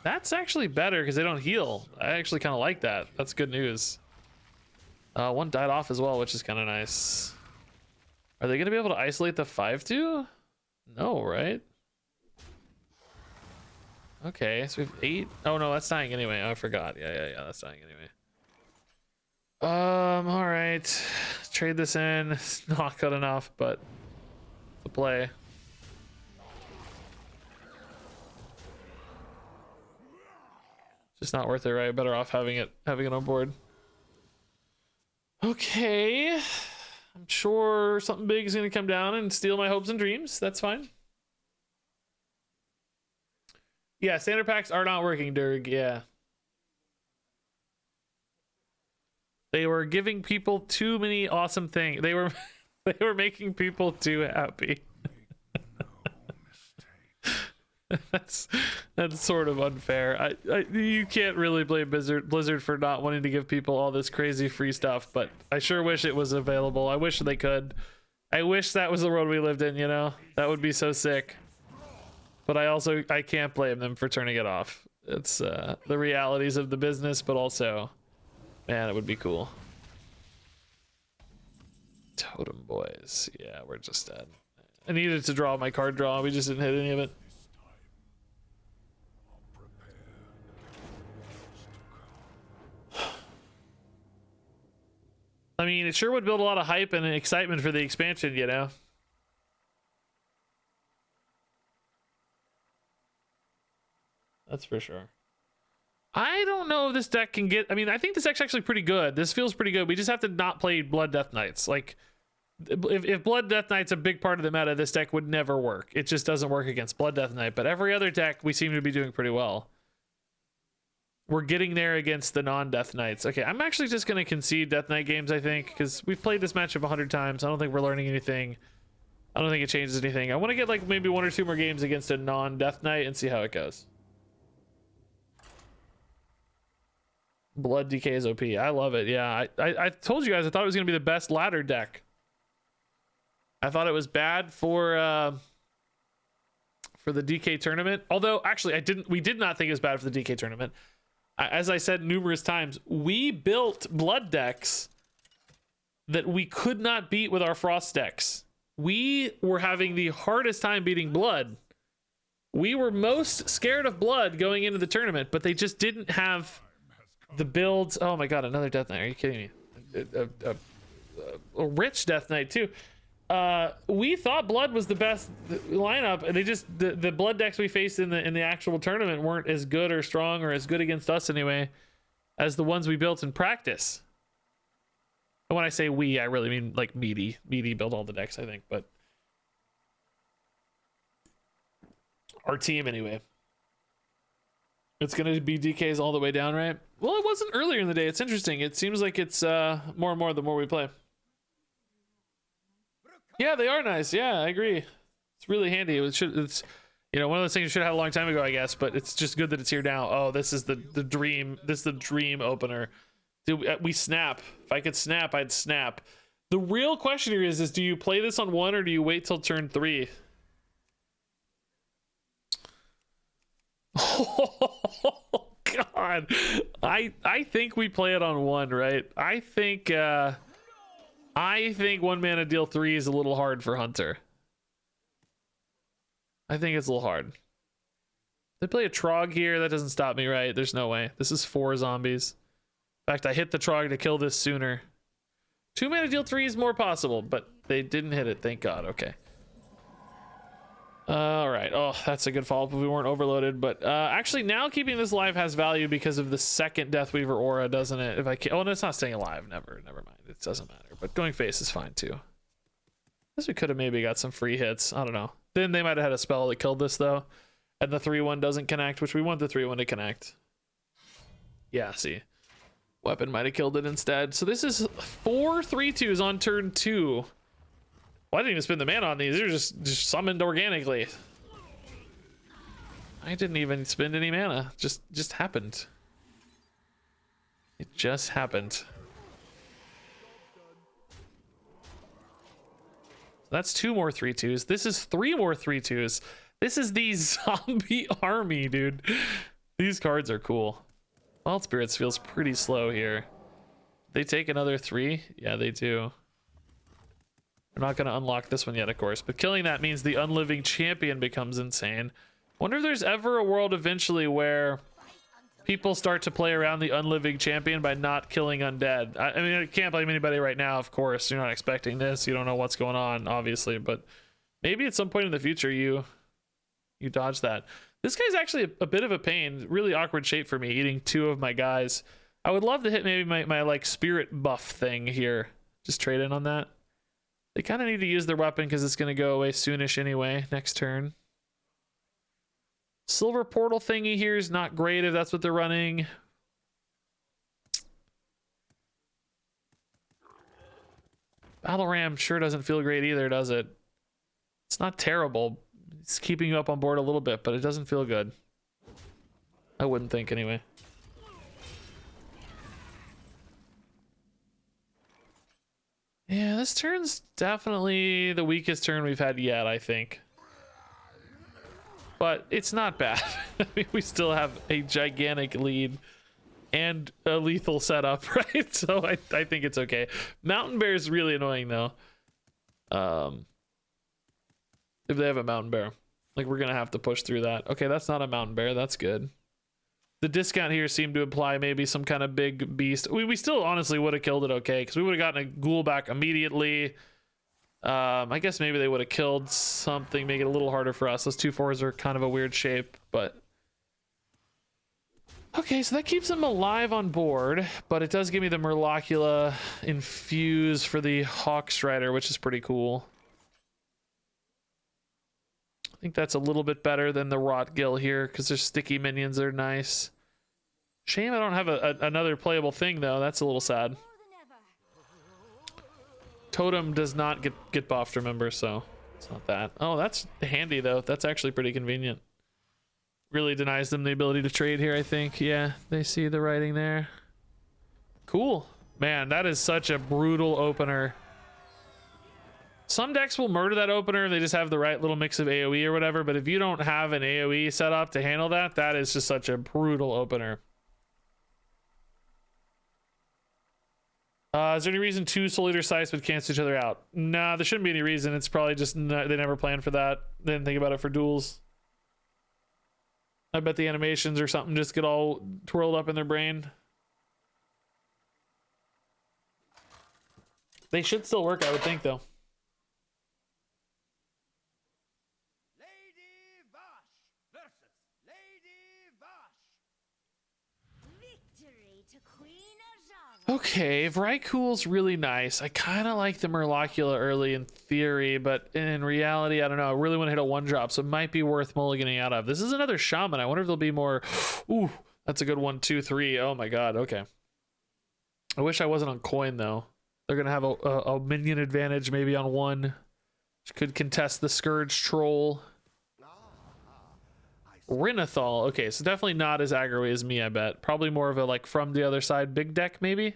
That's actually better because they don't heal. I actually kind of like that. That's good news. One died off as well, which is kind of nice. Are they going to be able to isolate the 5/2? No, right? Okay, so we have 8. Oh no, that's dying anyway. Oh, I forgot. Yeah, that's dying anyway. All right. Trade this in. It's not good enough, but it's a play. Just not worth it, right? Better off having it on board. Okay. I'm sure something big is going to come down and steal my hopes and dreams. That's fine. Yeah, standard packs are not working, Durg. Yeah. They were giving people too many awesome things. They were making people too happy. That's sort of unfair. You can't really blame Blizzard for not wanting to give people all this crazy free stuff, but I sure wish it was available. I wish they could. I wish that was the world we lived in, you know? That would be so sick. But I can't blame them for turning it off. It's the realities of the business, but also, man, it would be cool. Totem boys. Yeah, we're just dead. I needed to draw my card draw. We just didn't hit any of it. I mean, it sure would build a lot of hype and excitement for the expansion, you know? That's for sure. I don't know if this deck can get... I mean, I think this deck's actually pretty good. This feels pretty good. We just have to not play Blood Death Knights. Like, if Blood Death Knight's a big part of the meta, this deck would never work. It just doesn't work against Blood Death Knight. But every other deck, we seem to be doing pretty well. We're getting there against the non-Death Knights. Okay, I'm actually just going to concede Death Knight games, I think, because we've played this matchup 100 times. I don't think we're learning anything. I don't think it changes anything. I want to get like maybe 1 or 2 more games against a non-Death Knight and see how it goes. Blood DK is OP. I love it. Yeah, I told you guys I thought it was going to be the best ladder deck. I thought it was bad for the DK tournament. Although, actually, we did not think it was bad for the DK tournament. As I said numerous times, we built blood decks that we could not beat with our frost decks. We were having the hardest time beating blood. We were most scared of blood going into the tournament, but they just didn't have the builds. Oh my god, another Death Knight. Are you kidding me? A rich Death Knight too. We thought blood was the best lineup, and they just the blood decks we faced in the actual tournament weren't as good or strong or as good against us anyway as the ones we built in practice. And when I say we, I really mean like Meaty built all the decks, I think, but our team anyway. It's gonna be DKs all the way down, right? Well, it wasn't earlier in the day. It's interesting. It seems like it's more and more the more we play. Yeah, they are nice. Yeah, I agree. It's really handy. It's you know, one of those things you should have had a long time ago, I guess. But it's just good that it's here now. Oh, this is the dream. This is the dream opener. Dude, we snap. If I could snap, I'd snap. The real question here is do you play this on 1 or do you wait till turn 3? Oh God, I think we play it on 1, right? I think 1 mana deal 3 is a little hard for Hunter. I think it's a little hard. They play a Trog here. That doesn't stop me, right? There's no way. This is 4 zombies. In fact, I hit the Trog to kill this sooner. 2 mana deal 3 is more possible, but they didn't hit it. Thank God. Okay. All right. Oh, that's a good follow-up if we weren't overloaded. But actually, now keeping this alive has value because of the second Deathweaver aura, doesn't it? If I can, oh, no, it's not staying alive. Never mind. It doesn't matter. But going face is fine too. Guess we could have maybe got some free hits. I don't know. Then they might have had a spell that killed this though, and the 3/1 doesn't connect, which we want the 3/1 to connect. Yeah. See, weapon might have killed it instead. So this is 4 3/2s on turn 2. Well, I didn't even spend the mana on these. They're just summoned organically. I didn't even spend any mana. Just happened. It just happened. That's 2 more 3/2s. This is 3 more 3/2s. This is the zombie army, dude. These cards are cool. Wild Spirits feels pretty slow here. They take another 3? Yeah, they do. We're not going to unlock this one yet, of course, but killing that means the Unliving Champion becomes insane. Wonder if there's ever a world eventually where people start to play around the Unliving Champion by not killing undead. I mean, I can't blame anybody right now, of course. You're not expecting this. You don't know what's going on, obviously, but maybe at some point in the future you dodge that. This guy's actually a bit of a pain. Really awkward shape for me, eating 2 of my guys. I would love to hit maybe my like spirit buff thing here. Just trade in on that. They kind of need to use their weapon because it's going to go away soonish anyway, next turn. Silver portal thingy here is not great if that's what they're running. Battle Ram sure doesn't feel great either, does it? It's not terrible. It's keeping you up on board a little bit, but it doesn't feel good. I wouldn't think anyway. Yeah, this turn's definitely the weakest turn we've had yet, I think. But it's not bad. I mean, we still have a gigantic lead and a lethal setup, right? So I think it's okay. Mountain Bear is really annoying though. If they have a Mountain Bear, like we're gonna have to push through that. Okay, that's not a Mountain Bear. That's good. The discount here seemed to imply maybe some kind of big beast. We still honestly would have killed it okay because we would have gotten a ghoul back immediately. I guess maybe they would have killed something, make it a little harder for us. Those 2/4s are kind of a weird shape, but okay, so that keeps them alive on board, but it does give me the Murlocula infuse for the Hawkstrider, which is pretty cool. I think that's a little bit better than the Rotgill here because there's sticky minions that are nice. Shame I don't have another playable thing though. That's a little sad. Totem does not get buffed, remember, so it's not that. Oh, that's handy though. That's actually pretty convenient. Really denies them the ability to trade here, I think. Yeah, they see the writing there. Cool. Man, that is such a brutal opener. Some decks will murder that opener. They just have the right little mix of AoE or whatever, but if you don't have an AoE set up to handle that, that is just such a brutal opener. Is there any reason 2 Soul Eater sites would cancel each other out? Nah, there shouldn't be any reason. It's probably just they never planned for that. They didn't think about it for duels. I bet the animations or something just get all twirled up in their brain. They should still work, I would think, though. Lady Vosh versus Lady Vosh. Victory Okay, Vrykul's really nice. I kind of like the Murlocula early in theory, but in reality, I don't know. I really want to hit a one drop, so it might be worth mulliganing out of. This is another Shaman. I wonder if there'll be more. Ooh, that's a good 1, 2, 3. Oh my god, okay. I wish I wasn't on coin, though. They're going to have a minion advantage maybe on 1. Which could contest the Scourge Troll. Rinethal. Okay, so definitely not as aggro as me, I bet. Probably more of a, like, from the other side big deck, maybe?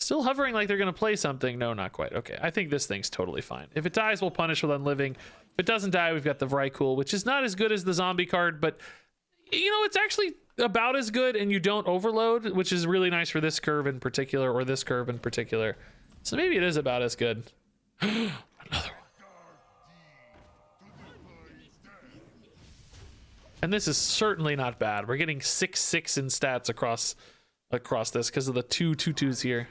Still hovering like they're going to play something. No, not quite. Okay, I think this thing's totally fine. If it dies, we'll punish with Unliving. If it doesn't die, we've got the Vrykul, which is not as good as the zombie card, but, you know, it's actually about as good, and you don't overload, which is really nice for this curve in particular, or this curve in particular. So maybe it is about as good. Another one. And this is certainly not bad. We're getting 6/6 in stats across this because of the 2 2/2s here.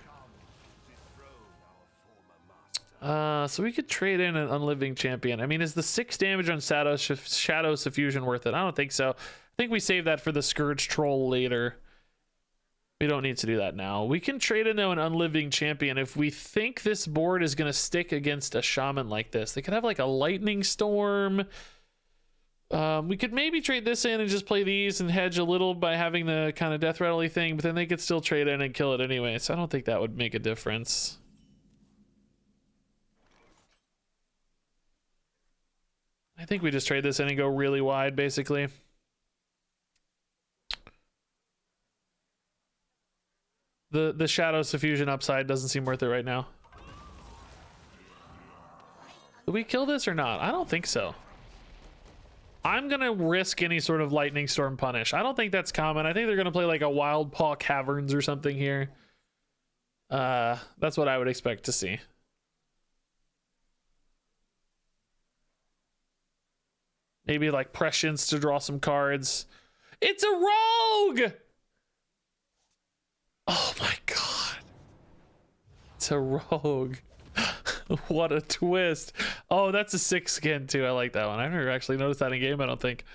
So we could trade in an Unliving Champion. I mean, is the 6 damage on Shadow Suffusion worth it? I don't think so. I think we save that for the Scourge Troll later. We don't need to do that now. We can trade in, though, an Unliving Champion. If we think this board is going to stick against a Shaman like this, they could have like a Lightning Storm. We could maybe trade this in and just play these and hedge a little by having the kind of death rattle-y thing, but then they could still trade in and kill it anyway, so I don't think that would make a difference. I think we just trade this in and go really wide, basically. The Shadow Suffusion upside doesn't seem worth it right now. Did we kill this or not? I don't think so. I'm going to risk any sort of Lightning Storm punish. I don't think that's common. I think they're going to play like a Wild Paw Caverns or something here. That's what I would expect to see. Maybe like Prescience to draw some cards. It's a rogue! Oh my god. It's a rogue. What a twist. Oh, that's a 6 skin too. I like that one. I never actually noticed that in game, I don't think.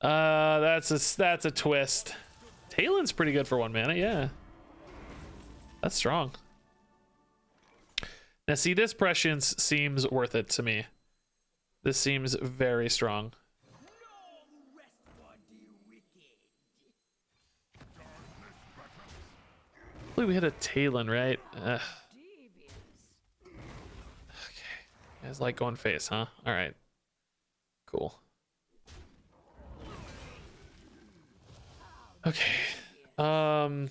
That's a twist. Talon's pretty good for 1 mana, yeah. That's strong. Now see, this Prescience seems worth it to me. This seems very strong. I believe we hit a Talon, right? Okay. You guys like going face, huh? All right. Cool. Okay. I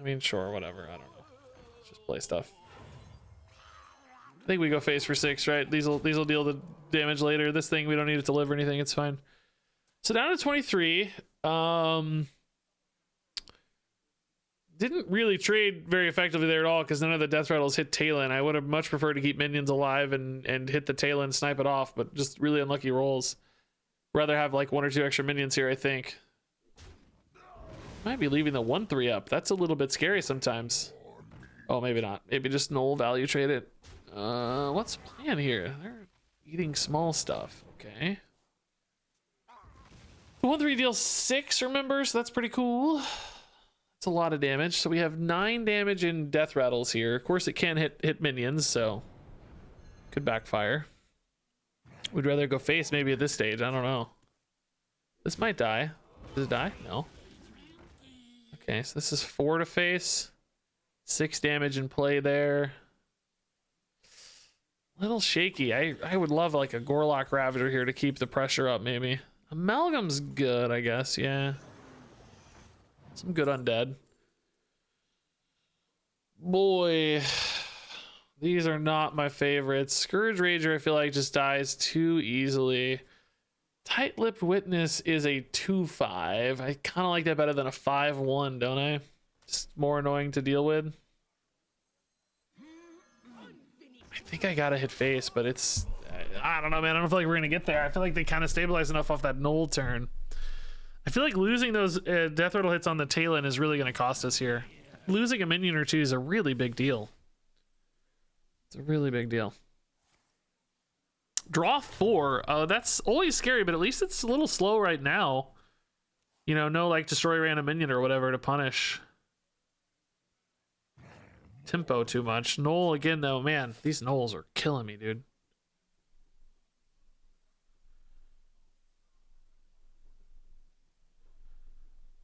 mean, sure, whatever. I don't know. Let's just play stuff. I think we go face for 6, right? These will deal the damage later. This thing, we don't need it to live or anything. It's fine. So down to 23. Didn't really trade very effectively there at all because none of the death rattles hit Talon. I would have much preferred to keep minions alive and hit the Talon, snipe it off, but just really unlucky rolls. Rather have like 1 or 2 extra minions here, I think. Might be leaving the 1/3 up. That's a little bit scary sometimes. Oh, maybe not. Maybe just null value trade it. What's the plan here? They're eating small stuff. Okay. The 1/3 deals 6, remember? So that's pretty cool. It's a lot of damage. So we have 9 damage in death rattles here. Of course, it can hit minions, so could backfire. We'd rather go face maybe at this stage. I don't know. This might die. Does it die? No. Okay, so this is 4 to face. 6 damage in play there. Little shaky. I would love like a Gorlock Ravager here to keep the pressure up, maybe. Amalgam's good, I guess. Yeah. Some good undead. Boy, these are not my favorites. Scourge Rager, I feel like, just dies too easily. Tight-Lipped Witness is a 2/5. I kind of like that better than a 5/1, don't I? Just more annoying to deal with. I think I gotta hit face, but it's... I don't know, man. I don't feel like we're gonna get there. I feel like they kind of stabilize enough off that null turn. I feel like losing those death rattle hits on the Talon is really going to cost us here. Losing a minion or 2 is a really big deal. It's a really big deal. Draw 4. That's always scary, but at least it's a little slow right now. You know, no like destroy random minion or whatever to punish tempo too much. Knoll again though, man, these knolls are killing me, dude.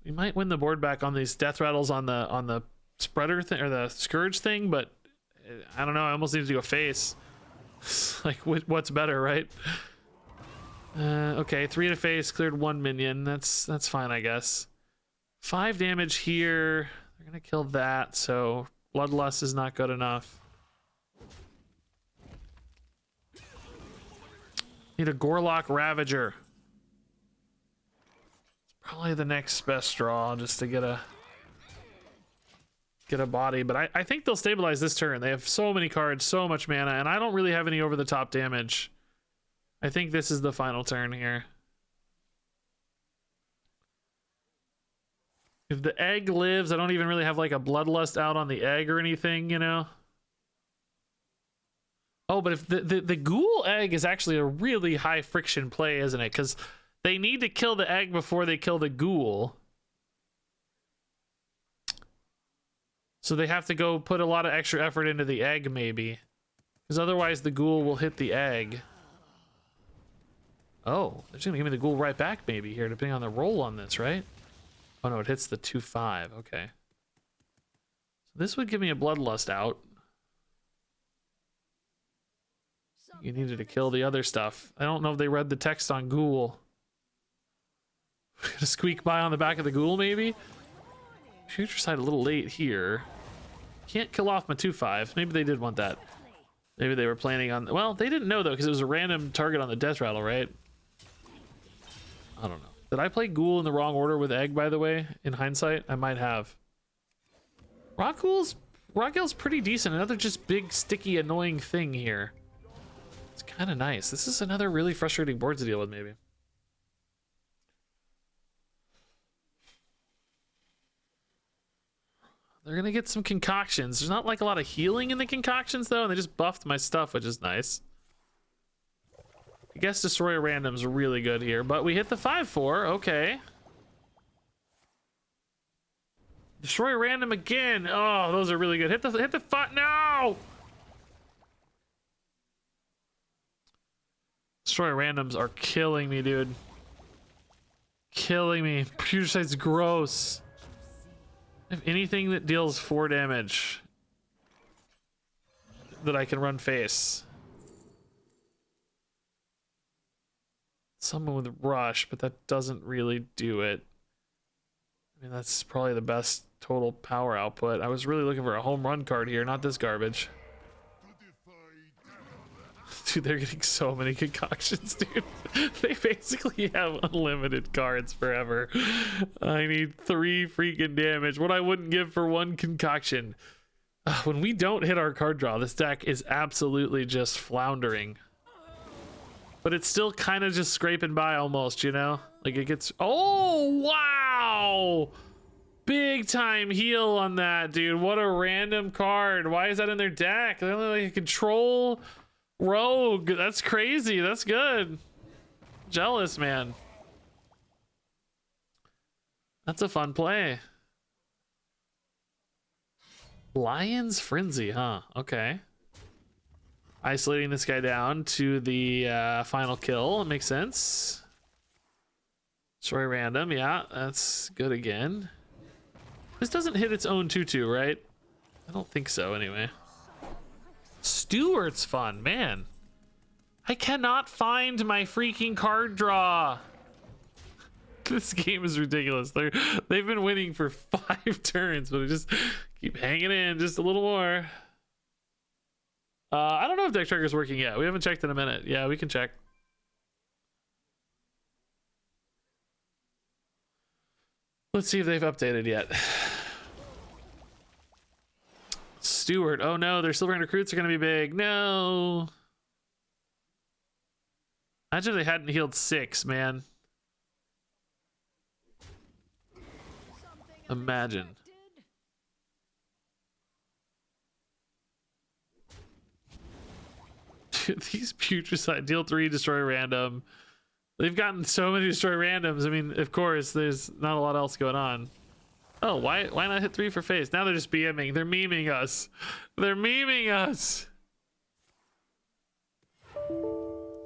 We might win the board back on these death rattles on the spreader thing or the scourge thing, but I don't know. I almost need to go face. Like what's better, right? Okay, 3 to face, cleared 1 minion. That's fine, I guess. 5 damage here. They're gonna kill that, so Bloodlust is not good enough. Need a Gorlock Ravager. Probably the next best draw just to get a body, but I think they'll stabilize this turn. They have so many cards, so much mana, and I don't really have any over the top damage. I think this is the final turn here. If the egg lives, I don't even really have like a Bloodlust out on the egg or anything, you know? Oh, but if the ghoul egg is actually a really high friction play, isn't it? Because they need to kill the egg before they kill the ghoul. So they have to go put a lot of extra effort into the egg, maybe. Because otherwise the ghoul will hit the egg. Oh, they're just gonna give me the ghoul right back maybe here, depending on the roll on this, right? Oh no, it hits the 2/5, okay. So this would give me a Bloodlust out. You needed to kill the other stuff. I don't know if they read the text on ghoul. Gonna squeak by on the back of the ghoul, maybe? Future Sight a little late here. Can't kill off my 2/5. Maybe they did want that. Maybe they were planning on... Well, they didn't know, though, because it was a random target on the death rattle, right? I don't know. Did I play ghoul in the wrong order with egg, by the way? In hindsight, I might have. Rock Ghoul's pretty decent. Another just big, sticky, annoying thing here. It's kind of nice. This is another really frustrating board to deal with, maybe. They're gonna get some concoctions. There's not like a lot of healing in the concoctions though, and they just buffed my stuff, which is nice. I guess Destroy a Random's really good here, but we hit the 5/4. Okay. Destroy a Random again. Oh, those are really good. Hit the 5. No! Destroy Randoms are killing me, dude. Killing me. Computer Sight's gross. If anything that deals 4 damage that I can run face. Someone with rush, but that doesn't really do it. I mean, that's probably the best total power output. I was really looking for a home run card here, not this garbage. Dude, they're getting so many concoctions, dude. They basically have unlimited cards forever. I need 3 freaking damage. What I wouldn't give for 1 concoction. When we don't hit our card draw, this deck is absolutely just floundering. But it's still kind of just scraping by almost, you know? Like it gets... Oh, wow! Big time heal on that, dude. What a random card. Why is that in their deck? They're only like a control... Rogue, that's crazy. That's good. Jealous, man. That's a fun play. Lion's Frenzy, huh? Okay. Isolating this guy down to the final kill. It makes sense. Destroy random. Yeah, that's good again. This doesn't hit its own 2/2, right? I don't think so, anyway. Stewart's fun, man. I cannot find my freaking card draw. This game is ridiculous. They've been winning for 5 turns, but I just keep hanging in just a little more. I don't know if deck tracker's working yet. We haven't checked in a minute. Yeah, we can check. Let's see if they've updated yet. Stewart. Oh no, their Silverhand recruits are going to be big. No. Imagine if they hadn't healed 6, man. Imagine. Dude, these Putricide deal 3, destroy random. They've gotten so many destroy randoms. I mean, of course, there's not a lot else going on. Oh, why not hit 3 for face? Now they're just BMing. They're memeing us. They're memeing us.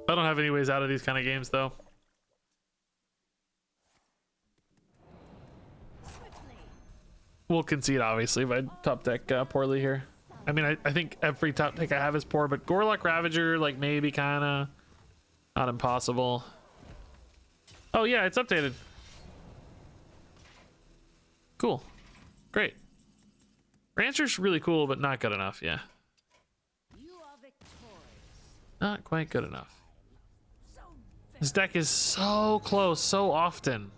I don't have any ways out of these kind of games, though. We'll concede, obviously, if I top deck poorly here. I mean, I think every top deck I have is poor, but Warlock Ravager, like, maybe kind of not impossible. Oh, yeah, it's updated. Cool. Great. Rancher's really cool, but not good enough, yeah. You are victorious. Not quite good enough. This deck is so close so often.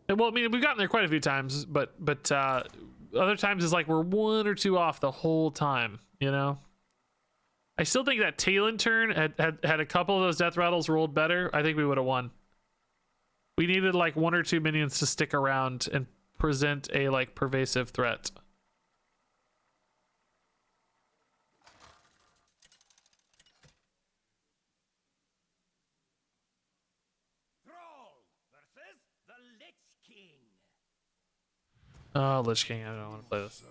Well, I mean, we've gotten there quite a few times, but other times it's like we're 1 or 2 off the whole time, you know? I still think that Talon turn had a couple of those death rattles rolled better. I think we would have won. We needed like 1 or 2 minions to stick around and present a like pervasive threat. Thrall versus the Lich King. Oh, Lich King, I don't want to play this.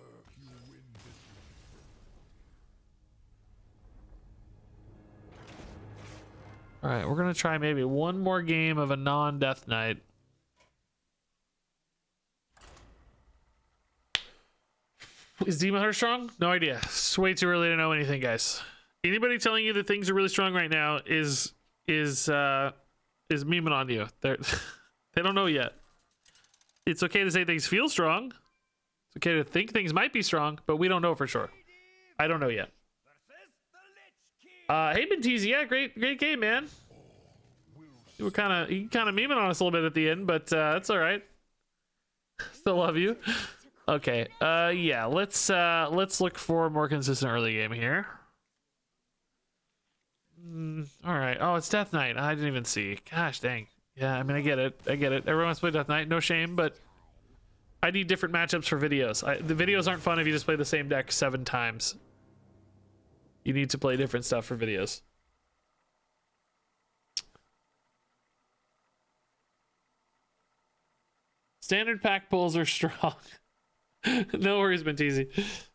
All right, we're gonna try maybe one more game of a non-death knight. Is Demon Hunter strong? No idea. It's way too early to know anything, guys. Anybody telling you that things are really strong right now is memeing on you. They don't know yet. It's okay to say things feel strong. It's okay to think things might be strong, but we don't know for sure. I don't know yet. Hey Bentizi, yeah, great game, man. You kind of memeing on us a little bit at the end, but that's all right. Still love you. Okay, yeah, let's look for a more consistent early game here. All right. Oh, it's Death Knight. I didn't even see. Gosh dang. Yeah, I mean, I get it. Everyone wants to play Death Knight. No shame, but I need different matchups for videos. The videos aren't fun if you just play the same deck 7 times. You need to play different stuff for videos. Standard pack pulls are strong. No worries, Bentizi.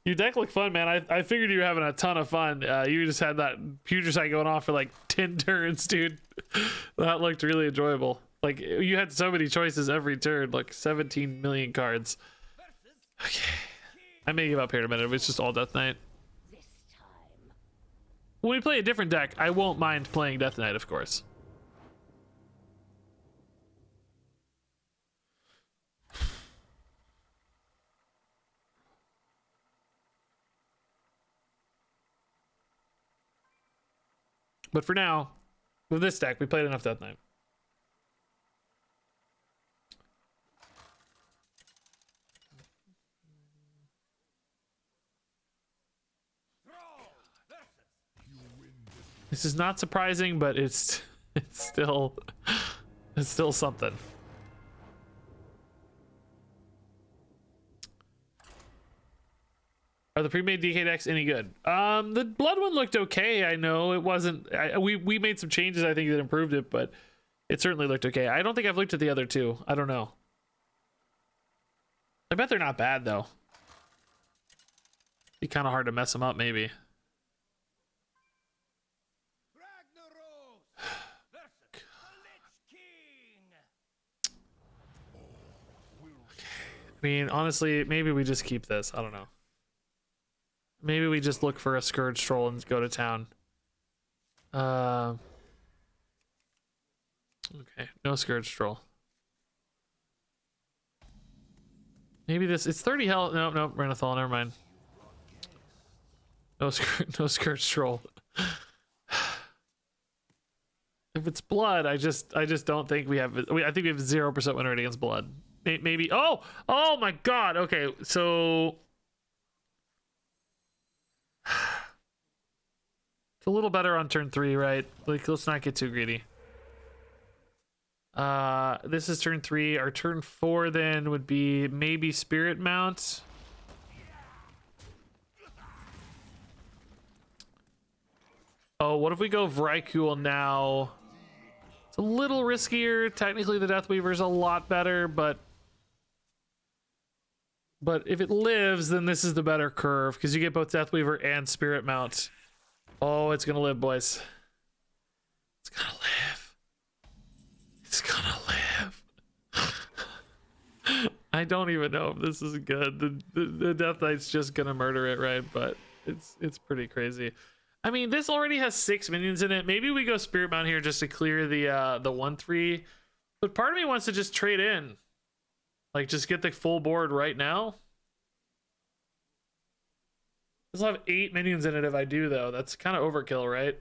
Your deck looked fun, man. I figured you were having a ton of fun. You just had that Putricide going off for like 10 turns, dude. That looked really enjoyable. Like, you had so many choices every turn, like 17 million cards. Okay. I may give up here in a minute. It's just all Death Knight. When we play a different deck, I won't mind playing Death Knight, of course. But for now, with this deck, we played enough Death Knight. This is not surprising, but it's still something. Are the pre-made DK decks any good? The blood one looked okay. I know it wasn't. We made some changes, I think, that improved it, but it certainly looked okay. I don't think I've looked at the other two. I don't know. I bet they're not bad though. Be kind of hard to mess them up, maybe. I mean, honestly, maybe we just keep this. I don't know. Maybe we just look for a Scourge Troll and go to town. Okay, no Scourge Troll. Maybe this, it's 30 health. No, Renathal, never mind. No Scourge Troll. If it's blood, I just don't think we have. I think we have 0% win rate against blood. Maybe. Oh my God. Okay, so it's a little better on turn 3, right? Like, let's not get too greedy. This is turn 3. Our turn 4 then would be maybe Spirit Mount. Oh, what if we go Vrykul now? It's a little riskier. Technically, the Deathweaver's a lot better, but if it lives, then this is the better curve because you get both Deathweaver and Spirit Mount. Oh, it's gonna live, boys. It's gonna live. It's gonna live. I don't even know if this is good. The Death Knight's just gonna murder it, right? But it's pretty crazy. I mean, this already has 6 minions in it. Maybe we go Spirit Mount here just to clear the 1/3. But part of me wants to just trade in. Like, just get the full board right now. This will have 8 minions in it if I do, though. That's kind of overkill, right?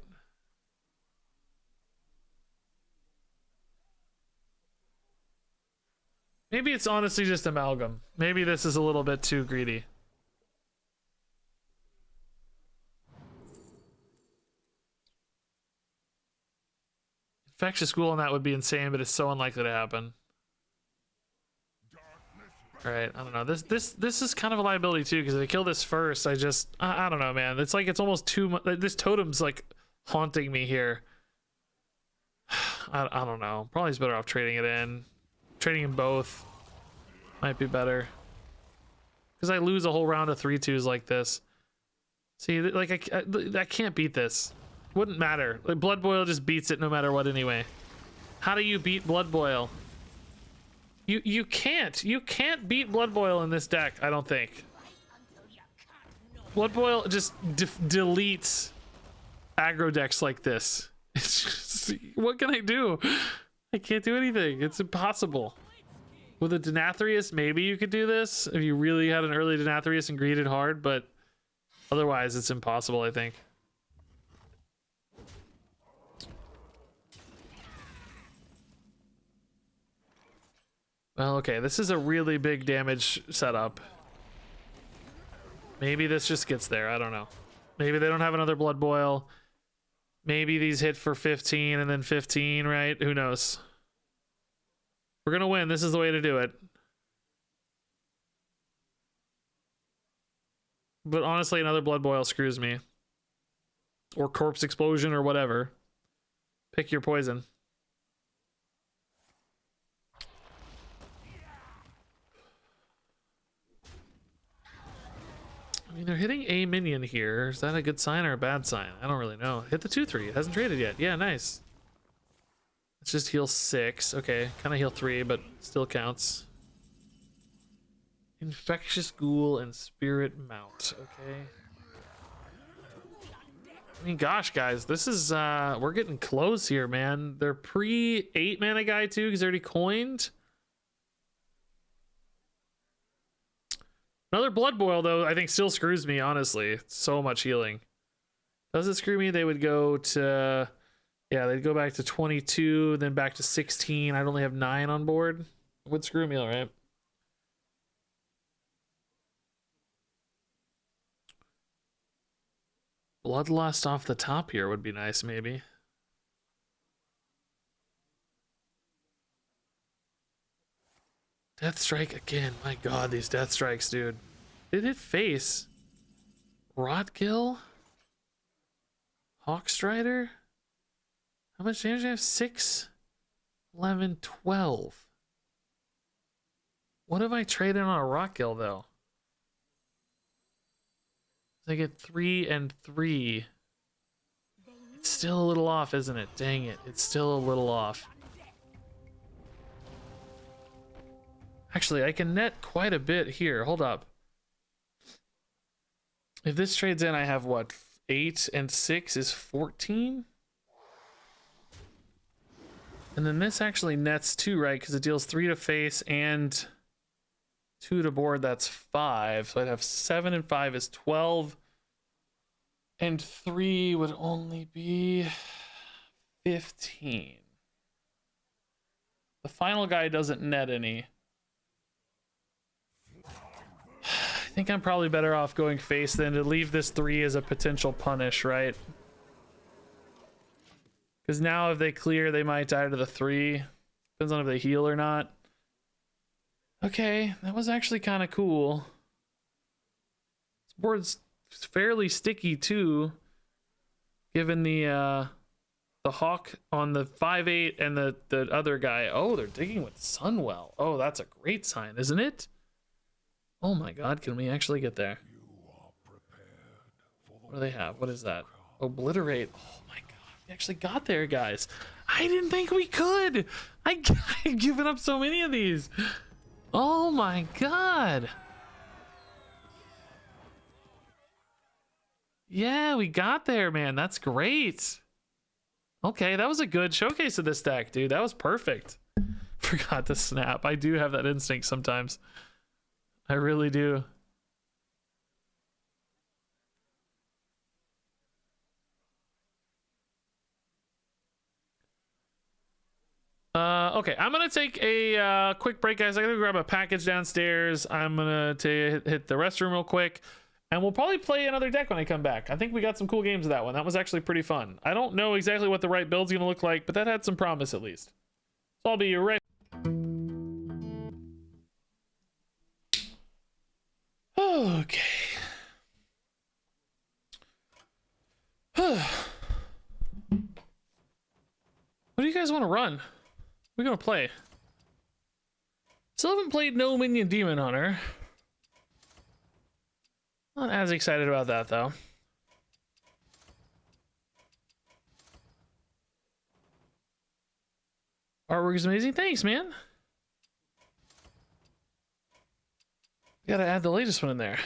Maybe it's honestly just amalgam. Maybe this is a little bit too greedy. Infectious Ghoul on that would be insane, but it's so unlikely to happen. All right, I don't know. This is kind of a liability too, because if I kill this first, I don't know, man. It's like it's almost too much. This totem's like haunting me here. I don't know. Probably is better off trading it in. Trading in both might be better, because I lose a whole round of 3/2s like this. See, like I can't beat this. Wouldn't matter. Like, Blood Boil just beats it no matter what anyway. How do you beat Blood Boil? You can't beat Blood Boil in this deck, I don't think. Blood Boil just deletes aggro decks like this. It's just, what can I do? I can't do anything. It's impossible. With a Denathrius, maybe you could do this if you really had an early Denathrius and greeted hard, but otherwise it's impossible, I think. Well, okay, this is a really big damage setup. Maybe this just gets there, I don't know. Maybe they don't have another Blood Boil. Maybe these hit for 15 and then 15, right? Who knows? We're gonna win, this is the way to do it. But honestly, another Blood Boil screws me. Or Corpse Explosion or whatever. Pick your poison. I mean, they're hitting a minion here. Is that a good sign or a bad sign? I don't really know. Hit the 2/3. It hasn't traded yet. Yeah, nice. Let's just heal 6. Okay, kind of heal 3, but still counts. Infectious Ghoul and Spirit Mount. Okay. I mean, gosh, guys, this is we're getting close here, man. They're pre 8 mana guy too, because they already coined. Another Blood Boil, though, I think still screws me, honestly. It's so much healing. Does it screw me? They would go to... Yeah, they'd go back to 22, then back to 16. I'd only have 9 on board. It would screw me, all right? Bloodlust off the top here would be nice, maybe. Death Strike again. My god, these Death Strikes, dude. Did it face? Rotgill? Hawkstrider? How much damage do I have? 6, 11, 12. What if I trade in on a Rotgill, though? I get 3 and 3. It's still a little off, isn't it? Dang it. It's still a little off. Actually, I can net quite a bit here. Hold up. If this trades in, I have what? 8 and 6 is 14? And then this actually nets 2, right? Because it deals 3 to face and 2 to board. That's 5. So I'd have 7 and 5 is 12. And 3 would only be 15. The final guy doesn't net any. I think I'm probably better off going face than to leave this 3 as a potential punish, right? Because now if they clear, they might die to the 3. Depends on if they heal or not. Okay, that was actually kind of cool. This board's fairly sticky too, given the The hawk on the 5/8 and the other guy. Oh, they're digging with Sunwell. Oh, that's a great sign, isn't it? Oh my god, can we actually get there? What do they have? What is that? Obliterate. Oh my god, we actually got there, guys. I didn't think we could. I've given up so many of these. Oh my god. Yeah, we got there, man. That's great. Okay, that was a good showcase of this deck, dude. That was perfect. Forgot to snap. I do have that instinct sometimes. I really do. Okay, I'm gonna take a quick break, guys. I gotta grab a package downstairs. I'm gonna hit the restroom real quick, and we'll probably play another deck when I come back. I think we got some cool games of that one. That was actually pretty fun. I don't know exactly what the right build's gonna look like, but that had some promise at least. So I'll be right. Okay. What do you guys want to run? We're gonna play. Still haven't played No Minion Demon Hunter. Not as excited about that though. Artwork is amazing. Thanks, man. Gotta add the latest one in there.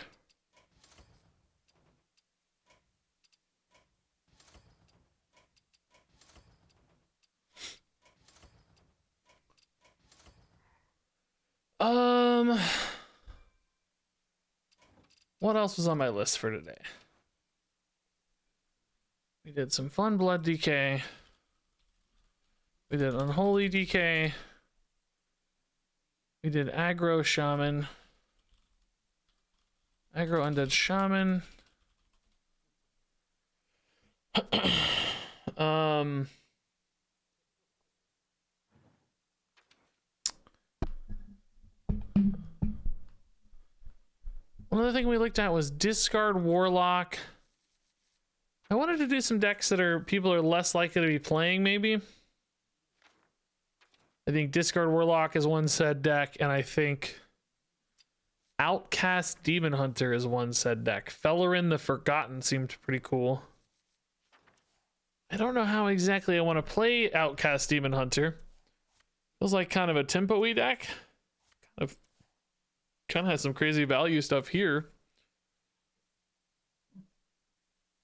What else was on my list for today? We did some fun blood DK. We did unholy DK. We did aggro shaman. Aggro undead shaman. One other thing we looked at was discard Warlock. I wanted to do some decks that people are less likely to be playing, maybe. I think discard Warlock is one said deck, and I think Outcast Demon Hunter is one said deck. Fellerin the Forgotten seemed pretty cool. I don't know how exactly I want to play Outcast Demon Hunter. Feels like kind of a tempo-y deck. Kind of has some crazy value stuff here.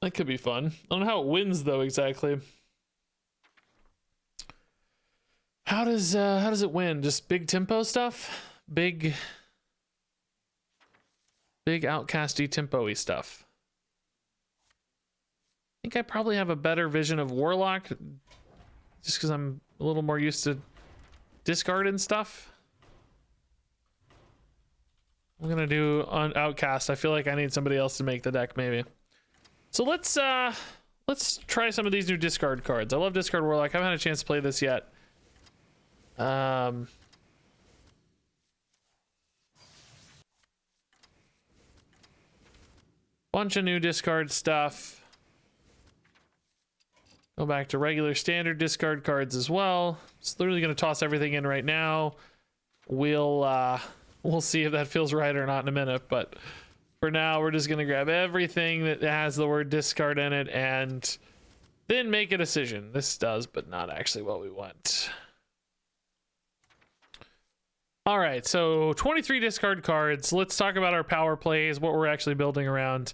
That could be fun. I don't know how it wins though exactly. How does it win? Just big tempo stuff? Big outcasty tempo-y stuff. I think I probably have a better vision of Warlock just because I'm a little more used to discarding stuff. I'm gonna do on Outcast. I feel like I need somebody else to make the deck maybe. So let's try some of these new discard cards. I love discard Warlock. I haven't had a chance to play this yet. Bunch of new discard stuff. Go back to regular standard discard cards as well. Just literally gonna toss everything in right now. We'll see if that feels right or not in a minute, but for now we're just gonna grab everything that has the word discard in it and then make a decision. This does, but not actually what we want. All right, so 23 discard cards. Let's talk about our power plays, what we're actually building around.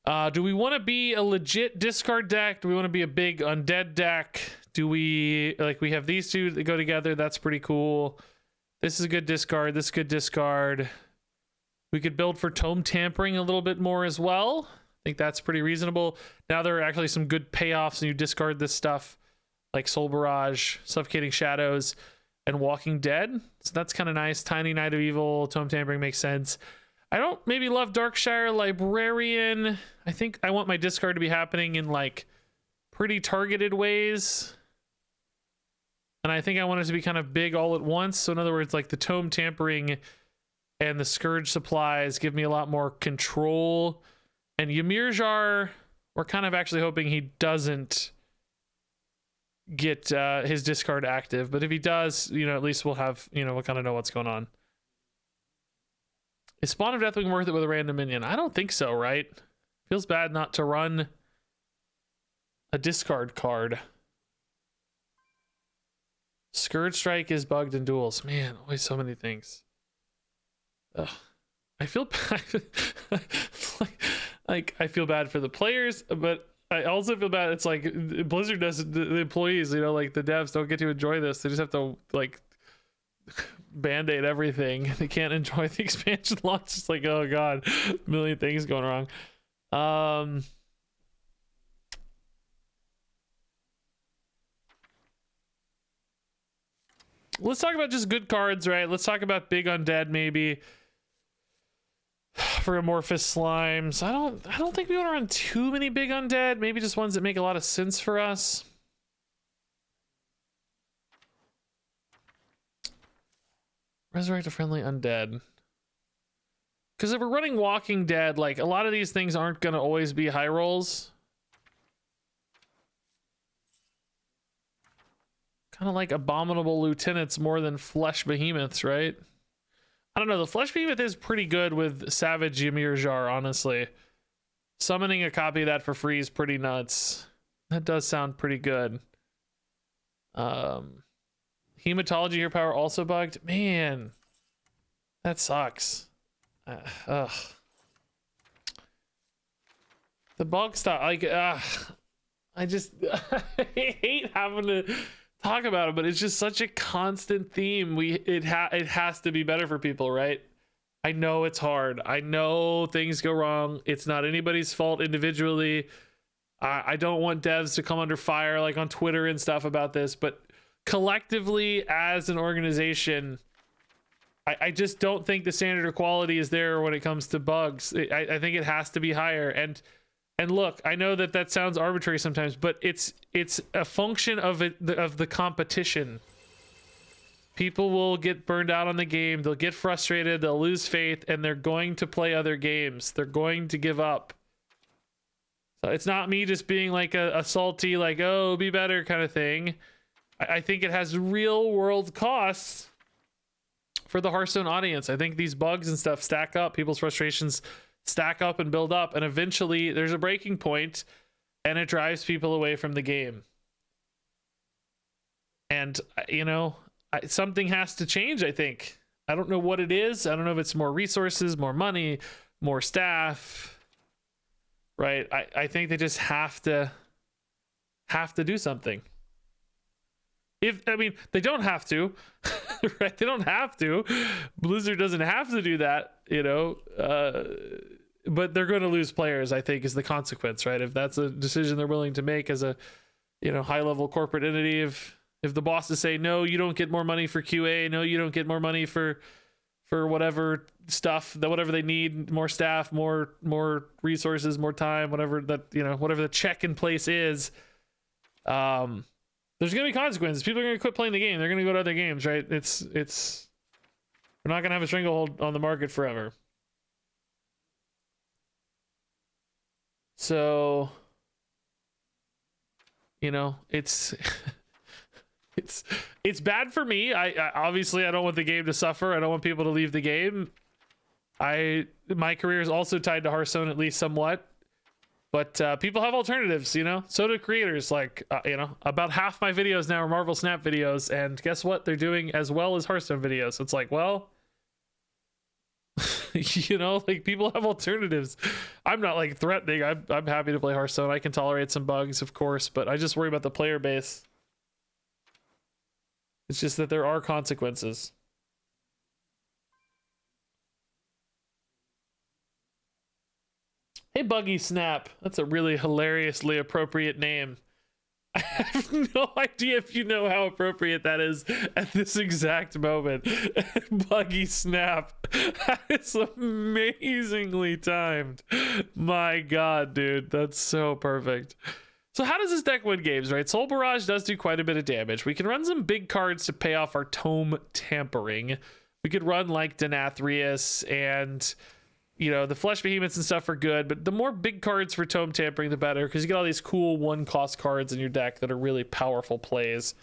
Do we want to be a legit discard deck? Do we want to be a big undead deck? Do we, like, we have these two that go together. That's pretty cool. This is a good discard. This is good discard. We could build for tome tampering a little bit more as well. I think that's pretty reasonable. Now there are actually some good payoffs and you discard this stuff like Soul Barrage, Suffocating Shadows, and Walking Dead. So that's kind of nice. Tiny Knight of Evil, tome tampering makes sense. I don't maybe love Darkshire Librarian. I think I want my discard to be happening in like pretty targeted ways. And I think I want it to be kind of big all at once. So in other words, like the tome tampering and the Scourge supplies give me a lot more control. And Ymir Jar, we're kind of actually hoping he doesn't get his discard active. But if he does, you know, at least we'll have, you know, we'll kind of know what's going on. Is Spawn of Deathwing worth it with a random minion? I don't think so, right? Feels bad not to run a discard card. Scourge Strike is bugged in duels. Man, always so many things. Ugh. I feel bad. like I feel bad for the players, but I also feel bad. It's like Blizzard does, the employees, you know, like the devs don't get to enjoy this. They just have to like band-aid everything. They can't enjoy the expansion launch. It's like, oh god, a million things going wrong. Let's talk about just good cards, right? Let's talk about big undead maybe for amorphous slimes. I don't think we want to run too many big undead. Maybe just ones that make a lot of sense for us. Resurrect a friendly undead. Because if we're running Walking Dead, like a lot of these things aren't going to always be high rolls. Kind of like Abominable Lieutenants more than Flesh Behemoths, right? I don't know. The Flesh Behemoth is pretty good with Savage Ymir Jar, honestly. Summoning a copy of that for free is pretty nuts. That does sound pretty good. Hematology Hero Power also bugged. Man, that sucks. Ugh. The bug stuff, like, I just I hate having to talk about it, but it's just such a constant theme. It has to be better for people, right? I know it's hard. I know things go wrong. It's not anybody's fault individually. I don't want devs to come under fire like on Twitter and stuff about this, but collectively as an organization, I just don't think the standard of quality is there when it comes to bugs. I think it has to be higher. And look, I know that sounds arbitrary sometimes, but it's a function of the competition. People will get burned out on the game. They'll get frustrated. They'll lose faith, and they're going to play other games. They're going to give up. So it's not me just being like a salty, like, oh, be better kind of thing. I think it has real world costs for the Hearthstone audience. I think these bugs and stuff stack up. People's frustrations stack up and build up, and eventually there's a breaking point and it drives people away from the game. And you know, something has to change. I think, I don't know what it is. I don't know if it's more resources, more money, more staff, right? I think they just have to do something. I mean, they don't have to, right? They don't have to. Blizzard doesn't have to do that, you know, but they're going to lose players, I think, is the consequence, right? If that's a decision they're willing to make as a, you know, high level corporate entity, if the bosses say, no, you don't get more money for QA, no, you don't get more money for whatever stuff, that whatever they need, more staff, more resources, more time, whatever that, you know, whatever the check in place is, there's going to be consequences. People are going to quit playing the game. They're going to go to other games, right? We're not going to have a stranglehold on the market forever. So, you know, it's bad for me. I obviously I don't want the game to suffer. I don't want people to leave the game. My career is also tied to Hearthstone, at least somewhat. But people have alternatives, you know? So do creators. Like, you know, about half my videos now are Marvel Snap videos. And guess what? They're doing as well as Hearthstone videos. It's like, well, you know, like people have alternatives. I'm not like threatening. I'm happy to play Hearthstone. I can tolerate some bugs, of course. But I just worry about the player base. It's just that there are consequences. Hey, Buggy Snap. That's a really hilariously appropriate name. I have no idea if you know how appropriate that is at this exact moment. Buggy Snap. That is amazingly timed. My God, dude. That's so perfect. So how does this deck win games, right? Soul Barrage does do quite a bit of damage. We can run some big cards to pay off our Tome Tampering. We could run like Denathrius and You know, the flesh behemoths and stuff are good, but the more big cards for tome tampering, the better, because you get all these cool 1-cost cards in your deck that are really powerful plays.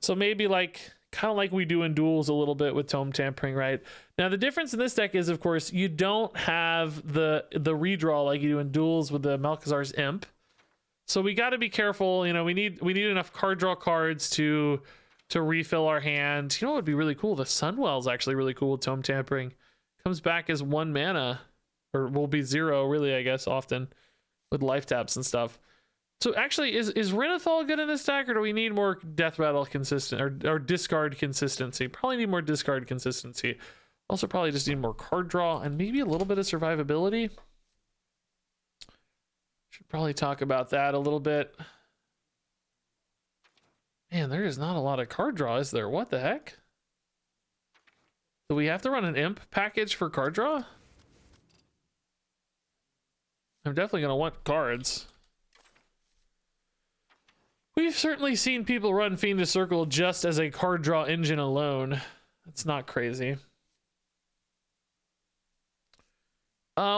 So maybe like, kind of like we do in duels a little bit with tome tampering, right? Now, the difference in this deck is, of course, you don't have the redraw like you do in duels with the Malchezaar's Imp. So we got to be careful. You know, we need enough card draw cards to refill our hand. You know what would be really cool? The Sunwell is actually really cool with tome tampering. Comes back as 1 mana, or will be 0 really, I guess, often with life taps and stuff. So actually, is Renathal good in this deck, or do we need more death rattle consistent or discard consistency? Probably need more discard consistency. Also probably just need more card draw and maybe a little bit of survivability. Should probably talk about that a little bit. Man, there is not a lot of card draw, is there? What the heck? Do we have to run an imp package for card draw? I'm definitely going to want cards. We've certainly seen people run Fiendish Circle just as a card draw engine alone. That's not crazy.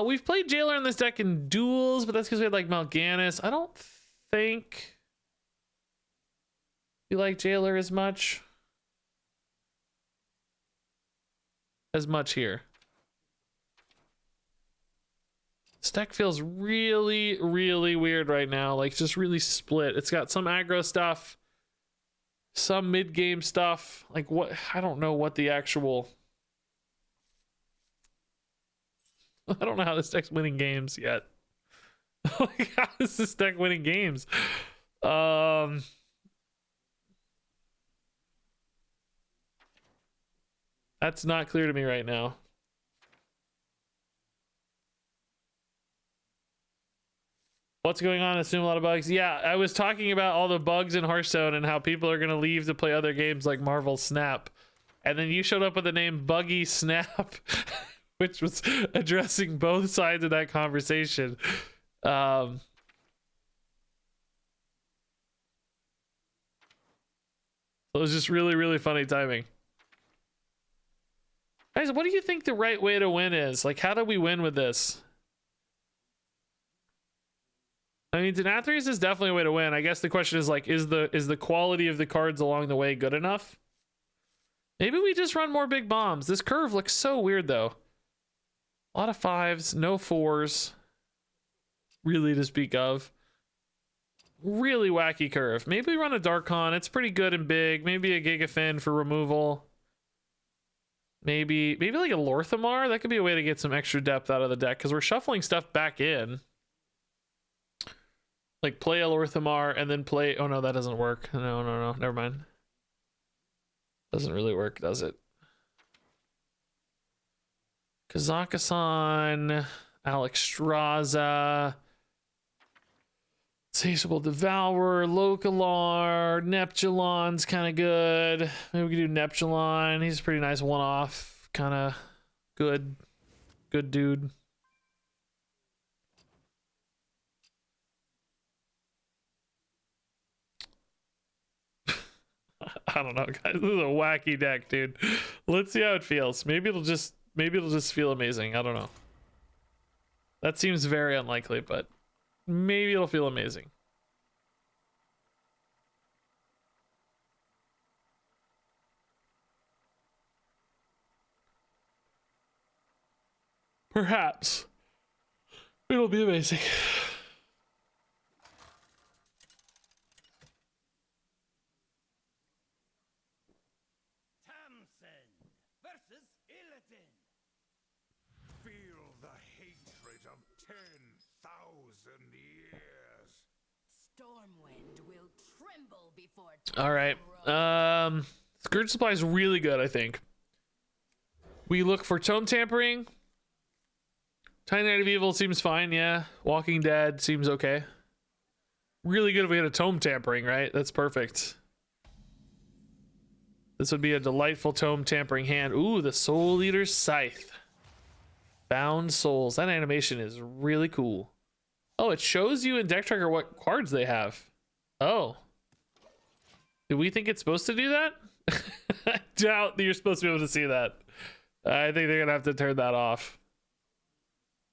We've played Jailer in this deck in duels, but that's because we had like Mal'Ganis. I don't think we like Jailer as much here. This deck feels really, really weird right now. Like, just really split. It's got some aggro stuff, some mid-game stuff. Like, what? I don't know what the actual... I don't know how this deck's winning games yet. Like, how is this deck winning games? That's not clear to me right now. What's going on? Assume a lot of bugs. Yeah, I was talking about all the bugs in Hearthstone and how people are going to leave to play other games like Marvel Snap. And then you showed up with the name Buggy Snap, which was addressing both sides of that conversation. It was just really, really funny timing. Guys, what do you think the right way to win is? Like, how do we win with this? I mean, Denathrius is definitely a way to win. I guess the question is, like, is the quality of the cards along the way good enough? Maybe we just run more big bombs. This curve looks so weird, though. A lot of 5s, no 4s. Really to speak of. Really wacky curve. Maybe we run a Darkon. It's pretty good and big. Maybe a Gigafin for removal. Maybe like a Lorthamar. That could be a way to get some extra depth out of the deck, because we're shuffling stuff back in. Like, play a Lorthamar and then play... Oh, no, that doesn't work. No. Never mind. Doesn't really work, does it? Kazakhstan, Alexstrasza, Satiable Devourer, Localar, Neptulon's kind of good. Maybe we could do Neptulon. He's a pretty nice one-off, kind of good dude. I don't know, guys. This is a wacky deck, dude. Let's see how it feels. Maybe it'll just feel amazing. I don't know. That seems very unlikely, but maybe it'll feel amazing. Perhaps it'll be amazing. Feel the hatred of 10,000 years. Stormwind will tremble before. All right. Scourge Supply is really good, I think. We look for Tome Tampering. Tiny Knight of Evil seems fine, yeah. Walking Dead seems okay. Really good if we had a Tome Tampering, right? That's perfect. This would be a delightful Tome Tampering hand. Ooh, the Soul Eater's Scythe. Bound Souls. That animation is really cool. Oh, it shows you in Deck Tracker what cards they have. Oh. Do we think it's supposed to do that? I doubt that you're supposed to be able to see that. I think they're going to have to turn that off.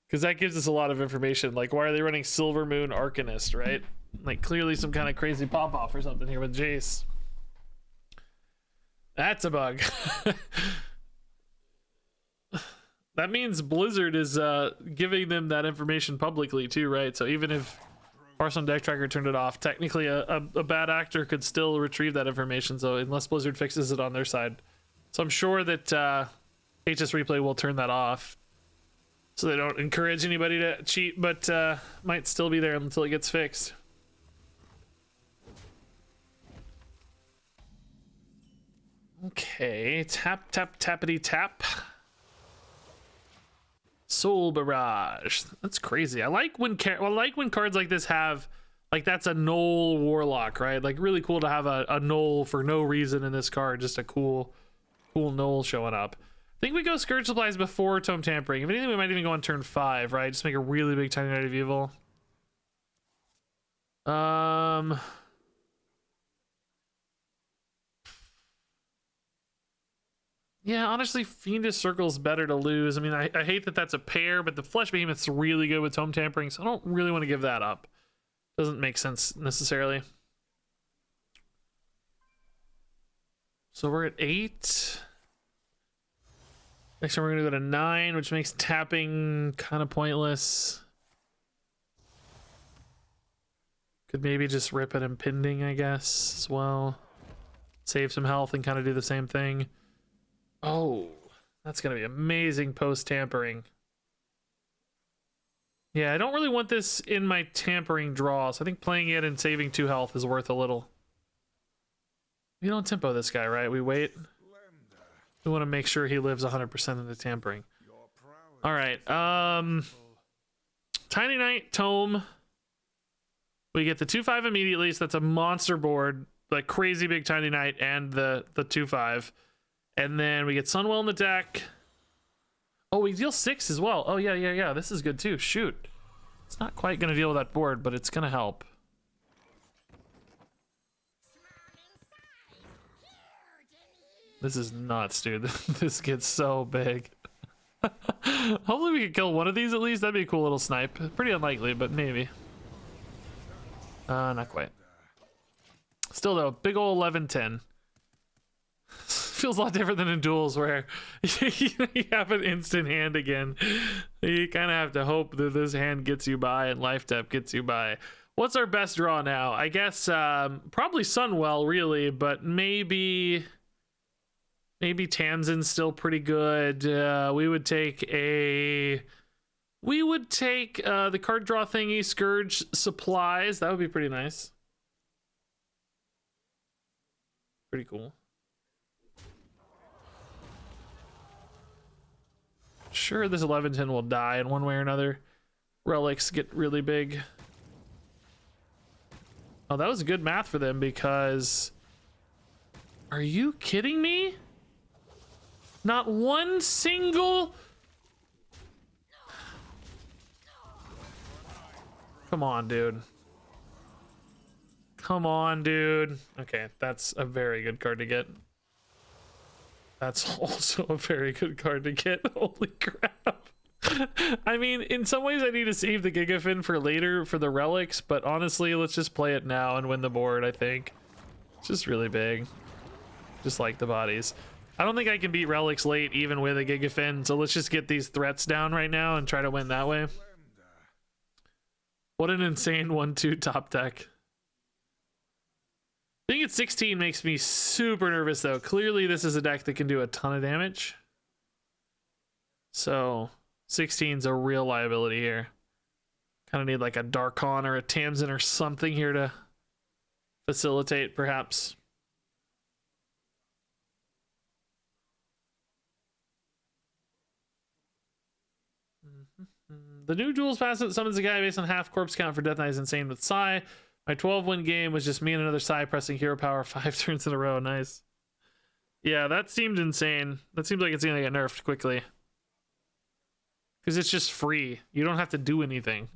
Because that gives us a lot of information. Like, why are they running Silvermoon Arcanist, right? Like, clearly some kind of crazy pop-off or something here with Jace. That's a bug. That means Blizzard is giving them that information publicly too, right? So even if Hearthstone Deck Tracker turned it off, technically a bad actor could still retrieve that information, so unless Blizzard fixes it on their side. So I'm sure that HS Replay will turn that off, so they don't encourage anybody to cheat, but might still be there until it gets fixed. Okay, tap, tap, tappity, tap. Soul Barrage. That's crazy. I like when cards like this have, like, that's a null Warlock, right? Like, really cool to have a null for no reason in this card. Just a cool null showing up. I think we go Scourge Supplies before Tome Tampering. If anything, we might even go on turn 5, right? Just make a really big Tiny Knight of Evil. Yeah, honestly, Fiendish Circle's better to lose. I mean, I hate that that's a pair, but the Flesh Behemoth's really good with Tome Tampering, so I don't really want to give that up. Doesn't make sense necessarily. So we're at 8. Next time we're going to go to 9, which makes tapping kind of pointless. Could maybe just rip it Impending, I guess, as well. Save some health and kind of do the same thing. Oh, that's going to be amazing post-tampering. Yeah, I don't really want this in my tampering draw, so I think playing it and saving 2 health is worth a little. We don't tempo this guy, right? We wait. We want to make sure he lives 100% into tampering. All right. Tiny Knight, Tome. We get the 2/5 immediately, so that's a monster board. Like crazy big Tiny Knight and the 2/5. And then we get Sunwell in the deck. Oh, we deal 6 as well. Oh, yeah. This is good too. Shoot. It's not quite going to deal with that board, but it's going to help. This is nuts, dude. This gets so big. Hopefully we can kill one of these at least. That'd be a cool little snipe. Pretty unlikely, but maybe. Not quite. Still though, big ol' 11-10. Feels a lot different than in duels where you have an instant hand again. You kind of have to hope that this hand gets you by and life tap gets you by. What's our best draw now? I guess probably Sunwell really, but maybe Tamsin's still pretty good. We would take the card draw thingy, Scourge Supplies. That would be pretty nice. Pretty cool. Sure, this 11-10 will die in one way or another. Relics get really big. Oh, that was good math for them because... Are you kidding me? Not one single... Come on, dude. Come on, dude. Okay, that's a very good card to get. That's also a very good card to get. Holy crap. I mean, in some ways I need to save the Gigafin for later for the relics, but honestly, let's just play it now and win the board, I think. It's just really big. Just like the bodies. I don't think I can beat relics late even with a Gigafin, so let's just get these threats down right now and try to win that way. What an insane 1-2 top deck. Being at 16 makes me super nervous though. Clearly this is a deck that can do a ton of damage. So 16's a real liability here. Kind of need like a Darkon or a Tamsin or something here to facilitate perhaps. The new duels pass that summons a guy based on half corpse count for Death Knight is insane with Psy. My 12-win game was just me and another Psy pressing hero power 5 turns in a row. Nice. Yeah, that seemed insane. That seems like it's gonna get nerfed quickly. Because it's just free. You don't have to do anything.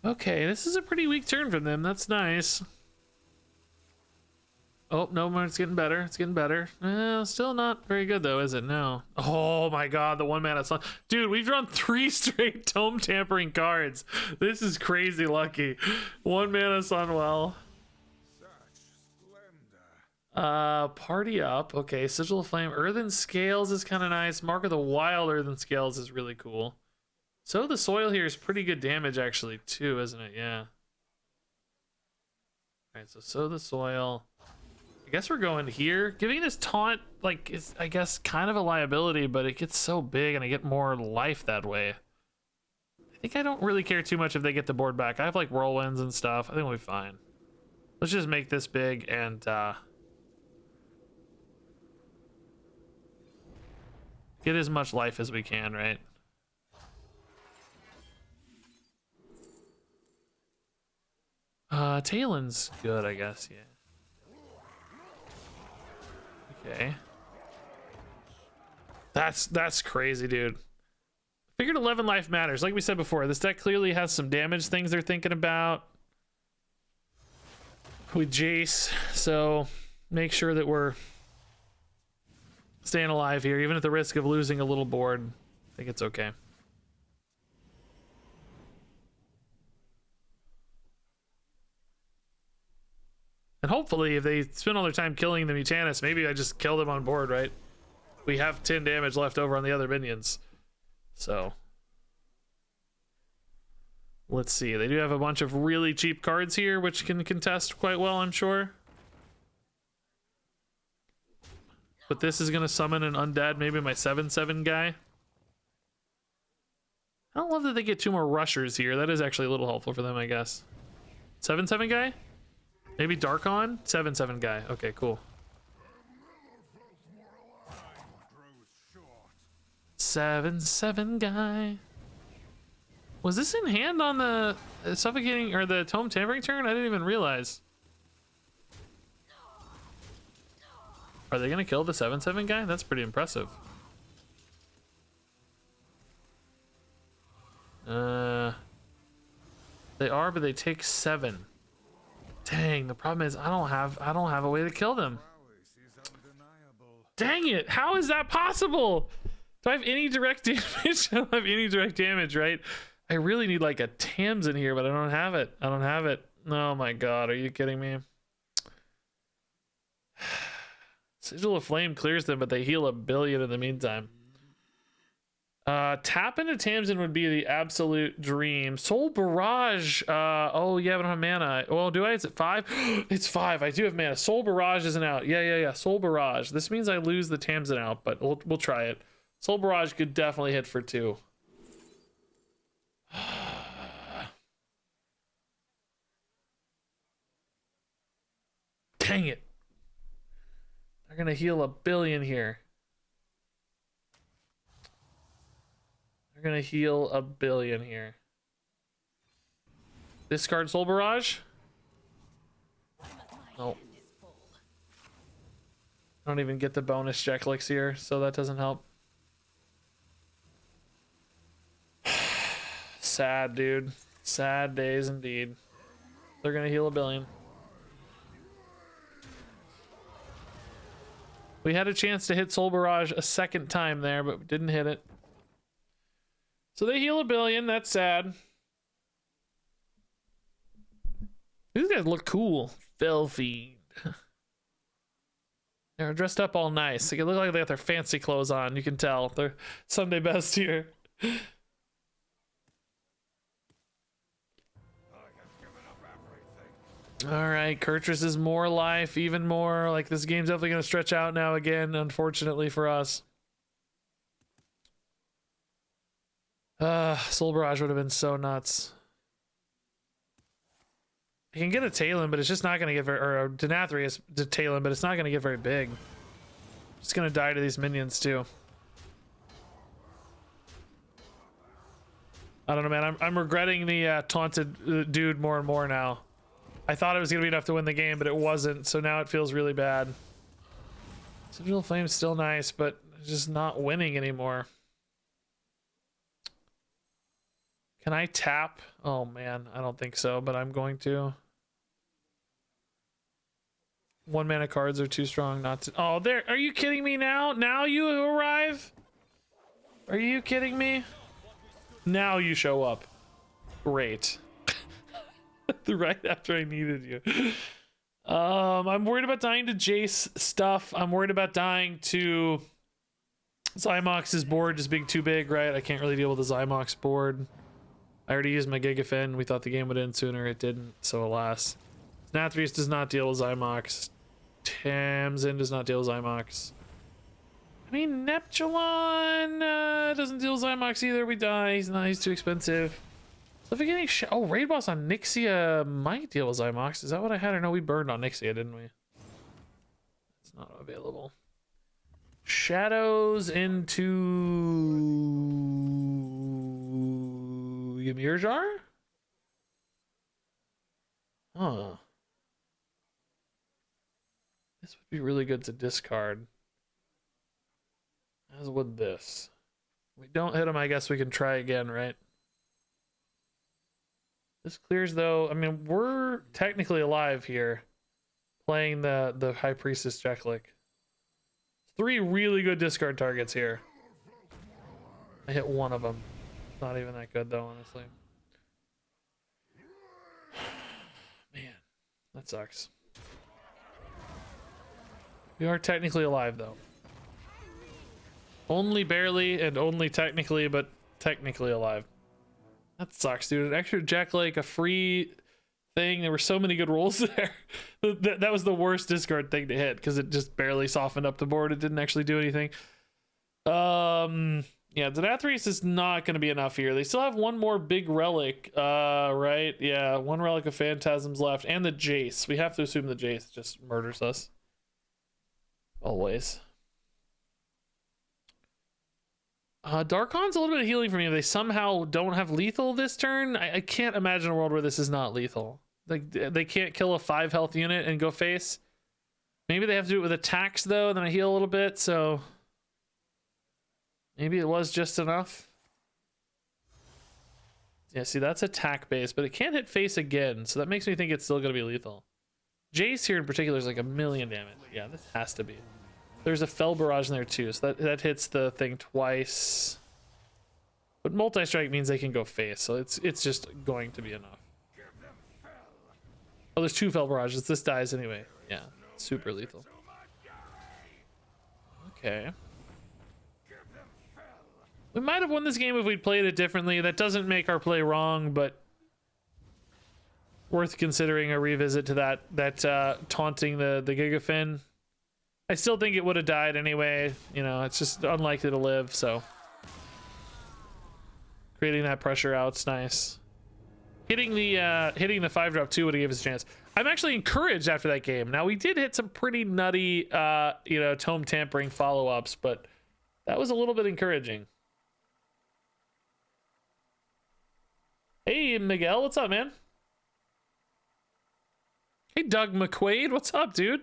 Okay, this is a pretty weak turn from them. That's nice. Oh, no, it's getting better. It's getting better. Still not very good, though, is it? No. Oh, my God. The 1-mana sun. Dude, we've drawn 3 straight tome tampering cards. This is crazy lucky. 1-mana Sunwell. Party up. Okay, Sigil of Flame. Earthen Scales is kind of nice. Mark of the Wild Earthen Scales is really cool. So the soil here is pretty good damage, actually, too, isn't it? Yeah. All right, so the soil. I guess we're going here. Giving this taunt, like, is, I guess, kind of a liability, but it gets so big and I get more life that way. I think I don't really care too much if they get the board back. I have, like, whirlwinds and stuff. I think we'll be fine. Let's just make this big and, get as much life as we can, right? Talon's good, I guess, yeah. Okay. That's crazy, dude. Figured 11 life matters. Like we said before, this deck clearly has some damage things they're thinking about with Jace, so make sure that we're staying alive here, even at the risk of losing a little board. I think it's okay. And hopefully, if they spend all their time killing the Mutanus, maybe I just kill them on board, right? We have 10 damage left over on the other minions. So, let's see. They do have a bunch of really cheap cards here, which can contest quite well, I'm sure. But this is going to summon an undead, maybe my 7/7 guy. I don't love that they get 2 more rushers here. That is actually a little helpful for them, I guess. 7/7 guy? Maybe Darkon? 7/7 guy. Okay, cool. 7/7 guy. Was this in hand on the suffocating or the tome tampering turn? I didn't even realize. Are they gonna kill the 7/7 guy? That's pretty impressive. They are, but they take 7. Dang, the problem is I don't have a way to kill them. Dang it, how is that possible? Do I have any direct damage? I don't have any direct damage, right? I really need like a Tams in here, but I don't have it. I don't have it. Oh my god, are you kidding me? Sigil of Flame clears them, but they heal 1 billion in the meantime. Tap into Tamsin would be the absolute dream. Soul Barrage. Oh yeah, but I don't have mana. Well, do I? Is it 5? It's 5. I do have mana. Soul Barrage isn't out. Yeah. Soul Barrage. This means I lose the Tamsin out, but we'll try it. Soul Barrage could definitely hit for 2. Dang it. They're gonna heal 1 billion here. They're gonna heal 1 billion here. Discard Soul Barrage? Nope. I don't even get the bonus Jack Elixir, so that doesn't help. Sad, dude. Sad days indeed. They're gonna heal 1 billion. We had a chance to hit Soul Barrage a second time there, but didn't hit it. So they heal 1 billion. That's sad. These guys look cool. Filthy. They're dressed up all nice. They look like they got their fancy clothes on. You can tell. They're Sunday best here. All right, Kurtrus is more life, even more. Like, this game's definitely going to stretch out now again, unfortunately for us. Soul Barrage would have been so nuts. You can get a Talon, but it's just not going to get very... Or a Denathrius Talon, but it's not going to get very big. It's going to die to these minions, too. I don't know, man. I'm regretting the taunted dude more and more now. I thought it was going to be enough to win the game, but it wasn't, so now it feels really bad. Sigil of Flame's still nice, but just not winning anymore. Can I tap? Oh man, I don't think so, but I'm going to. 1 mana cards are too strong not to. Oh, there. Are you kidding me now? Now you arrive? Are you kidding me? Now you show up. Great. Right after I needed you. I'm worried about dying to Jace stuff. I'm worried about dying to Zymox's board just being too big, right? I can't really deal with the Zymox board. I already used my Gigafin. We thought the game would end sooner. It didn't, so alas. Nathrius does not deal with Zymox. Tamsin does not deal with Zymox. I mean, Neptulon doesn't deal with Zymox either. We die. He's too expensive. So if we're getting oh, Raid Boss on Nixia might deal with Zymox. Is that what I had? Or no, we burned on Nixia, didn't we? It's not available. Shadows into Ymir Jar? Huh. This would be really good to discard. As would this. If we don't hit him, I guess we can try again, right? This clears though. I mean, we're technically alive here. Playing the High Priestess Jeklik. 3 really good discard targets here. I hit one of them. Not even that good though, honestly. Man, that sucks. We are technically alive though. Only barely and only technically, but technically alive. That sucks, dude. An extra Jeklik, a free thing. There were so many good rolls there. That was the worst discard thing to hit because it just barely softened up the board. It didn't actually do anything. Yeah, Denathrius is not going to be enough here. They still have one more big relic, right? Yeah, 1 relic of Phantasms left, and the Jace. We have to assume the Jace just murders us. Always. Darkon's a little bit of healing for me if they somehow don't have lethal this turn. I can't imagine a world where this is not lethal. Like, they can't kill a 5 health unit and go face. Maybe they have to do it with attacks though, then I heal a little bit, so maybe it was just enough. Yeah, see, that's attack based, but it can't hit face again, so that makes me think it's still gonna be lethal. Jace here in particular is like 1,000,000 damage. Yeah, this has to be. There's a Fell Barrage in there too, so that hits the thing twice. But multi-strike means they can go face, so it's just going to be enough. Oh, there's 2 Fell Barrages. This dies anyway. Yeah, super lethal. Okay. We might have won this game if we'd played it differently. That doesn't make our play wrong, but worth considering a revisit to that taunting the Gigafin. I still think it would have died anyway. You know, it's just unlikely to live, so creating that pressure out's nice. Hitting the 5-drop too would have given us a chance. I'm actually encouraged after that game. Now we did hit some pretty nutty you know, tome tampering follow-ups, but that was a little bit encouraging. Hey Miguel, what's up, man? Hey Doug McQuaid, what's up, dude?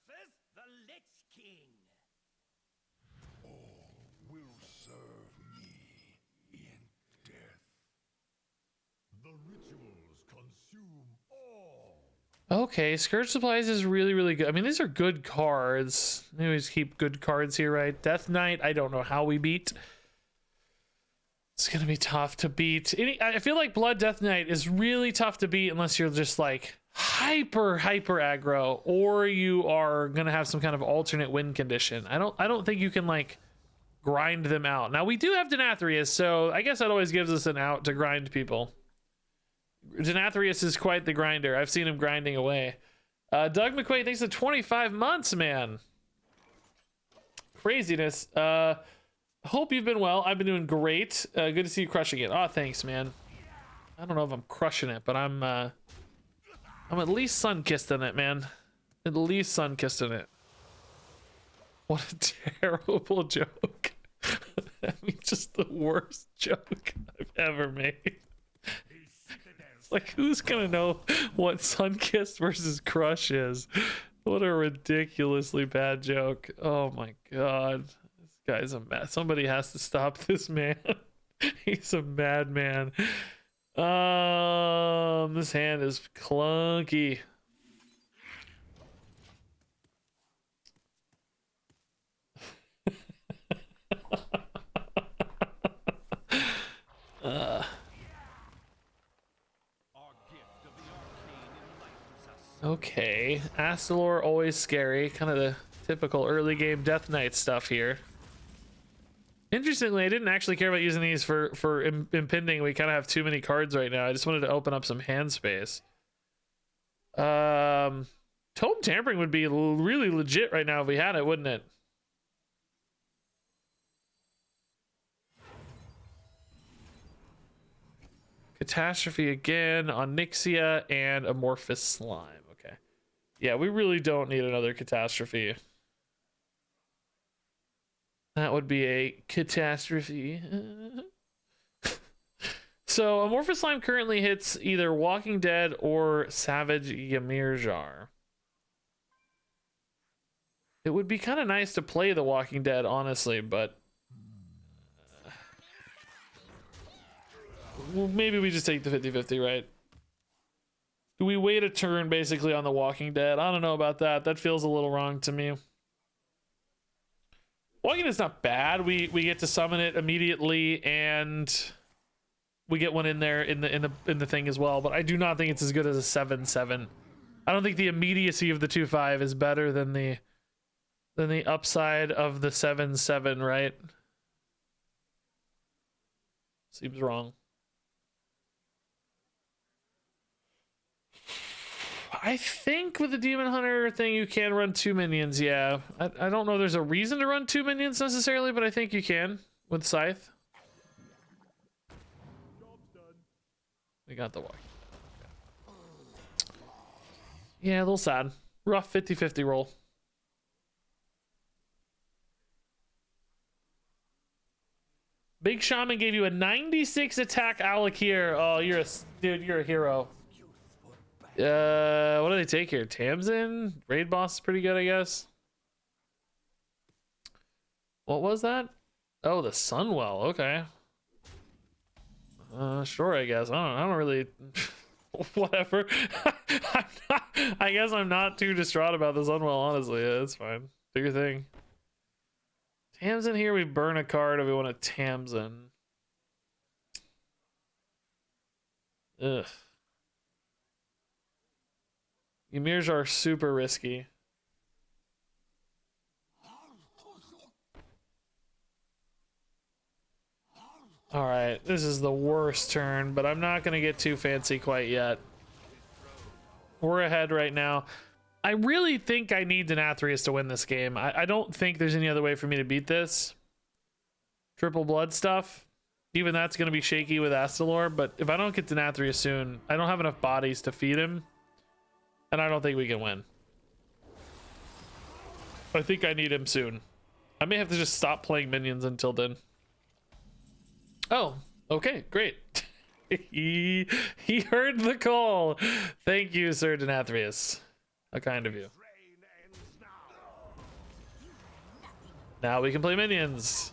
Versus the Lich King. All will serve me in death. The rituals consume all. Okay, Scourge Supplies is really, really good. I mean, these are good cards. Maybe we just keep good cards here, right? Death Knight, I don't know how we beat. It's gonna be tough to beat. I feel like Blood Death Knight is really tough to beat unless you're just like hyper aggro, or you are gonna have some kind of alternate win condition. I don't think you can like grind them out. Now we do have Denathrius, so I guess that always gives us an out to grind people. Denathrius is quite the grinder. I've seen him grinding away. Doug McQuaid, thanks for 25 months, man. Craziness. Hope you've been well. I've been doing great. Good to see you crushing it. Oh, thanks, man. I don't know if I'm crushing it, but I'm at least sun-kissed in it, man. At least sun-kissed in it. What a terrible joke. I mean, just the worst joke I've ever made. It's like, who's gonna know what Sunkissed versus Crush is? What a ridiculously bad joke. Oh my god. This guy's a mess. Somebody has to stop this man. He's a madman. This hand is clunky. Okay, Astalor always scary, kind of the typical early game Death Knight stuff here. Interestingly, I didn't actually care about using these for impending. We kind of have too many cards right now. I just wanted to open up some hand space. Tome Tampering would be really legit right now if we had it, wouldn't it? Catastrophe again, Onyxia, and Amorphous Slime. Okay. Yeah, we really don't need another Catastrophe. That would be a catastrophe. So, Amorphous Slime currently hits either Walking Dead or Savage Ymirjar. It would be kind of nice to play the Walking Dead, honestly, but well, maybe we just take the 50-50, right? Do we wait a turn basically on the Walking Dead? I don't know about that. That feels a little wrong to me. Walking Dead's not bad. We get to summon it immediately, and we get one in there in the thing as well. But I do not think it's as good as a 7/7. I don't think the immediacy of the 2/5 is better than the upside of the 7/7, right? Seems wrong. I think with the Demon Hunter thing, you can run 2 minions, yeah. I don't know there's a reason to run 2 minions necessarily, but I think you can with Scythe. We got the walk. Yeah, a little sad. Rough 50-50 roll. Big Shaman gave you a 96 attack Alakir. Oh, you're a hero. What do they take here? Tamsin? Raid boss is pretty good, I guess. What was that? Oh, the Sunwell. Okay. Sure, I guess. I don't really whatever. I guess I'm not too distraught about the Sunwell, honestly. Yeah, it's fine. Do your thing. Tamsin here, we burn a card if we want a Tamsin. Ugh. Ymir's are super risky. All right, this is the worst turn, but I'm not gonna get too fancy quite yet. We're ahead right now. I really think I need Denathrius to win this game. I don't think there's any other way for me to beat this. Triple blood stuff. Even that's gonna be shaky with Astalor, but if I don't get Denathrius soon, I don't have enough bodies to feed him. And I don't think we can win. I think I need him soon. I may have to just stop playing minions until then. Oh, okay, great. he heard the call. Thank you, Sir Denathrius. How kind of you. Now we can play minions.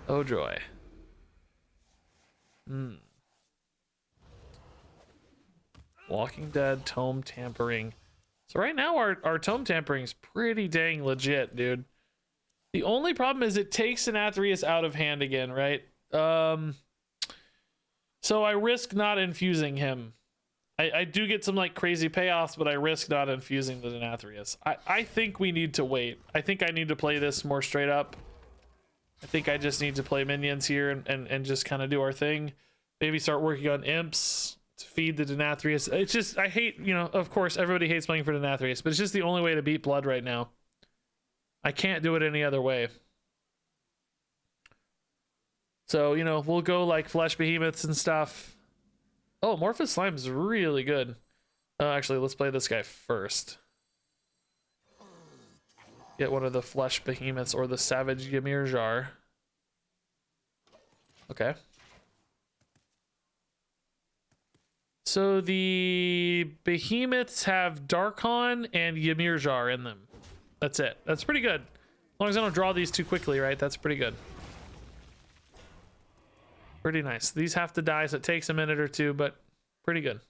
Oh joy. Walking Dead, Tome Tampering. So right now our Tome Tampering's pretty dang legit, dude. The only problem is it takes Denathrius out of hand again, right? So I risk not infusing him. I do get some like crazy payoffs, but I risk not infusing the Denathrius. I think we need to wait. I think I need to play this more straight up. I think I just need to play minions here and just kind of do our thing. Maybe start working on imps to feed the Denathrius. It's just, I hate, you know, of course, everybody hates playing for Denathrius, but it's just the only way to beat blood right now. I can't do it any other way. So, you know, we'll go like flesh behemoths and stuff. Oh, Amorphous Slime is really good. Actually, let's play this guy first. Get one of the flesh behemoths or the Savage Ymirjar. Okay. So the behemoths have Darkon and Ymirjar in them. That's it. That's pretty good. As long as I don't draw these too quickly, right? That's pretty good. Pretty nice. These have to die, so it takes a minute or two, but pretty good.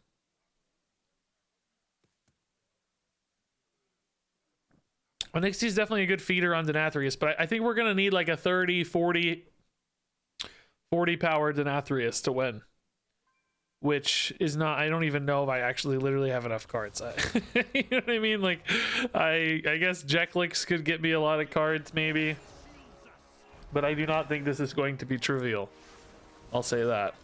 Onyxia is definitely a good feeder on Denathrius, but I think we're going to need like a 30, 40 power Denathrius to win. Which is not, I don't even know if I actually literally have enough cards. You know what I mean? Like, I guess Jeklicks could get me a lot of cards maybe. But I do not think this is going to be trivial. I'll say that.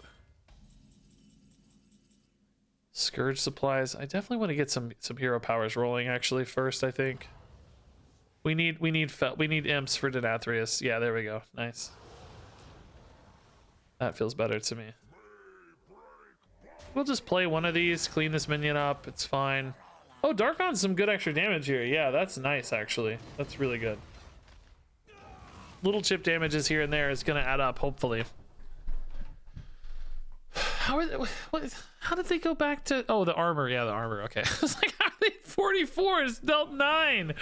Scourge supplies. I definitely want to get some hero powers rolling actually first, I think. We need imps for Denathrius. Yeah, there we go. Nice. That feels better to me. We'll just play one of these, clean this minion up. It's fine. Oh, Darkon's some good extra damage here. Yeah, that's nice actually. That's really good. Little chip damages here and there is gonna add up, hopefully. How did they go back to? Oh, the armor. Yeah, the armor. Okay. I was like, how are they 44? It's dealt 9.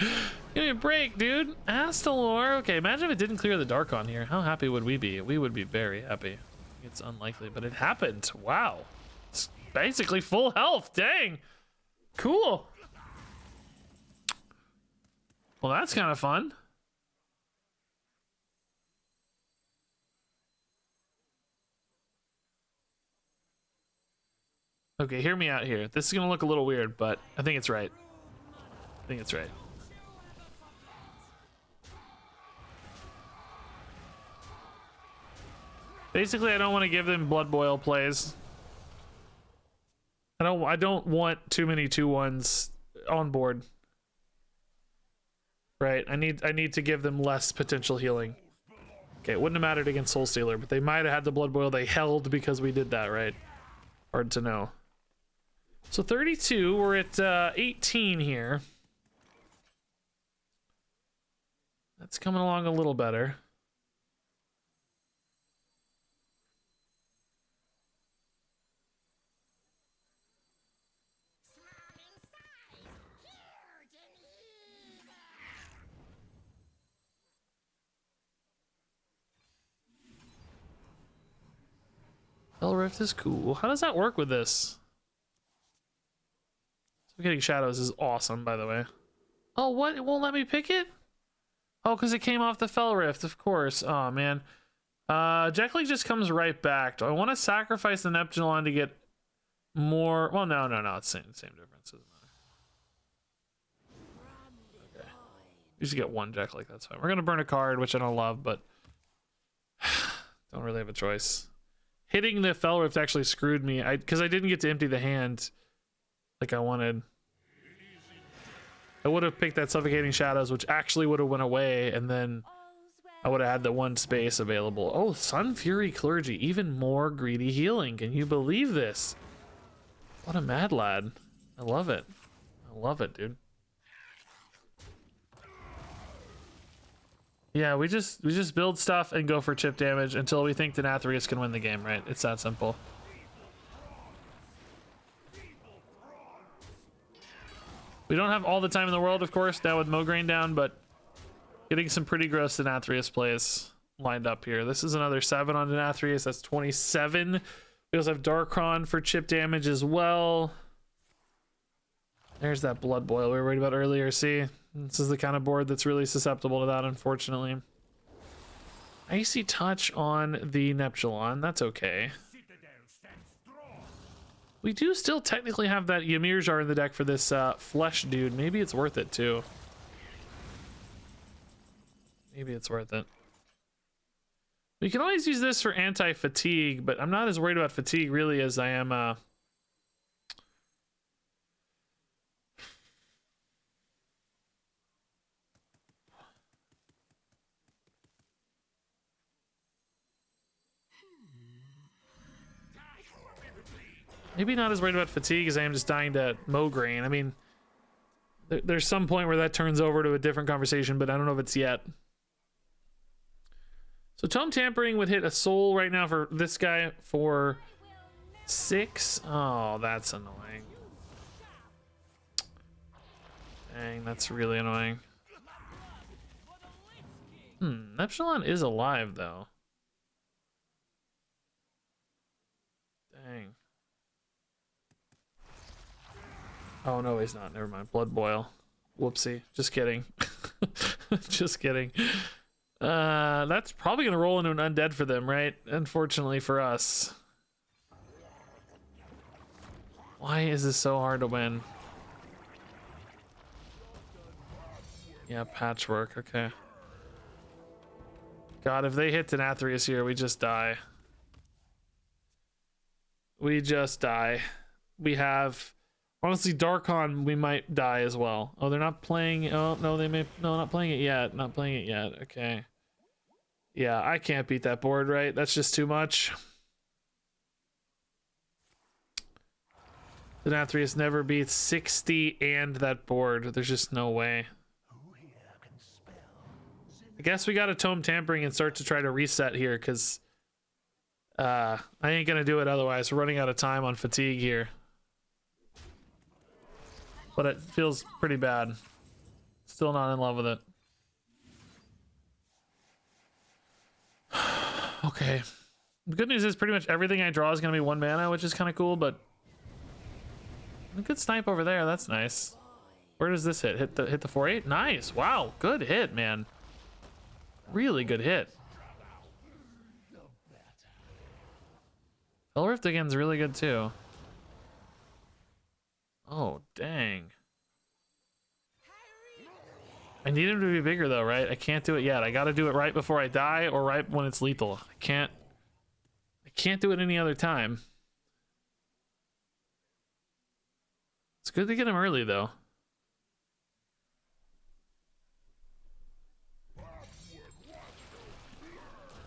Give me a break, dude. Astalor. Okay, imagine if it didn't clear the Darkon here. How happy would we be? We would be very happy. It's unlikely, but it happened. Wow. It's basically full health. Dang. Cool. Well, that's kind of fun. Okay, hear me out here. This is gonna look a little weird, but I think it's right. I think it's right. Basically, I don't want to give them blood boil plays. I don't want too many 2/1s on board. Right? I need to give them less potential healing. Okay, it wouldn't have mattered against Soul Stealer, but they might have had the blood boil they held because we did that, right? Hard to know. So 32, we're at 18 here. That's coming along a little better. Spell Rift is cool. How does that work with this? Getting Shadows is awesome, by the way. Oh, what? It won't let me pick it? Oh, because it came off the Fel Rift, of course. Oh, man. Jeklik just comes right back. Do I want to sacrifice the Neptulon to get more? Well, no. It's the same difference. Doesn't matter. Okay. You just get one Jeklik, that's fine. We're going to burn a card, which I don't love, but don't really have a choice. Hitting the Fel Rift actually screwed me because I didn't get to empty the hand like I wanted. I would have picked that Suffocating Shadows, which actually would have went away, and then I would have had the one space available. Oh, Sun Fury Clergy, even more greedy healing. Can you believe this? What a mad lad. I love it. I love it, dude. Yeah, we just build stuff and go for chip damage until we think Denathrius can win the game, right? It's that simple. We don't have all the time in the world, of course, now with Mograine down, but getting some pretty gross Denathrius plays lined up here. This is another 7 on Denathrius. That's 27. We also have Darkon for chip damage as well. There's that blood boil we were worried about earlier. See, this is the kind of board that's really susceptible to that, unfortunately. Icy Touch on the Neptulon. That's okay. We do still technically have that Ymirjar in the deck for this flesh dude. Maybe it's worth it too. Maybe it's worth it. We can always use this for anti-fatigue, but I'm not as worried about fatigue really as I am maybe not as worried about fatigue as I am just dying to Mograine. I mean, there's some point where that turns over to a different conversation, but I don't know if it's yet. So Tome Tampering would hit a soul right now for this guy for 6? Oh, that's annoying. Dang, that's really annoying. Epsilon is alive, though. Dang. Oh, no, he's not. Never mind. Blood boil. Whoopsie. Just kidding. Just kidding. That's probably going to roll into an undead for them, right? Unfortunately for us. Why is this so hard to win? Yeah, patchwork. Okay. God, if they hit Denathrius here, we just die. We just die. We have... Honestly, Darkon, we might die as well. Oh, they're not playing... Oh, no, they may... No, not playing it yet. Not playing it yet. Okay. Yeah, I can't beat that board, right? That's just too much. Denathrius never beats 60 and that board. There's just no way. I guess we gotta tome tampering and start to try to reset here, because I ain't gonna do it otherwise. We're running out of time on fatigue here. But it feels pretty bad. Still not in love with it. Okay. The good news is pretty much everything I draw is gonna be 1 mana, which is kind of cool, but a good snipe over there. That's nice. Where does this hit? Hit the 4-8? Nice. Wow. Good hit, man. Really good hit. Elrift again's really good too. Oh, dang. I need him to be bigger though, right? I can't do it yet. I gotta do it right before I die or right when it's lethal. I can't do it any other time. It's good to get him early though.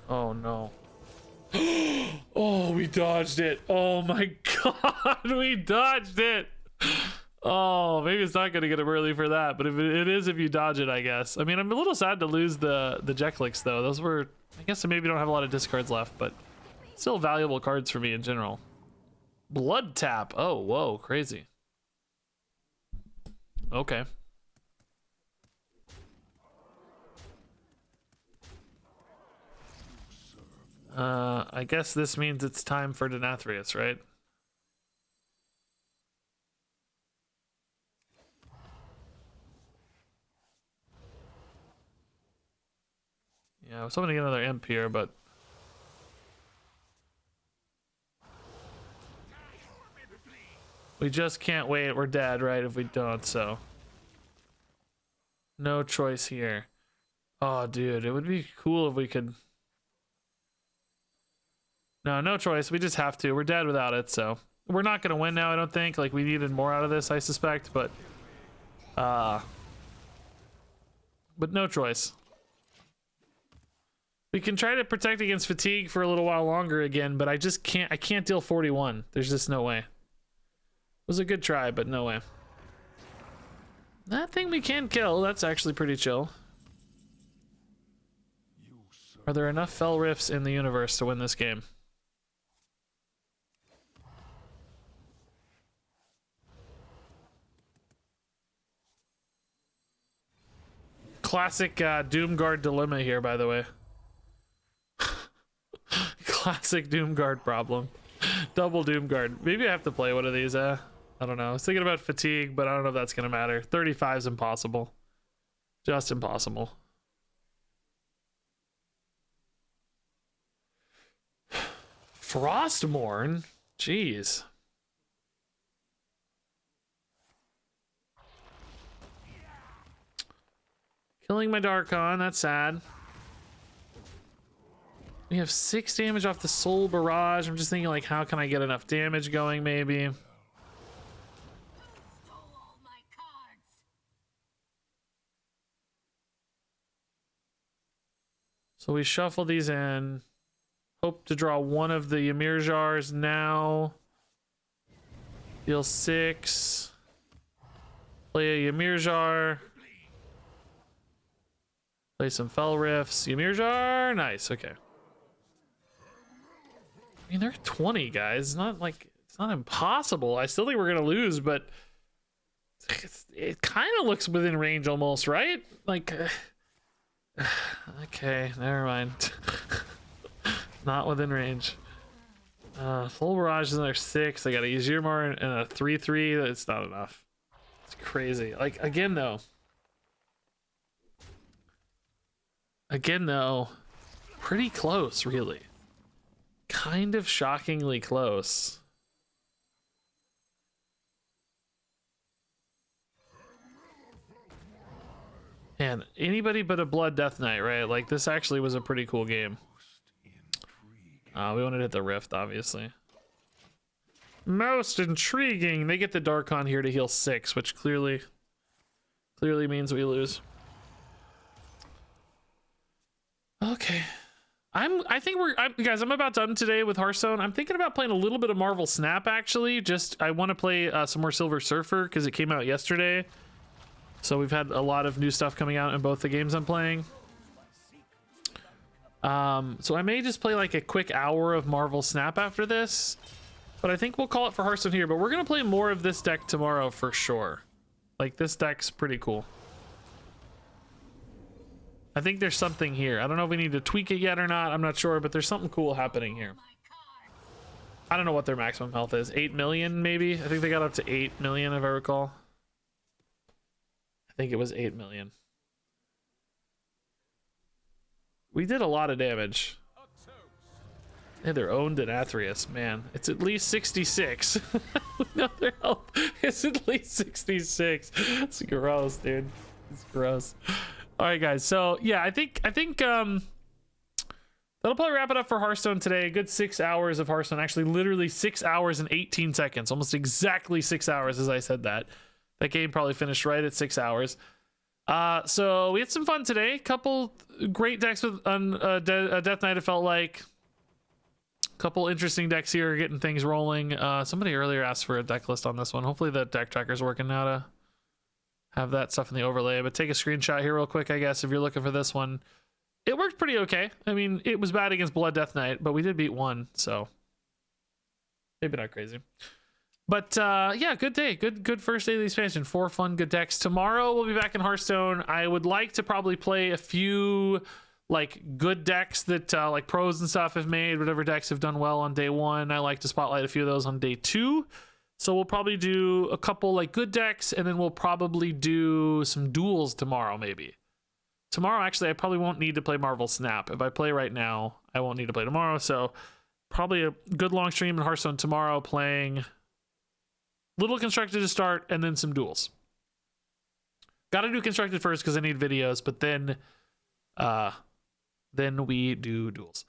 Oh no. Oh, we dodged it. Oh my god, we dodged it. Oh, maybe it's not gonna get him early for that, but if it is, if you dodge it, I guess. I mean, I'm a little sad to lose the Jeklicks though. Those were, I guess I maybe don't have a lot of discards left, but still valuable cards for me in general. Blood tap. Oh, whoa, crazy. Okay. I guess this means it's time for Denathrius, right? Yeah, I was hoping to get another imp here, but we just can't wait. We're dead, right? If we don't, so no choice here. Oh, dude, it would be cool if we could. No choice. We just have to. We're dead without it, so we're not gonna win now. I don't think. Like, we needed more out of this, I suspect, but no choice. We can try to protect against fatigue for a little while longer again, but I just can't. I can't deal 41. There's just no way. It was a good try, but no way. That thing we can kill. That's actually pretty chill. Are there enough Fell Rifts in the universe to win this game? Classic Doomguard dilemma here, by the way. Classic Doomguard problem. Double Doomguard. Maybe I have to play one of these. I don't know. I was thinking about fatigue, but I don't know if that's going to matter. 35 is impossible. Just impossible. Frostmourne? Jeez. Killing my Darkon, that's sad. We have 6 damage off the Soul Barrage. I'm just thinking, like, how can I get enough damage going, maybe? So we shuffle these in. Hope to draw one of the Ymir Jars now. Deal 6. Play a Ymir Jar. Play some Fell Rifts. Ymir Jar. Nice. Okay. I mean, they're 20, guys. It's not like It's not impossible. I still think we're gonna lose, but it kind of looks within range almost, right? Like, okay, never mind. Not within range. Full barrage is another 6. I got a Ygrimmar and a 3/3. That's not enough. It's crazy. Like, again though, pretty close, really. Kind of shockingly close. Man, anybody but a Blood Death Knight, right? Like, this actually was a pretty cool game. We wanted to hit the Rift, obviously. Most intriguing. They get the Darkon here to heal 6, which clearly means we lose. Okay. I think guys, I'm about done today with Hearthstone. I'm thinking about playing a little bit of Marvel Snap, actually. I want to play some more Silver Surfer because it came out yesterday. So we've had a lot of new stuff coming out in both the games I'm playing. So I may just play like a quick hour of Marvel Snap after this. But I think we'll call it for Hearthstone here. But we're going to play more of this deck tomorrow for sure. Like, this deck's pretty cool. I think there's something here. I don't know if we need to tweak it yet or not. I'm not sure, but there's something cool happening here. I don't know what their maximum health is. 8 million, maybe? I think they got up to 8 million, if I recall. I think it was 8 million. We did a lot of damage. Hey, they're owned in Athreus. Man, it's at least 66. No, their health is at least 66. It's gross, dude. It's gross. All right, guys. So yeah, I think that'll probably wrap it up for Hearthstone today. A good 6 hours of Hearthstone. Actually, literally 6 hours and 18 seconds. Almost exactly 6 hours as I said that. That game probably finished right at 6 hours. So we had some fun today. Couple great decks with Death Knight, it felt like. Couple interesting decks here, getting things rolling. Somebody earlier asked for a deck list on this one. Hopefully the deck tracker's working now to have that stuff in the overlay. But take a screenshot here real quick, I guess, if you're looking for this one. It worked pretty okay. I mean, it was bad against Blood Death Knight, but we did beat one, so maybe not crazy. But yeah, good day. Good first day of the expansion. 4 fun, good decks. Tomorrow we'll be back in Hearthstone. I would like to probably play a few like good decks that like pros and stuff have made. Whatever decks have done well on day 1. I like to spotlight a few of those on day 2. So we'll probably do a couple like good decks, and then we'll probably do some duels tomorrow, maybe. Tomorrow, actually, I probably won't need to play Marvel Snap. If I play right now, I won't need to play tomorrow. So probably a good long stream in Hearthstone tomorrow, playing Little Constructed to start, and then some duels. Gotta do Constructed first because I need videos, but then we do duels.